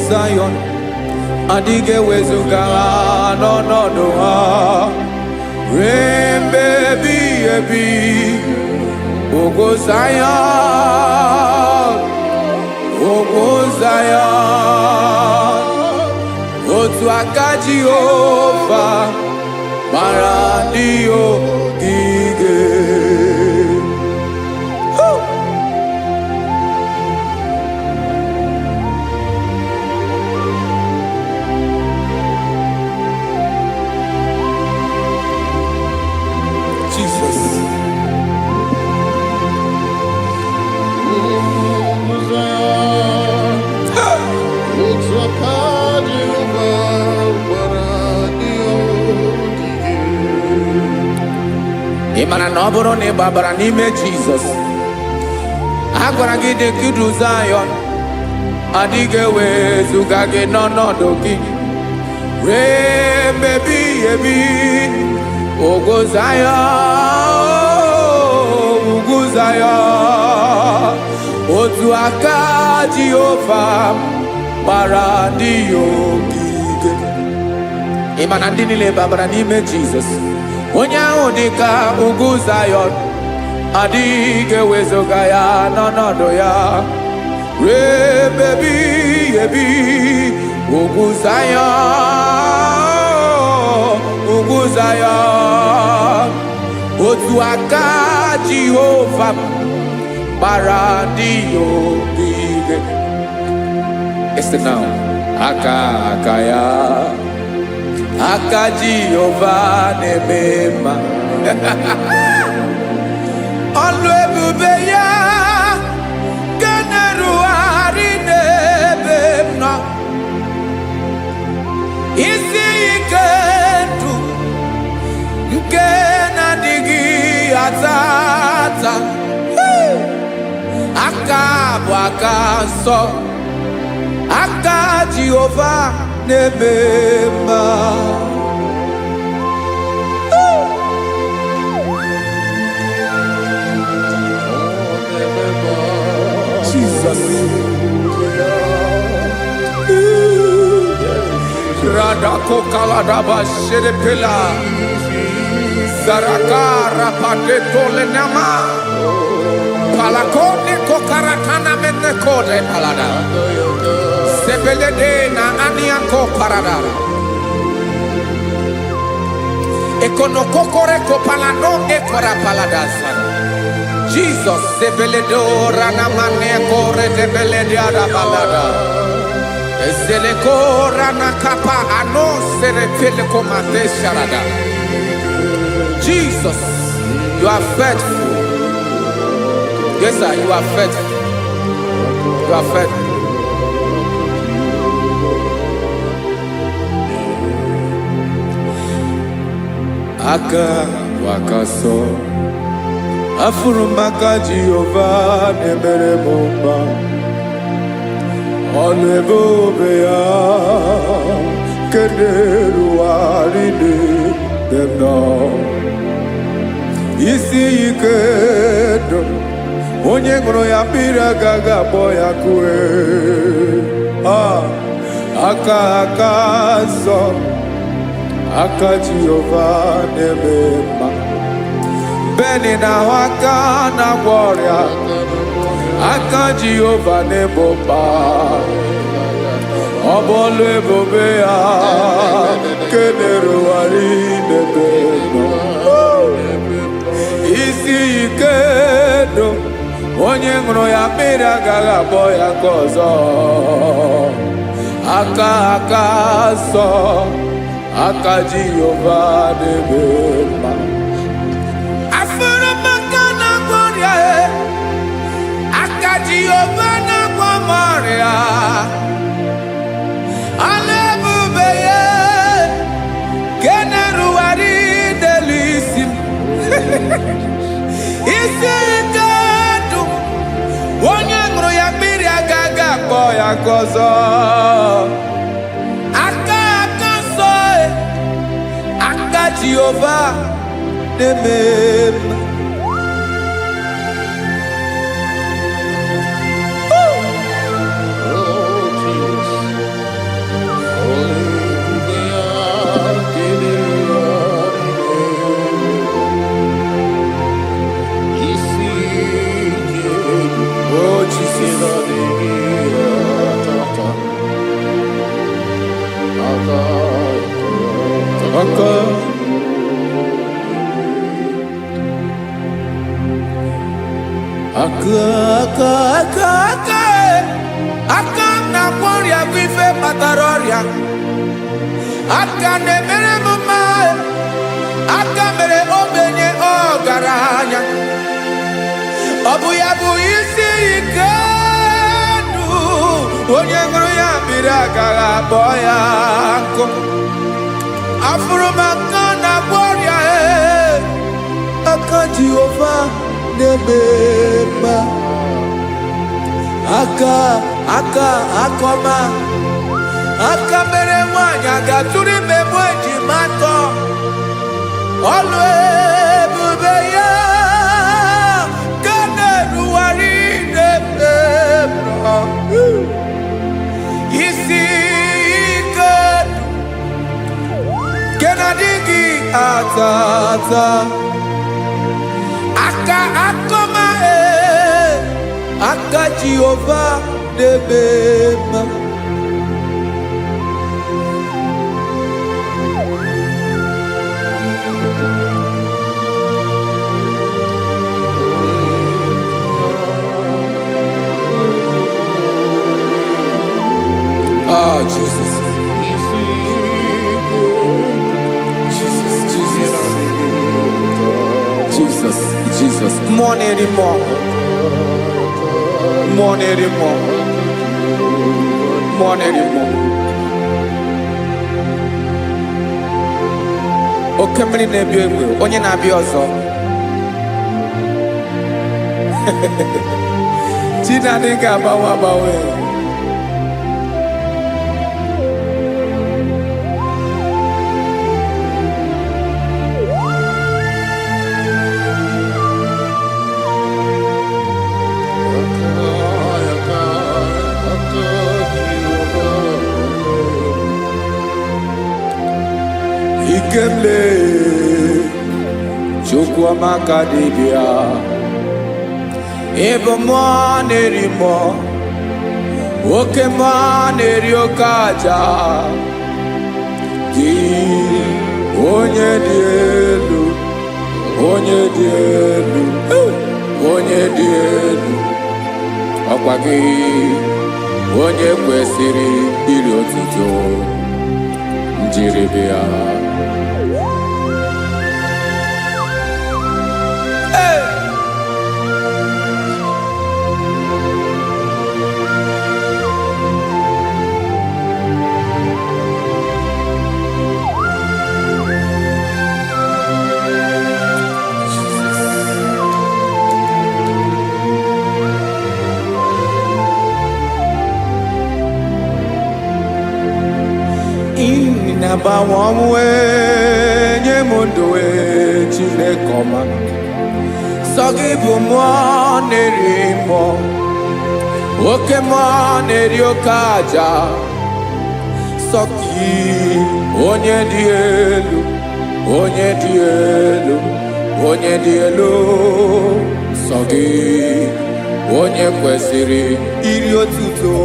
Zayọn, adịghị ewezuga ha n'ọnọdụ ha ruo mgbe ebighị ebi. Ugwu Zayọn, ugwu Zayọn, otu aka Jehova mara ndị ogige. Ị mara na ọ bụrụ na ị gbabara n'ime Jizọs, a gwara gị dị ka idu Zayọn, adịghị ewezuga gị n'ọnọdụ gị ruo mgbe ebighị ebi. Ugwu Zayọn, ugwu Zayọn, otu aka Jehova gbara ndị ogige. Ị ma na ndị niile gbabara n'ime Jizọs, onye ahụ dị ka ugwu Zayọn, adịghị ewezuga ya n'ọnọdụ ya ruo mgbe ebighị ebi. Ugwu Zayọn, ugwu Zayọn, otu aka Jehova gbara ndị ogige. Este now, aka ya, aka Jehova na-eme mma. Ọlụ ebube ya ga na-erugharị n'ebe m nọ. Isi ike ndụ nke na-adịghị ata ata, aka bụ aka nsọ, aka Jehova na-eme mma. Jesus. Radako kaladaba sherepela zarakara pateto lenama palakone kokaratana menne kode palada sebelede na aniako paradara ekono kokore kopalano ekora paladasa. Jesus sebeledo rana mane kore sebelede ada balada. Esele kora na kapa ano sere pele komate sharada. Jesus, you are faithful. Yes, sir, you are faithful. You are faithful. Aka wakaso afuru maka Jehova nebere bomba. Ọlụ ebube ya keneruarị n'ebe m nọ. Isi ike ndụ onye ṅụrụ ya mmiri agaghị akpọ ya kue. Aka nsọ, aka Jehova na-eme mma. Beni na-ahụ aka na-agwọ ọrịa, aka Jehova na-egbo mkpa. Ọ bụ ọlụ ebube ya kenerugharị n'ebe m nọ. Isi ike ndụ onye ṅụrụ ya mmiri agaghị akpọ ya ka ọzọ. Aka nsọ, aka Jehova na-eme mma. Afụrụ m aka na-agwọ ọrịa, aka Jehova na-agwọ m ọrịa. Ọlụ ebube ya kenerugharị n'elu isi m. Isi ike ndụ onye ṅụrụ ya mmiri agaghị akpọ ya ka ọzọ. Aka nsọ, aka Jehova na-eme mma. Oh, Jesus. Aka na kwaria bife pataroria. Aka ne mere mama. Aka mere obenye ogaranya. Obu ya bu isi ikenu. Onye nguru ya biri agara boya nko. Afuru maka na kwaria aka Jehovah nebema. Akoma. Aka mere nwanya gaturi memo ejimato. Olu ebube ya kane ruwari nebema. Isi ike kenadigi atata. Akoma aka Jehovah nebema. Oh, Jesus. Jesus. More anymore. Okemri na-ebi egbe, onye na-abịa ọzọ. Chinadị ga-agbanwe. Ikemle Chukwamaka dibia Ebo mo nerimo Oke mo neriokaja Di Onye dielu Ọkwa gị onye kwesịrị iri otuto njiri bịa. Inabawamwe nyemundowe Chinekoma Sogibu mwanerimo Oke mwaneriokaja Sogi onye dielu Sogi onye kwesịrị iri otuto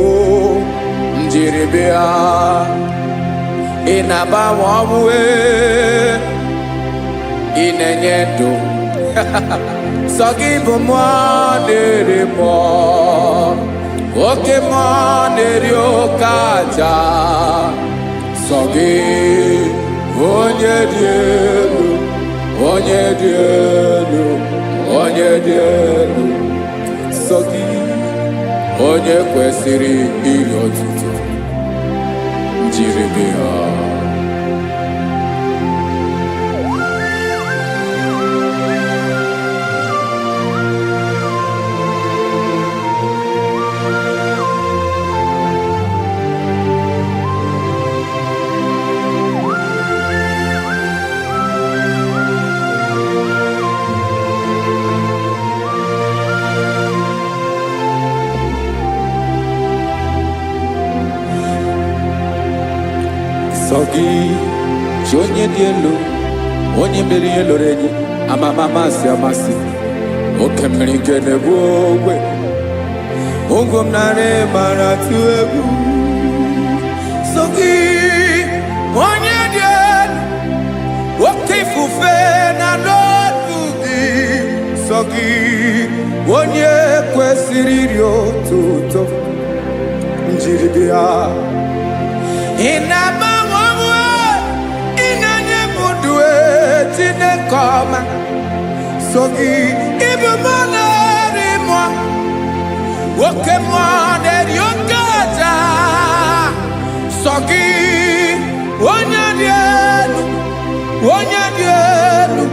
njiribia Inabawamwe inenyedo Sogibu mwanerimo Oke mwaneriokaja Sogi onye dielu Sogi onye kwesịrị iri otuto njiribia Sogi onye dielu onye mere ihe loro enyi amama amasị Oke mmiri nke na-egbu ogwe Ogwom nare mara tu egwu. Sogi onye dị elu, oke ifufe na n'otu gị. Sogi onye kwesịrị iri otuto. Njiri bịa. Ị na-agbanwe onwe, ị na-enye m ndụ Chineke ọma. Sogi ịbụ mmụọ na-eri mmụọ, oke mmụọ na-eri oke aja. Sogi onye dị elu, onye dị elu,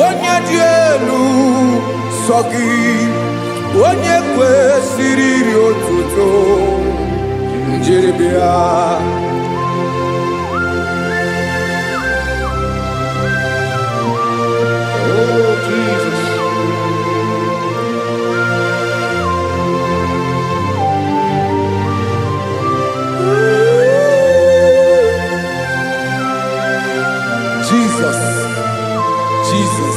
onye dị elu. Sogi onye kwesịrị iri otuto. Njiri bịa. Oh, Jesus. Jesus, Jesus.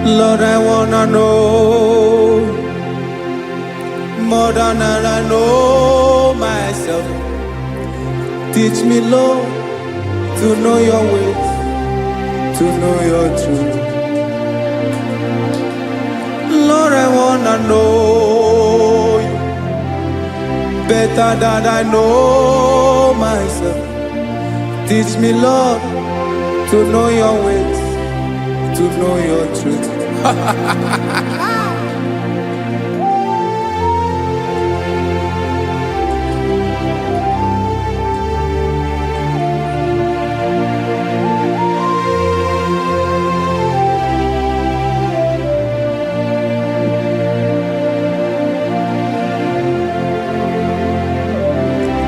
Lord, I wanna know more than I know myself. Teach me, Lord, to know your ways, to know your truth. Lord, I wanna know you better than I know myself. Teach me, Lord, to know your ways, to know your truth.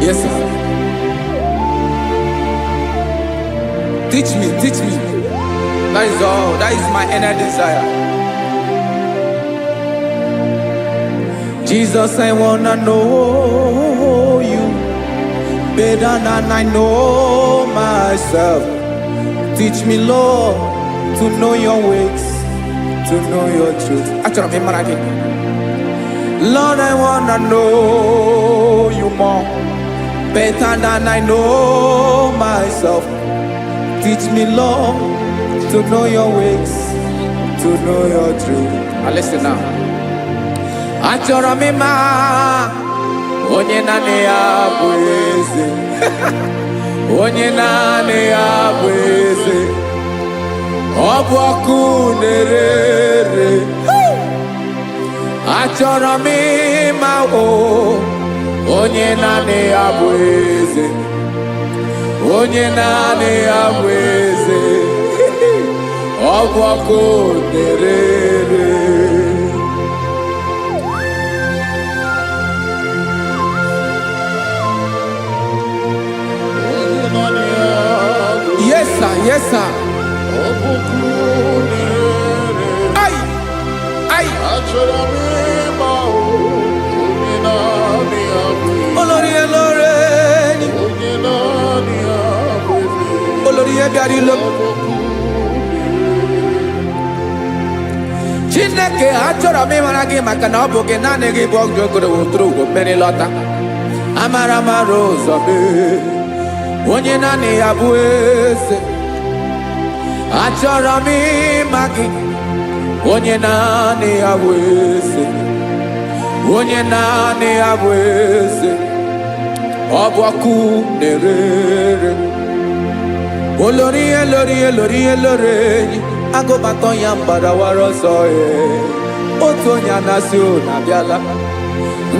Yes, sir. Teach me, teach me. That is all. That is my inner desire. Jesus, I wanna know you better than I know myself. Teach me, Lord, to know your ways, to know your truth. Actually, I'm again. Lord, I wanna know you more, better than I know myself. Teach me, Lord, to know your ways, to know your truth. Now listen now. Achọrọ m ịma onye naanị ya bụ eze. Onye naanị ya bụ eze. Ọ bụ ọkụ na-ere. Achọrọ m ịma onye naanị ya bụ eze. Onye naanị ya bụ eze. Ọ bụ ọkụ na-ere. Yes, sir. Yes, sir. Ay, ay. Olórí Olórí. Olórí Ebiari lo. Chineke achọrọ m ịmara gị maka na ọ bụ gị naanị gị bụ ọgụ ogoro woturu ugwo mmeri lọta. Amara mara ụzọ mee. Onye naanị ya bụ eze. Achọrọ m ịma gị. Onye naanị ya bụ eze. Onye naanị ya bụ eze. Ọ bụ ọkụ na-ere. Olórí Olórí Olórí Olórí. Agụbatọ ya mgbadawara ọsọ ya. Otu onye anasị unu abịala.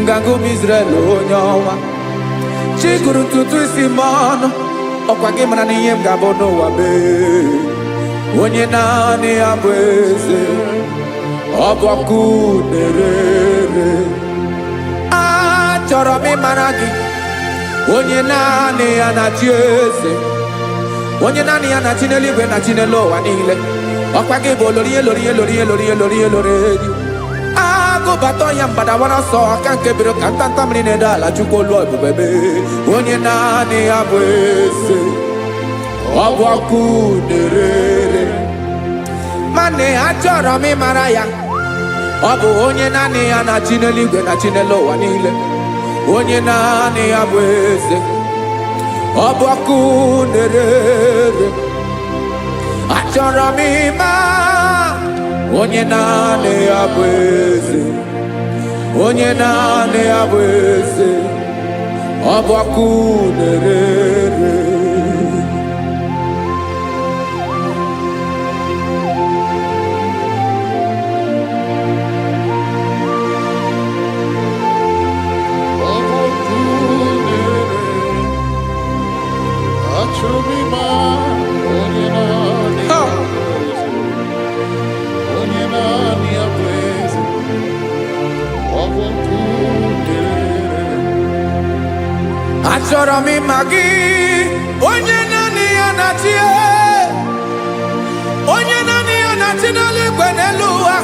Nganga ụmụ Izrel onye ọnwa. Chiguru ntutu isi m ọnụ. Ọkwa gị mara na ihe m ga-abụ n'ụwa mee. Onye naanị ya bụ eze. Ọ bụ ọkụ na-ere. Achọrọ m ịmara gị. Onye naanị ya na-achị eze. Onye naanị ya na-achị n'eluigwe na-achị n'elu ụwa niile. Ọkwa gị bụ Olórí Olórí Olórí Olórí Olórí Olórí. Agụbatọ ya mgbadawara ọsọ aka nke biro ka ntanta mmiri na-edo ala Chukwu olu ebube mee. Onye naanị ya bụ eze. Ọ bụ ọkụ na-ere. Mane achọrọ m ịmara ya. Ọ bụ onye naanị ya na-achị n'eluigwe na chi n'elu ụwa niile. Onye naanị ya bụ eze. Ọ bụ ọkụ na-ere. Achọrọ m ịma onye naanị ya bụ eze. Onye naanị ya bụ eze. Ọ bụ ọkụ na-ere. Achọrọ m ịma gị, onye naanị ya na-achị, onye naanị ya na-achị n'eluigwe n'elu ụwa.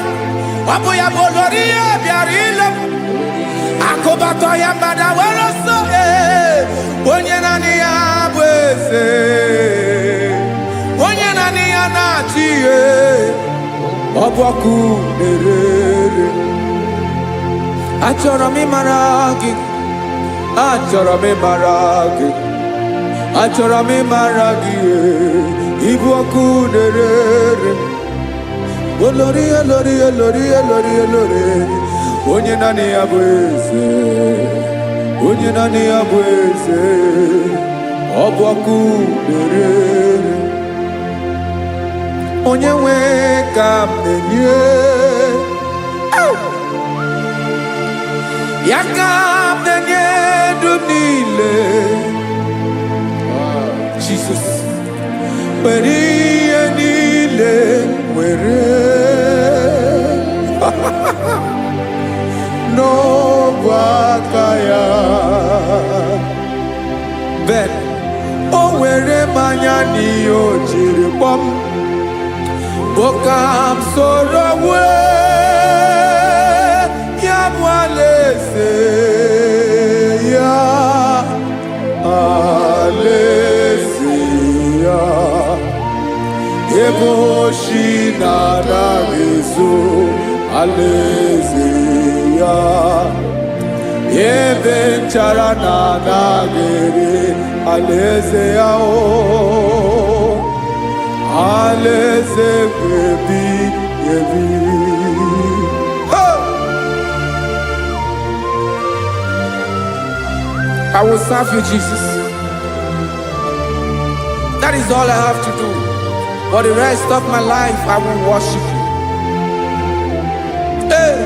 Ọ bụ ya bụ olori ya bịara ile m, akụbatọ ya mgbada were ọsọ. Onye naanị ya bụ eze, onye naanị ya na-achị, ọ bụ ọkụ na-ere. Achọrọ m ịmara gị, achọrọ m ịmara gị, achọrọ m ịmara gị, ịbụ ọkụ na-ere. Olori olori olori olori olori, onye naanị ya bụ eze, onye naanị ya bụ eze, ọ bụ ọkụ na-ere. Onye nwe ka m na-enye, ya ka m na-enye dum niile. Jesus, were ihe niile were n'ọbụ aka ya. Ben, o were mmanya n'ihe o jiri kpọọ m, bụ ka m soro wee ya bụ alaeze ya, alaeze ya. Ebe oshi na-adaghị ezo, alaeze ya. Ebe nchara na-adaghị ere, alaeze ya. Alaeze ebi ebi. I will serve you, Jesus. That is all I have to do. For the rest of my life, I will worship you. Hey.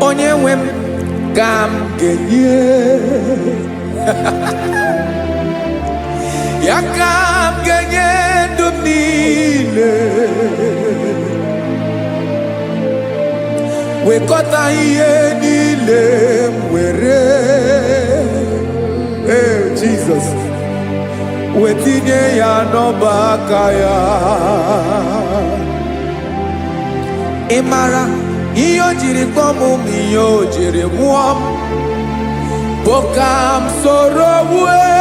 Onye nwe m ka m ga-enye, ya ka m ga-enye ndụ m niile. Wekọta ihe niile m were, Jesus, wetinye ya n'ọba aka ya. Ị mara ihe o jiri kpọọ m, ihe o jiri mụọ m, bụ ka m soro wee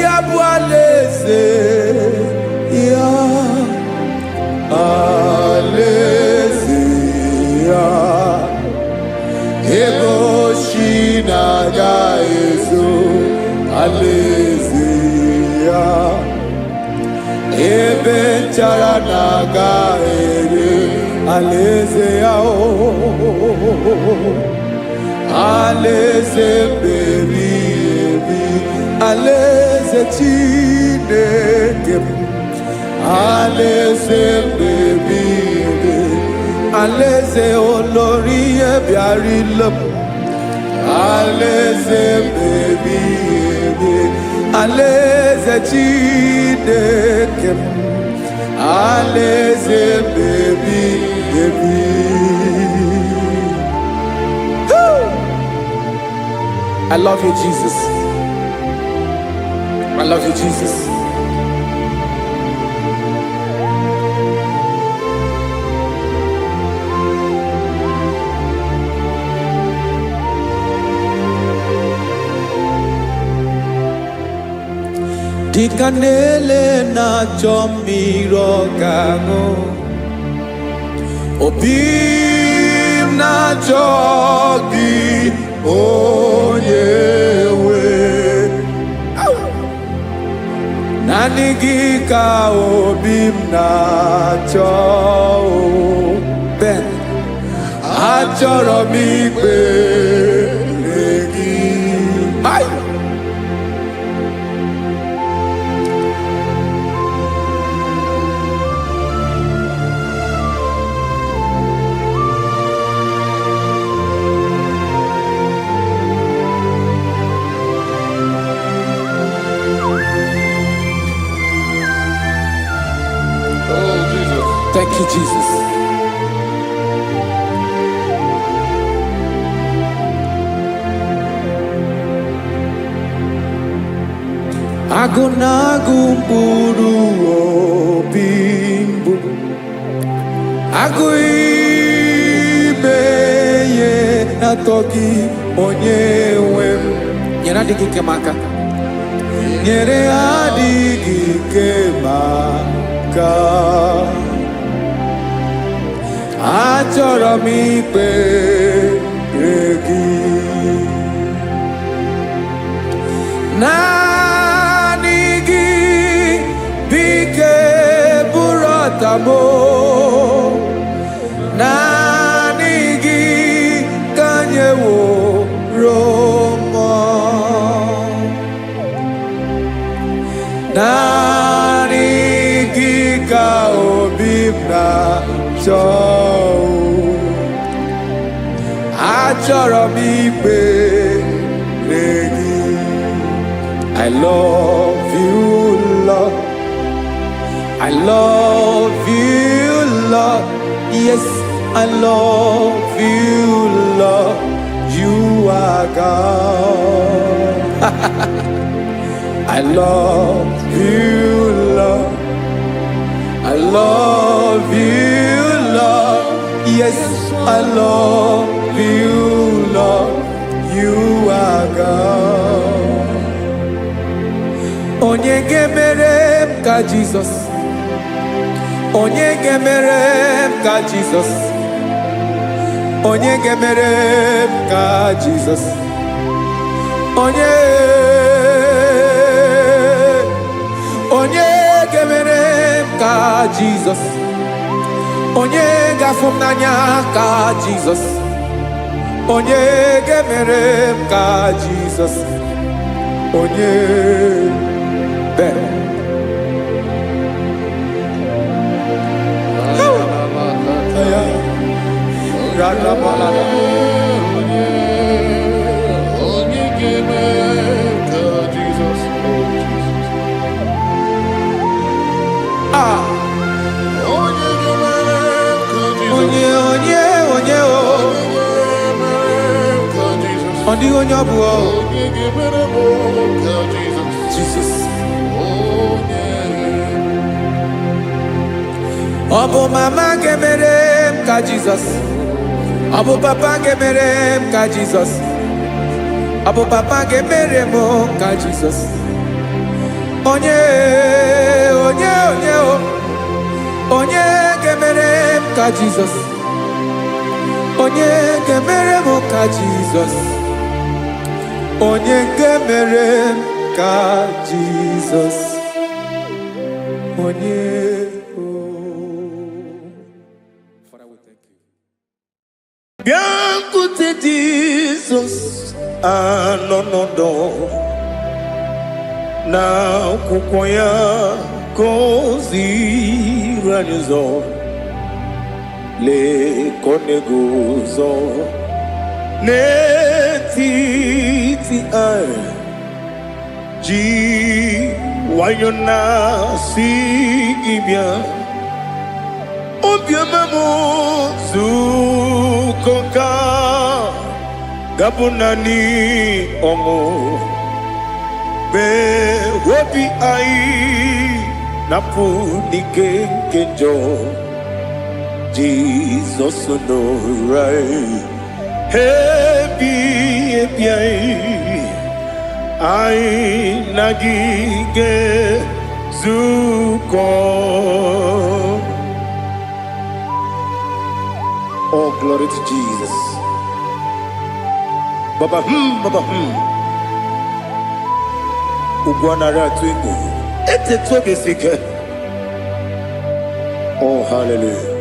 ya bụ alaeze ya, alaeze ya. Ebe oshi na-agaghị ezo, alaeze ya. Ebe nchara na-agaghị ere, alaeze ya. Alaeze ebi ebi, alaeze Chineke m. Alaeze ebi ebi, alaeze olori ihe bịara ile m. Alaeze ebi ebi, alaeze Chineke m. Alaeze ebi ebi. I love you, Jesus. I love you, Jesus. Dikanele na chomirogango Obim na chogi onyewe Nanigika obim na cho Ben Achoro mi pe legi Hai Thank you, Jesus. Agunagu mburu obimbu Aguibeye natogi onyewe Nyere adigi kemaka Nyere adigi kemaka Achọrọ m ikpere gị naanị gị bike bụrụ ọtamo naanị gị ka nyeworo m naanị gị ka obi m na-achọ Achọrọ m ikpere gị I love you, Lord. I love you, Lord. Yes, I love you, Lord. You are God. I love you, Lord. I love you, Lord. Yes, I love you, Lord. You are God. Onye gemere ka Jesus. Onye gemere ka Jesus. Onye gemere ka Jesus. Onye gemere ka Jesus. Onye gafum nanya ka Jesus. Onye gemere ka Jesus. Onye Ben. Jesus. Obo mama gemere ka Jesus. Obo papa gemere ka Jesus. Obo papa gemere mo ka Jesus. Onye gemere ka Jesus. Onye gemere mo ka Jesus. Onye gemere ka Jesus. Onye Biancote Jesus anonodo na kukoya kozi ranizo le konegozo netiti ai ji wayona sigibia obiamamu zukoka gabunani omo be wobi ai napunike kenjo Jesus no right happy ai nagige zuko. Oh, glory to Jesus. Baba Baba Ugwanara twingu. Ete toge sike. Oh, hallelujah.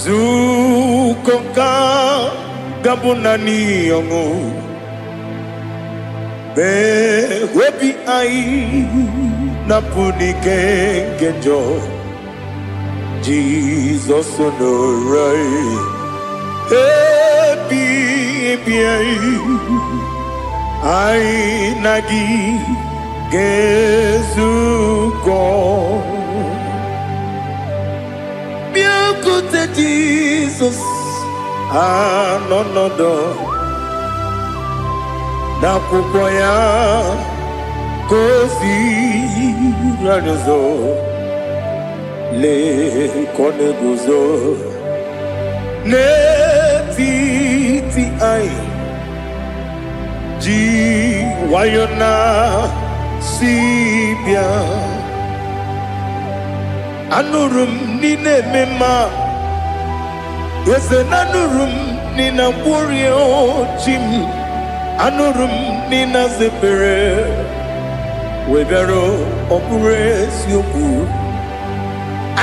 Zukonka gabunani yongu be webi ai napunike genjo Jesus no right happy ai nagi gezuko Beauty Jesus, no do. Na kukoya kosi ranozo le koneguzo ne titi ai ji wayona sibia. Anurum nine mema Yese nanurum nina warrior chim Anurum nina zepere Webero opures yoku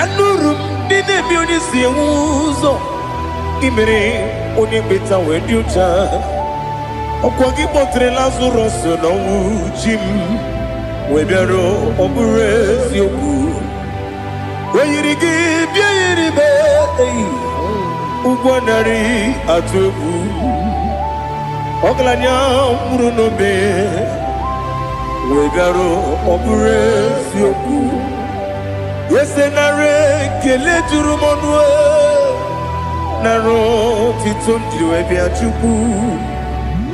Anurum nine mionisi uzo Imere onibeta weducha Okwagi potre Lazarus no chim Webero opures yoku Weyirigi biyiribe Ugwanari atubu Oglanya murunobe Wegaro obure sioku Yesenare kele jurumonwe Naro titondriwe biachuku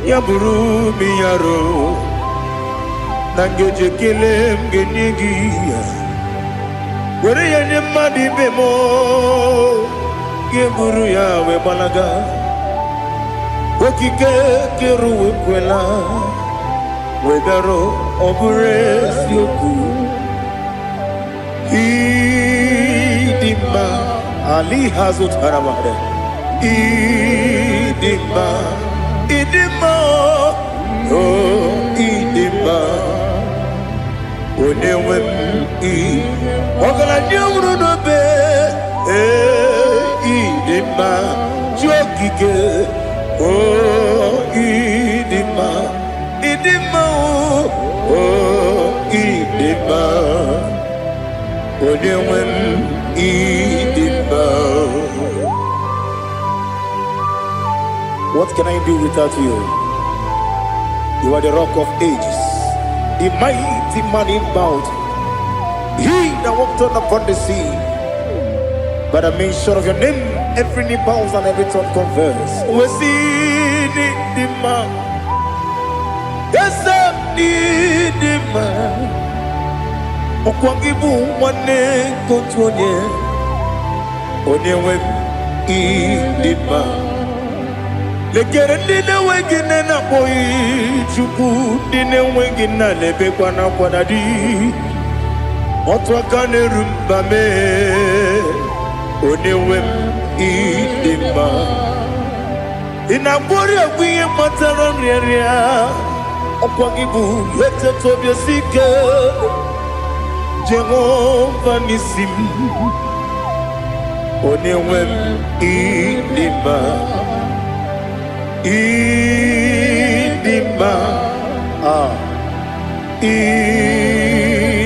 Yaburu miyaro Nangeje kele mgenyigia Were yanye madi bemo Geburu ya webalaga Wokike keru wekwela Wedaro obure sioku Idima Ali hazut haramade Idima Oh Idima Onewem Ogala nyamru no be Idima Jokike Oh Idima Oh Idima Onewem Idima. What can I do without you? You are the rock of ages, the mighty man in battle. He that walked on upon the sea. By the mention of your name, every knee bows and every tongue confess. We see the man. Yes, I need the man. Okwangibu wane kotonye. Onyewe the man. Lekere ndine wengine na boyi chuku ndine wengine lebe kwa na kwanadi. Otwakane rumba me Onewem idima Inabori agwiye matara nyeria Okwangibu yete tobye sike Jehova nisim Onewem idima Idima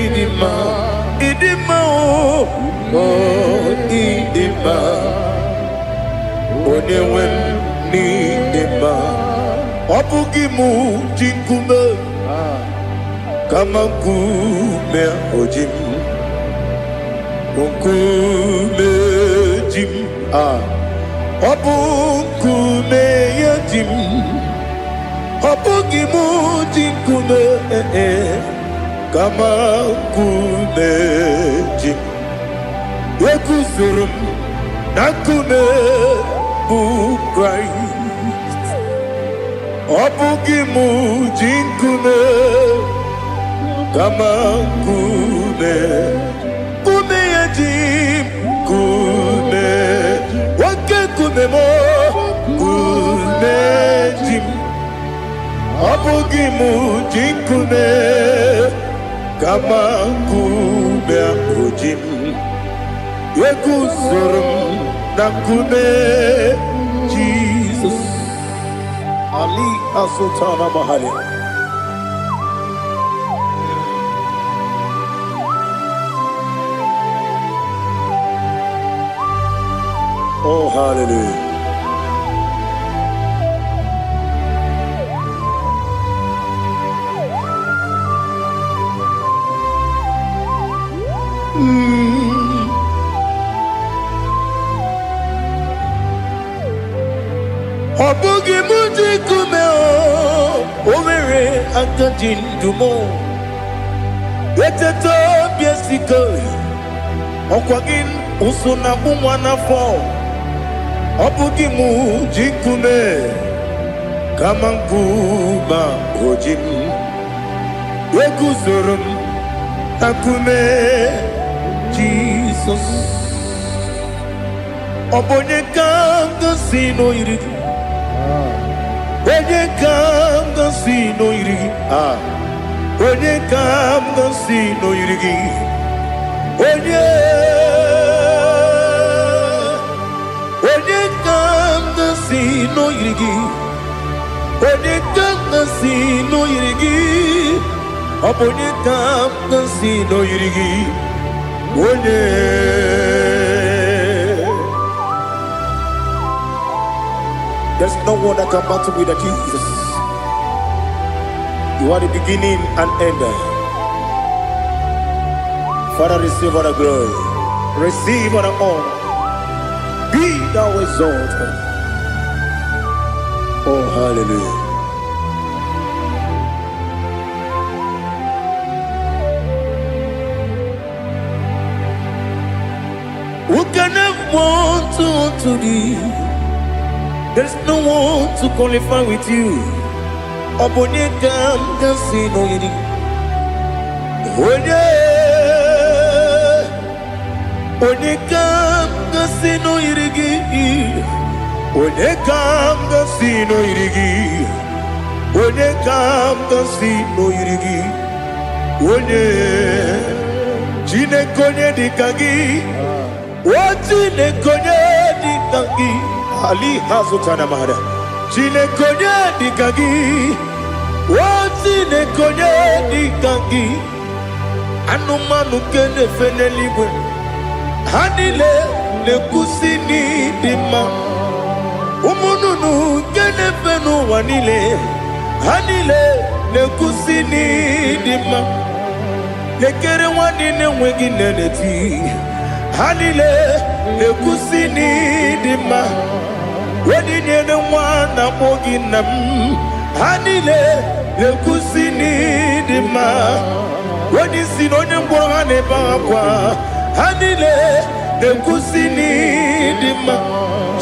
Idima Idima oh Idima Onewem Idima Obugimu jinkume Kama kume ojim Kume jim Obukume yajim Obugimu jinkume Kama kumeji Ekuzuru m na nkume bụ Kraịst. Ọ bụghị m ji nkume kama nkume. Nkume ya ji nkume. Nwoke nkume m nkume ji m. Ọ bụghị m ji nkume kama nkume ahụ ji m. Ekuzuru m na nkume Jesus. Ali Asultana Mahali. Oh, hallelujah. Ọ bụghị m ji nkume o nwere aka ji ndụ m. Eteta obi esiko ọkwa gị ụsụ na mụ nwa n'afọ. Ọ bụghị m ji nkume kama nkume ahụ ji m. Eguzoro m na nkume Jizọs. Ọ bụ onye ka m ga-si n'oyiri gị? Onye ka m ga-si n'oyiri gị? Onye ka m ga-si n'oyiri gị? Onye ka m ga-si n'oyiri gị? Onye ka m ga-si n'oyiri gị? Ọ bụ onye ka m ga-si n'oyiri gị? Onye There's no one that can battle with Jesus. You are the beginning and end. Father, receive all the glory. Receive all the honor. Be thou exalted. Oh, hallelujah. Who can have one to thee? There's no one to qualify with you. Obonye kam kasi no yiri. Onye kam kasi no yiri. Onye kam kasi no yiri. Onye kam kasi no yiri. Onye jine konye dikagi. Wajine konye dikagi. Ali Hazutana Mahada. Chine konye dikagi. Wachine konye dikagi. Anumanu kene fene libwe. Hanile le kusini dima. Umununu kene fenu wanile. Hanile le kusini dima. Lekere wanine wengi neneti. Hanile le kusini dima. Wedi nyene mwana mogi nam. Hanile le kusini dima. Wedi sinonye mbwana bakwa. Hanile le kusini dima.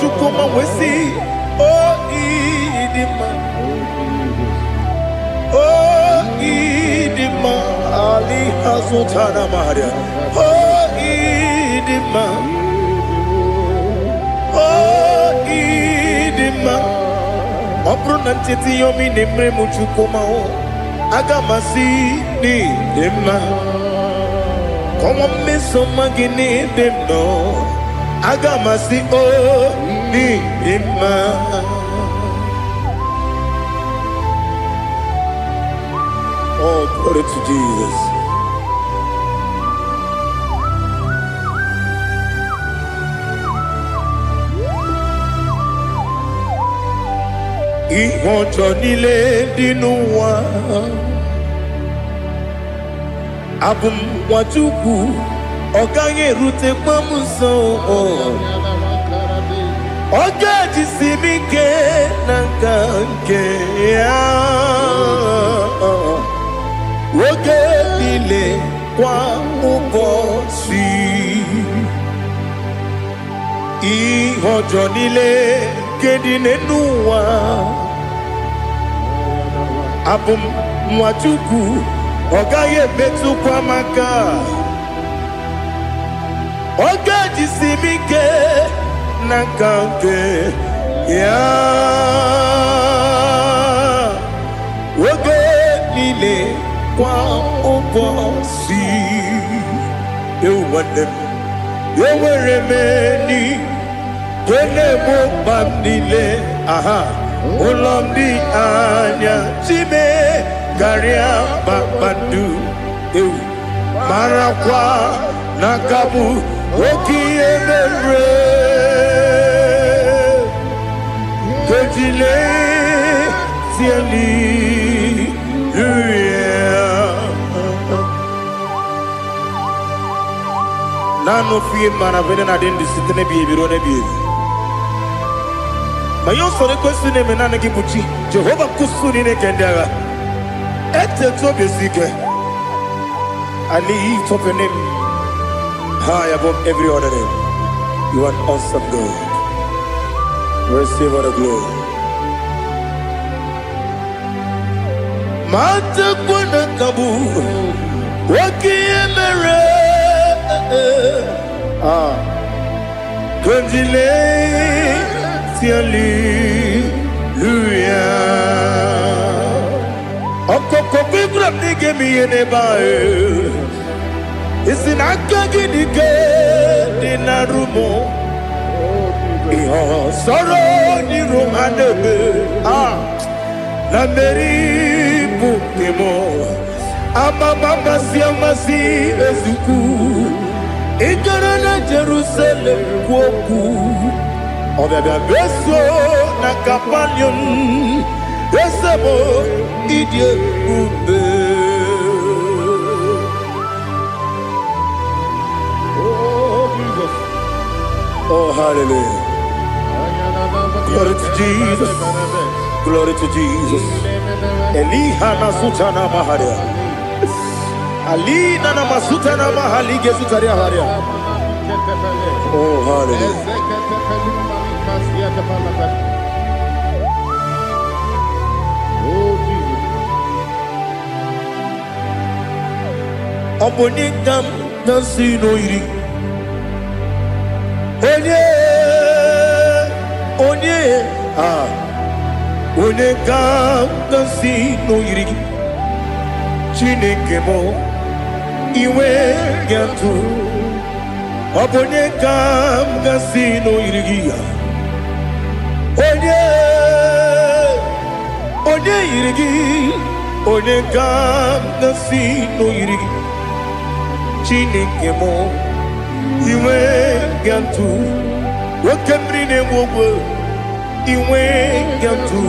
Chukuma wesi oh idima. Oh idima. Ali Hazutana Maria. Oh idima. Oh idima. Opro nanteti yomi nemre muchukoma o. Agamasi ni dema. Como me soma gini demno. Agamasi o ni dema. Oh, glory to Jesus. Ìwọ̀njọ́ nílé nínú wa. Abumwachukwu ọ gaghị erute kpamuso. Ọ ga-ejisi m ike na nka nke ya. Oge niile kwa ụbọchị. ihe ọjọọ niile nke dị n'ụwa. Abụ m nwa Chukwu, ọ gaghị emetụkwa m aka. Ọ ga-ejisi m ike n'aka nke ya. Oge niile kwa ụbọchị. Ewu nwanne m, enwere m enyi na-egbo mkpa m niile. Ụlọ m dị anya chime karịa kpakpando. Ewu marakwa n'aka m oke ihe mere. Kejile tieli nano fie mana vene na den disitene bi ebiro na bi. Ma yo sore kwesi ne me nana gibuchi Jehova kusuni ne kendaga. Ete to besike. I lift up your name high above every other name. You are awesome God. Receive all the glory. Mata kuna kabu waki emere. Konjile hallelujah. Okoko bibra nige mi enebae. Isina kagi nige dinarumo. Iho soro ni romanebe. Na meri bukemo. Amama siamasi ezuku. Igarana Jerusalem woku. Obebe beso na kapanion. Esemo idie ube. Oh, Jesus. Oh, hallelujah. Glory to Jesus. Glory to Jesus. Elihana sutana maharia. Alina na masuta na mahali gesutaria haria. Oh, hallelujah. Oh, Jesus. Obonikam nasino iri. Onekam nasino iri. Chineke mo iwe gatu. Obonekam nasino iri. Onye iri. Onekam nasino iri. Chineke mo iwe gatu. Wakemri ne wogo iwe gatu.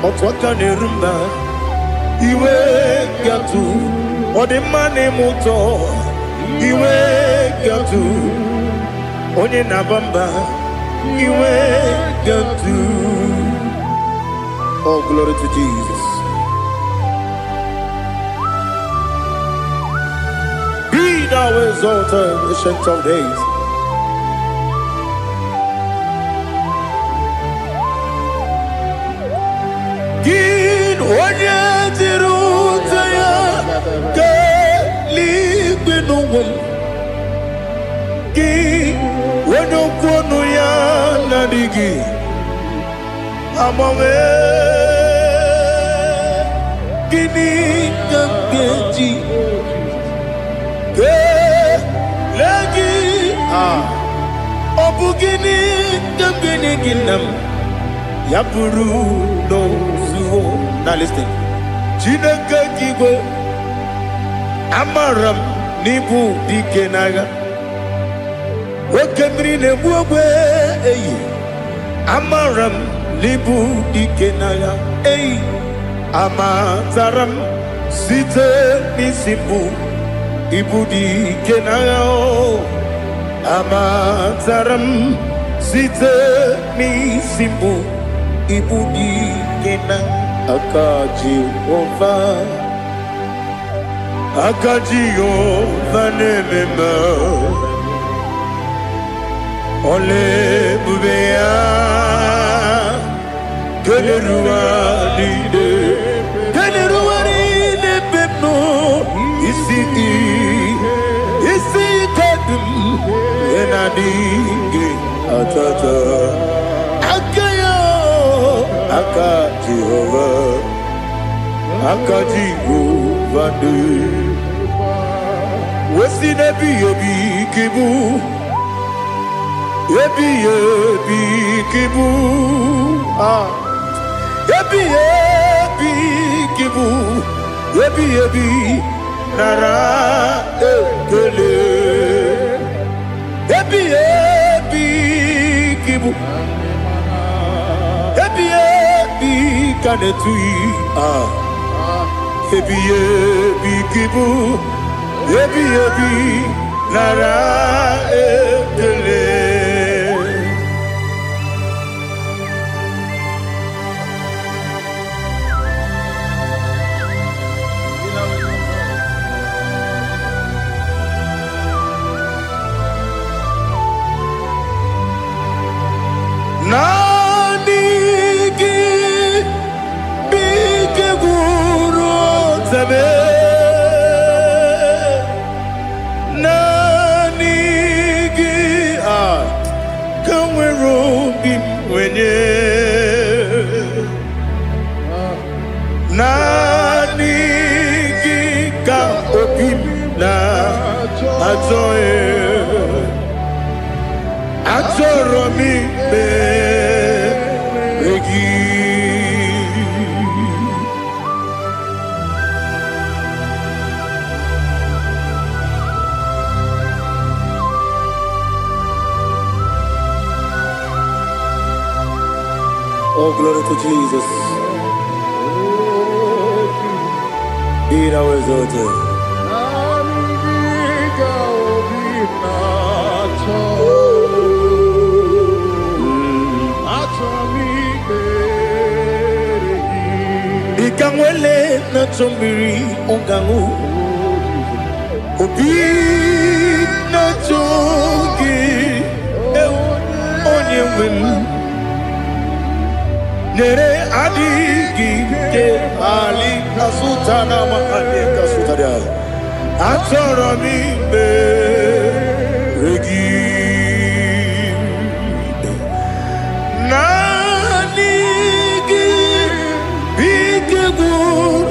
Otwaka ne rumba iwe gatu. Odemane moto iwe gatu. Onye nabamba iwe gatu. Oh, glory to Jesus. Be thou exalted, ancient of days. Gin onye tiruta ya ke ligbe n'ụwa. Gin onye kwonu ya na-adịghị agbanwe. Gịnị ka m ga-eji kelee gị? Ọ bụ gịnị ka m ga-enye gị nna m? Ya bụrụ n'ozuo. Now listen. Chineke igwe amara m n'ibu dike n'agha. Oke mmiri na-egbu ogbe eyi. Amara m n'ibu dike n'agha. Eyi amatara m site n'isi mbụ ibu dike n'agha. Amatara m site n'isi mbụ ibu dike n'agha. Aka Jehova na-ememe. Ole bubea Keleruaride Keleruaride Beno Isi Kadum Enadinge Atata Akayo Aka Jehovah Aka Jehovah Wesi nebi yebi kibu Yebi kibu Yebi kibu Yebi nara ekele Yebi kibu Yebi kanetui Yebi kibu Yebi nara ekele Nanigi bike guru zabe Nanigi kamweru bimwenye Nanigi ka opim na atoe Atoro mi begi Oh, glory to Jesus. Be thou exalted. Ikangwele na chombiri ongangu Obi na chogi onye wim Nere adigi ke ali kasutana makane kasutaria Atoro mi regi Nanigi bikegur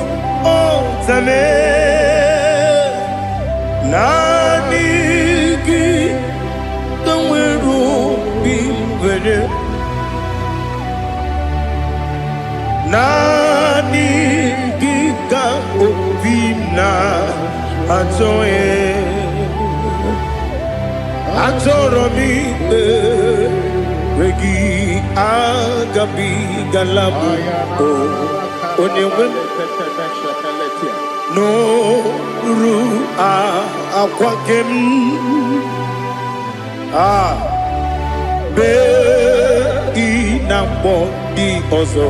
otame Nanigi kamweru bimwene Nanigi ka opimna atoe Atoro mi regi agabi galabu onyewe no ru akwakem be inambo di ozo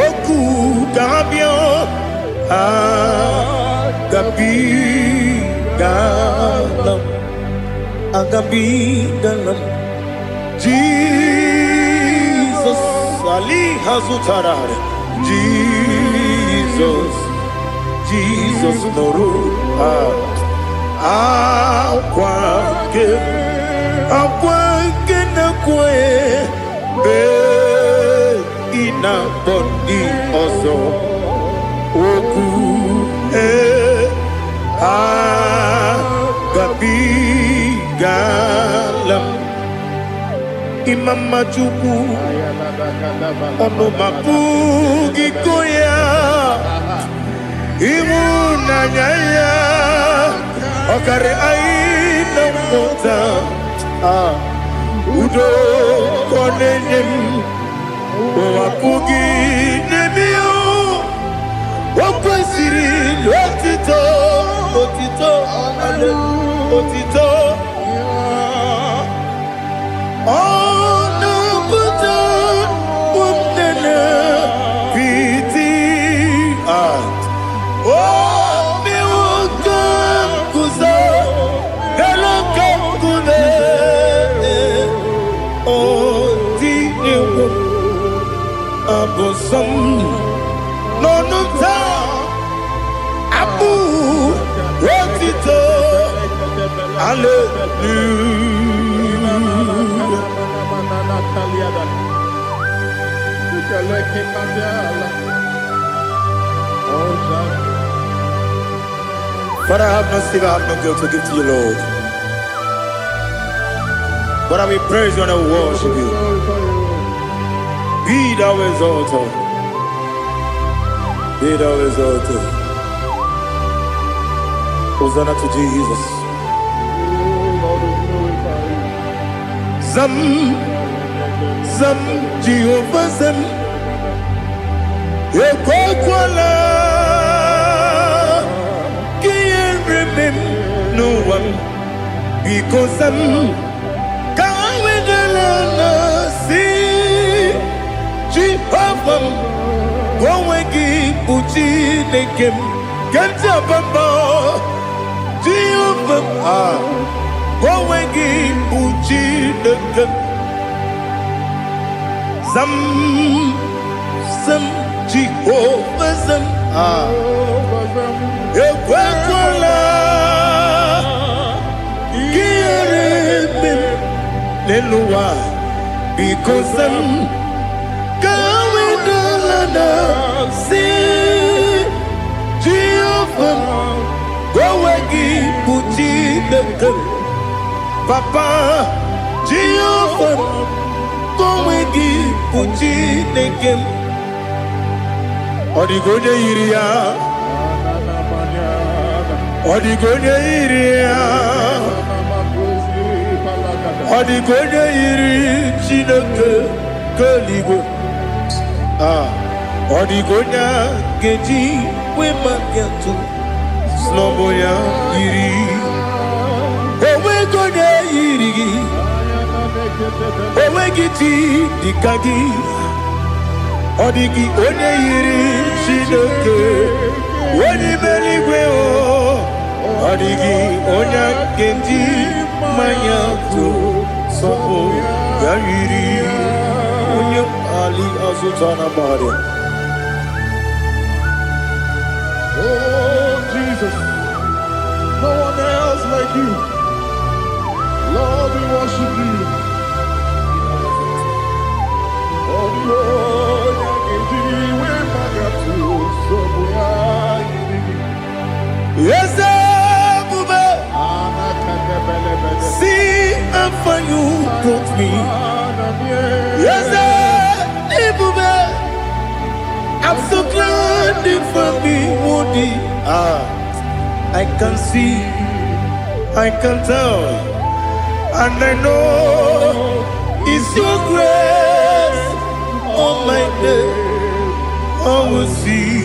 oku gabio agabi galam agabi galam Jesus Ali Hazutarare Jesus Noru Akwake na kwe be ina boni ozo oku gabi galam Imam Majuku ono mapugi koya imuna nyaya okare aina mota udo konenyem mapugi nemio wakwesiri lotito otito Awesome. No, no, Abu. What it But I have no sin, I have no guilt to give to you, Lord. But I will praise you and I will worship you. Be thou exalted. Be thou exalted. Hosanna to Jesus. Zam, Zam, Jehovah Zam. Yekokwala. Can't remember no one. Because I'm going with the see. Jehovah. Go and give Puchi Nekem. Get up above. Jehovah, go and give Puchi Nekem. Zam, Zam, Jehovah Zam. Ekwekwala, Kiyerebe, Leluwa, because I'm going to see Jehovah, go and give Puchi Nekem. Papa, Jehovah, go and give Puchi Nekem. Odigonya iria, Odigonya iria, Odigonya iri chineke keligo. Odigonya geji wema gentu sloboya iri. Owe gonya iri, owe giti dikagi. Odigi onye yiri Chineke, onye merigwe o. Odigi onye kenji manya to sopo ya yiri. Onye Ali Azutana Bari. Oh, Jesus. No one else like you. Lord, we worship you. Yes, Bube. See how far you brought me. Yes, Bube. I'm so glad you found me, Woody. I can see, I can tell, and I know it's your grace. On my day, I will see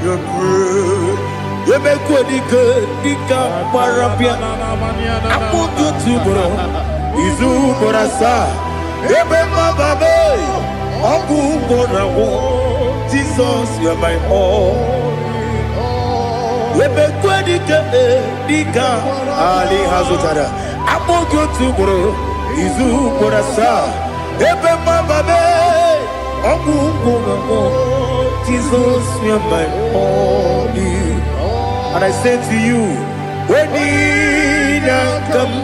your grace. You make what you could, Dika Parapia. I put you to bro. Izu Borasa. You make my baby. Abu Borawo. Jesus, you're my all. You make what you could, Dika Ali Hazutara. I put you to bro. Izu Borasa. Ebe mababe, Jesus, you're my only. And I say to you, when you come,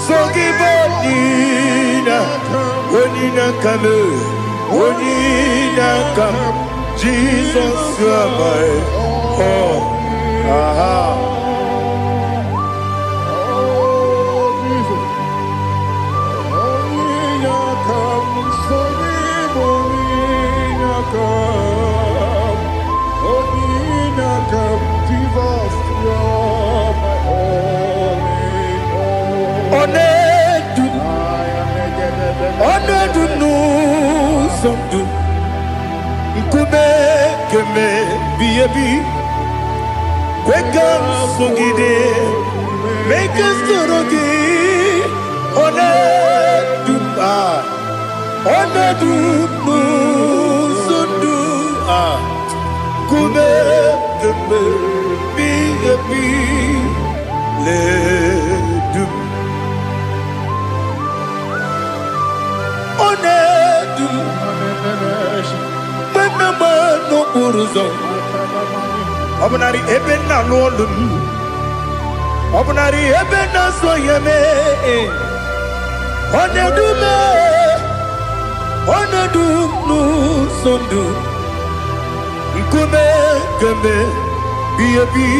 so give up, when you come, Jesus, you're my all. Wake up, Sugide, make us to buruzo. Obunari ebe na lolum. Obunari ebe na soyeme. Onedume. Onedunu sondu. Nkume kembe. Biyebi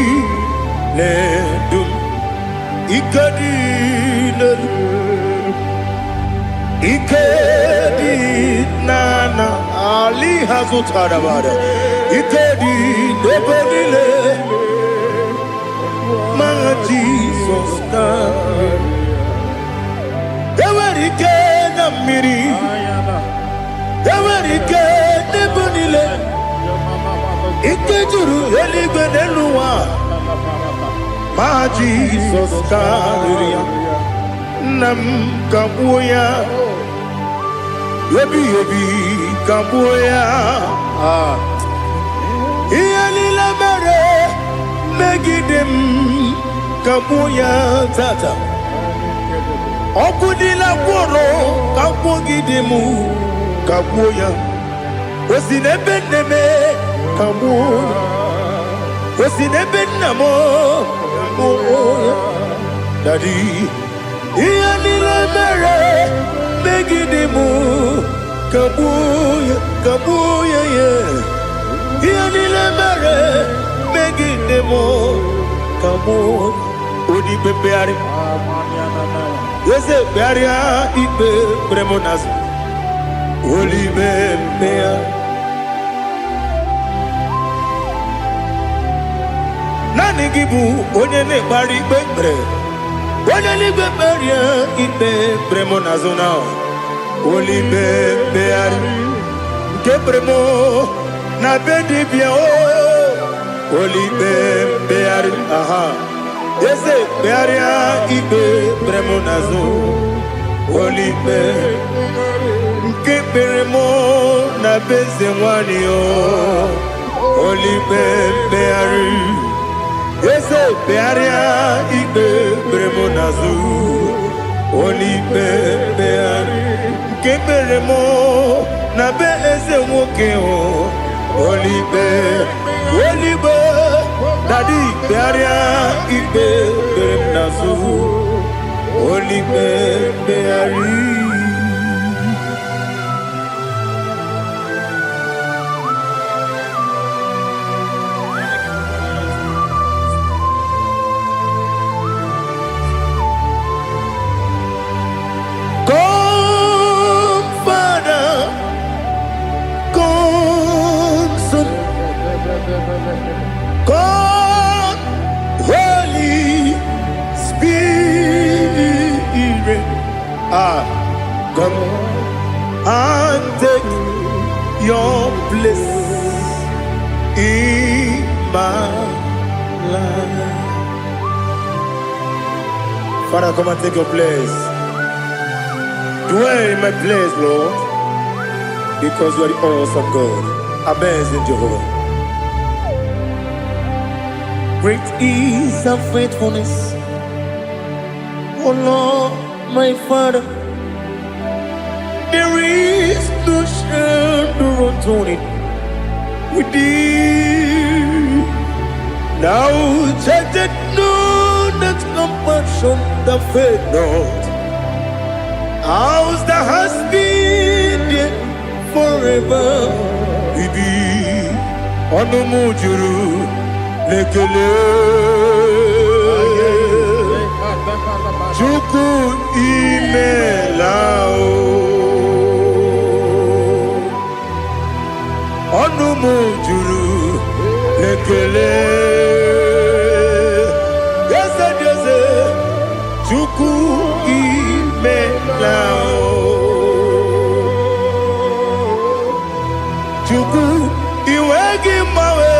ledum. Ikadi ledum. Ikedi nana Ali Hazutarabada Ikedi Nebonile Manga Jesus Ewerike Namiri Ewerike Nebonile Ikejuru Eligwe Neluwa Ma Jesus Karia Nam Kabuya Yebi Kabuya Iyalila mere Megidem Kabuya Tata Okudila Kworo Kabugidemu Kabuya Osinebeneme Kabuya Osinebenamo Kabuya Daddy Iyalila mere Megidemu Kabuya, Kabuya, yeah. Iyalila mere Megidemu Kabuya. Odi bebeari. Yese bearia ibe bremonas. Oli bebea. Nani gibu onye ne bari bebre. Onye ni beberia ibe bremonas now. Oli beari kebremo na bedi bia o oli beari aha ese bearia ibe bremo nazo oli kebremo na beze wani o oli beari ese bearia ibe bremo nazo oli beari Keberemo na be eze nwoke o Olibe Daddy bearia ibe berem nazo Olibe beari God, Holy Spirit, come and take your place in my life. Father, come and take your place. Dwell in my place, Lord, because you are the awesome God. Amazing Jehovah. Great is thy faithfulness, O Lord, my Father. There is no shadow on it with thee. Now judged know that compassion that faith not. Ours that has been there forever. We be on the mujuru. Lekele Chuku imelao Onumu juru Lekele Yese Chuku imelao Chuku iwegi mawe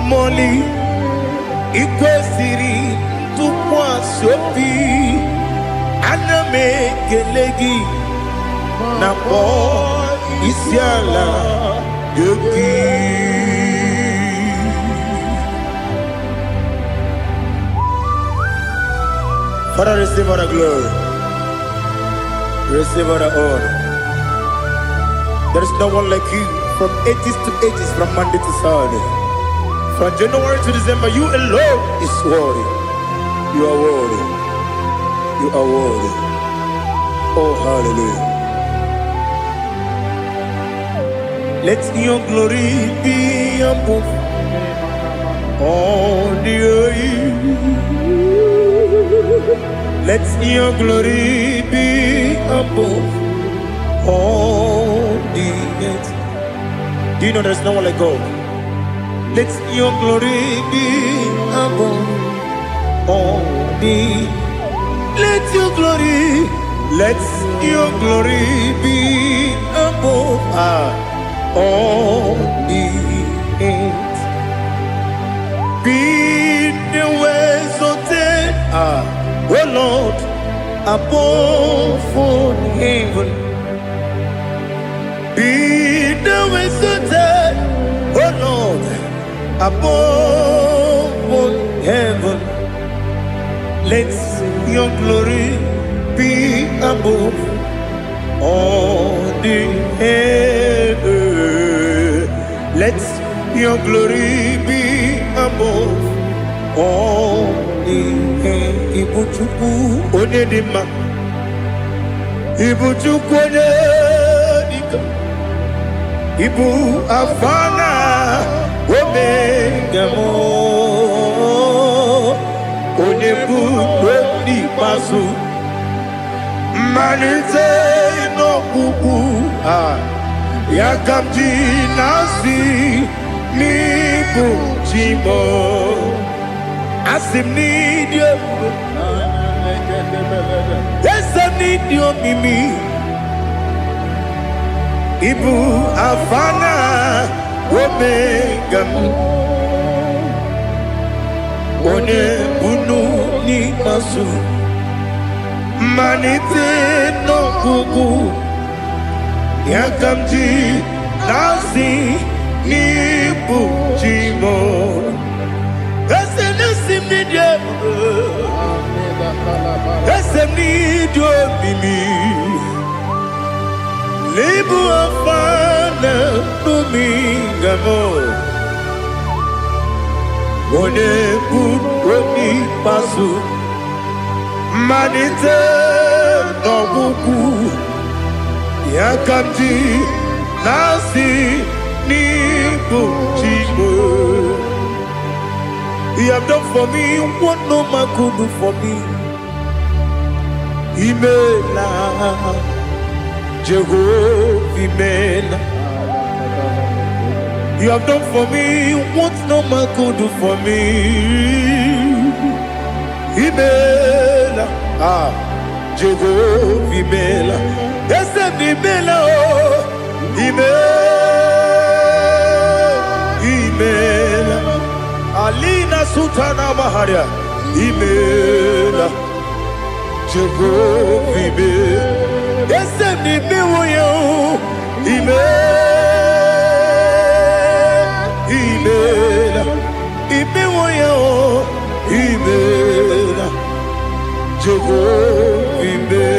Moli ikwesiri tukwa sopi aname kelegi na po isiala yoki Father, receive all the glory. Receive all the honor. There is no one like you from ages to ages, from Monday to Sunday. From January to December, you alone is worthy. You are worthy. You are worthy. Oh, hallelujah. Let your glory be above all the earth. Let your glory be above all the earth. Do you know there's no one like God? Let your glory be above all the. Let your glory be above all the earth. Be the ways of oh Lord, above all heaven. Be the ways of oh Lord, above all heaven. Let your glory be above all the earth. Let your glory be above all the earth. Ibuchuku onedima, Ibuchuku onedika, Ibu afana omega mo, onebu oni pasu, manite no kuku yakamji nasi ni bujimo. Asim need you. Yes, I need you, Mimi. Ibu Afana Omega. One bunu ni masu. Manite no kuku. Yakamji nasi ni bujimo. Esem need you, Mimi. Libu afana numingamo. One put pasu. Manite no buku. Yakamji nasi ni bujibo. You have done for me what no man could do for me. Imela, Jehovah, Imela. You have done for me what no man could do for me. Imela, Jehovah, Imela. Yes, Imela, Imela. Alina Sultana Maharia, Imela, Jehovah, Imela. Yes, Imela, Imela, Imela, Imela, Jehovah, Imela.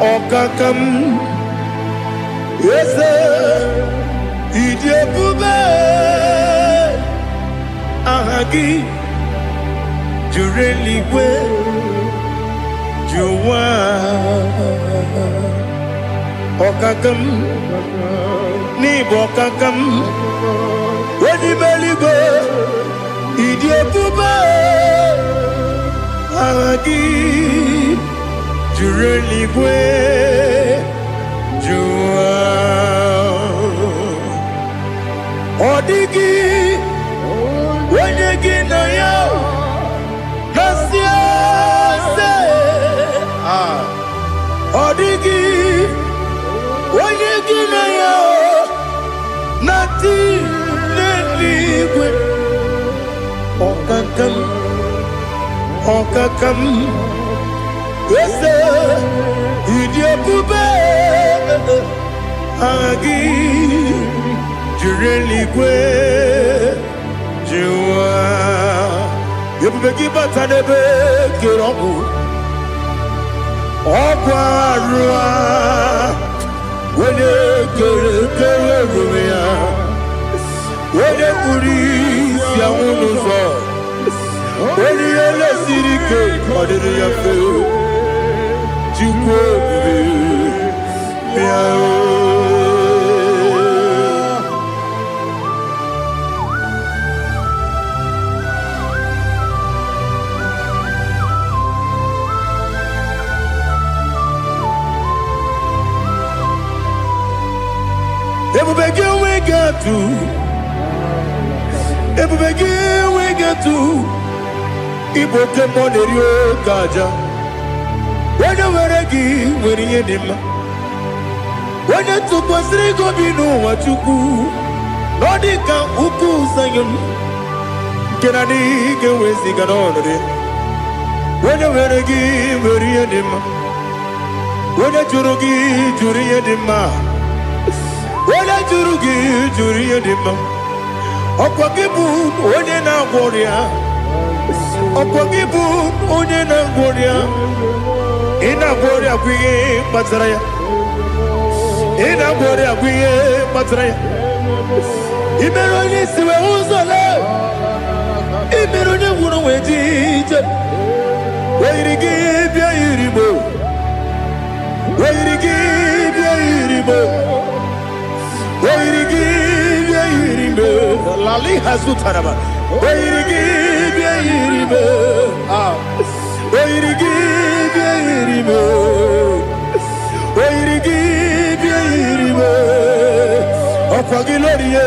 Okakam, yes, Idiabube, Ahagi, Jureliwe, Juwa, Okakam, Nibokakam, Wedibeligo, Idiabube, Ahagi. Jureligwe, Jua, Odigi, when you get no yo, Odigi, Oyegi na ya, Nati neligwe, Okakam, Wese, Idiabube, Agi, Jureligwe, Jua, Yabubeki Batanebe, Kiroku, Okwarua, Wene Kerumia, Wene Uri, Siamunuzo, Wene Yele Sirike, Madiri Yafe, Jukwe, Miao. Ebubegi we get to Iboke Monerio Kaja. When you were a gee, when you did when you took was Rigo, you know what you do. Nodika Uku Sayon Kenani Gaways the Ganori. When you were a gee, when you did when you Jurugi, Juria Dima. Wala jurugi juriya dima Okwagibu onye na gworia Okwagibu onye na gworia Ina gworia kwiye matraya Ina gworia kwiye matraya Imero ni siwe uzole Imero ni wuro wejije Weirigi bia iribo Weirigi bia iribo Lali Hazutaraba. Oirigi, Opagilorie,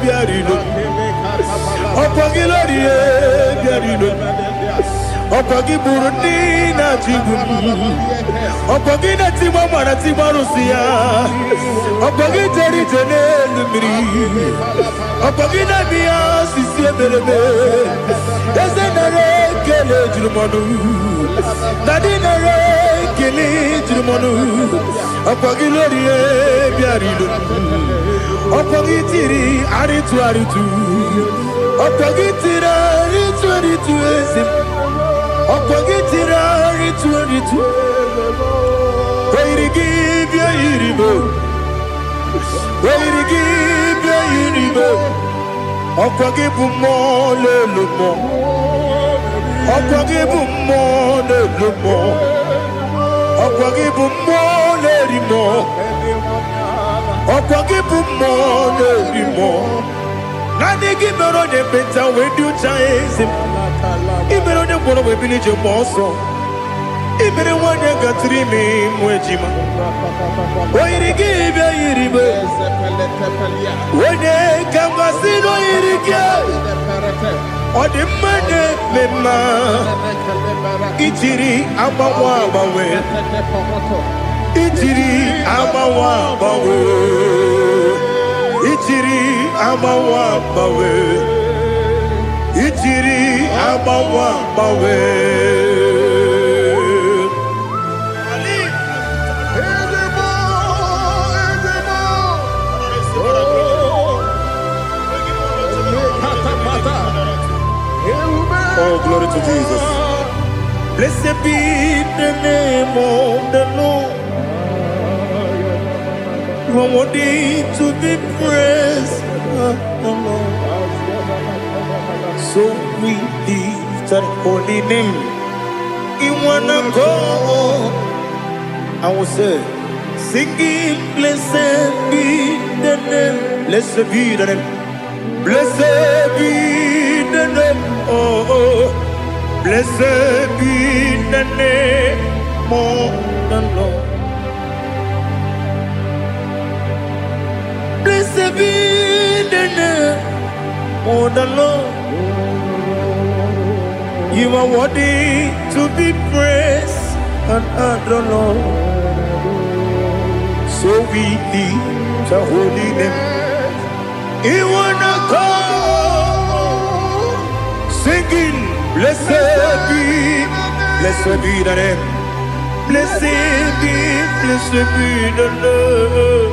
Biarino. Opagilorie, Biarino. Opagiburina Tibu. Opagina Timamana Timarusia. Opagiteri Tenelumri. Opagina Mia Sisia Belebe. Ezenare Kele Jumanu. Nadinare Kele Jumanu. Opagilorie, Biarino. Opagitiri Aritu Aritu. Opagitira Aritu Aritu Esim. Opagitira Aritu Aritu. Wairigi bia iribo. Wairigi bia iribo. Opagi mo le lumo. Opagi mo le lumo. Opagi mo le rimo. Opagi mo le rimo. Nani gimero de beta we do chase. Imero de bono we village moso. Imere wanya gatrimi mwejima. Oirigi bia iribo. Wene kamasino irige. Odimane mema. Ichiri abawa bawe. Ichiri abawa bawe. Ichiri abawa bawe. Ichiri abawa bawe. Oh, glory to Jesus. Blessed be the name of the Lord. You are worthy to be praised. So we lift that holy name. You wanna go? I will say, singing, blessed be the name. Blessed be the name. Blessed be the name. Oh, blessed be the name of the Lord. Blessed be the name of the Lord. You are worthy to be praised and adored, Lord. lift your holy name. You wanna come singing, blessed be the name. Blessed be the name.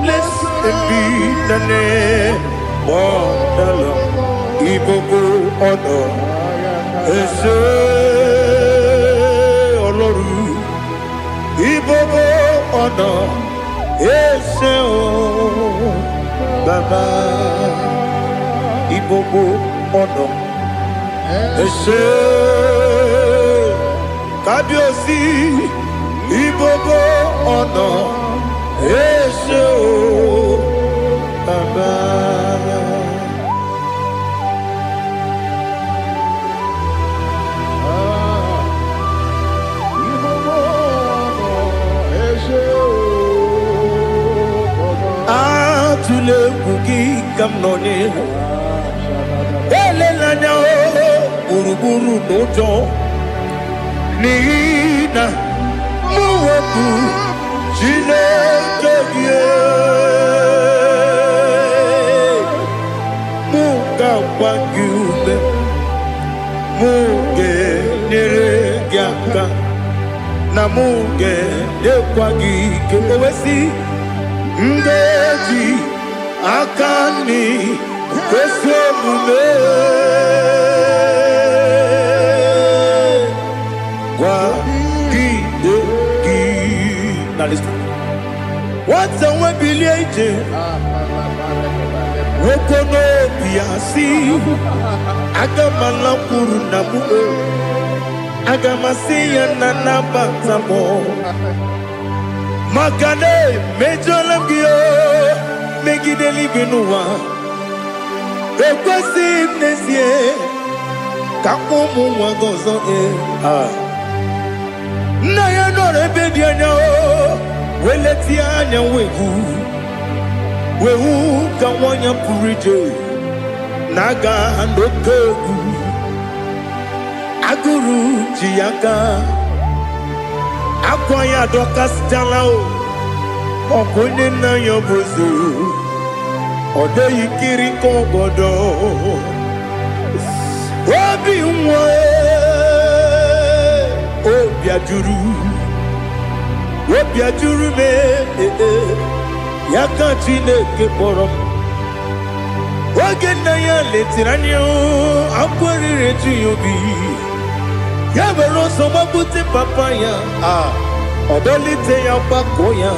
Blessed be the name. Wonderful, Ibogo honor, Ese Oloru, Ibogo honor, Ese Baba, Ibogo honor, Ese Kabiosi, Ibogo honor, Ese Baba. Atule kuki kamnone, elelanya buruburu nojo, nina muweku chineke muka wangume, muge neregiaka, na muge dekwagi kewesi. Ndeji akani kwesemume kwa kideki. Now listen. What's a webileje? Wokono biasi agamala kurunamu agamasiya nanabatamo. Makane mejolamgio megideli benua ekwesi nesie kakomu wagozo na ya no rebedi anya weleti anya wehu kawanya purije naga ndoku aguru jiyaka akwanya dokas jalao okunye na yobuzu ode yikiri kogodo obi nwa obi ajuru me yaka Chineke kpọrọ oge na ya letiri anya akwarire ji obi ya bere ọsọ gbapute papa ya ọdọlite ya gbakọ ya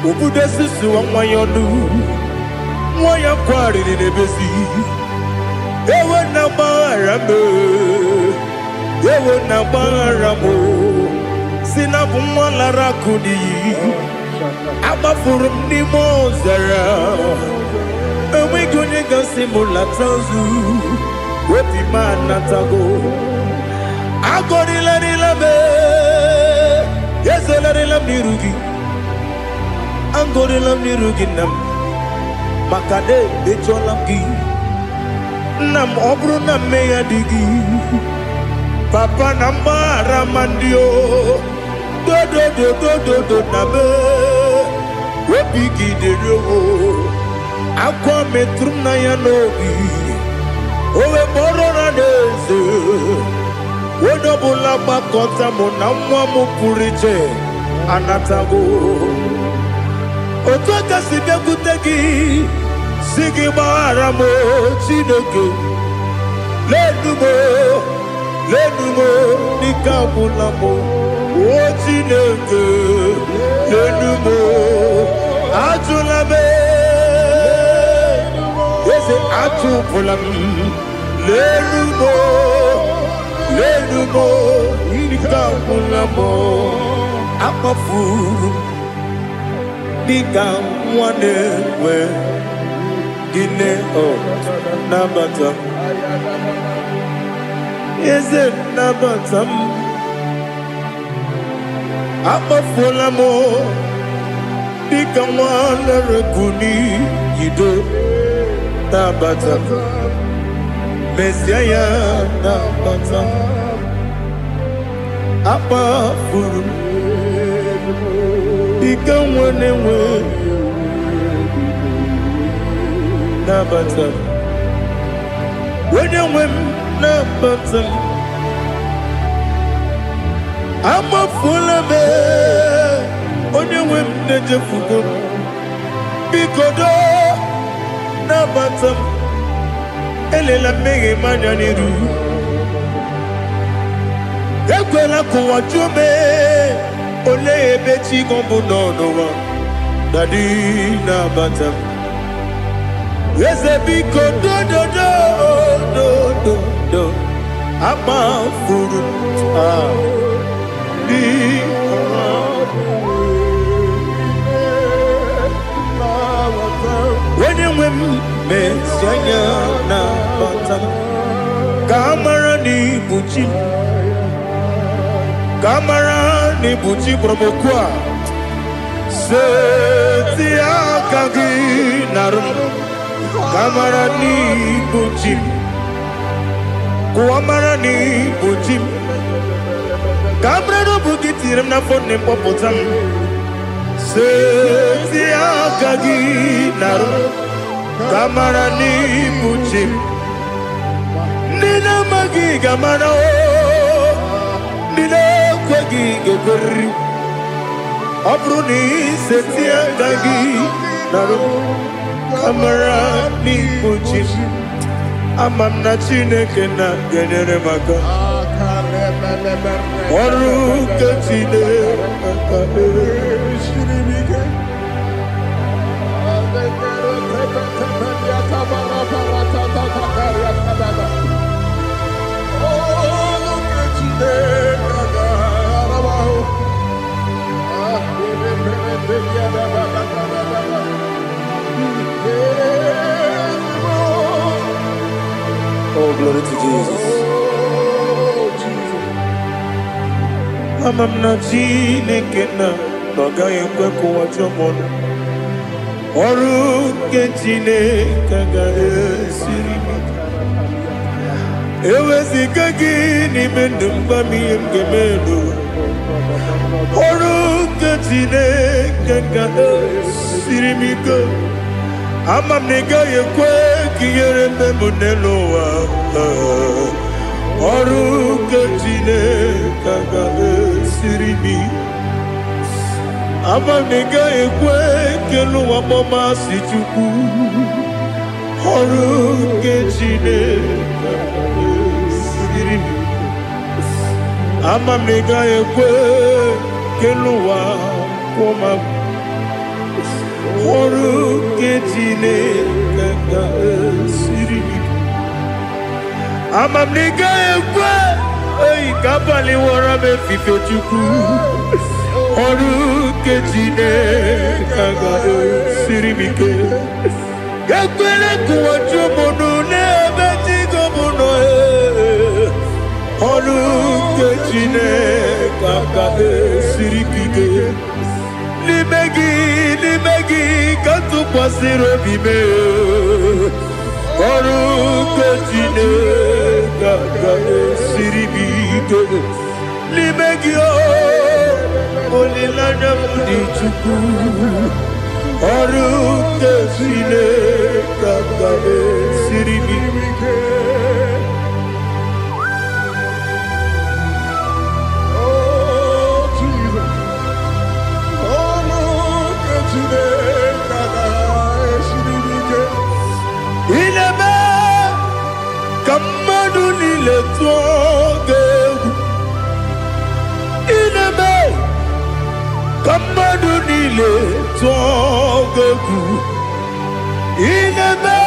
obodo susu nwa ya ọnụ nwa ya kwariri n'ebezi ewe na gbaghara m si na bụ nwa lara akụ n'iyi agbafuru m n'ime ọzara enweghị onye gasị m lata ozu obi m anatago agọrịlarịla m ezelarịla m n'iru gị agọrịla m n'iru gị nna m maka na emejọla m gị nna m ọ bụrụ na mmehie dị gị papa na mgbaghara ma ndị o dodododododo na be obi gị dịrị owo akwa metụrụ m na ya n'obi owe kpọrọ na n'eze onye ọbụla gbakọta mụ na nwa m pụrụ iche anatago otu aka si bịakwute gị si gị gbaghara m Chineke lenumo dịka agwụla m o Chineke lenumo ajụla m eze atụpụla m lenumo dịka agwụla m akpafuru dịka nwa na-enwe gịnị nabata eze nabata m akpafuola m dịka nwa na-erekuni yido nabata mesia ya nabata akpafuru ike nwere nwe nabata onye nwe m nabata amafuola m onye nwe m na-ejefugo biko do nabata m elela mmehie m anya n'iru ekwela ka ụwa jụọ m olee ebe chi gọ bụ n'ụwa dadi nabata m eze biko do amafuru dị onye nwe m mezi anya nabata m ka a mara n'ibu chi ka a mara n'ibu chi kpọrọmokwu a seti aka gị narụ ka a mara n'ibu chi kụwa mara n'ibu chi ka a mara n'obu gị tiri m n'afọ nne mkpọpụta m seti aka gị narụ ka a mara n'ibu chi ndị na-amaghị ga-amara ndị na-ekweghị ga-ekweriri ọ bụrụ na iseti aka gị narụ ka a mara n'ibu chi ama m na Chineke na-enyere m aka ọrụ nke Chineke Oh, glory to Jesus. ama m na Chineke na ọ gaghị ekwe ka ụwa jụọ m ọnụ ọrụ nke Chineke ga-esiri m eweziga gị n'ime ndụ m gwa m ihe m ga-eme n'ụwa ọrụ nke Chineke ga-esiri m ike ama m na ị gaghị ekwe ka ihere mme m n'elu ụwa ọrụ nke Chineke ga-esiri m ama m na ị gaghị ekwe ka elu ụwa kpọmasị Chukwu ọrụ nke Chineke ga-esiri m ama m na ị gaghị ekwe ka elu ụwa kpọma m ọrụ nke Chineke ga-esiri m ama m na ị gaghị ekwe ka abalị wara m efife Chukwu ọrụ nke Chineke ga-esiri m ike ekwela ka ụwa jụọ m ọnụ n'ebe chi gị bụ nọ ọrụ nke Chineke ga-esiri m ike n'ime gị ka tụkwasịrị obi m ọrụ nke Chineke ga-esiri m ike n'ime gị olileanya m dị Chukwu ọrụ nke Chineke ga-esiri m ike tụọ gị egwu ineme ka mmadụ niile tụọ gị egwu ineme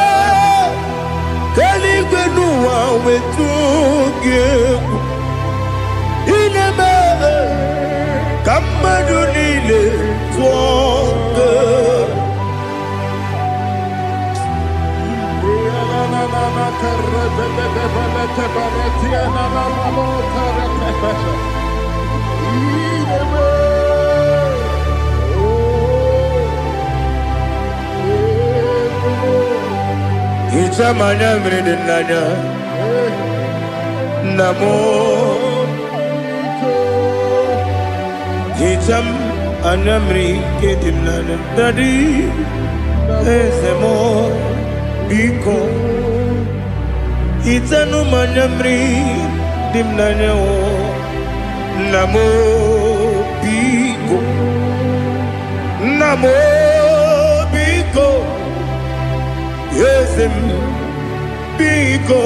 ka eluigwe n'ụwa wee tụọ gị egwu ineme ka mmadụ niile tụọ gị Hichamanya mmiri n'anya nna m hicham Anamri kedimnana dadi ezemo biko itanu manamri dimnana o namo biko ezem biko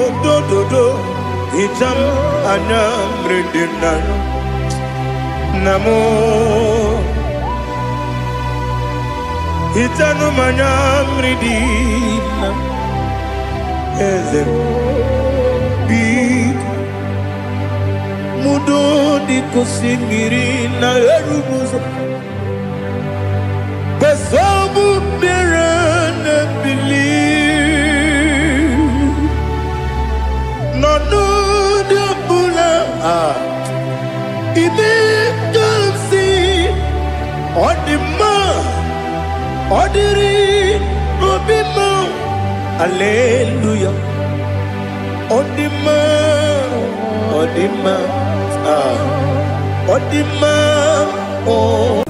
do itam anamri dimnana namo itanu manamri dimnana ezem biko mudo di kusingiri na erumuzo besobu berana believe no de bula ibe dansi odima odiri obima hallelujah odima oh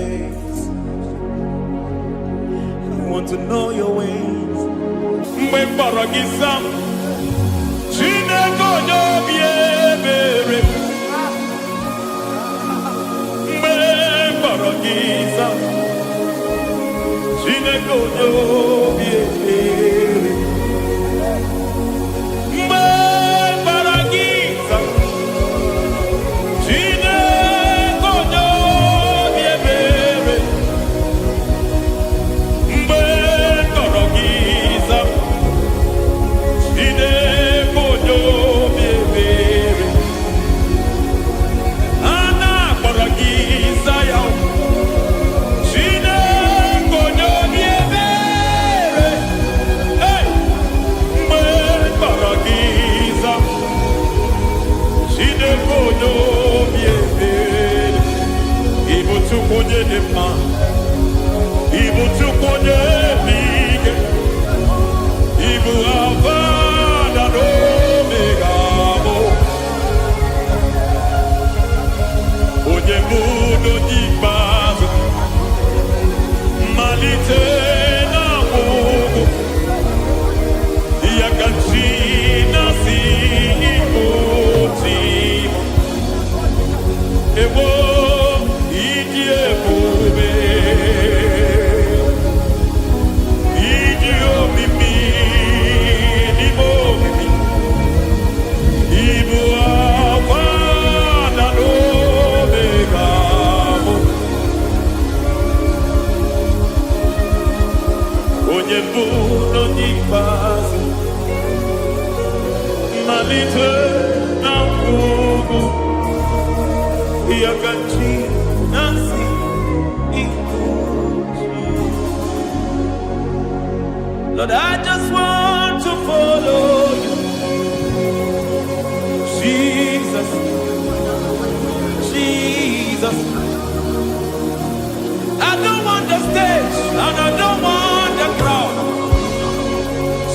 ways. I want to know your ways. Mgbe mkpọrọ gị sam, Chineke onye obi ebere. Mgbe mkpọrọ gị sam, Chineke onye obi ebere. Mgbe mkpọrọ gị sam, Chineke onye obi ebere. Mgbe mkpọrọ gị sam, Chineke onye obi ebere. A na-akpọrọ gị Zion, Chineke onye obi ebere. Hey! Mgbe mkpọrọ gị Zion, Chineke onye obi ebere. Ị bụ Chukwu onye dị mma, ị bụ Chukwu onye dị ike, ị bụ Alfa na Omega bụ onye bụ n'onye ikpeazụ, mmalite na ọgwụgwụ, ya ka chi na-asị ịbụ Chimo. Ewo, ịdị ebube, ịdị omimi n'ime omimi, ịbụ Alfa na Omega bụ onye mbụ n'onye ikpeazụ, mmalite na ọgwụgwụ, ya ka chi na-asị ịbụ Chimo. Lord, I just want to follow you, Jesus, Jesus. I don't want the stage and I don't want the crowd.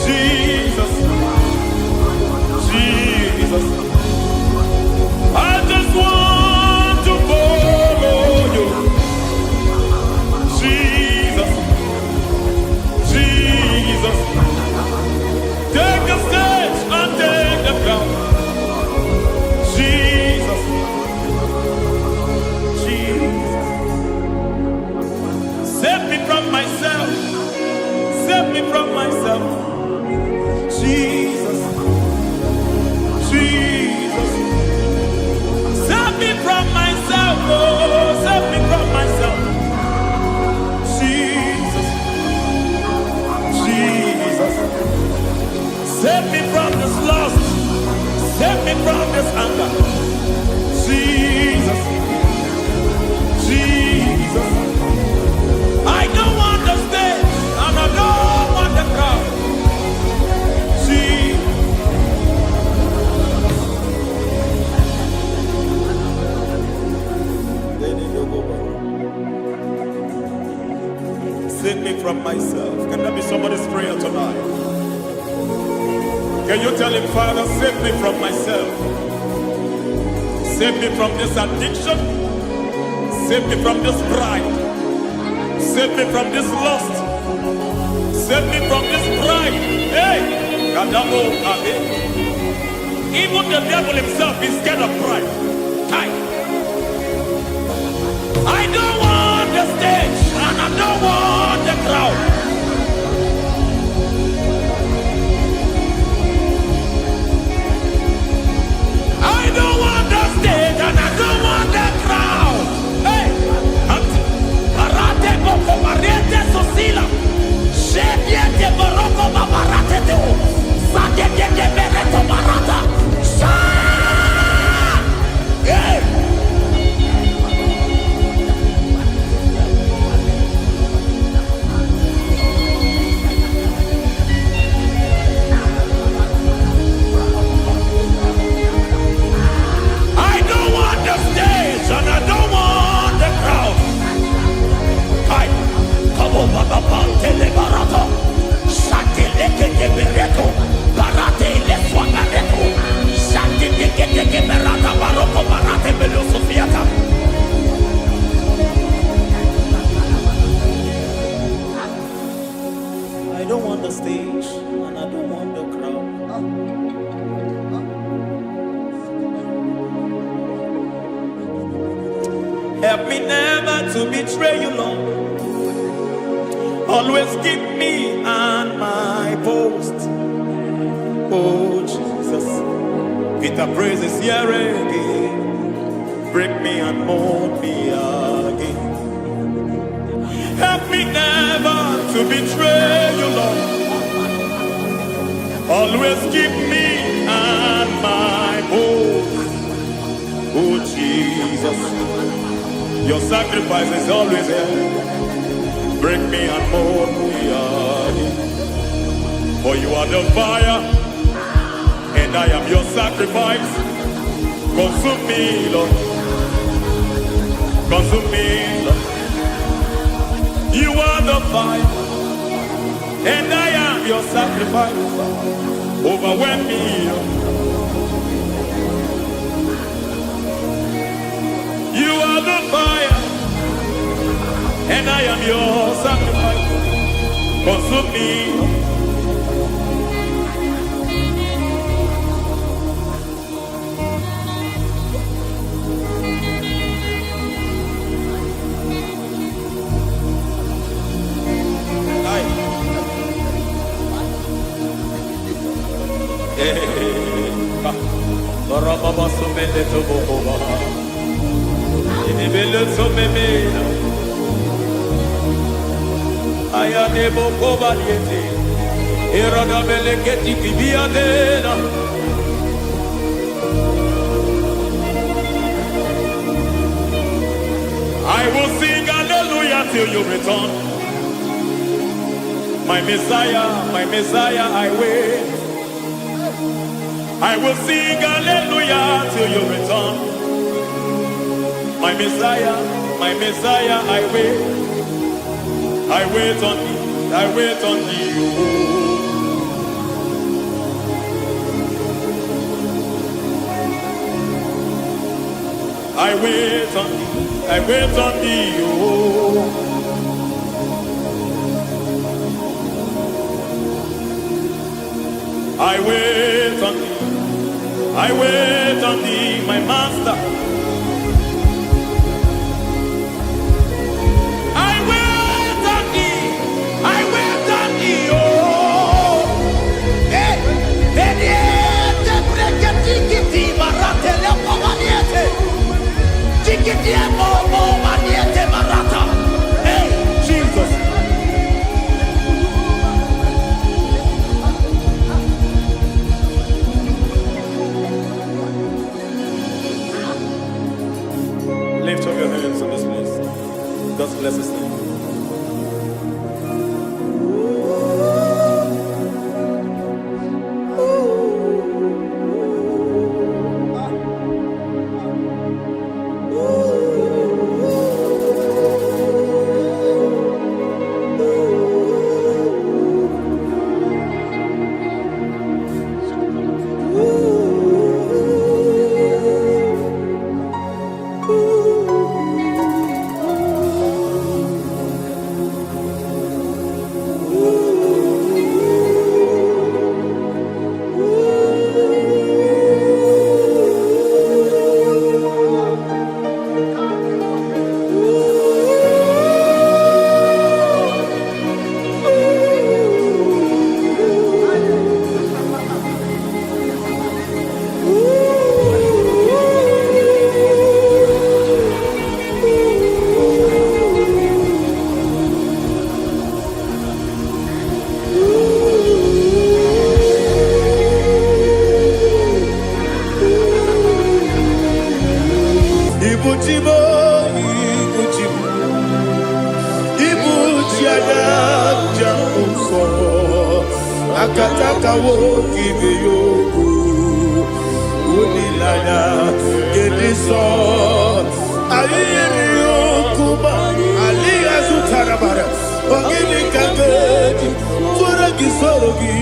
Jesus, Jesus. I just want to follow you, Jesus, Jesus. Take the stage and take the crown. Jesus, Jesus. Save me from myself. Save me from myself. Jesus, Jesus. Save me from myself. Oh, save me from myself. Jesus, Jesus. Save me from this lust. Save me from this anger. Jesus, Jesus. I don't want the stage and I don't want the crowd. Jesus. Save me from myself. Can that be somebody's prayer tonight? Can you tell him, Father, save me from myself? Save me from this addiction. Save me from this pride. Save me from this lust. Save me from this pride. Hey! Kadamo Abe. Even the devil himself is scared of pride. Hi. I don't want the stage and I don't want the crowd. I don't want the stage and I don't want the crowd. Hey, Barate Boko Barete Sosila. Shediete Baroko Babarate Teo. Sadete Bereto Barata. Hey! stage and I don't want the crowd. Help me never to betray you, Lord. Always keep me on my post. Oh, Jesus. Peter praises here again. Break me and mold me again. Help me never to betray you, Lord. Always keep me on my post. Oh, Jesus. Your sacrifice is always here. Break me and mold me again. For you are the fire, and I am your sacrifice. Consume me, Lord. Consume me, Lord. You are the fire, and I am your sacrifice. Overwhelm me, Lord. You are the fire, and I am your sacrifice. Consume me. Baba somele to boba. Ini bele somemena. Aya ne boko baliete. Erada bele keti kibiadena. I will sing hallelujah till you return. My Messiah, I wait. I will sing hallelujah till you return. My Messiah, I wait. I wait on thee, I wait on thee. I wait on thee, I wait on thee. Oh. I wait on thee. I wait on thee, my master. I wait on thee. I wait on thee, oh. Hey, Beniete, Breketi, Marate, Lepo, Maniete. Tikiti, Momo, Maniete, Marata. Hey, Jesus. Lift up your hands in this place. God bless His name. Akataka wo kibiyoku unilaya gediso ayiri okuba aliya zutarabara ogini kagedi fura gisorogi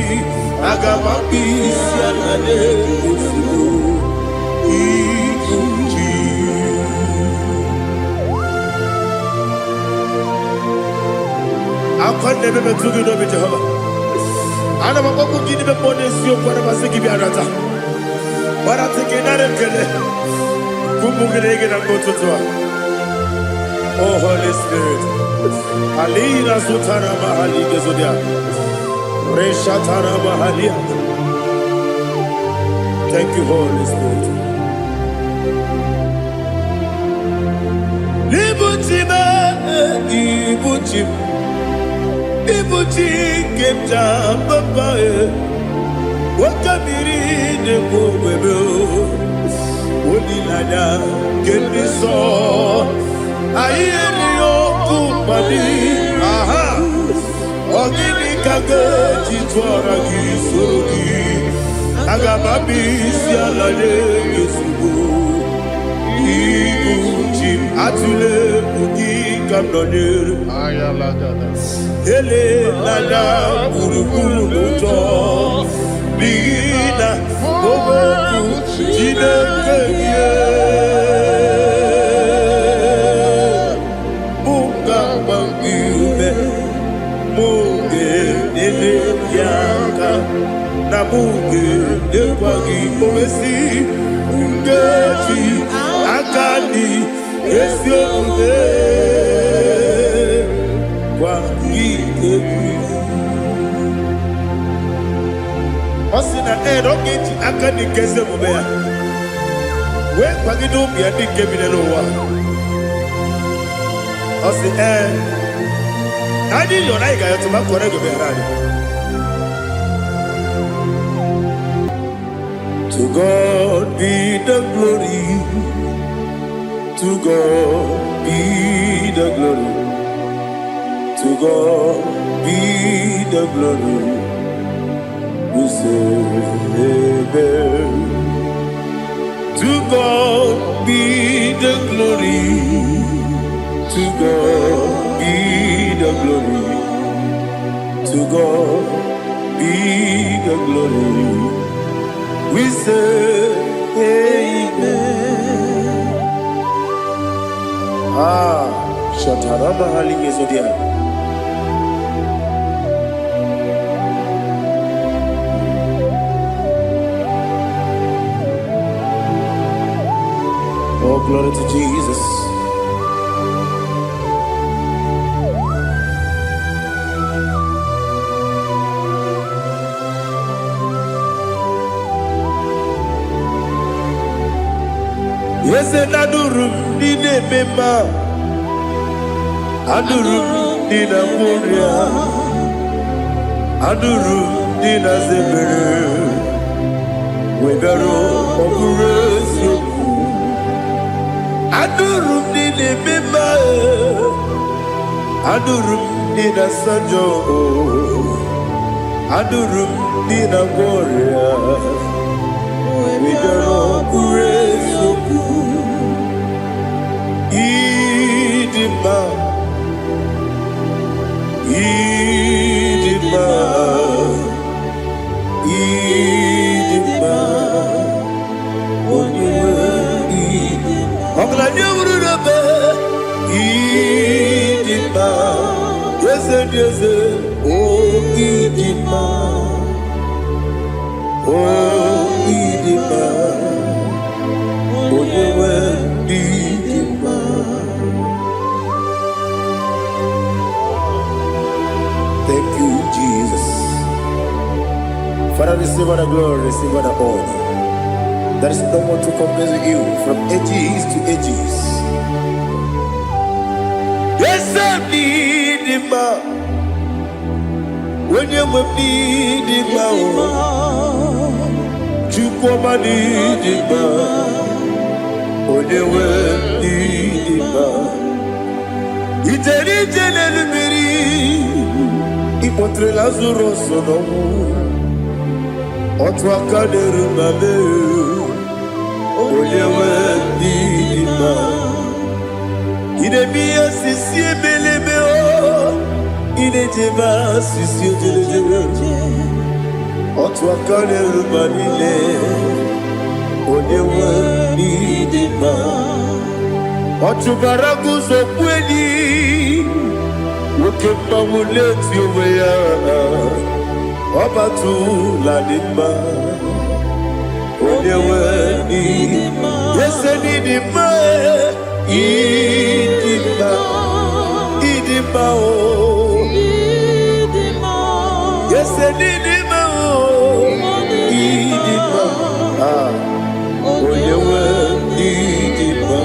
agamapisi anane kusibu ikunji akwande bebe tugi no Jehovah. Ana makoku gini be monesio kwa na basiki biarata. Barata kenare kele. Kumugirege na mototwa. Oh Holy Spirit. Alira sutana mahali gezodia. Reshatana mahalia. Thank you, Holy Spirit. Libutime, Ibuti kemja papa wakamiri de bobebe onilada kemiso ayeri okupali aha ogini kage titwara kisorogi agababi sialale yesugo ibuti atule ugi kamdonir Ayalagada. ele nana kurukuru luto bigina boboku jinekeye bunga bangiume muge ele yaka na muge dekwagi omesi ungeji akani esiode Osina roketi akani keze mubea. We kwagido biandi kemine lowa. Osi nani yona iga yotuma korego beharani. To God be the glory. To God be the glory. To God be the glory. We say amen. To God be the glory. To God be the glory. To God be the glory. We say amen. Shatarama halingezodia. Oh, glory to Jesus. Yes, and Adurum Nina Mema Adurum Nina Moria Adurum Nina Zebere Wegaro Operation Adurum Nina Mema Adurum Nina Sanjo Adurum Nina Moria Wegaro Operation Idima, Idima, Idima, Idima, Idima, yes, yes, oh Idima, oh Idima, oh Idima. Thank you, Jesus. Father, receive all the glory, receive all the honor. There is no one to compare with you from ages to ages. Yes, I need him. When you need him, you come and need him. When you need him, it's a little Ipotre Lazaro sonomu Otwa kaderu mame Oyewe dima Idemiya sisi ebelebe o Idejeba sisi ojelejebe Otwa kaderu manile Oyewe dima Otubaragu zokweni Woke pamuleti oweya Obatu ladimba. Onyewe idima. Yes, idima. Idima. Idima oh. Idima. Yes, idima oh. Idima. Ah. Onyewe idima.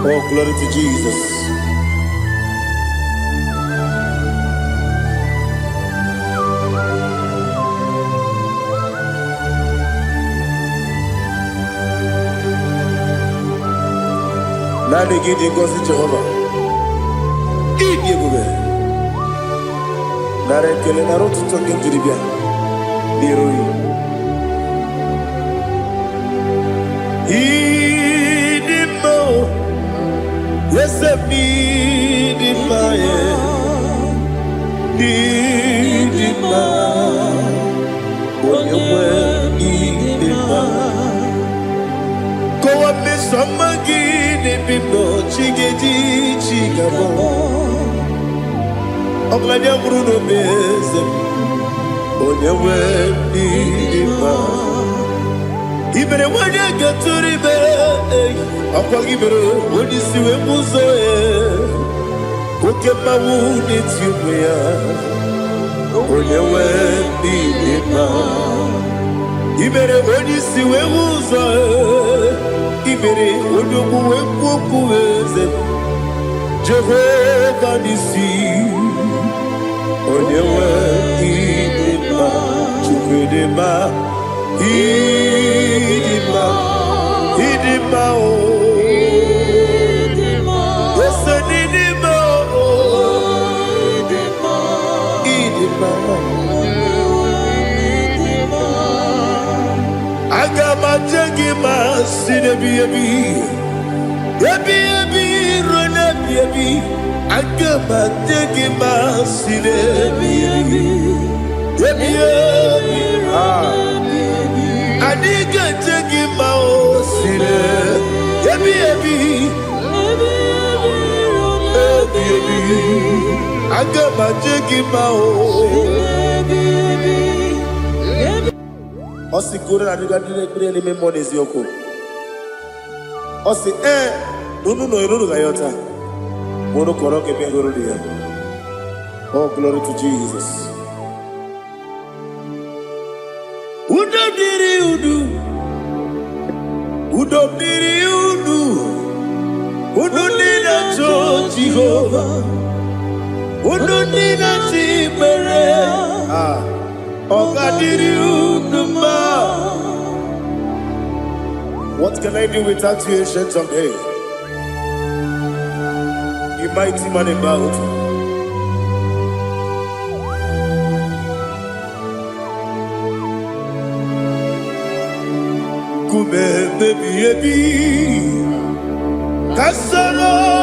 Oh, glory to Jesus. Nani gidi ngozi Jehovah. Idi ebube. Nare kele na rotu toke njiribia. Niroi. Idi mo. Yesem idi ma ye. Idi ma. Onyewe idi ma. Kowa me somagi. Bindo chigeji chigabo Oglanya Bruno Bezem Onyewe Nidima Ibere wanya gaturibe Akwa gibere wadi siwe muzoe Koke mawu netiumya Onyewe Nidima Ibere wadi siwe muzoe Ibere odogu wekuku eze Jehovah nisi Onyewe idima Chukwedema Idima Idima o Idima Ese nidima o Idima Idima Agama jengima sinebi ebi rona ebi Agama jengima sinebi ebi Adiga jengima o sine ebi Agama jengima o Osi kore na diga dire me monezi yoko. Osi nunu no iruru gayota. Mono koro ke bengoro dia. Oh, glory to Jesus. Udo diri udu. Udo diri udu. Udo nina cho Jehovah. Udo nina chibere. Ah. What can I do without you, ancient of days? You mighty man about. Kume baby ebi, kasoro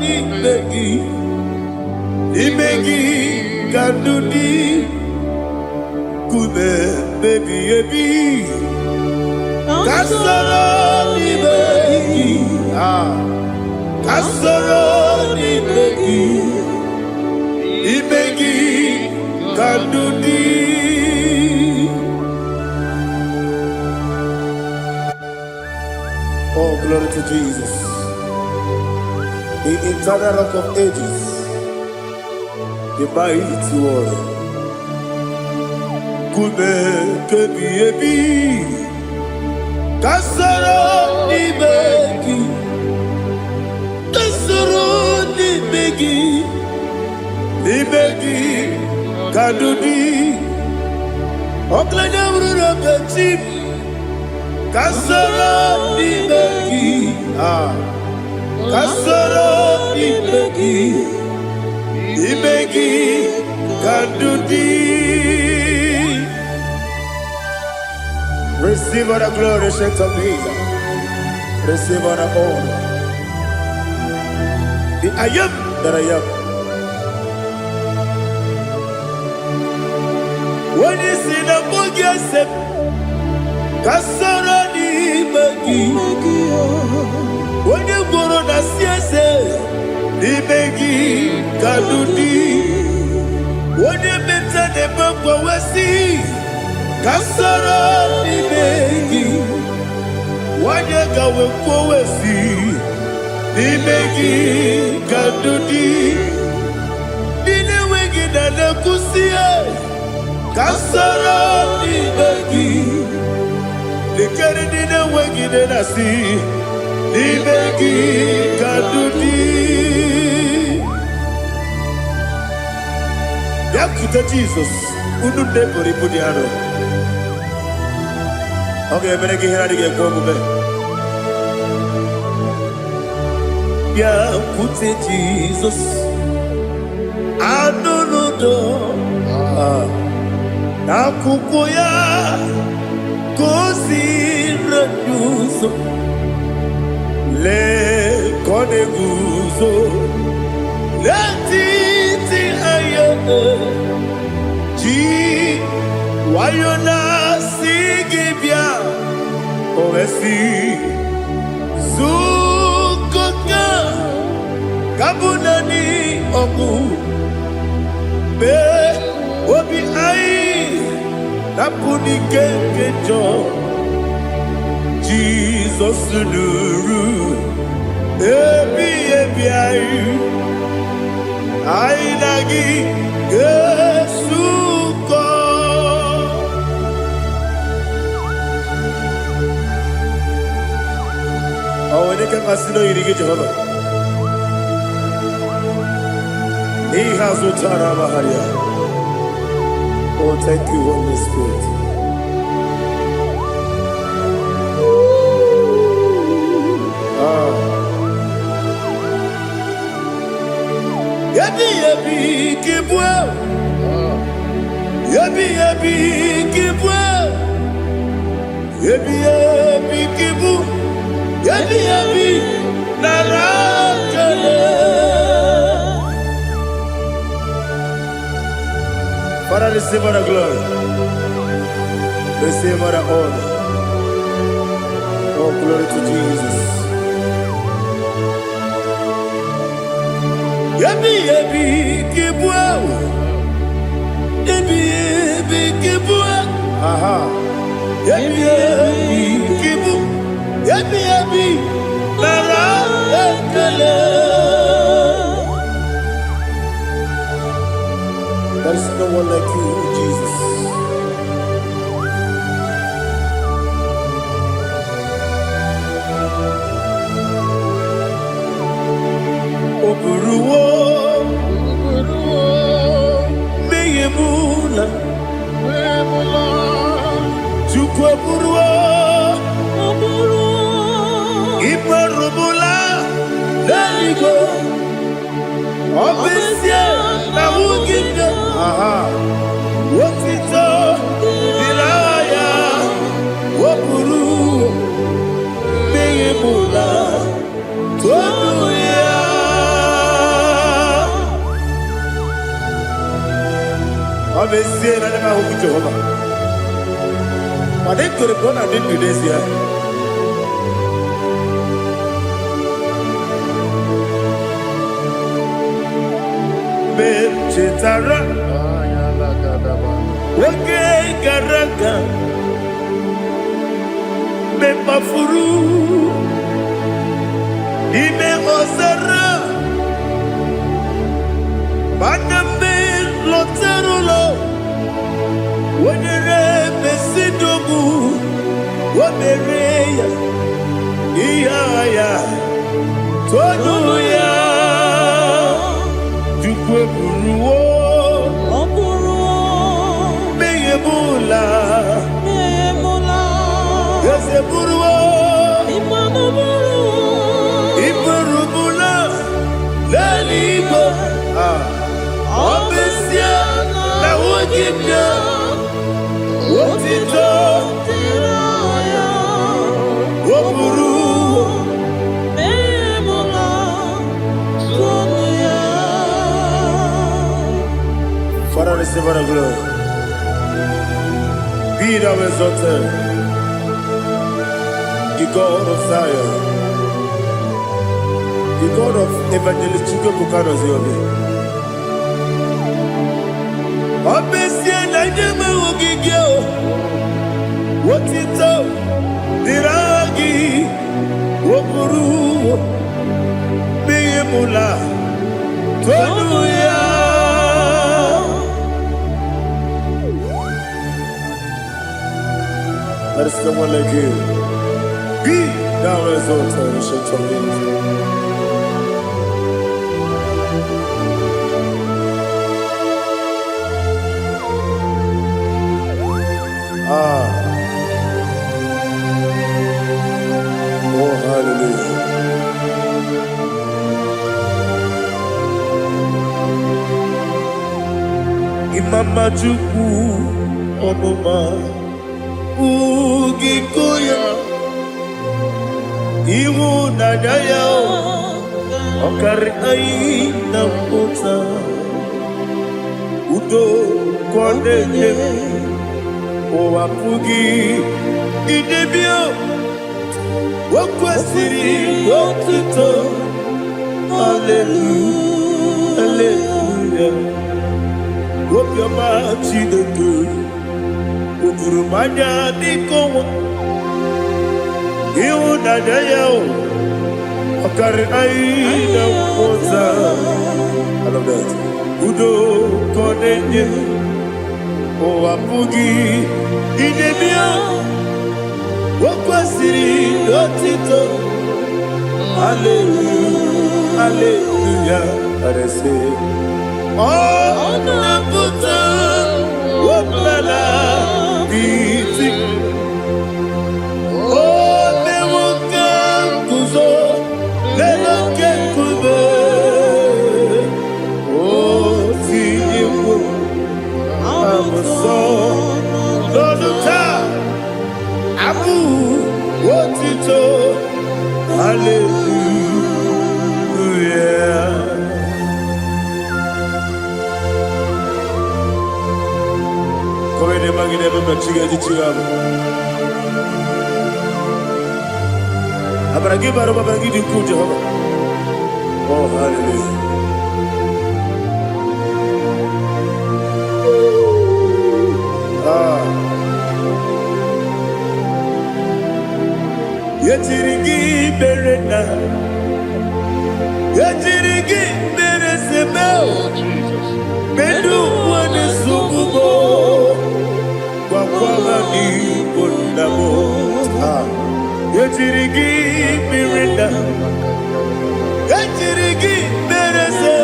ni begi. Imegi kandudi Kume baby ebi Kasoro ni begi Kasoro ni begi Imegi kandudi Oh, glory to Jesus. The eternal rock of ages, the mighty one. Kume kebi ebi, kasoro ni begi, ni begi, kadudi, oklanya brura bechim, kasoro ni begi, kasoro ni begi. Imegi Kadudi. Receive all the glory, shake of Jesus. Receive all the honor. The I am that I am. When you see the book, you say, Kasarani Magi. When you go on the CSA. kwawesi kasara n'imegi wanyega we kwawesi n'imegi kadudi dine wegi na nekusie kasara n'imegi likere dine wegi na nasi n'imegi kadudi. Yakuta Jesus, unu nebori budiano. Okay, beregi hiradi ge komume. Yakuta Jesus, anunudo. Nakukoya kosi renyuso le koneguzo le titi ayo. Ji wayona sigibia oesi zukoka kabunani oku be obi ai napuni kenkejo Jesus nuru ebi ai ai nagi Yesuko. Oh, ini kan asino irigi Jehovah. He has utara baharia. Oh, thank you, Holy Spirit. Yabi kibwe, yabi kibwe, yabi kibu, yabi narakale. Father, receive all the glory, receive all the honor. Oh, glory to Jesus. Yabi kibwa, yabi kibwa, aha. Yabi kibu, yabi nara ekele. There is no one like you, Jesus. Oburuwo, meyemula, chukwu oburuwo, iperubula, leligo, obesie na wugide, wotito, dilaya, oburuwo, meyemula, toduya. Obviously, I never hope Jehovah. But they could have gone and did this year. Chetara, okay, Garaka, Mefuru, Ime Osara, Baname Loterulo, Wenere Besidogu, Wamereya, Iaya, Toduya. Buruwo, meyemula, yese buruwo, iburubula, lelibo, obesia na wogibya, wotito, woburuwo. Father, receive all the glory. Be thou exalted, the God of Zion, the God of Evangelist Chukwu Bukano Ziobi. Obesie na Kajama Wogigyo, what it up, Diragi, Wokuru, Beyemula, Tonuya. There is someone like you. Be thou exalted, we shall tell you. Oh, hallelujah. Imama Juku, Omoma, Ugikoya, Iwu Nadaya, Okari Aina Mota, Udo Kwanene. O apugi idebio wakwasiri wakito hallelujah hallelujah wopioma chideke udurumanya nikowa iwu nadaya o okari aina mota. I love that. Udo konenye o apugi idebio wakwasiri otito hallelujah hallelujah. I say oh nabuta wabala biti oh newoka kuzo leloke kube oh tiyewo Amuso Loduta Abu Wotito Hallelujah. Komene magine baba chiga jichiwa Abaragi baro babaragi diku Jehovah. Oh hallelujah. Yetirigi berena, yetirigi beresebel, bedu wane sukubo, wakwala ni bondabo. Yetirigi berena, yetirigi berese,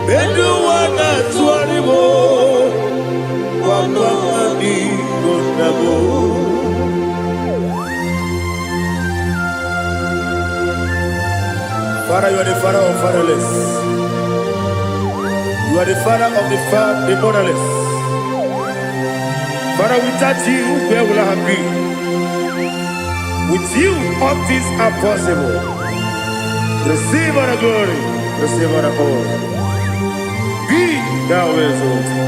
bedu wana tuaribo, wakwala ni bondabo. Father, you are the father of fatherless. You are the father of the motherless. Father, without you, where will I have been? With you, all things are possible. Receive all the glory, receive all the honor. Be thou exalted.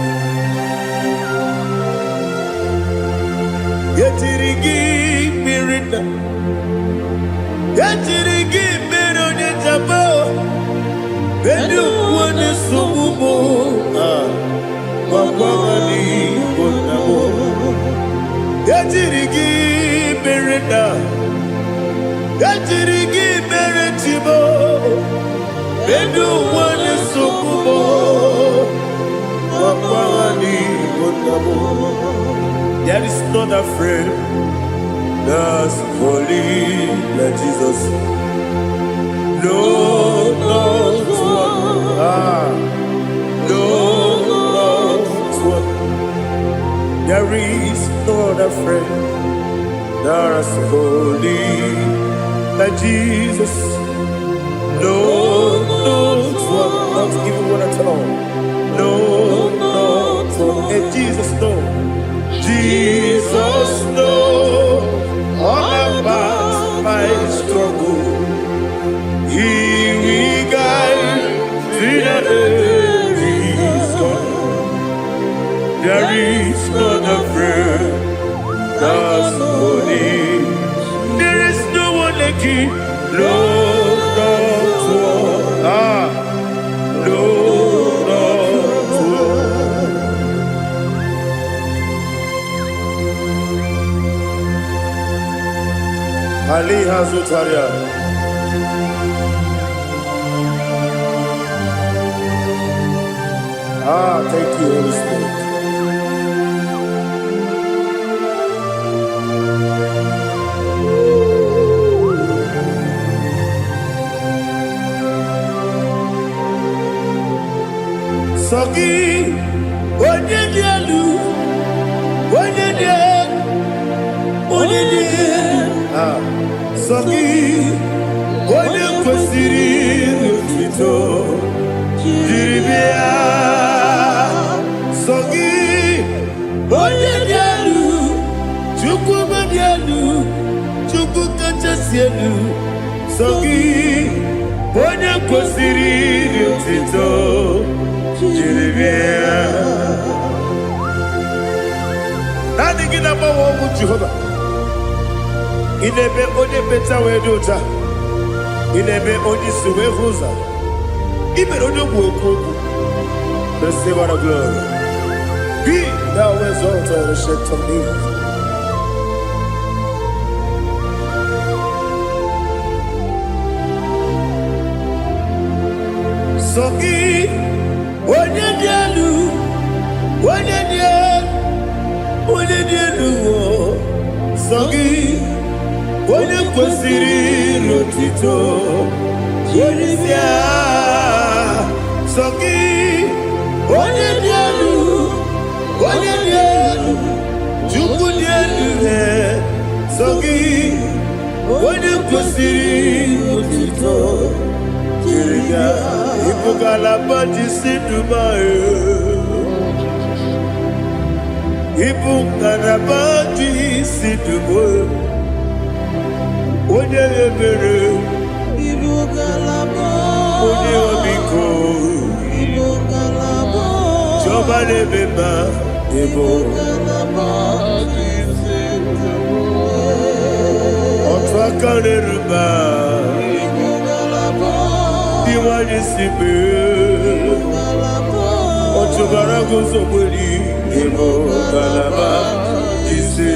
Yetirigi mirina, yetirigi mirone jabo, bedu wane subumo, wakwani bonamo. Yetirigi mirina, yetirigi miretibo, bedu wane subumo, wakwani bonamo. There is none afraid that's holy like Jesus. No, not one. No, not one. There is none afraid that's holy like Jesus. No, not one. Not even one at all. No, not one. And Jesus, no. Jesus knows all about my struggle. He will guide through the days gone. There is none afraid that's holy. There is no one like you. No, not one. No, not one. Ali Hazutaria. Thank you, Holy Spirit. Sogi, onye dielu, onye dielu, onye dielu. Sogi, onye kwesịrị otuto, jiri bịa. Sogi, onye dielu, Chukwu dielu, Chukwu kachasị elu. Sogi, onye kwesịrị otuto. Nani gina mawa omu Jehovah. Inebe onye beta wedota. Inebe onye suwe huza. Ibe onye woku. Receive our glory. Be thou exalted and shed to me. Sogi. Onye dielu, onye dielu, Sogi, onye kwesịrị otuto, jiri bịa. Sogi, onye dielu, Chukwu dielu, Sogi, onye kwesịrị otuto, jiri bịa. Ibugalabadi Dubai. Ibugalabadi Dubai. Onye ebere. Ibugalabadi. Onye obiko. Ibugalabadi. Joba lebeba. Ibugalabadi Dubai. Otwakaneruba. Iwanisibe Otubarago Zobori Emo Galaba Jise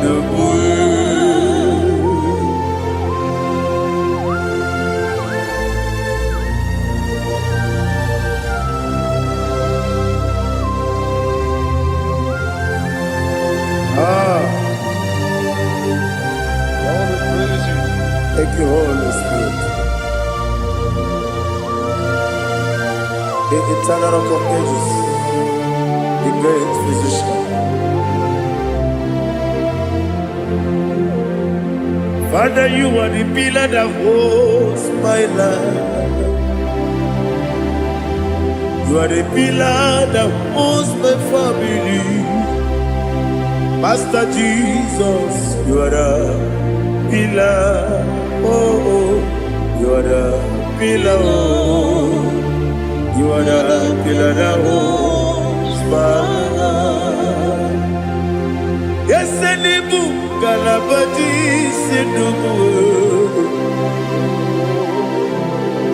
Debue Thank you, Holy Spirit. The eternal rock of ages, the great physician. Father, you are the pillar that holds my life. You are the pillar that holds my family. Master Jesus, you are the pillar. Oh, you are the pillar. Oh. You are the pillar that holds my life. Yes, Enibu Galabadi Sidubu.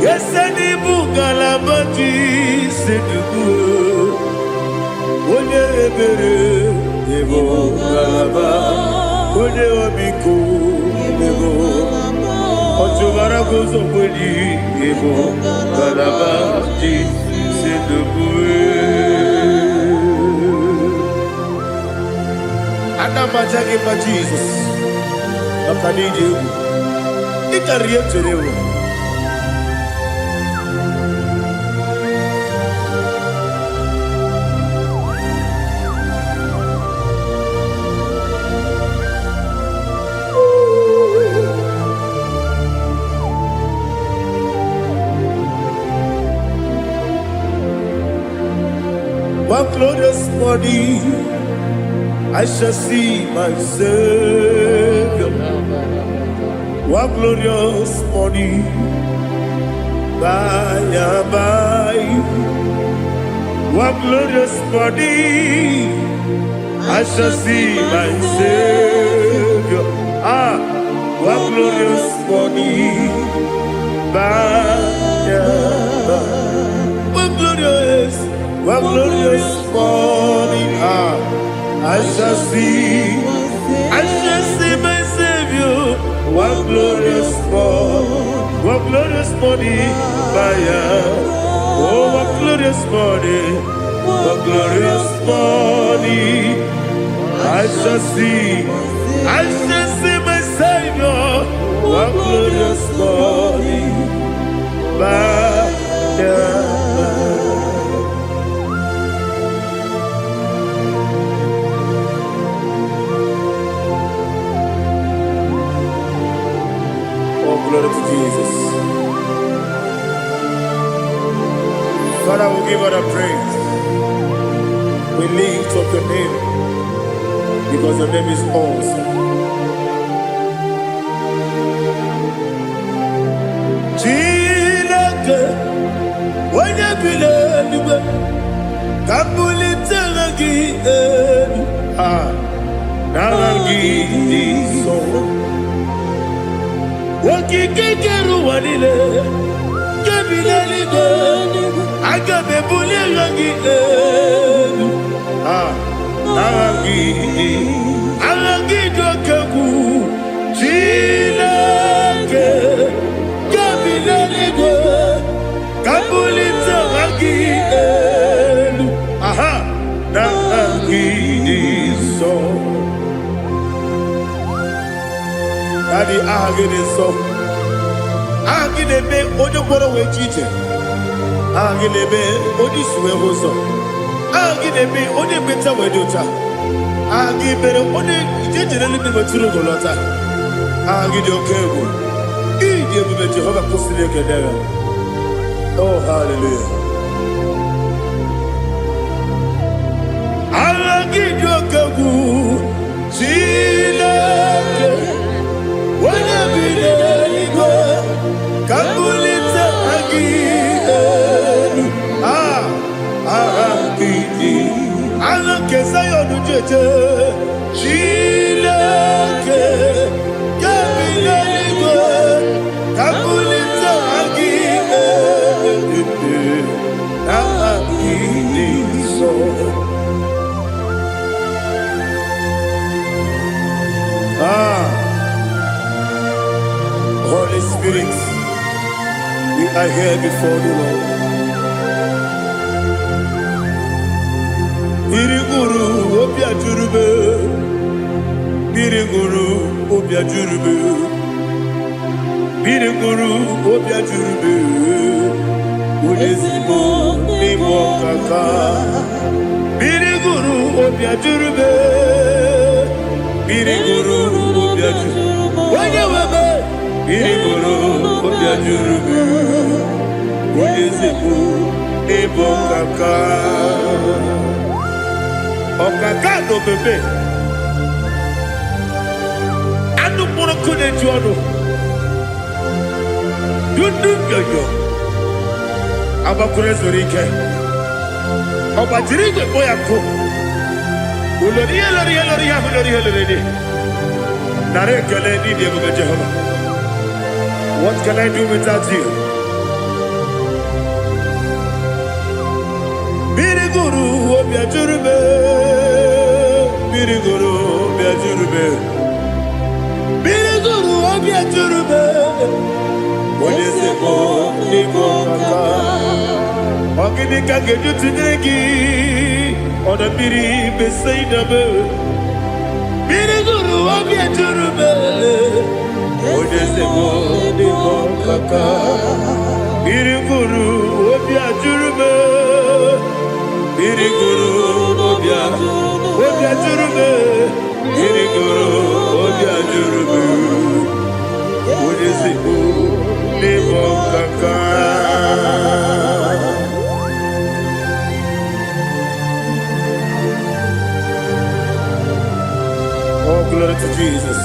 Yes, Enibu Galabadi Sidubu. Onye ebere Ebo Galaba. Onye obiko Ebo. Otubarago Zobori Ebo Galabadi Sidubu. Adamajagi pa Jesus. Makaniji. Ikariye terewo. One glorious body, I shall see my Savior. One glorious body, by and by. One glorious body, I shall see my Savior. One glorious body, by and by. One glorious morning, I shall see my Savior. One glorious morning, one glorious morning, oh, one glorious morning, one glorious morning. I shall see my Savior. One glorious morning, glory to Jesus. Father, we give you the praise. We lift up your name because your name is awesome. Chilake, when you believe, Kabuli Tanagi, Nagi, so. Wakikeru wanile Kabila Agabe bule langi Alangi dokaku Chilake Kabila Kabulita langi Nangi so Daddy, ahagide so. Ahagide be ojo boro we chiche. Ahagide be oji suwe hoso. Ahagide be oji beta we dota. Ahagide be oji ijejere libi maturu golota. Ahagide okego. Ije bube Jehovah kusile kedera. Oh, hallelujah. Ahagide okego. Chilake. Kabulita agidelu agidi alake sayonu jeje chilake kabileligo kabulita agidelu agidi so. Holy Spirit, we are here before the Lord. Biriguru obia jurube, Biriguru obia jurube, Biriguru obia jurube, Ulezimo nimo kaka, Biriguru obia jurube, Biriguru obia jurube, Wanyawebe. Biriguru obia jurube, Ulezimo nimo kaka. Okaka no bebe anu mono kone jono dundu yoyo abakure zorike obajirige boyako ulori nare kele ni de go Jehovah. What can I do without you? Biriguru obia jurube, Biriguru obia jurube, Biriguru obia jurube. Olezemo nimo kaka, ogini kageju tinegi, oda biri beseinabe. Biriguru obia jurube, olezemo nimo kaka, Biriguru obia jurube. Biriguru obia jurube, Biriguru obia jurube, Ulezimo nimo kaka. Oh, glory to Jesus.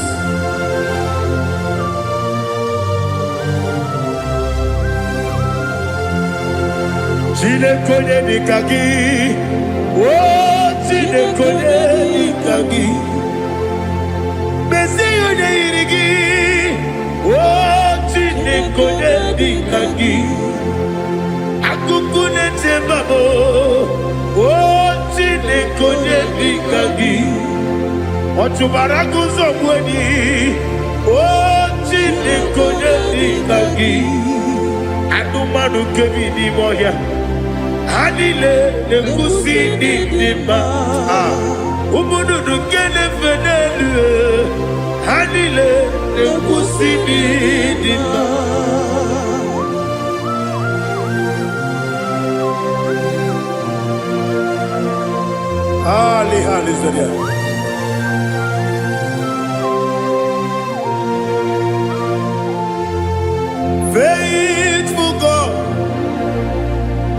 Chinekonye nikagi, oh chinekonye nikagi, Mesiyo ne irigi, oh chinekonye nikagi, akukune chembabo, oh chinekonye nikagi, ochubaraku zomweni, oh gị anụmanụ nke bi n'ime ọhịa ha niile na-ekwusi dị mma ụmụ nnụnụ nke na-efe n'elu ha niile na-ekwusi dị mma. Hallelujah. Faithful God,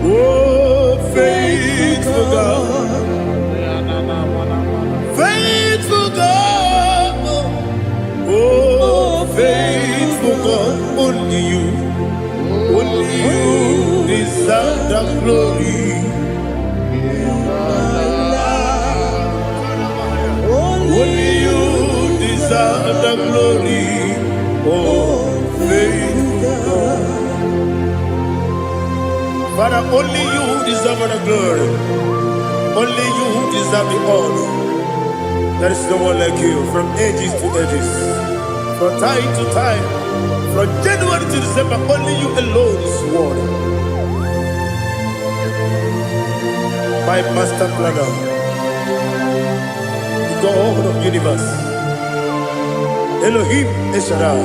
oh faithful God, faithful God, oh faithful God, only you deserve the glory. Only you deserve the glory, oh faithful God. Father, only you deserve the glory. Only you deserve the honor. There is no one like you from ages to ages, from time to time, from January to December. Only you alone is worthy. My master planner, God of universe, Elohim Eshadai,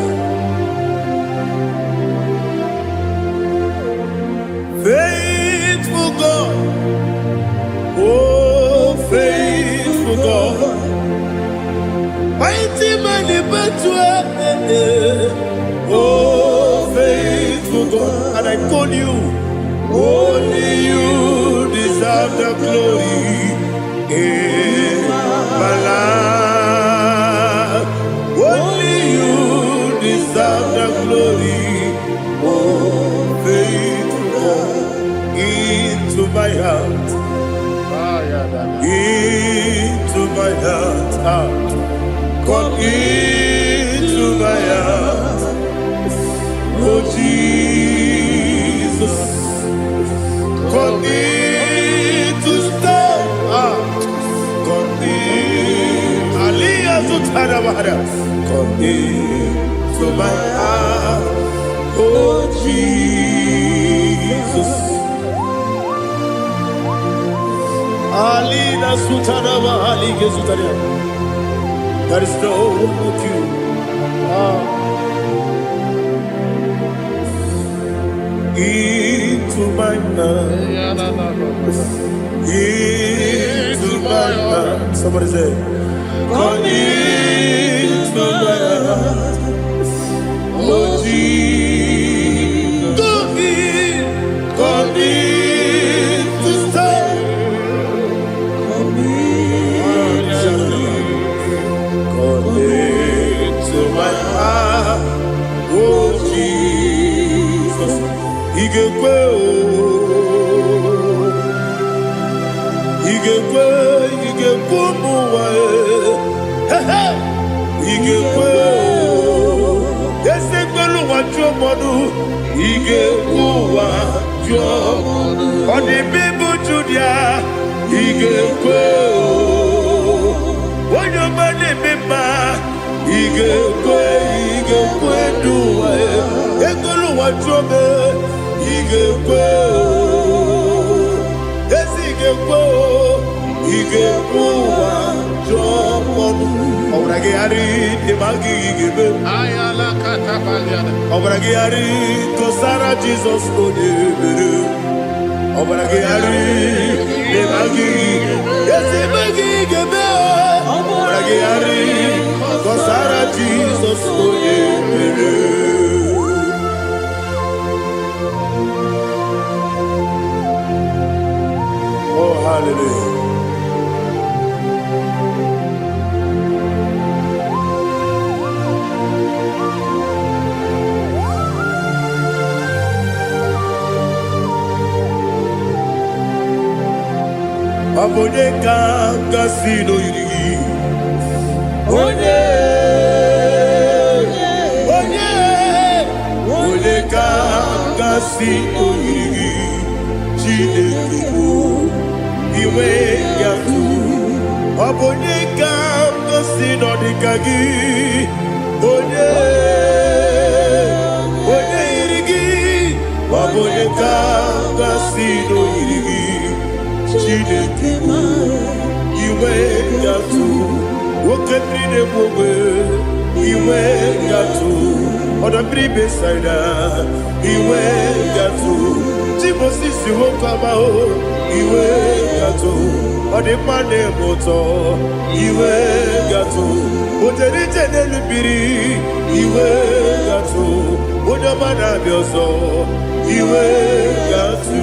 faithful God, oh faithful God, mighty man in battle, oh faithful God, and I call you, only you deserve the glory. My life, only you deserve the glory, oh faithful God, into my heart, into my heart, come into my heart, oh Jesus, come in to stay, come into my heart, oh Jesus. Alina Sutanaba Ali Gezutaria. There is no one like you. Into my heart, into my heart. Somebody say, come into my heart, oh Jesus. Come in to stay. Come into my heart, oh Jesus. Igekwe muwa, igekwe esegbelu wajomodu, igekwe wajomodu, odi bibu judia, igekwe wanyomane mema, igekwe duwa, egelu wajome, igekwe esigekwe. Igekwe wajomodu, obrage ari demagi igebe. Ayala katapaliana. Obrage ari kosara Jesus odebere. Obrage ari demagi esimagi igebe. Obrage ari kosara Jesus odebere. Oh hallelujah. Abone kanga sino yiri, onye kanga sino yiri, Chineke bụ iwe ya tu. Abone kanga sino dịka gị, onye si no yiri Chineke iwe gatu woke bride bobe iwe gatu oda bribe saida iwe gatu Timosisi wokama o iwe gatu odi mane moto iwe gatu ojeri tenelu biri iwe gatu oda mana bioso iwe gatu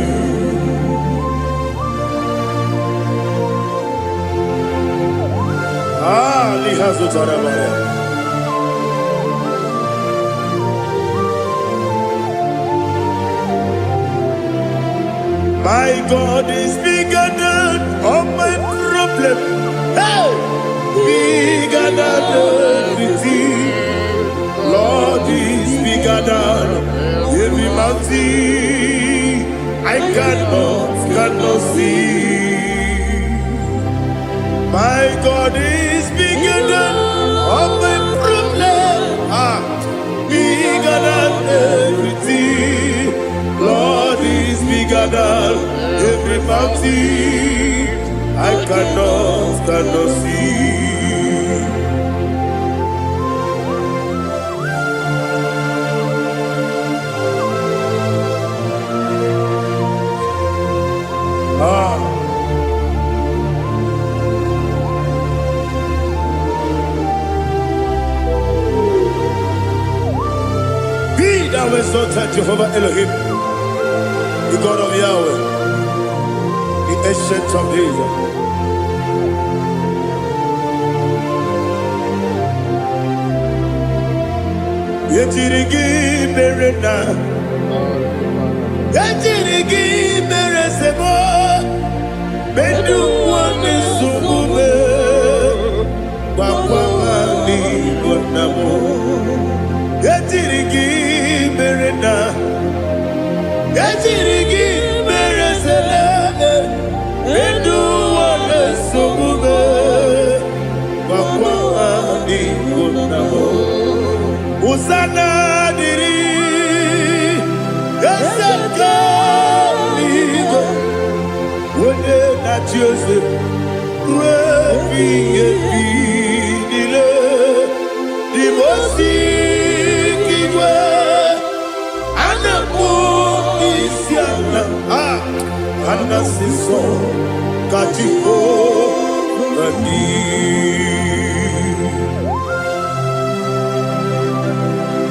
lihazo tarabaya My God is bigger than all my problem. Hey! Bigger than everything. Lord is bigger than every mountain I cannot see. My God is bigger than all my problem. Bigger than everything. Lord is bigger than every mountain I cannot see. Be thou exalted, Jehovah Elohim, the God of Yahweh, the ancient of days. Yetirigi berena, yetirigi beresemo, bendu wane sumube, bakwani bonamo. Yetirigi berena, yetirigi beresele, bendu wane sumube, bakwani bonamo. Usana diri, yasaka ligo, wone na Jose, wepi dile, dimosi kigwe, anamu isiana, anasiso katiko gani.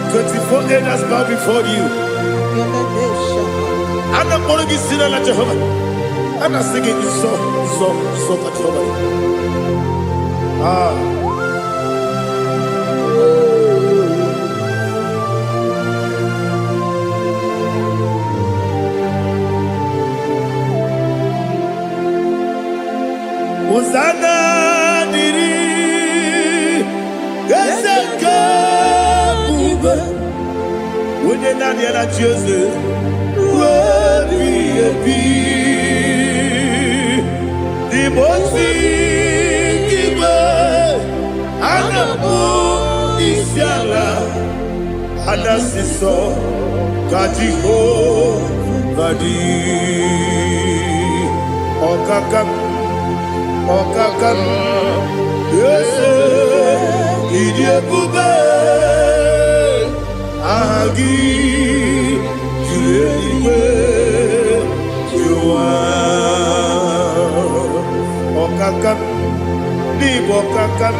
24 elders bow before you. And I'm going to be singing like Jehovah. And I'm singing this song like Jehovah. Hosanna diri, Yeseka. When you're not yet at Joseph, the most big Anapo Isiala, Anasiso, Katiho, Badi, Okakam, yes, Idiakube. Agi, Juliwe, Jua, Okakam, Nibokakam,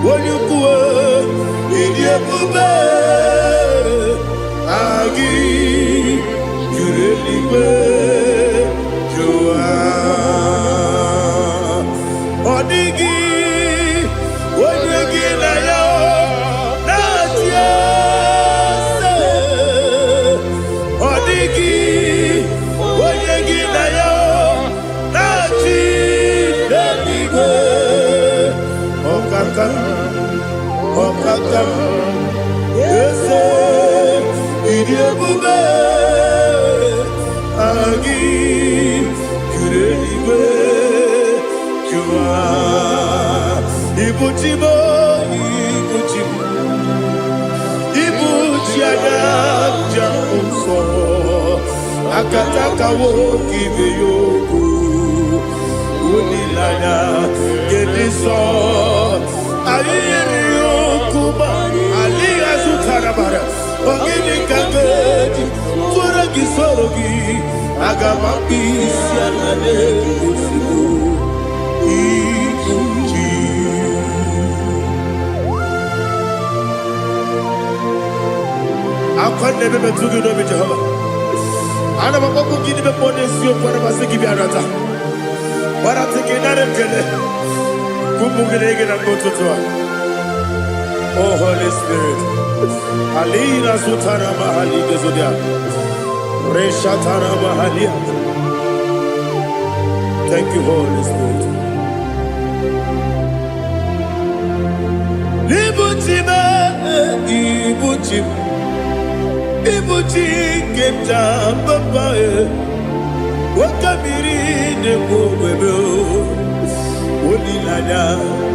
Woyukue, Idiakube, Agi, Juliwe, Jua, Odigi, Woyugi na yo, Natia. Okakam, yes, Idiabube, Agi, Kureliwe, Jua, Ibuchibo, Ibuchiada, Jamso, akataka woki beyoku unilanya gediso ayiri yokuba aliya zutarabara ogini kangeti fura gisorogi agamapi sianane kusibu ikuji akwande bebe tugi no Jehova ana makoku gini be bonesi okwana basiki bi arata barata kenare kele kumugirege na mototwa. Oh Holy Spirit alina sutara mahali gezodia reshatara mahali. Thank you Holy Spirit. Libuchime ibuchim ibuchi kemja babae wakamiri ne mwebe onilanya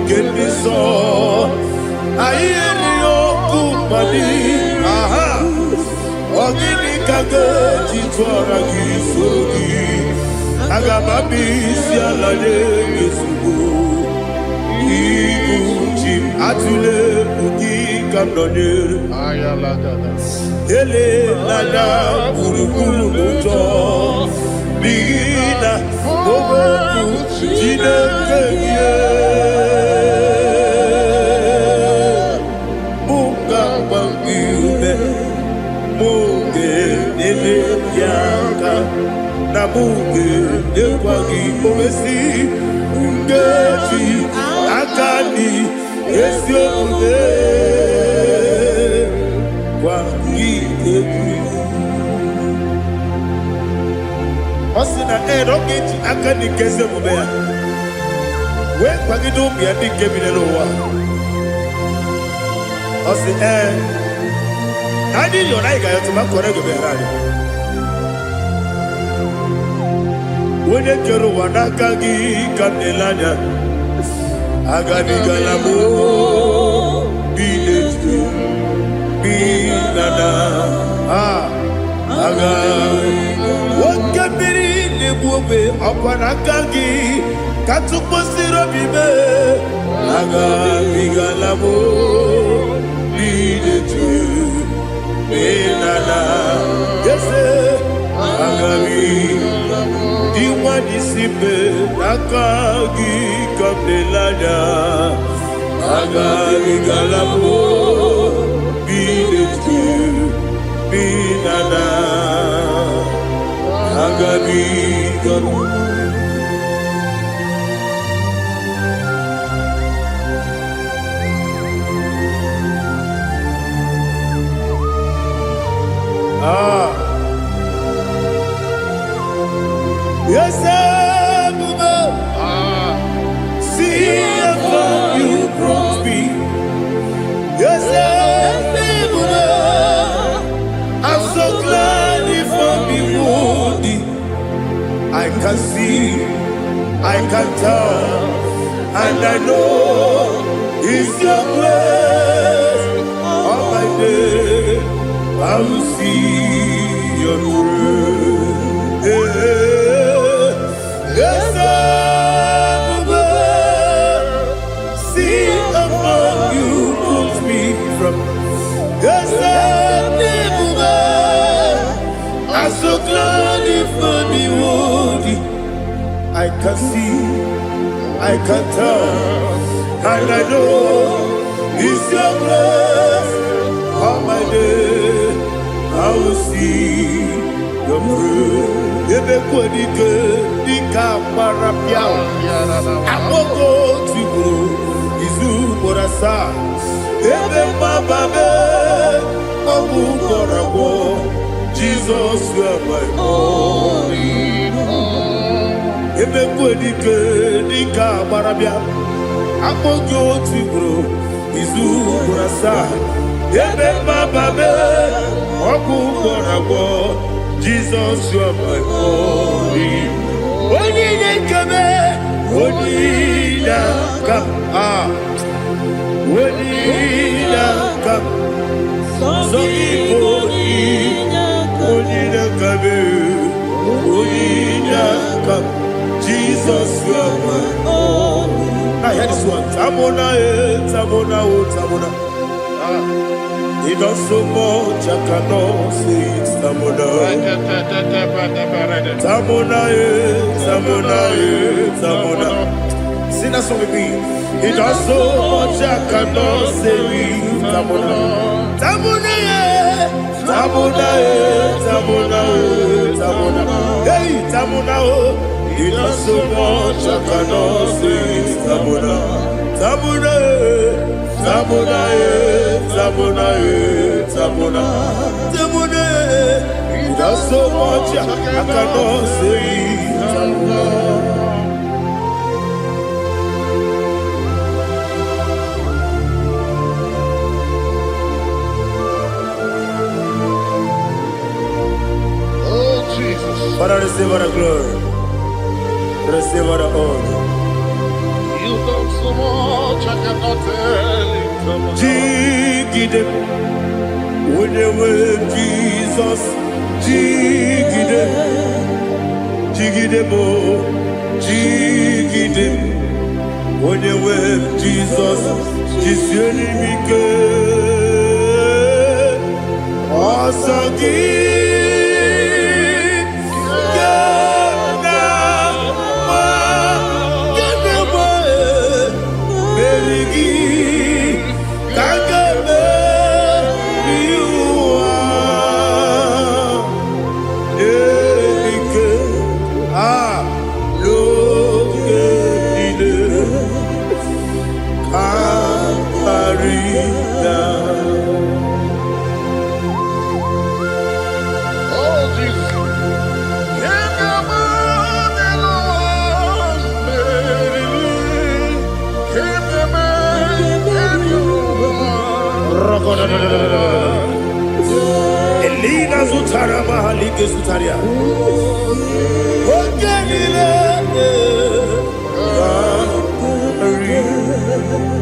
kemiso ayeri okumani aha ogini kage jitwara gisogi agamabi sialale gesugo ibuchi atule uki kamdonere ele lada buruburu moto bina oboku jinekeye munga bangiube munge nele yaka na munge nekwagi omesi ungeji akani esiokude Osina rogeji akani keze mubea we kwagido bia dike binelo wa osi nani yona iga yoto makore go berani wene kero wanaka gi kanelanya agani galamo biletu binana aga wakabiri nebuobe akwanakagi katuposiro bibe aga bigalamo bidetu binana yese aga diwani simbe akagi kamdelanya aga bigalamo bidetu binana agabi garu yes Baba see how you brought me. Yes Baba I'm so glad you found me worthy. I can see, I can tell, and I know it's your grace. All my day, I will see your grace. Yes, Baba, see how you put me from. Yes, Baba, I'm so glad you found me worthy. I can see, I can tell, and I know it's your grace. All my day, I will see your grace. Ebe kwenike, nika marapia. Amoko tiburo, izu morasa. Ebe mababe, omu korabo. Jesus, you are my only hope. Ebe kwenike, nika marapia. Amoko tiburo, izu morasa. Ebe mababe, omu korabo. Jesus, you are my only hope. Onina kame, onina kam, onina kam, so onina kame. you are my own. Now hear this one. Tamona, Tamona, oh, Tamona. He does so much, I cannot say it. Tamona. Tamona, Tamona, Tamona. Sing that song with me. He does so much, I cannot say it. Tamona. Tamona, Tamona, Tamona, Tamona. Hey, Tamona, he does so much, I cannot say it. Tamona. Tamona, Tamona, Tamona, Tamona. Tamona, he does so much, I cannot say it. Tamona. Father, receive all the glory. Receive all the honor. You done so much, I cannot tell it. Jigide, with the word Jesus. Jigide, jigide mo, jigide, with the word Jesus. Jisieni mike, asagi. Elina Zutara Mahalike Zutaria.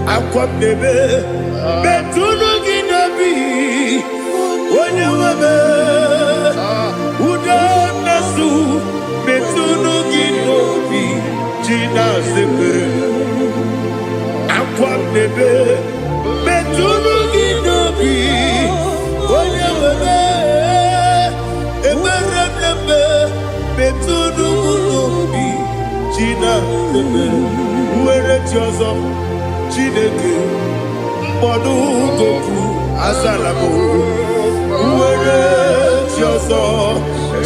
Aqua bebe, Betuno Ginabi, when you were Udanasu, Betuno Ginobi, Gina Zebe, Aqua bebe, Betuno Ginobi, when you were Eberebe, Betuno Ginobi, Gina Zebe, where it was up. Chineke mkpọdụ goku azalabo uwere chiọzọ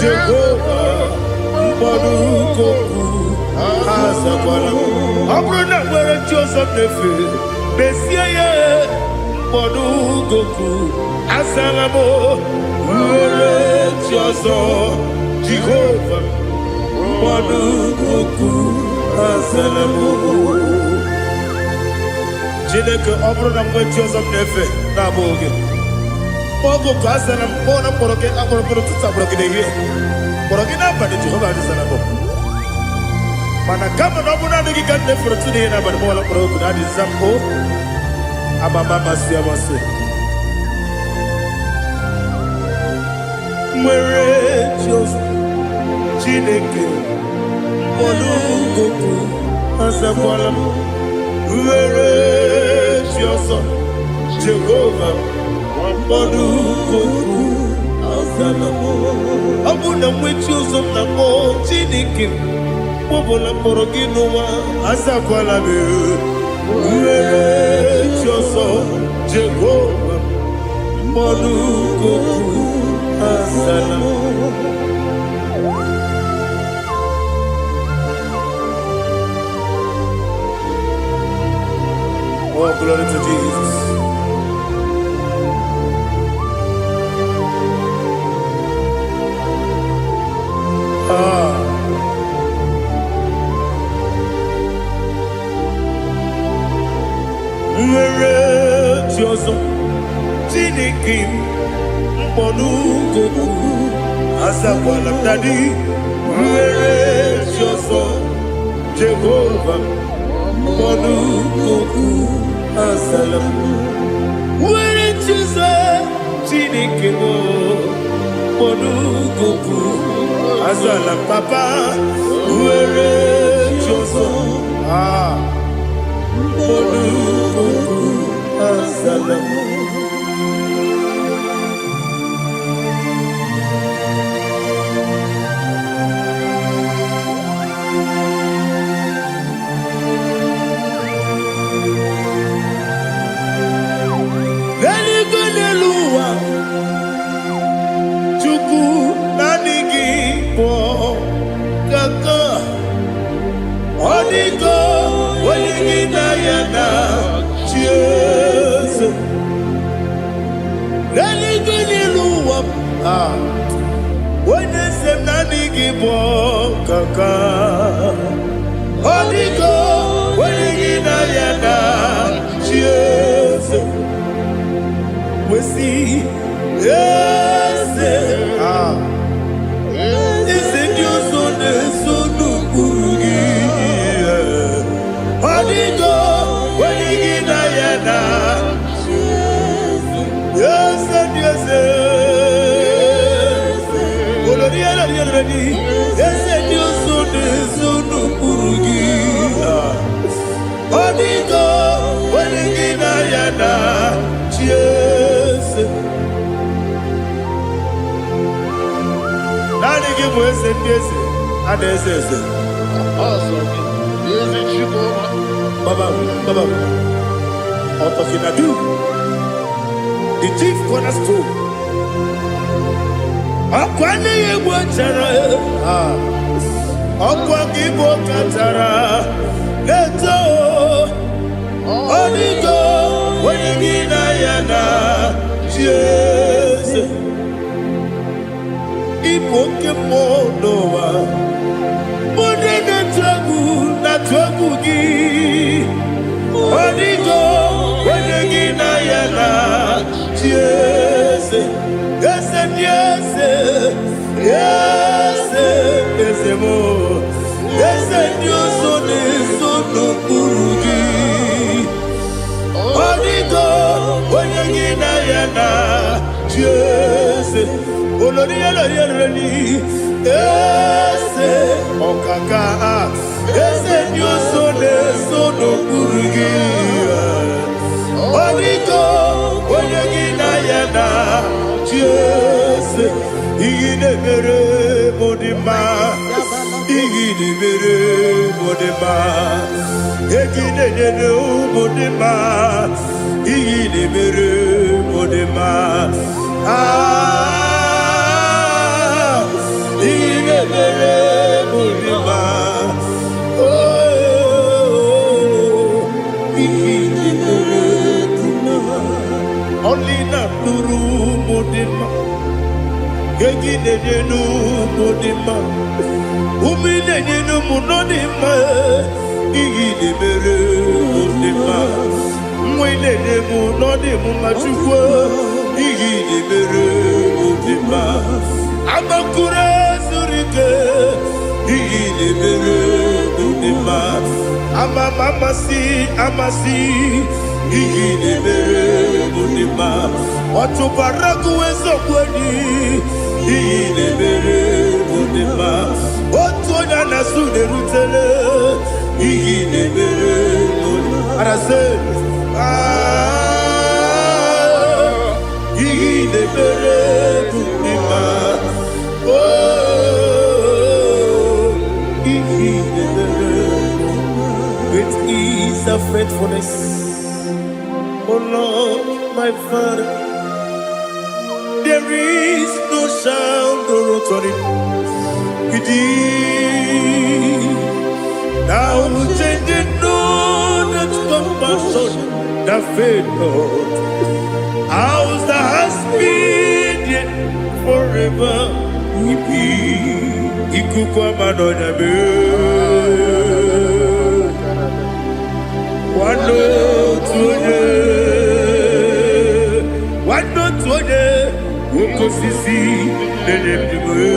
Jehova mkpọdụ goku azakwala ọ bụrụ na nwere chiọzọ nefe besie ya mkpọdụ goku azalabo uwere chiọzọ Jehova mkpọdụ goku azalabo. Chineke ọ bụrụ na mgbe Jizọs na-efe na-abụ oge oge ka a sị na mkpọ na mkpọrọ gị akpọrọ mkpọrọ tutu akpọrọ gị n'ehihie mkpọrọ gị n'abalị Jehova adịzara bụ mana kama na ọ bụ naanị gị ka nne fere tụ n'ihe n'abalị ma ọla mkpọrọ oge na adịza mpụ amama amasị amasị nwere Jizọs Chineke mkpọrọ oge azakwala m were chiọzọ Jehova mkpọdụ goku azalabo. Ọ bụ na nwechi ụzọ m na mkpọ Chineke mkpọbụla mkpọrọ gị n'ụwa azakwala m were chiọzọ Jehova mkpọdụ goku azalabo. Oh, glory to Jesus. Nwere Jizọs Chineke mkpọdụ goku azakwala m dadi. Nwere Jizọs Jehova mkpọdụ goku azalabo. Nwere Jizọs Chineke mkpọdụ goku azala papa. Nwere soso. Ah. Molukuku asalamu. Neligoneluwa Chuku nanigi po kaka Onigo wenigi na yana Cheers Neligoneluwa Wenesem nanigi po kaka Onigo wenigi na yana Cheers we see, yes, it's in your son, so no Burugi. Hadigo, when you get Diana, yes, and yes, yes, and your son, so no Burugi. Hadigo, when you get Diana, cheers. Nani give us a kiss and a sister. Baba, Otokinadu, the chief cornerstone. Akwani Wachara, Akwakibo Katara, Leto, Onigo, Wenigina Yana, cheers. Ipokemonoa Modena tragu na tragugi Onigo Wenegina yana Yes Yes and yes Yes Yes mo Yes and yes Sono kurugi Onigo Wenegina yana Yes Olori ese okaka ese nyoso leso no kurugi Onigo onyegina yana Jese igine mere modima igine mere modima egine nene modima igine mere modima Only not Nuru Modima, Gaginu Modima, Umidenu Munodima, Igini Bere Modima, Mwinemu Nodimu Machukwa, Igini Bere Modima, Amakura Surike, Igini Bere Modima, Amasi, Igini Bere Modima, Otubaraku Ezokweni, Igini Bere Modima, Otonya Nasude Rutele, Igini Bere Modima, Arase, Igini Bere Modima, Igini Bere, great is the faithfulness. Oh Lord, my Father, there is no sound or authority. Now changing know that compassion, the faith, Lord. How's the has been yet forever? Ikukwa Madonabe. Wano tuone, uko sisi nelemdiwe.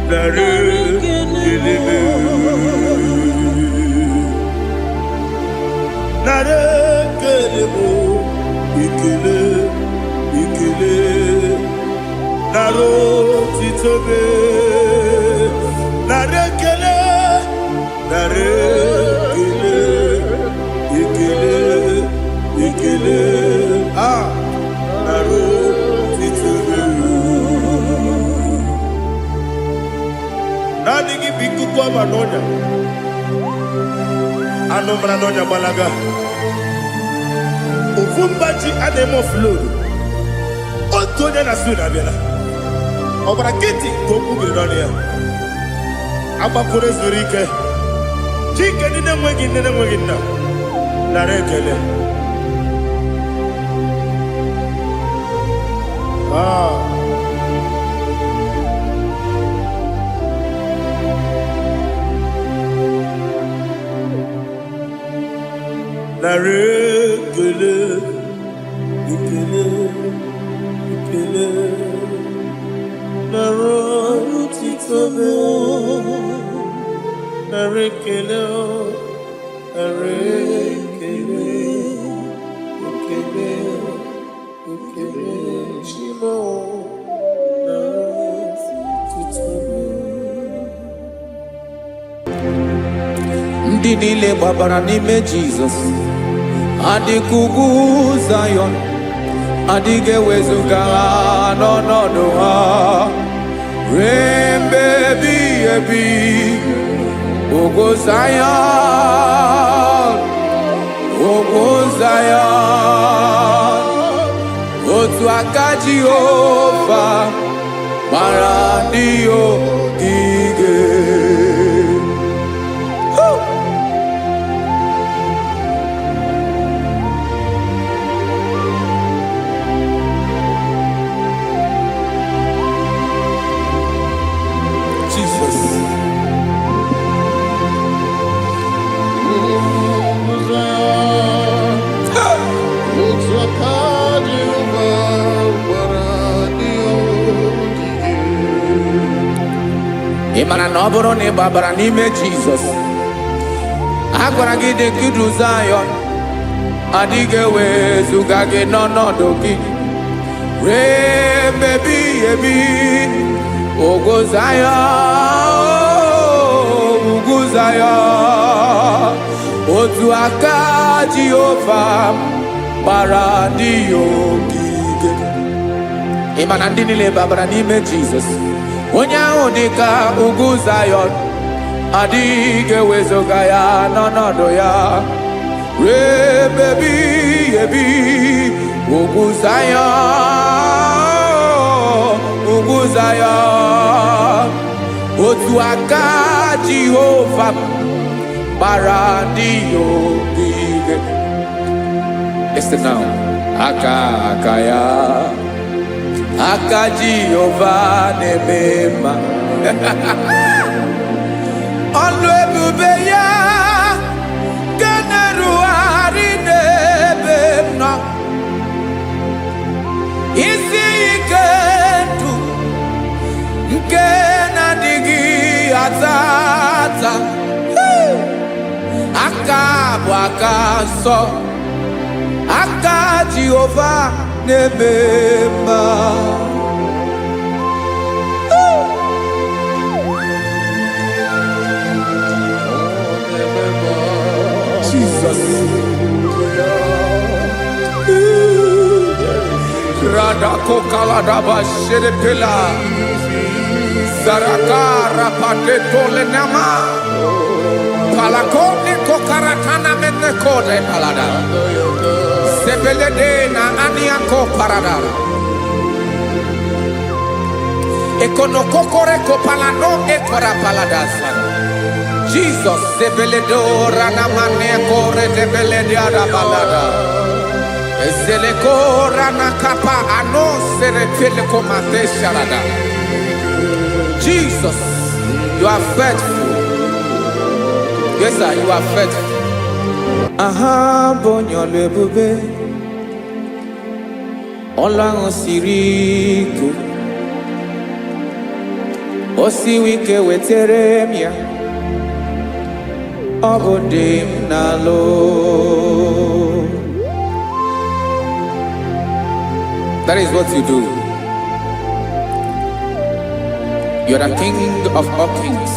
Nare eleme, nare kelemo, ikele, naro titobe. ekele, nara ekele, ekele, nara otito. Nani gị bụ ikuku ọma n'ọnya, anụ mara n'ọnya gbalaga. Ofu mgbaji a na-eme ofload, otu onye na-asụ na-abịala. Ọbara nkịtị ka okwu biri n'ọnụ ya. Agbapụrụ ezuru ike. Chike ndị na-enweghị nne na-enweghị nna, nara ekele. Nara ekele, ekele, ekele, nara otito gị, nara ekele, nara ekele, ekele, ekele, Chimo, nara otito gị. Ndị niile gbabara n'ime Jizọs adịghị ugwu Zayọn, adịghị ewezuga ha n'ọnọdụ ha ruo mgbe ebighị ebi. Ugwu Zayọn, ugwu Zayọn, otu aka Jehova gbara ndị ogige. Ị mara na ọ bụrụ na ị gbabara n'ime Jizọs, a gwara gị dị kudu Zayọn, adịghị ewezuga gị n'ọnọdụ gị ruo mgbe ebighị ebi. Ugwu Zayọn, ugwu Zayọn, otu aka Jehova gbara ndị ogige. Ị ma na ndị niile gbabara n'ime Jizọs, onye ahụ dị ka ugwu Zayọn, adịghị ewezuga ya n'ọnọdụ ya ruo mgbe ebighị ebi. Ugwu Zayọn, ugwu Zayọn, otu aka Jehova gbara ndị ogige. Listen now. Aka ya, aka Jehova na-eme mma. Ọlụ ebube ya ga na-erugharị n'ebe m nọ. Isi ike ndụ nke na-adịghị ata ata. Aka bụ aka nsọ, aka Jehova na-eme mma. Jesus. Radako kaladaba sherepela, zarakara pateto lenama, palakone kokaratana mene kode palada, sebelede na aniako parada, ekonokokore kopalano ekora paladasa. Jesus, sebeledo rana mane kore debelede arabalada. Zeleko rana kapa ano serepele komate sharada. Jesus, you are faithful. Yes, sir, you are faithful. Aha, bonyo lebube. Olang osiriku. Osiwike weteremia. Obodim nalo. That is what you do. You are the King of all kings.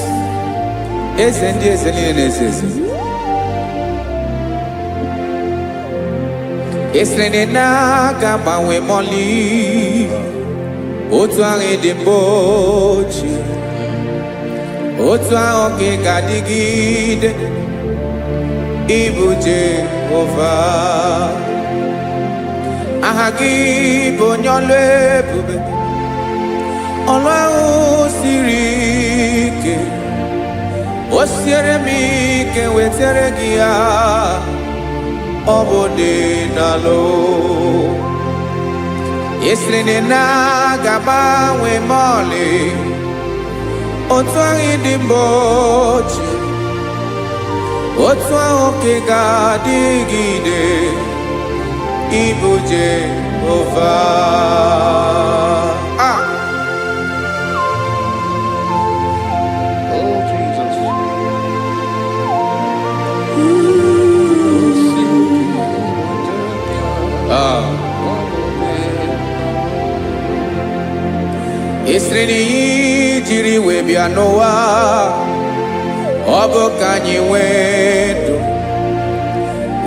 eze ndị eze niile na-eze eze. Esere na-agbanwe mọlị otu ahụ dị mgbe ochie, otu ahụ ka ị ga-adịgide ịbụ Jehova. Aha gị bụ onye ọlụ ebube, ọlụ ahụ siri ike. O siere m ike wetara gị ya, ọ bụ dị n'alụ. Esiri na ga-agbanwe ma ọlị otu ahụ dị mgbe ochie, otu ahụ ka ị ga-adịgide ịbụ Jehova. Oh, Jesus. Esiri na ihe jiri wee bịa n'ụwa, ọ bụ ka anyị nwee ndụ,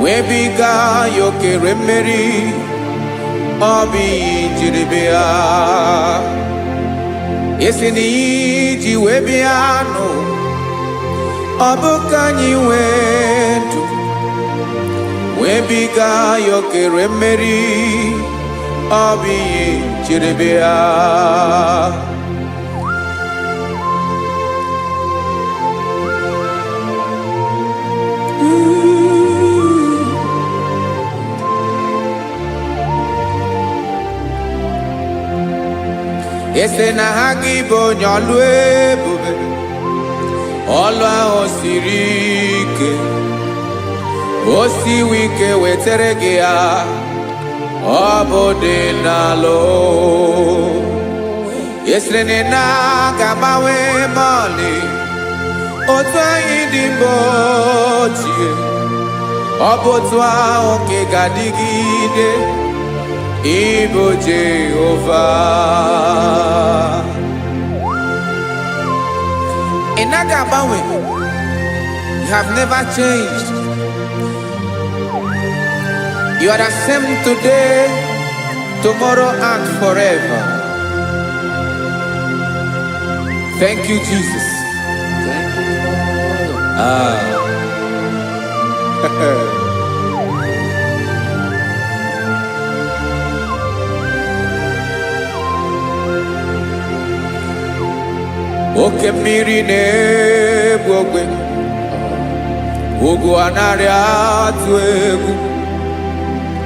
wee biga ya okere mmeri. Ọ bụ ihe jiri bịa. Esiri na ihe ji wee bịa nụ, ọ bụ ka anyị nwee ndụ, wee biga ya okere mmeri. Ọ bụ ihe jiri bịa. Ese na ha gị bụ onye ọlụ ebube, ọlụ ahụ siri ike. O siwe ike wetara gị ya, ọ bụ dị n'alụ. Esiri na ga-agbanwe ma ọlị otu anyị dị mgbe ochie, ọ bụ otu ahụ ka ị ga-adịgide ịbụ Jehova. Ị naghị agbanwe. You have never changed. You are the same today, tomorrow, and forever. Thank you, Jesus. Thank you, Lord. Oke mmiri na-egbu ogwe, ugwu anaghị atụ egwu.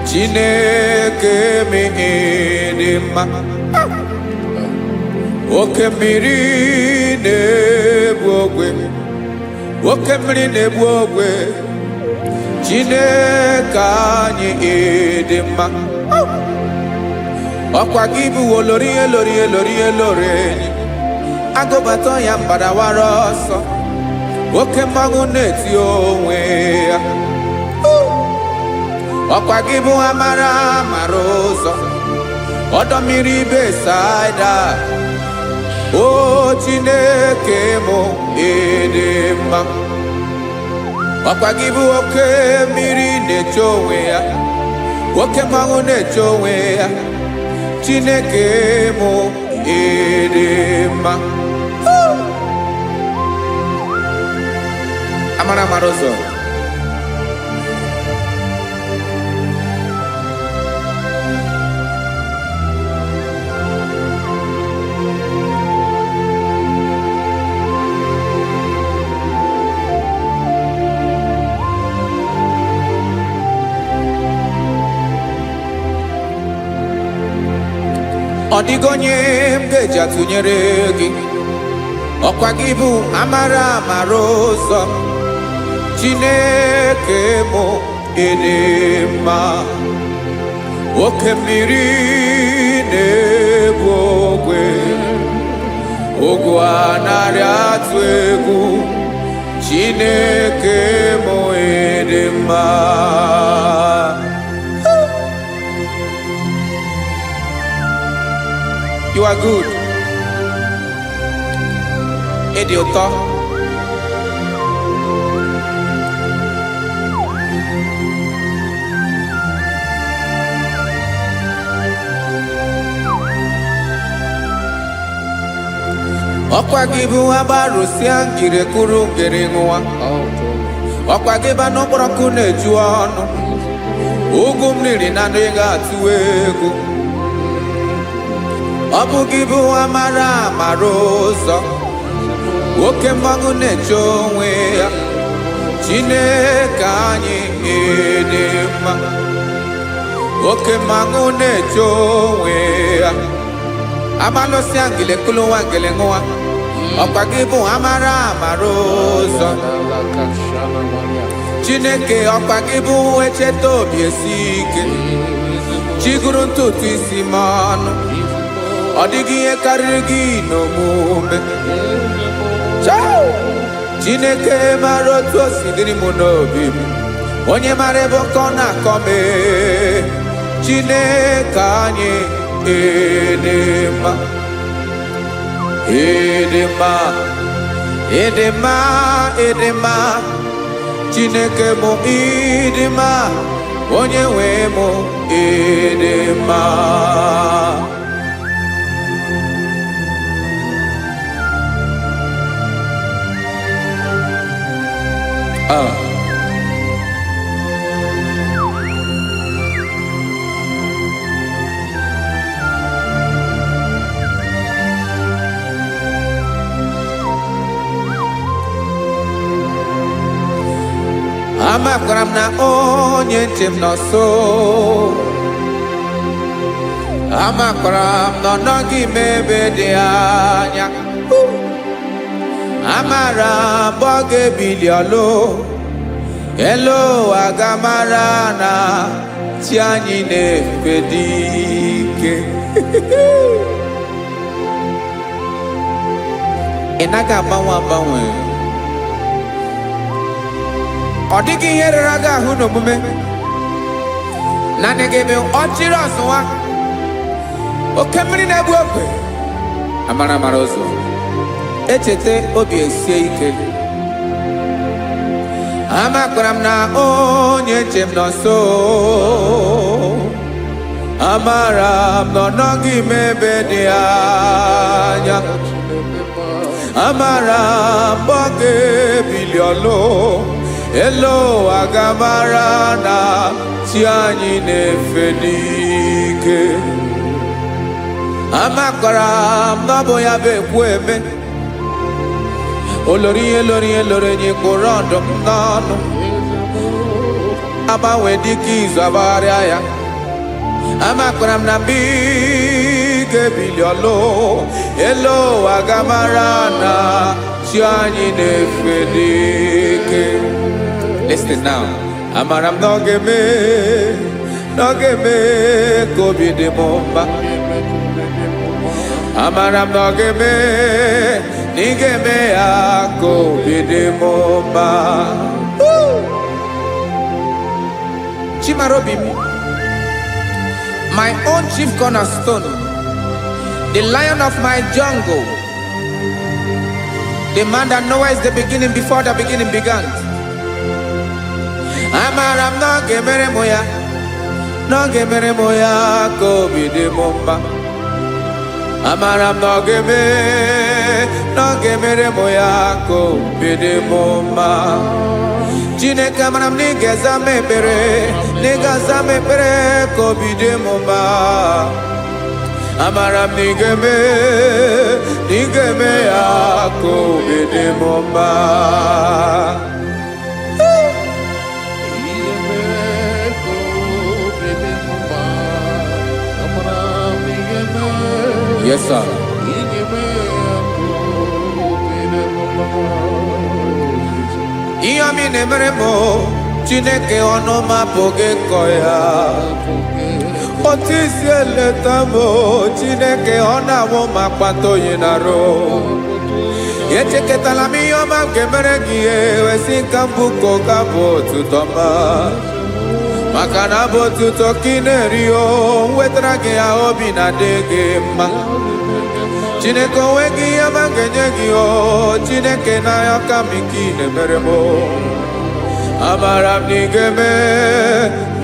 Chineke mee dị mma. Oke mmiri na-egbu ogwe, oke mmiri na-egbu ogwe. Chineke anyị dị mma. Ọkwa gị bụ olori elori elori elori enyi, agụbata ya mbadawara ọsọ. Oke mmanwụ na-eti onwe ya. Ọkwa gị bụ amara amara ụzọ, ọdọ mmiri Besaida. O Chineke mụ ịdị mma. Ọkwa gị bụ oke mmiri na-eche onwe ya, oke mmanwụ na-eche onwe ya. Chineke mụ ịdị mma. Amara amara ụzọ. Ọ dịghị onye m ga-eji atụnyere gị. Ọkwa gị bụ amara amara ụzọ. Chineke mụ ịdị mma. Oke mmiri na-egbu ogwe, ugwu anaghị atụ egwu. Chineke mụ ịdị mma. You are good. Ịdị ụtọ. Ọkwa gị bụ agbarụsịa ngire kụrụ ngere nwa. Ọkwa gị ba n'ọkpọrọkụ na-eju ọnụ. Ugwu mmiri na ndị ga-atụ egwu. Ọ bụ gị bụ amara amara ụzọ. Oke mmanwụ na-eche onwe ya. Chineke anyị dị mma. Oke mmanwụ na-eche onwe ya. Amalụsịa ngile kụlụ nwa ngele nwa. Ọkwa gị bụ amara amara ụzọ. Chineke ọkwa gị bụ echeta obi esi ike. Chigụrụ ntutu isi m ọnụ. Ọ dịghị ihe karịrị gị n'omume. Chineke mara otu o si dịrị m n'obi m. Onye mara ebe ọkọ na-akọ m. Chineke anyị dị mma. Dị mma. Dị mma. Dị mma. Chineke mụ ịdị mma. Onye nwe mụ ịdị mma. Amakwara m na onye nche m nọ nso. Amakwara m na ọ nọghị m ebe dị anya. Amara m ọ ga-ebili ọlụ. Elu ụwa ga-amara na chi anyị na-efe dị ike. Ị naghị agbanwe agbanwe. Ọ dịghị ihe rere gị ahụ n'omume. Naanị gị bụ ọchịrị ọzụwa. Oke mmiri na-egbu ogwe. Amara amara ụzọ. Echeta obi esie ike. Amakwara m na onye nche m nọ nso. Amara m na ọ nọghị m ebe dị anya. Amara m ọ ga-ebili ọlụ. Elu ụwa ga-amara na chi anyị na-efe n'ike. Amakwara m na ọ bụ ya bụ ekwu eme. Olori ihe lori ihe lori enyi kpụrụ ọdụm n'ọnụ. Agbanwe dịka izu agbagharịa ya. Amakwara m na mgbe ị ga-ebili ọlụ. Elu ụwa ga-amara na chi anyị na-efe n'ike. Listen now. Amara m na ọ ga-eme ka obi dị m mma. Amara m na ọ ga-eme na ị ga-eme ya ka obi dị m mma. Chimara obi m, my own chief cornerstone, the lion of my jungle, the man that knows the beginning before the beginning began. Amara m na ọ ga-emere m ya, na ọ ga-emere m ya ka obi dị m mma. Amara m na ọ ga-emere m ya ka obi dị m mma. Chineke amara m na ị ga-aza m ekpere, na ị ga-aza m ekpere ka obi dị m mma. Amara m na ị ga-eme ya ka obi dị m mma. Yes, sir. Ihe ọmị na-emere m Chineke ọnụ m apụghị ịkọ ya. Otu isi eleta m Chineke ọ na-awụ m akpata oyi n'arụ. Echeketala m ihe ọma m ga-emere gị ewesị ka m bụkọ ga bụ otuto ma. Maka na bụ otuto ka ị na-eri o wetara gị ya obi na-adị gị mma. Chineke onwe gị ihe ọma ga-enye gị o Chineke n'anya ka m ike ị na-emere m. Amara m na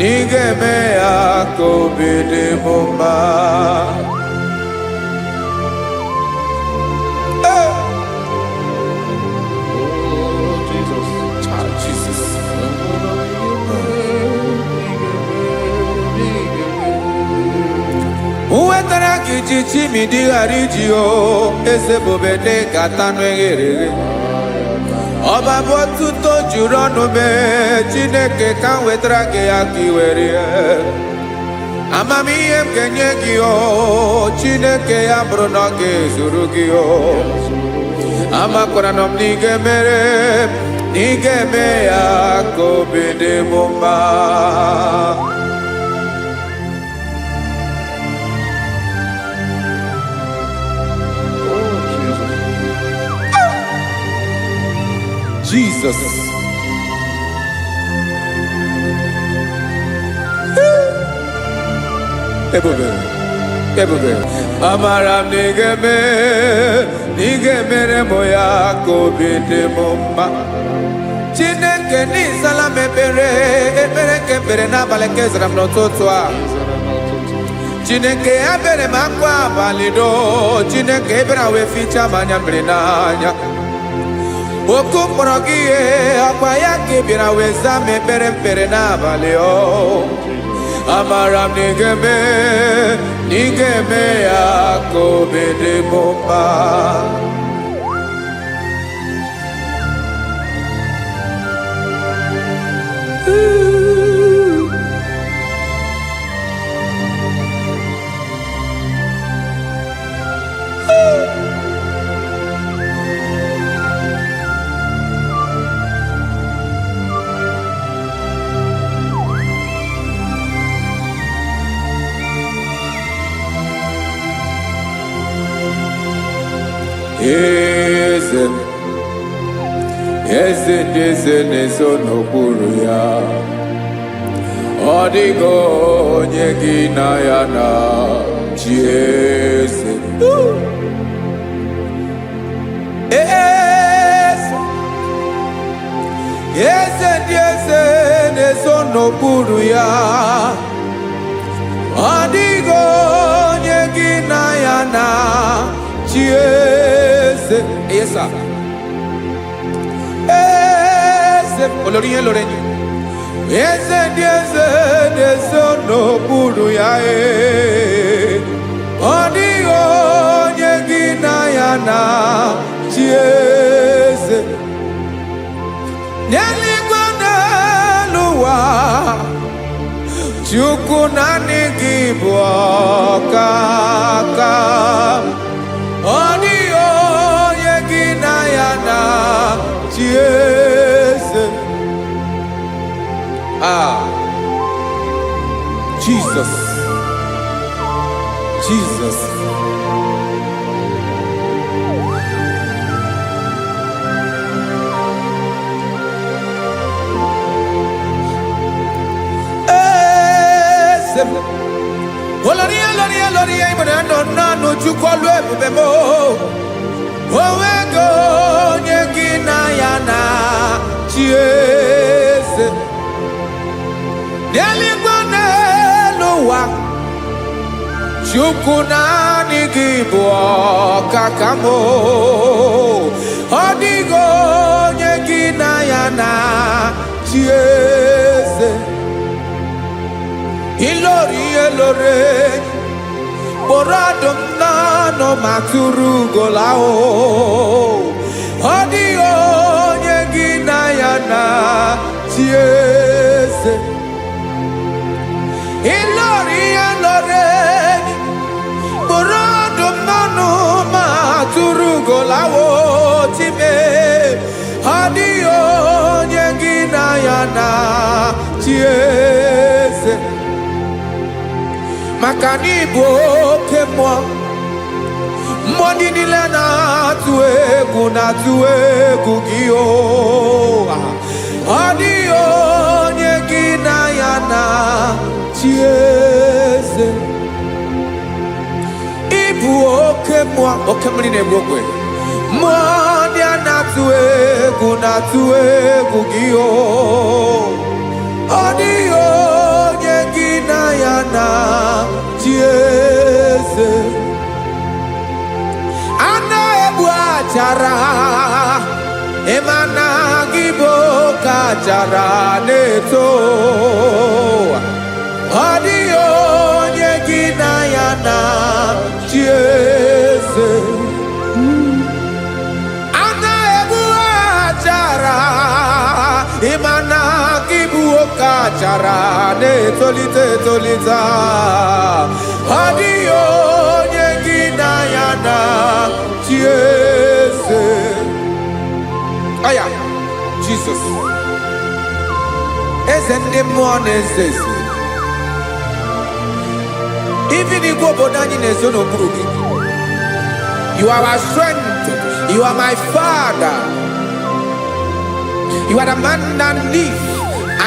ị ga-eme ya ka obi dị m mma. wetara gị ji chimidi ghara iji o eze bobede gata n'eghere ọba bụ otuto juru ọnụ mee Chineke ka m wetara gị ya ka i were amamihe m ga-enye gị o Chineke ya bụrụ na ọ ga-ezuru gị o amakwara na m na ị ga-emere na ị ga-eme ya ka obi dị m mma. Jesus. Ebube. Amara m na ị ga-emere m ya ka obi dị m mma. Chineke n'ịzala m ekpere nke ekpere n'abalị nke zara m n'ụtụtụ a. Chineke ya bere m akwa abalị do. Chineke ebere wee ficha m anya mmiri n'anya. Oku mkpọrọ gị ihe akwa ya ka ị bịara wee zaa m ekpere n'abalị o. Amara m na ị ga-eme ya ka obi dị m mma. Eze ndị eze na-eso n'okpuru ya, ọ dịghị onye gị na ya na chi eze. Eze ndị eze na-eso n'okpuru ya, ọ dịghị onye gị na ya na chi eze. Yes, sir. Olórí yẹn lórí yẹn. Eze ndị eze na-eso n'okpuru ya ọ dịghị onye gị na ya na chi eze. N'eluigwe n'elu ụwa Chukwu naanị gị bụ ọkaka. Ọ dịghị onye gị na ya na chi eze. Jesus. Olórí ibùdó nánú Chukwu olu ebube mo. Onwego onye gị na ya na chi eze. N'eluigwe n'elu ụwa Chukwu naanị gị bụ ọkaka m. Ọ dịghị onye gị na ya na chi eze. Ilori kpọrọ ọdụm n'ọnụ ma tụrụ ugola o. Ọ dịghị onye gị na ya na chi eze. Ilori kpọrọ ọdụm n'ọnụ ma tụrụ ugola o time. Ọ dịghị onye gị na ya na chi eze. Maka na ị bụ oke mmụọ, mmụọ ndị niile na-atụ egwu gị o. Ọ dịghị onye gị na ya na chi eze. Ị bụ oke mmụọ, oke mmiri na-egbu ogwe, mmụọ ndị a na-atụ egwu gị o. Ọ dịghị onye gị na ya na chi eze. A na-egbu achara ịma na gị bụ ka achara na-eto. Ọ dịghị onye gị na ya na chieze ana ebu achara imana kibu okachara ne tolite tolita adio nyegina yana chieze aya Jesus ezende mone zezi even if go bodani nezono burugi you are our strength, you are my father, you are the man that lives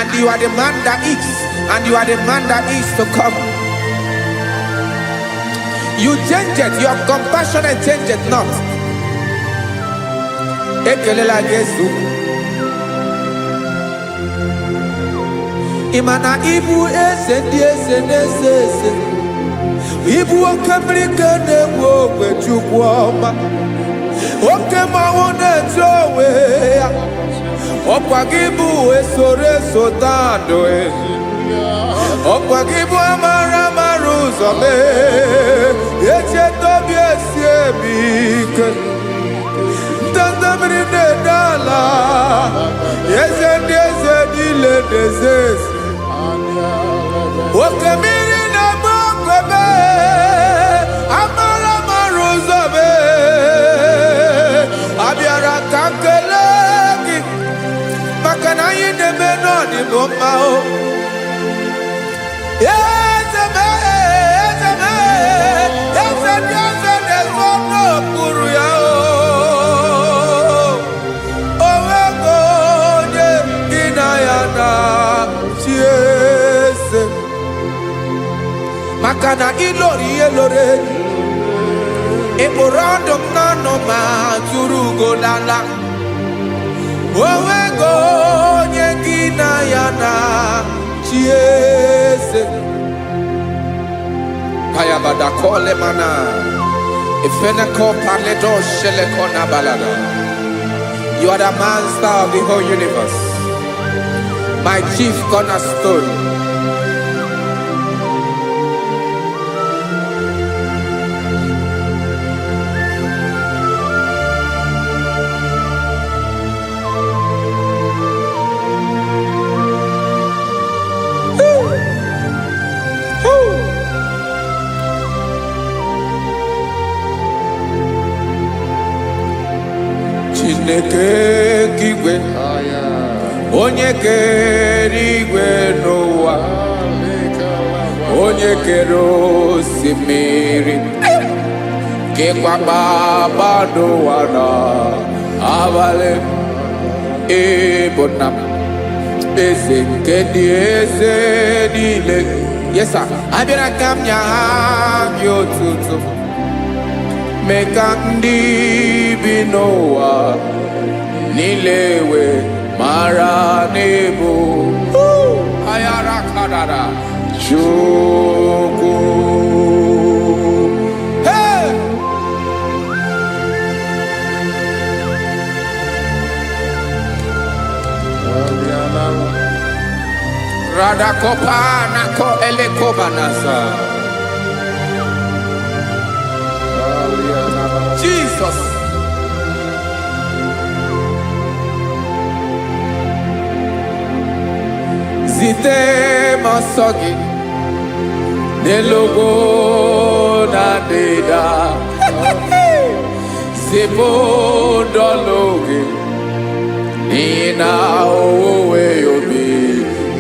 and you are the man that eats and you are the man that is to come. You change it, your compassionate change it not. Ekelela Yesu imana ibu ese ibu okebrike na-ewu ogbe Chukwu ọma oke mmanwụ na-eche ya ọkwa gị bụ esoro tandụ ọkwa gị bụ amara ụzọ mee echeta obi esi ebi ike ndanda mmiri na-ede ala eze ndị eze niile na-eze ezi oke mmiri na-agba okwebe amara ụzọ mee abịara ka nkele gị maka na anyị na-eme n'ọdịbụ mma o eze ndị eze na-ezo n'okpuru ya onwego onye gị na ya na chieze maka na ilori ihe lore ịkpụrụ ọdụ m n'ọnụ ma tụrụ ugo n'ala onwego onye gị na ya na chieze Payabada kole mana Ifeneko paledo sheleko na balada. You are the master of the whole universe, my chief cornerstone. Chineke kigwe onye kere igwe n'ụwa onye kere osimiri kekwa kpakpando ụwa na abalị ịbụ nna m eze nke ndị eze niile. Yes sir, abịara ka m nye gị otuto mee ka ndị bi n'ụwa niile wee mara n'ebu ayara kadara Chukwu. Hey! Radakopa nako elekobanasa. Jesus. Zite masogi nelogo na deda Zipo dologe nina owe yobi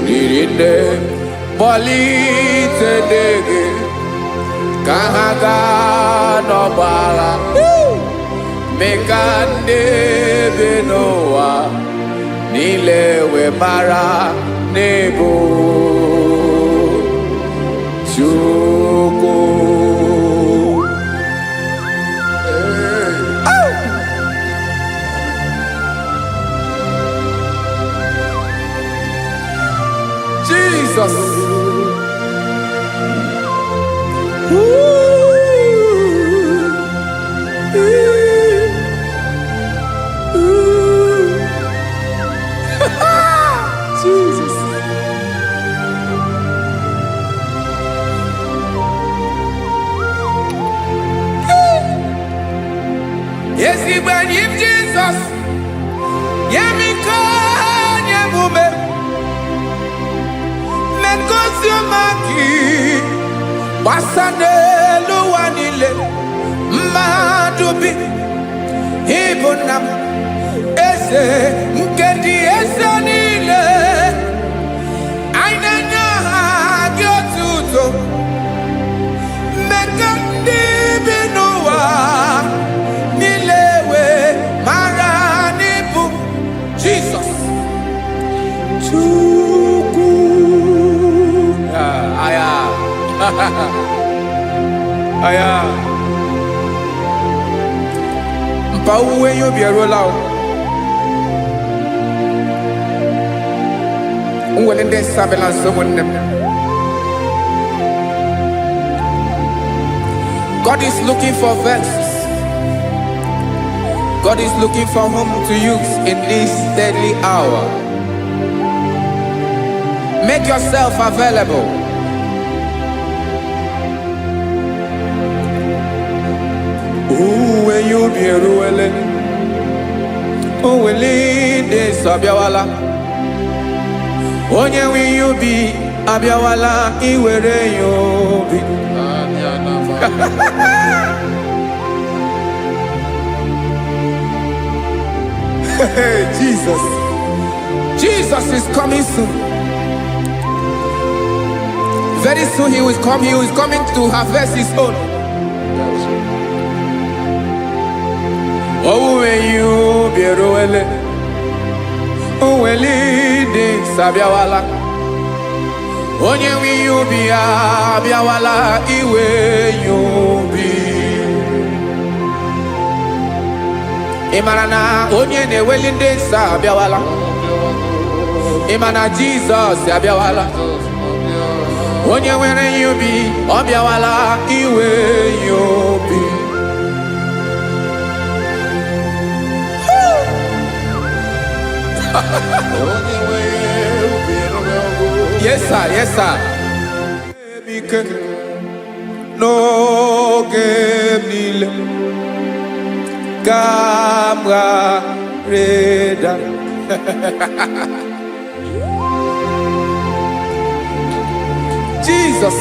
nirinde bolite dege kahaga no bala mekande benoa nilewe mara nebo Chukwu. Jesus. Jesus. ezigbo enyi m Jizọs, nye m ike, nye m ume, mee ka oziọma gị gbasa n'elu ụwa niile. Mmadụ bi, ịbụ nna m, eze nke ndị eze niile. Anyị na-enye aha gị otuto, mee ka ndị bi n'ụwa niile wee mara n'ịbụ Jizọs Chukwu. Aya aya mpa uwe ya obi eruola o. Nwere ndị sabela nso nwanne m. God is looking for verses. God is looking for whom to use in this deadly hour. Make yourself available. When you be ruling, will de sabiawala. Onye when you be abiawala, iwere you be. Jesus. Jesus is coming soon. Very soon he will come. He is coming to harvest his own. Oh, when you be ruele, oh, when de sabiawala. Onye when you be abiawala, iwe you be. Imarana onye ne welinde sabiawala. Imana Jesus sabiawala. Onye were you be obiawala, iwe you be. Yes sir, yes sir. No game nile Gamra Reda. Jesus.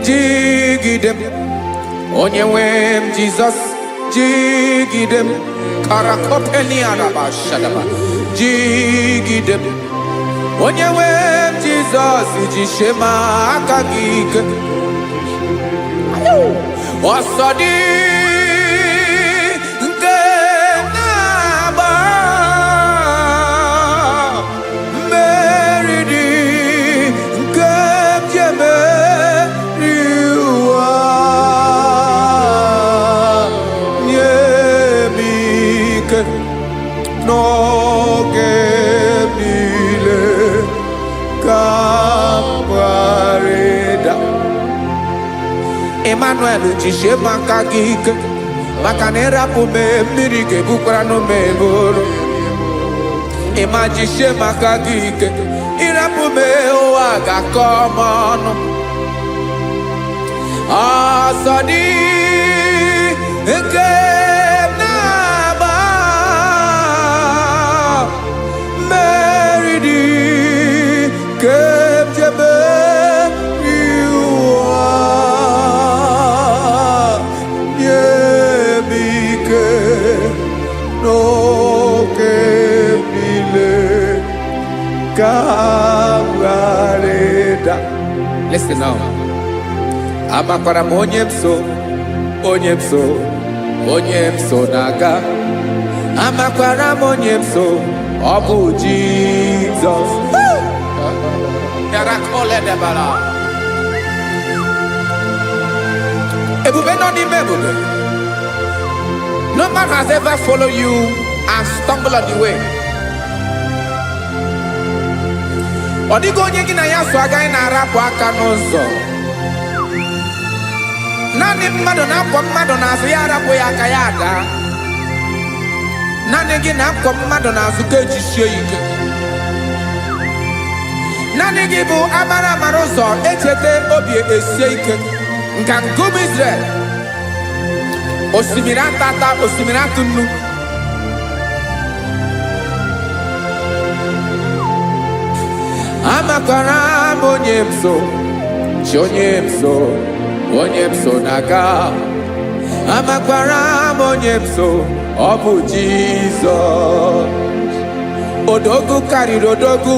Jigidem Onyewem Jesus. Jigidem Karakopeni Araba Shadaba. Jigidem Onyewem Jesus. Jishema Akagik Osodi Ngenaba Meridi Nkemjeme Riwa Nyemike Nogemile Kamwareda Emmanuel jishe makagike makanera pume mirike bukrano meboro. Ema jishe makagike irapume oaga komono. Asadi naba meridi kemjebe. Listen now. Amakwara onyemso naga. Amakwara onyemso obu Jesus. Yarakole debala. Ebube no ni mebube. No man has ever followed you and stumbled on the way. Odigo onye gị na ya so agaghị na-arapụ aka n'ụzọ. Naanị mmadụ na-akwọ mmadụ n'azụ ya arapụ ya aka ya ada. Naanị gị na-akwọ mmadụ n'azụ ka ejisie ike. Naanị naanị gị bụ amara mara ụzọ echete obi esie ike nka nkume Israel osimiri atata osimiri atụ nnu amakwara m onye m so chi onye m so na-aga amakwara m onye m so ọ bụ Jizọs odogwu karịrị odogwu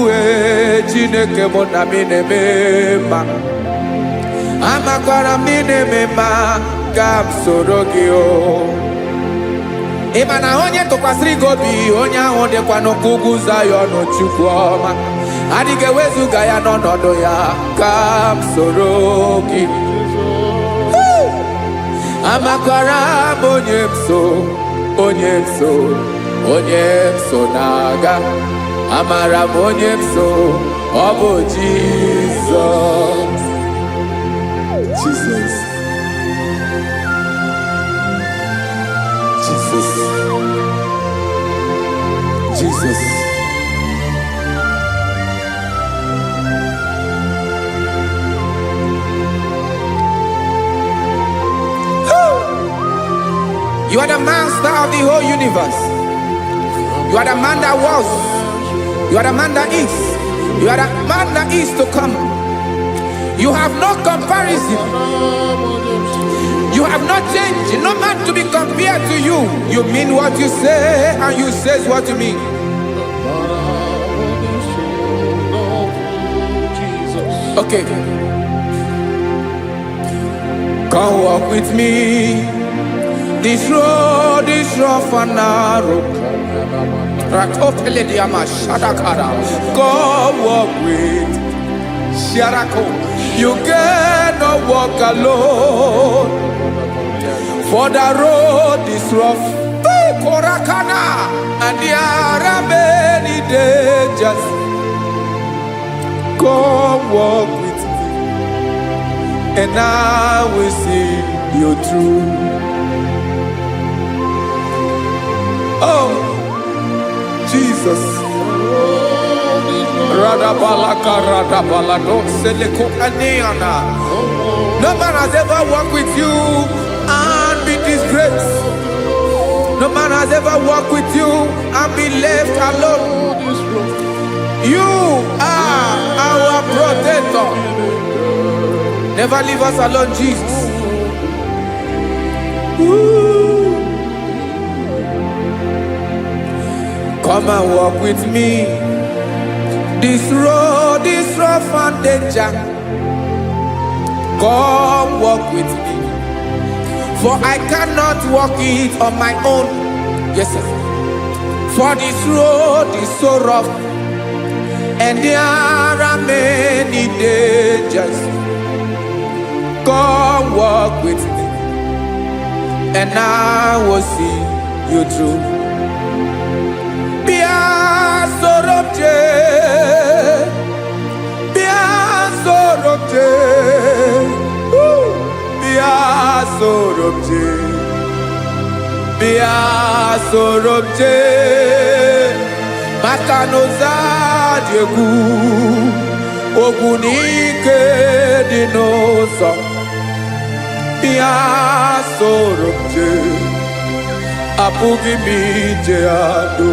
Chineke mụ na m na-eme mma amakwara m na-eme mma ka m soro gị o ị ma na onye tụkwasịrị gị obi onye ahụ dịkwa n'ụkwụ ugwu Zayọn Chukwu ọma adịghị ewezuga ya n'ọnọdụ ya ka m soro gị amakwara m onye m so na-aga amara m onye m so ọ bụ Jizọs Jesus You are the master of the whole universe. You are the man that was. You are the man that is. You are the man that is to come. You have no comparison. You have not changed. No man to be compared to you. You mean what you say and you say what you mean. Okay. Come walk with me. This road is rough and narrow. Go walk with Sharako. You cannot walk alone. For the road is rough. Korakana. And there are many dangers. Go walk with me. And I will see you through. Oh, Jesus. No man has ever walked with you and be disgraced. No man has ever walked with you and be left alone. You are our protector. Never leave us alone, Jesus. Come and walk with me. This road is rough and danger. Come walk with me. For I cannot walk it on my own. Yes, sir. For this road is so rough. And there are many dangers. Come walk with me. And I will see you through. Sorobje Makanoza Diegu Ogunike Dinosa Bia Sorobje Apugi Mijeado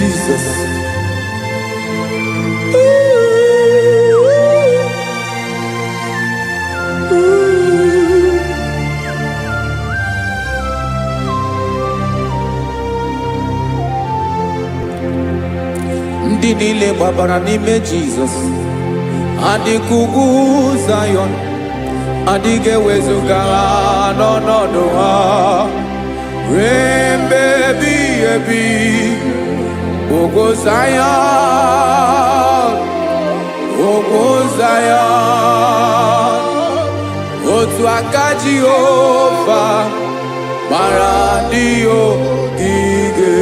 Jesus ndị niile gbabara n'ime Jizọs adịghị ugwu Zayọn adịghị ewezuga ha n'ọnọdụ ha ruo mgbe ebighị ebi. Ogo Zion, otu aka Jehova gbara ndị ogige.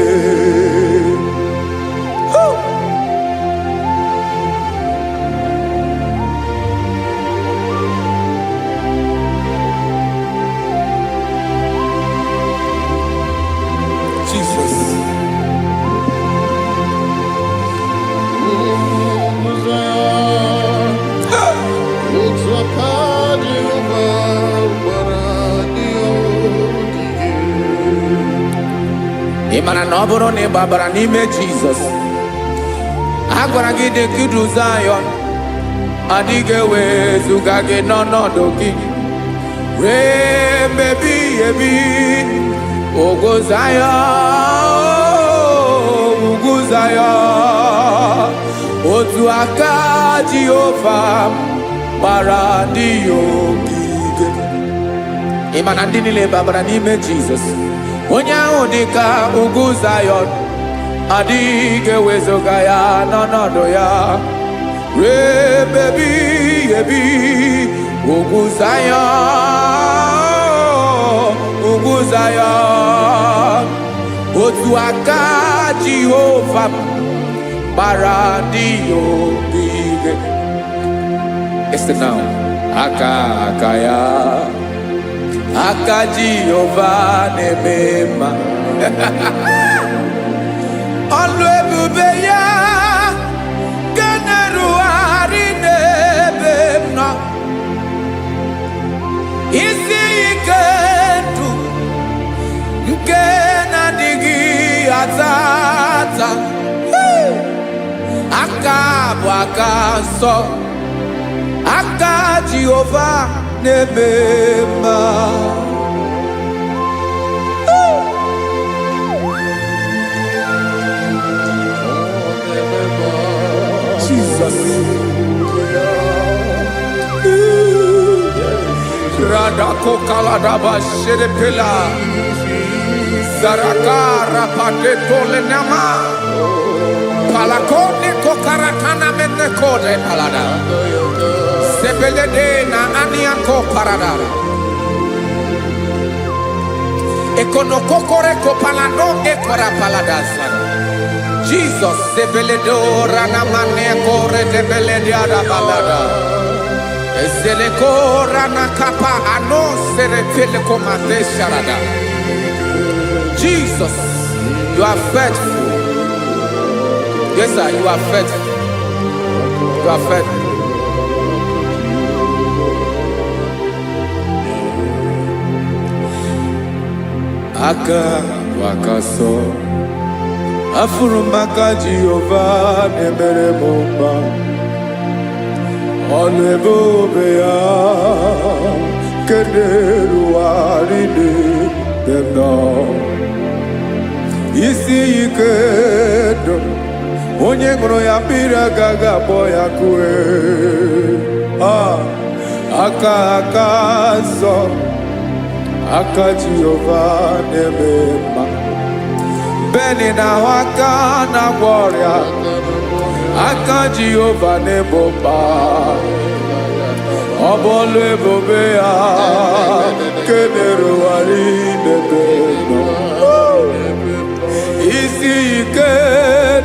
ị mara na ọ bụrụ na ị gbabara n'ime Jizọs, a gwara gị dị ka udu Zayọn, adịghị ewezuga gị n'ọnọdụ gị ruo mgbe ebighị ebi. Ugwu Zayọn, ugwu Zayọn, otu aka Jehova gbara ndị ya ogige. Ị ma na ndị niile gbabara n'ime Jizọs, onye ahụ dị ka ugwu Zayọn, adịghị ewezuga ya n'ọnọdụ ya ruo mgbe ebighị ebi. Ugwu Zayọn, ugwu Zayọn, otu aka Jehova gbara ndị ya ogige. Listen now. Aka ya, aka Jehova na-eme mma. Ọlụ ebube ya ga na-erugharị n'ebe m nọ. Isi ike ndụ nke na-adịghị ata ata. Aka bụ aka nsọ, aka Jehova na-eme mma. Jesus. Radako kaladaba sherepela, zarakara pateto lenama, palakone kokaratana mene kode palada, sebelede na aniako paradara, ekonokokore kopalano ekora paladasa. Jesus, sebeledo rana mane kore debelede arabalada. Ezeleko rana kapa ano serepele komate sharada. Jesus, you are faithful. Yes, sir, you are faithful. You are faithful. Aka wakaso. Afurumaka Jehova nemere mumba. Ọlụ ebube ya keneruarị n'ebe m nọ. Isi ike ndụ onye ṅụrụ ya mmiri agaghị akpọ ya kue. Aka nsọ, aka Jehova na-eme mma. Beni na aka na-agwọ ọrịa, aka Jehova na-egbo mkpa. Ọ bụ ọlụ ebube ya kenerugharị n'ebe m nọ. Isi ike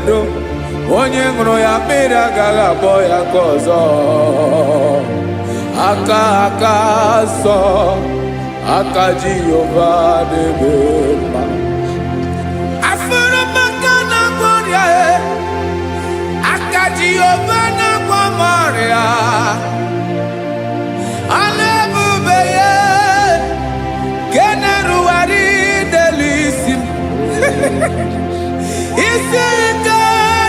ndụ onye ṅụrụ ya mmiri agaghị akpọ ya ka ọzọ. Aka nsọ, aka Jehova na-eme mma. Jehova na-agwọ m ọrịa, ọlụ ebube ya nke na-erugharị n'elu isi m. Isi ike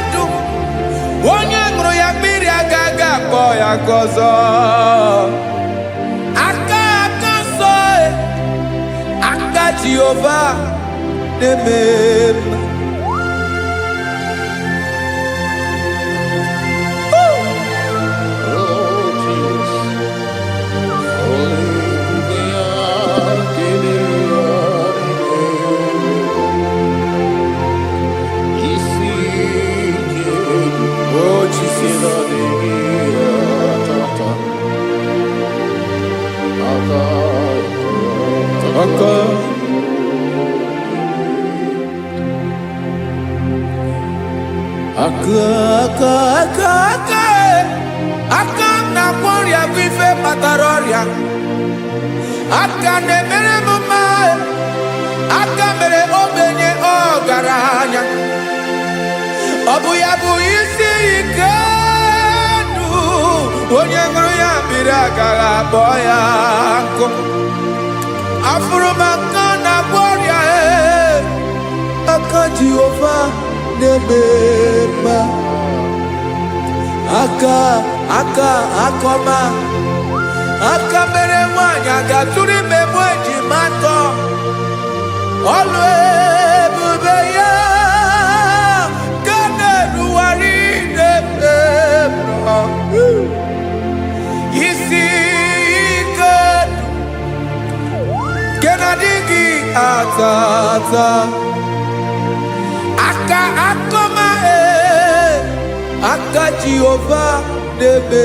ndụ onye ṅụrụ ya mmiri agaghị akpọ ya ka ọzọ. Aka nsọ, aka Jehova na-eme mma. Aka na-agwọ ọrịa bụ ife kpatara ọrịa. Aka na-emere m mma, aka mere ogbenye ọgaranya. Ọ bụ ya bụ isi ike ndụ onye ṅụrụ ya mmiri agaghị akpọ ya nkụ. Afụrụ m aka na-agwọ ọrịa, aka Jehovah na-eme akọma aka mere nwanyị agatụrụ ime mụ ejima atọ ọlụ ebube ya ka na-erugharị na-eme isi ike nke na-adịghị ata ata aka akọma aka Jehovah na-eme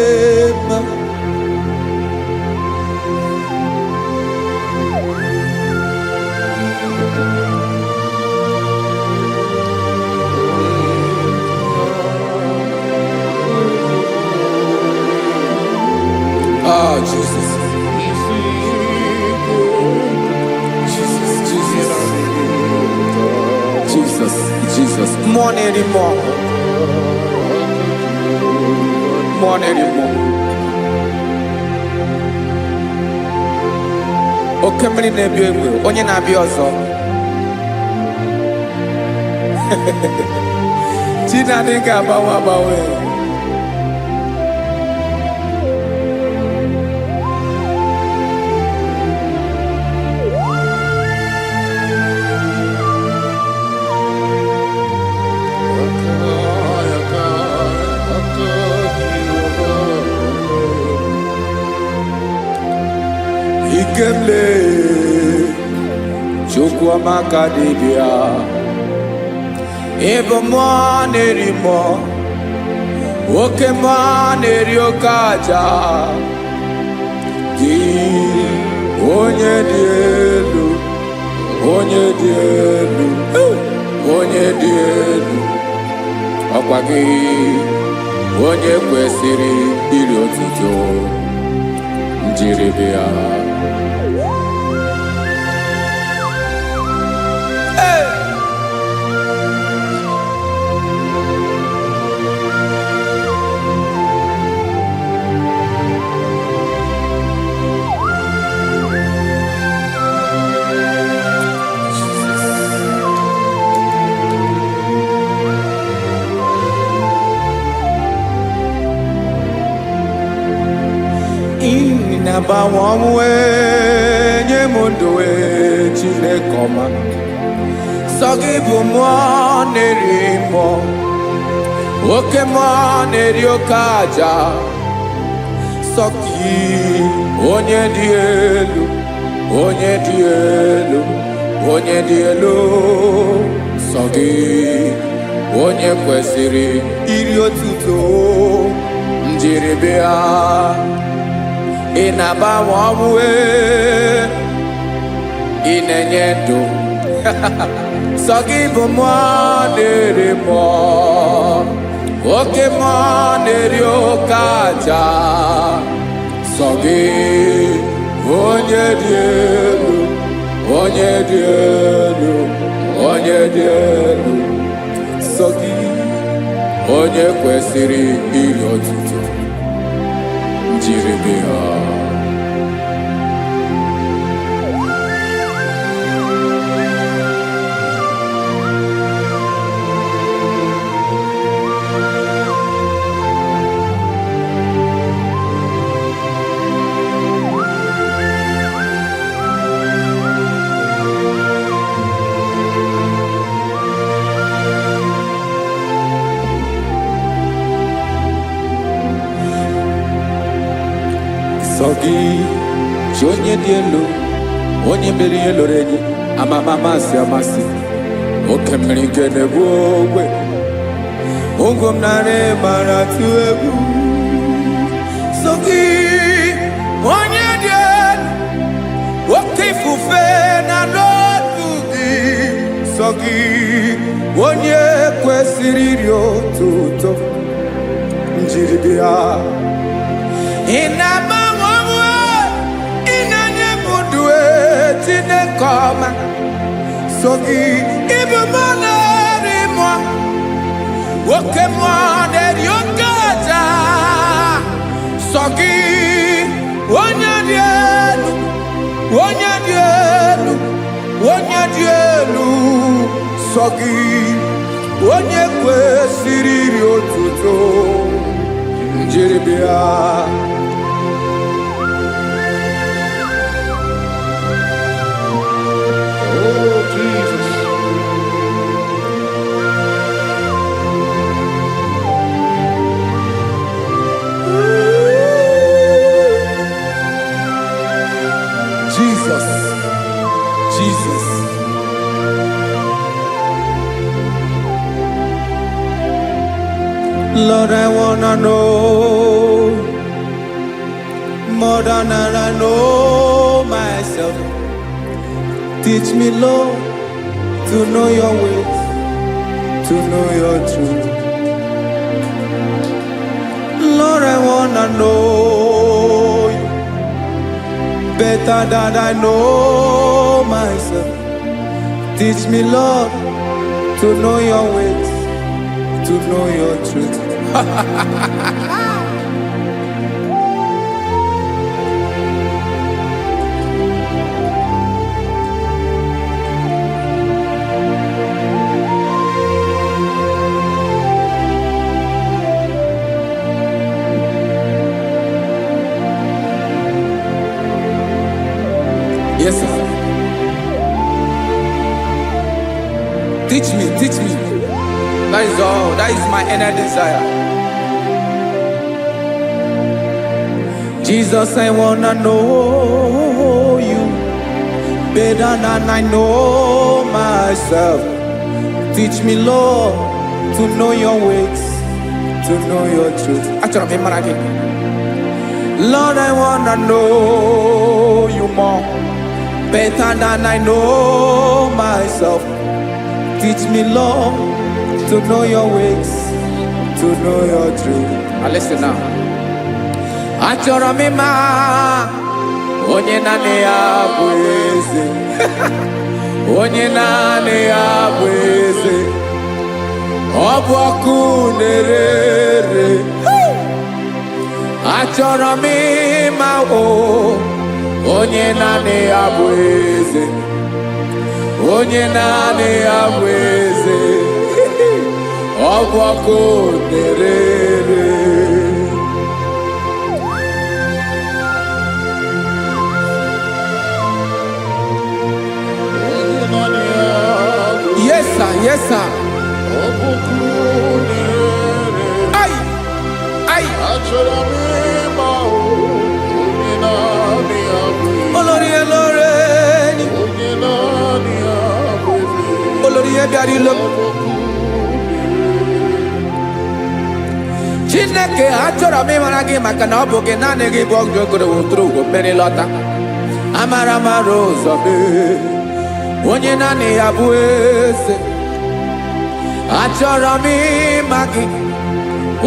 Jesus. Jesus. More anymore. More anymore. Oke mmiri na-ebi egbe, onye na-abịa ọzọ. Chinadị ga-agbanwe agbanwe. Ikemle Chukwuamaka dibịa ebe mmụọ na-eri mmụọ oke mmụọ na-eri oke aja gị onye dị elu onye dị elu onye dị elu ọkwa gị onye kwesịrị iri otuto njiri bịa. Inagbanwe ọnwụ nye m ndụ Chineke ọma sọ gị bụ mmụọ na-eri mmụọ oke mmụọ na-eri oke aja sọ gị onye dị elu onye dị elu onye dị elu sọ gị onye kwesịrị iri otuto njiri bịa. Ị na-agbanwe ọnwụ ị na-enye ndụ sọ gị bụ mmụọ na-eri mmụọ oke mmụọ na-eri oke aja sọ gị onye dị elu onye dị elu onye dị elu sọ gị onye kwesịrị iri otuto njiri bịa. Sọ gị chi onye dị elu onye mere ihe lụrụ enyi amama amasị amasị oke mmiri nke na-egbu ogwe ụgwọ m narị mara atụ egwu. Sọ gị onye dị elu oke ifufe na n'otu gị sọ gị onye kwesịrị iri otuto njiri bịa. Ị na-agbanwe ọnwụ ị na-enye m ndụ Chineke ọma sọ gị ịbụ mmụọ na-eri mmụọ oke mmụọ na-eri oke aja sọ gị onye dị elu onye dị elu onye dị elu sọ gị onye kwesịrị iri otuto njiri bịa. Oh, Jesus. Jesus, Jesus. Lord, I wanna know more than I know myself. Teach me, Lord, to know your ways, to know your truth. Lord, I wanna know you better than I know myself. Teach me, Lord, to know your ways, to know your truth. Yes, sir. Teach me, teach me. That is all. That is my inner desire. Jesus, I wanna know you better than I know myself. Teach me, Lord, to know your ways, to know your truth. Actually, I'm again. Lord, I wanna know you more better than I know myself. Teach me, Lord, to know your ways, to know your truth. Now listen now. Achọrọ m ịma onye naanị ya bụ eze. Onye naanị ya bụ eze. Ọ bụ ọkụ na-ere. Achọrọ m ịma onye naanị ya bụ eze. Onye naanị ya bụ eze. Ọ bụ ọkụ na-ere. Yes, sir. Yes, sir. Ay, ay. Olórí ẹlọ́rẹ́ ni. Olórí ẹbí àrílọ́. Chineke achọrọ m ịmara gị maka na ọ bụ gị naanị gị bụ ọgụ ogoro wotoro ugwo mmeri lọta. Amara mara ụzọ mee. Onye naanị ya bụ eze. Achọrọ m ịma gị.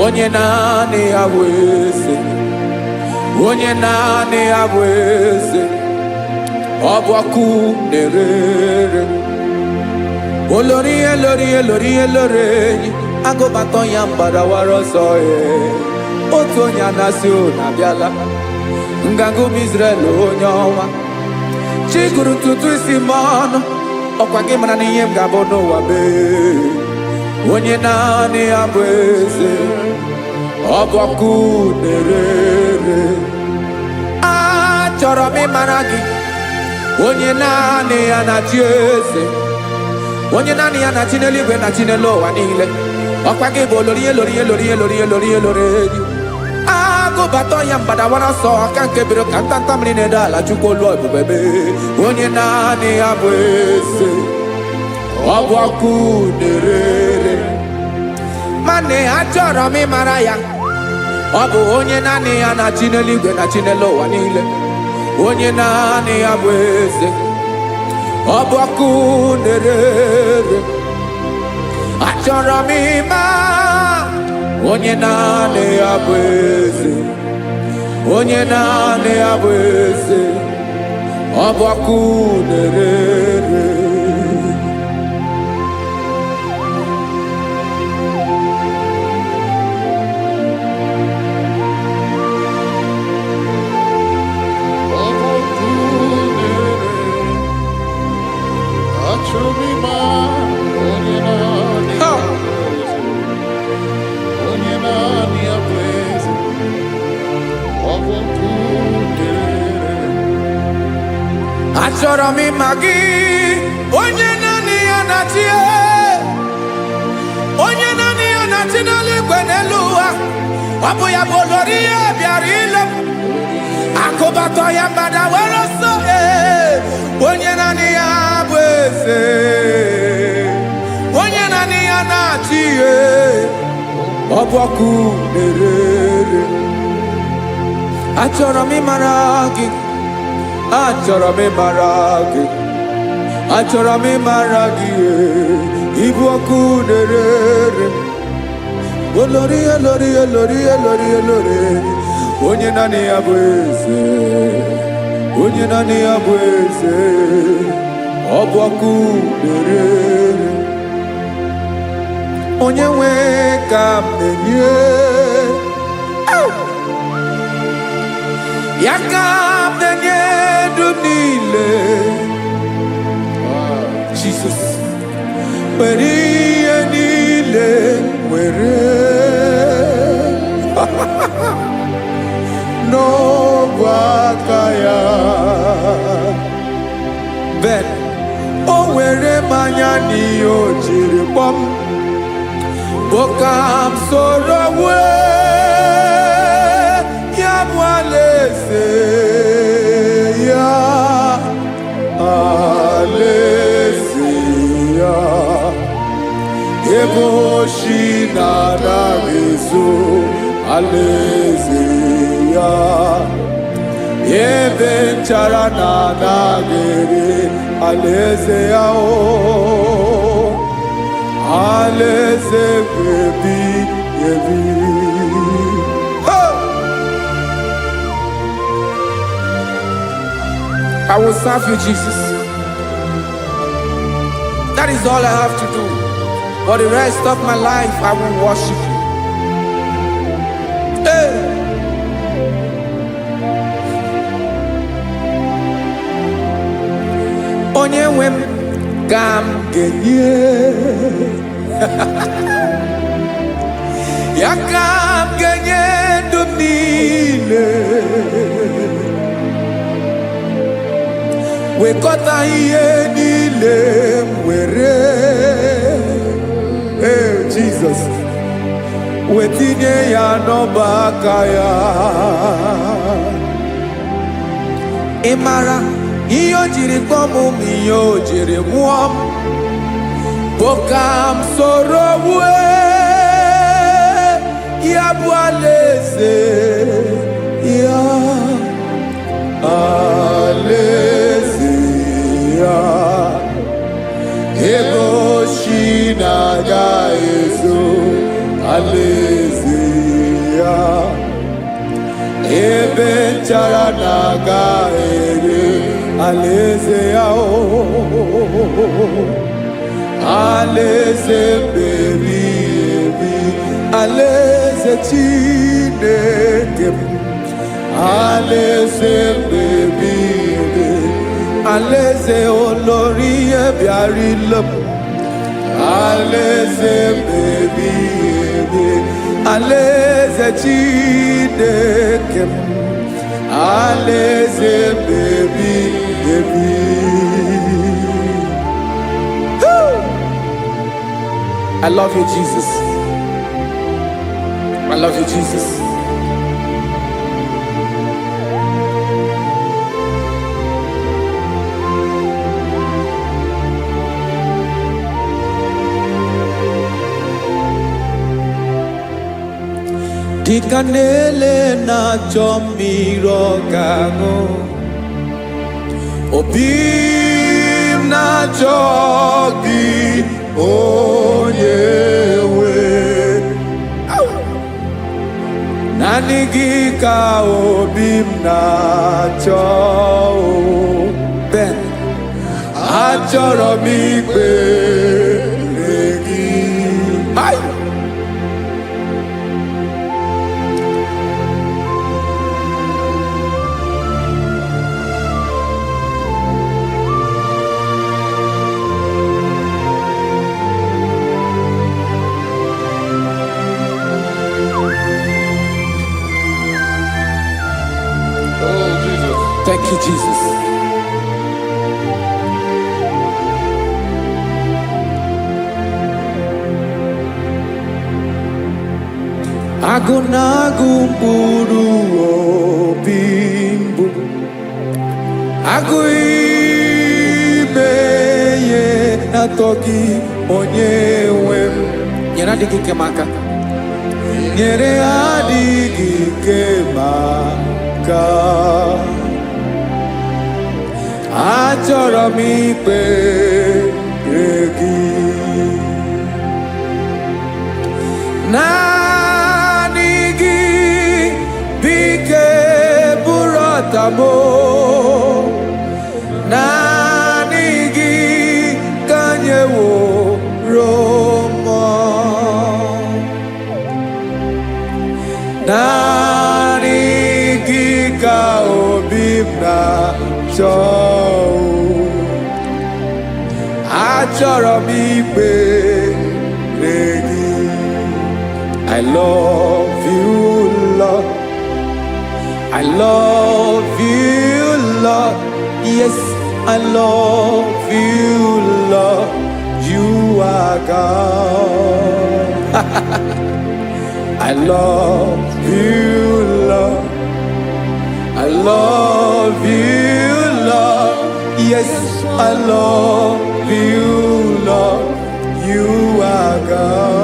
Onye naanị ya bụ eze. Onye naanị ya bụ eze. Ọ bụ ọkụ na-ere. Olórí elórí elórí elórí enyi. Agụbatọ ya mgbadawara ọsọ ya. Otu onye anasị na-abịala. Nganga ụmụ Izrel onye ọnwa. Chi gụrụ ntutu isi m ọnụ. Ọkwa gị mara na ihe m ga-abụ n'ụwa mee. Onye naanị ya bụ eze. Ọ bụ ọkụ na-ere. Achọrọ m ịmara gị. Onye naanị ya na-achị eze. Onye naanị ya na-achị n'eluigwe na-achị n'elu ụwa niile. Ọkwa gị bụ olórí elórí elórí elórí elórí elórí enyi. Agụbatọ ya mgbadawara ọsọ aka nke biri ka ntanta mmiri na-ede ala Chukwu olu ebube mee. Onye naanị ya bụ eze. Ọ bụ ọkụ na-ere. Mane achọrọ m ịmara ya. Ọ bụ onye naanị ya na-achị n'eluigwe na-achị n'elu ụwa niile. Onye naanị ya bụ eze. Ọ bụ ọkụ na-ere. Achọrọ m ịma onye naanị ya bụ eze. Onye naanị ya bụ eze. Ọ bụ ọkụ na-ere. Achọrọ m ịma achọrọ m ịma gị, onye naanị ya na-achị, onye naanị ya na-achị n'eluigwe n'elu ụwa. Ọ bụ ya bụ olori ya bịara ile m, akụbatọ ya mgbada were ọsọ. Onye naanị ya bụ eze, onye naanị ya na-achị ihe. Ọ bụ ọkụ na-ere. Achọrọ m ịmara gị, achọrọ m ịmara gị, achọrọ m ịmara gị. Ịbụ ọkụ na-ere. Olori, olori, olori, olori, olori. Onye naanị ya bụ eze, onye naanị ya bụ eze. Ọ bụ ọkụ na-ere. Onye nwe ka m na-enye, ya ka m na-enye dum niile. Jesus, were ihe niile were n'ọbụ aka ya. Ben, o were mmanya n'ihe o jiri kpọọ m, boka m soro wee ya bụ alaeze ya, alaeze ya. Ebe oshi na-anaghị ezo, alaeze ya. Ebe nchara na-anaghị ere, alaeze ya. Alaeze ebi ebi. I will serve you, Jesus. That is all I have to do. For the rest of my life, I will worship you. Hey. Onye nwe m ka m ga-enye, ya ka m ga-enye ndụ m niile. Wekọta ihe niile m were, Jesus, wetinye ya n'ọba aka ya. Ị mara ihe o jiri kpọọ m, ihe o jiri mụọ m, bụ ka m soro wee ya bụ alaeze ya, alaeze ya. Ebe oshi na-agaghị ezo, alaeze ya. Ebe nchara na-agaghị ere, alaeze ya. Alaeze ebi ebi, alaeze Chineke m. Alaeze ebi ebi, alaeze olori ya bịara ile m. Alaeze ebi ebi, alaeze Chineke m. Alaeze ebi ebi. I love you, Jesus. I love you, Jesus. Dịka na-ele na-achọ mmiri ọ ga-aṅụ, obi m na-achọ gị, onye nwe. Naanị gị ka obi m na-achọ. Ben, achọrọ m ikpere gị. Thank you, Jesus. Agụnagụ mkpụrụ obi mbụ, agụ ime ihe na-atọ gị onye nwe m. Nyere adịghị ike m aka, nyere adịghị ike m aka. Achọrọ m ikpere gị, naanị gị bike bụrụ ọtamo, naanị gị ka nyeworo m, naanị gị ka obi m na-achọ. Achọrọ m ikpere gị. I love you, Lord. I love you, Lord. Yes, I love you, Lord. You are God. I love you, Lord. I love you, Lord. Yes, I love you, Lord. You are God.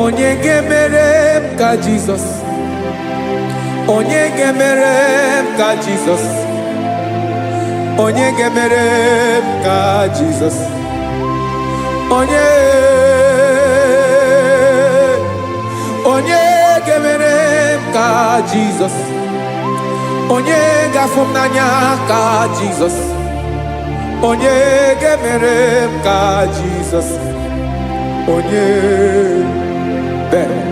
Onye gemere m ka Jesus, onye gemere m ka Jesus, onye gemere m ka Jesus, onye gemere m ka Jesus, onye gafụ m n'anya ka Jesus, onye gemere m ka Jesus, onye better.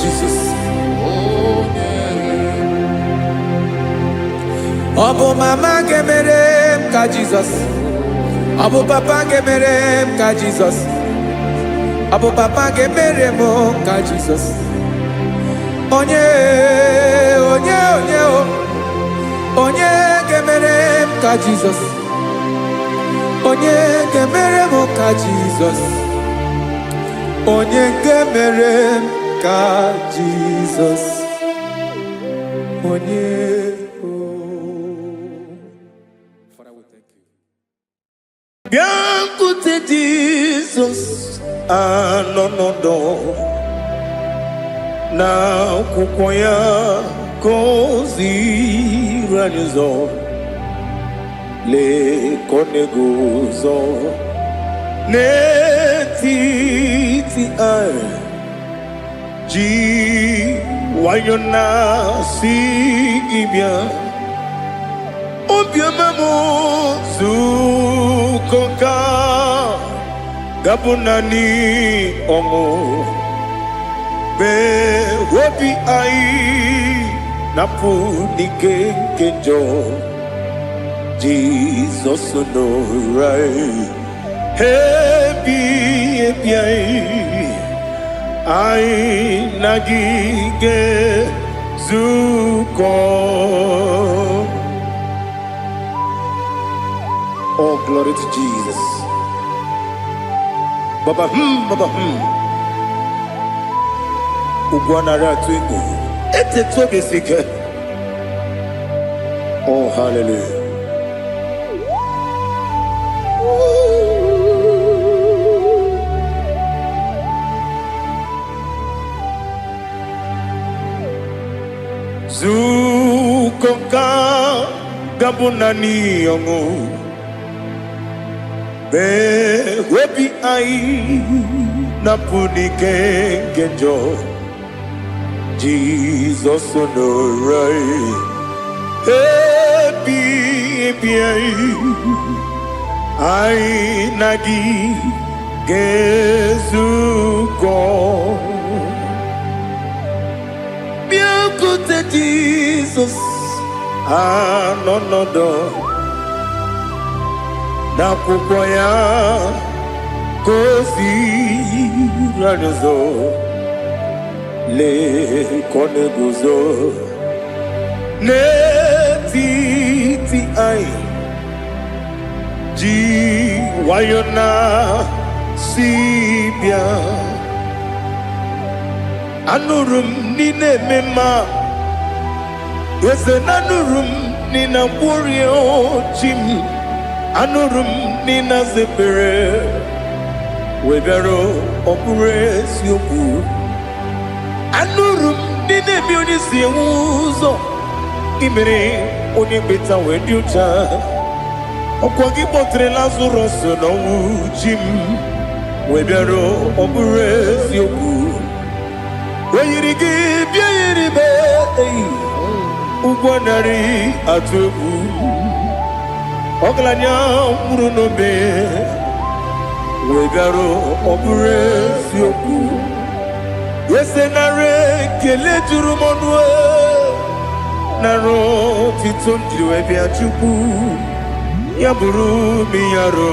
Jesus. Obu mama gemere m ka Jesus, obu papa gemere m ka Jesus, obu papa gemere m ka Jesus. Onye gemere m ka Jesus, onye gemere m ka Jesus, onye gemere m ka Jesus, onye. Biancote Jesus anonodo na kukoya kozi ranizo le konegozo ne titi ai ji wayona sigibia obiamamo zukoka gabunani omo be wobi ai napu nike kenjo Jesus no right happy ai nagige zuko. Oh, glory to Jesus. Baba, Baba, Ugwanara twingo. Ete tobe sike. Oh, hallelujah. Zukoka gabunani yongo. Be webi ai napunike genjo Jesus no right happy ai nagi gezuko bịakwute Jizọs anọ n'ọdụ n'akwụkwọ ya ka o ziri anyị ụzọ lee ka ọ na-eguzo n'etiti anyị ji nwayọọ na-si bịa. Anụrụ m n'ime eme mma eze na anụrụ m n'ina mkpụrụ ochi m anụrụ m n'ina zebere wee bịara ọ bụrụ eziokwu. Anụrụ m n'ina eme onye si enwe ụzọ imere onye mkpeta wee dị ụcha. Ọkwa gị kpọtere Lazarọs n'ọnwụ ji m wee bịara ọ bụrụ eziokwu. O yiri gị bịa yiri be ụgwọ narị atụ egwu. Ọgaranya mkpụrụ n'obe wee bịara ọ bụrụ eziokwu. Ese nara ekele juru m ọnụ nara otito m jiri wee bịa Chukwu ya bụrụ m ya ro.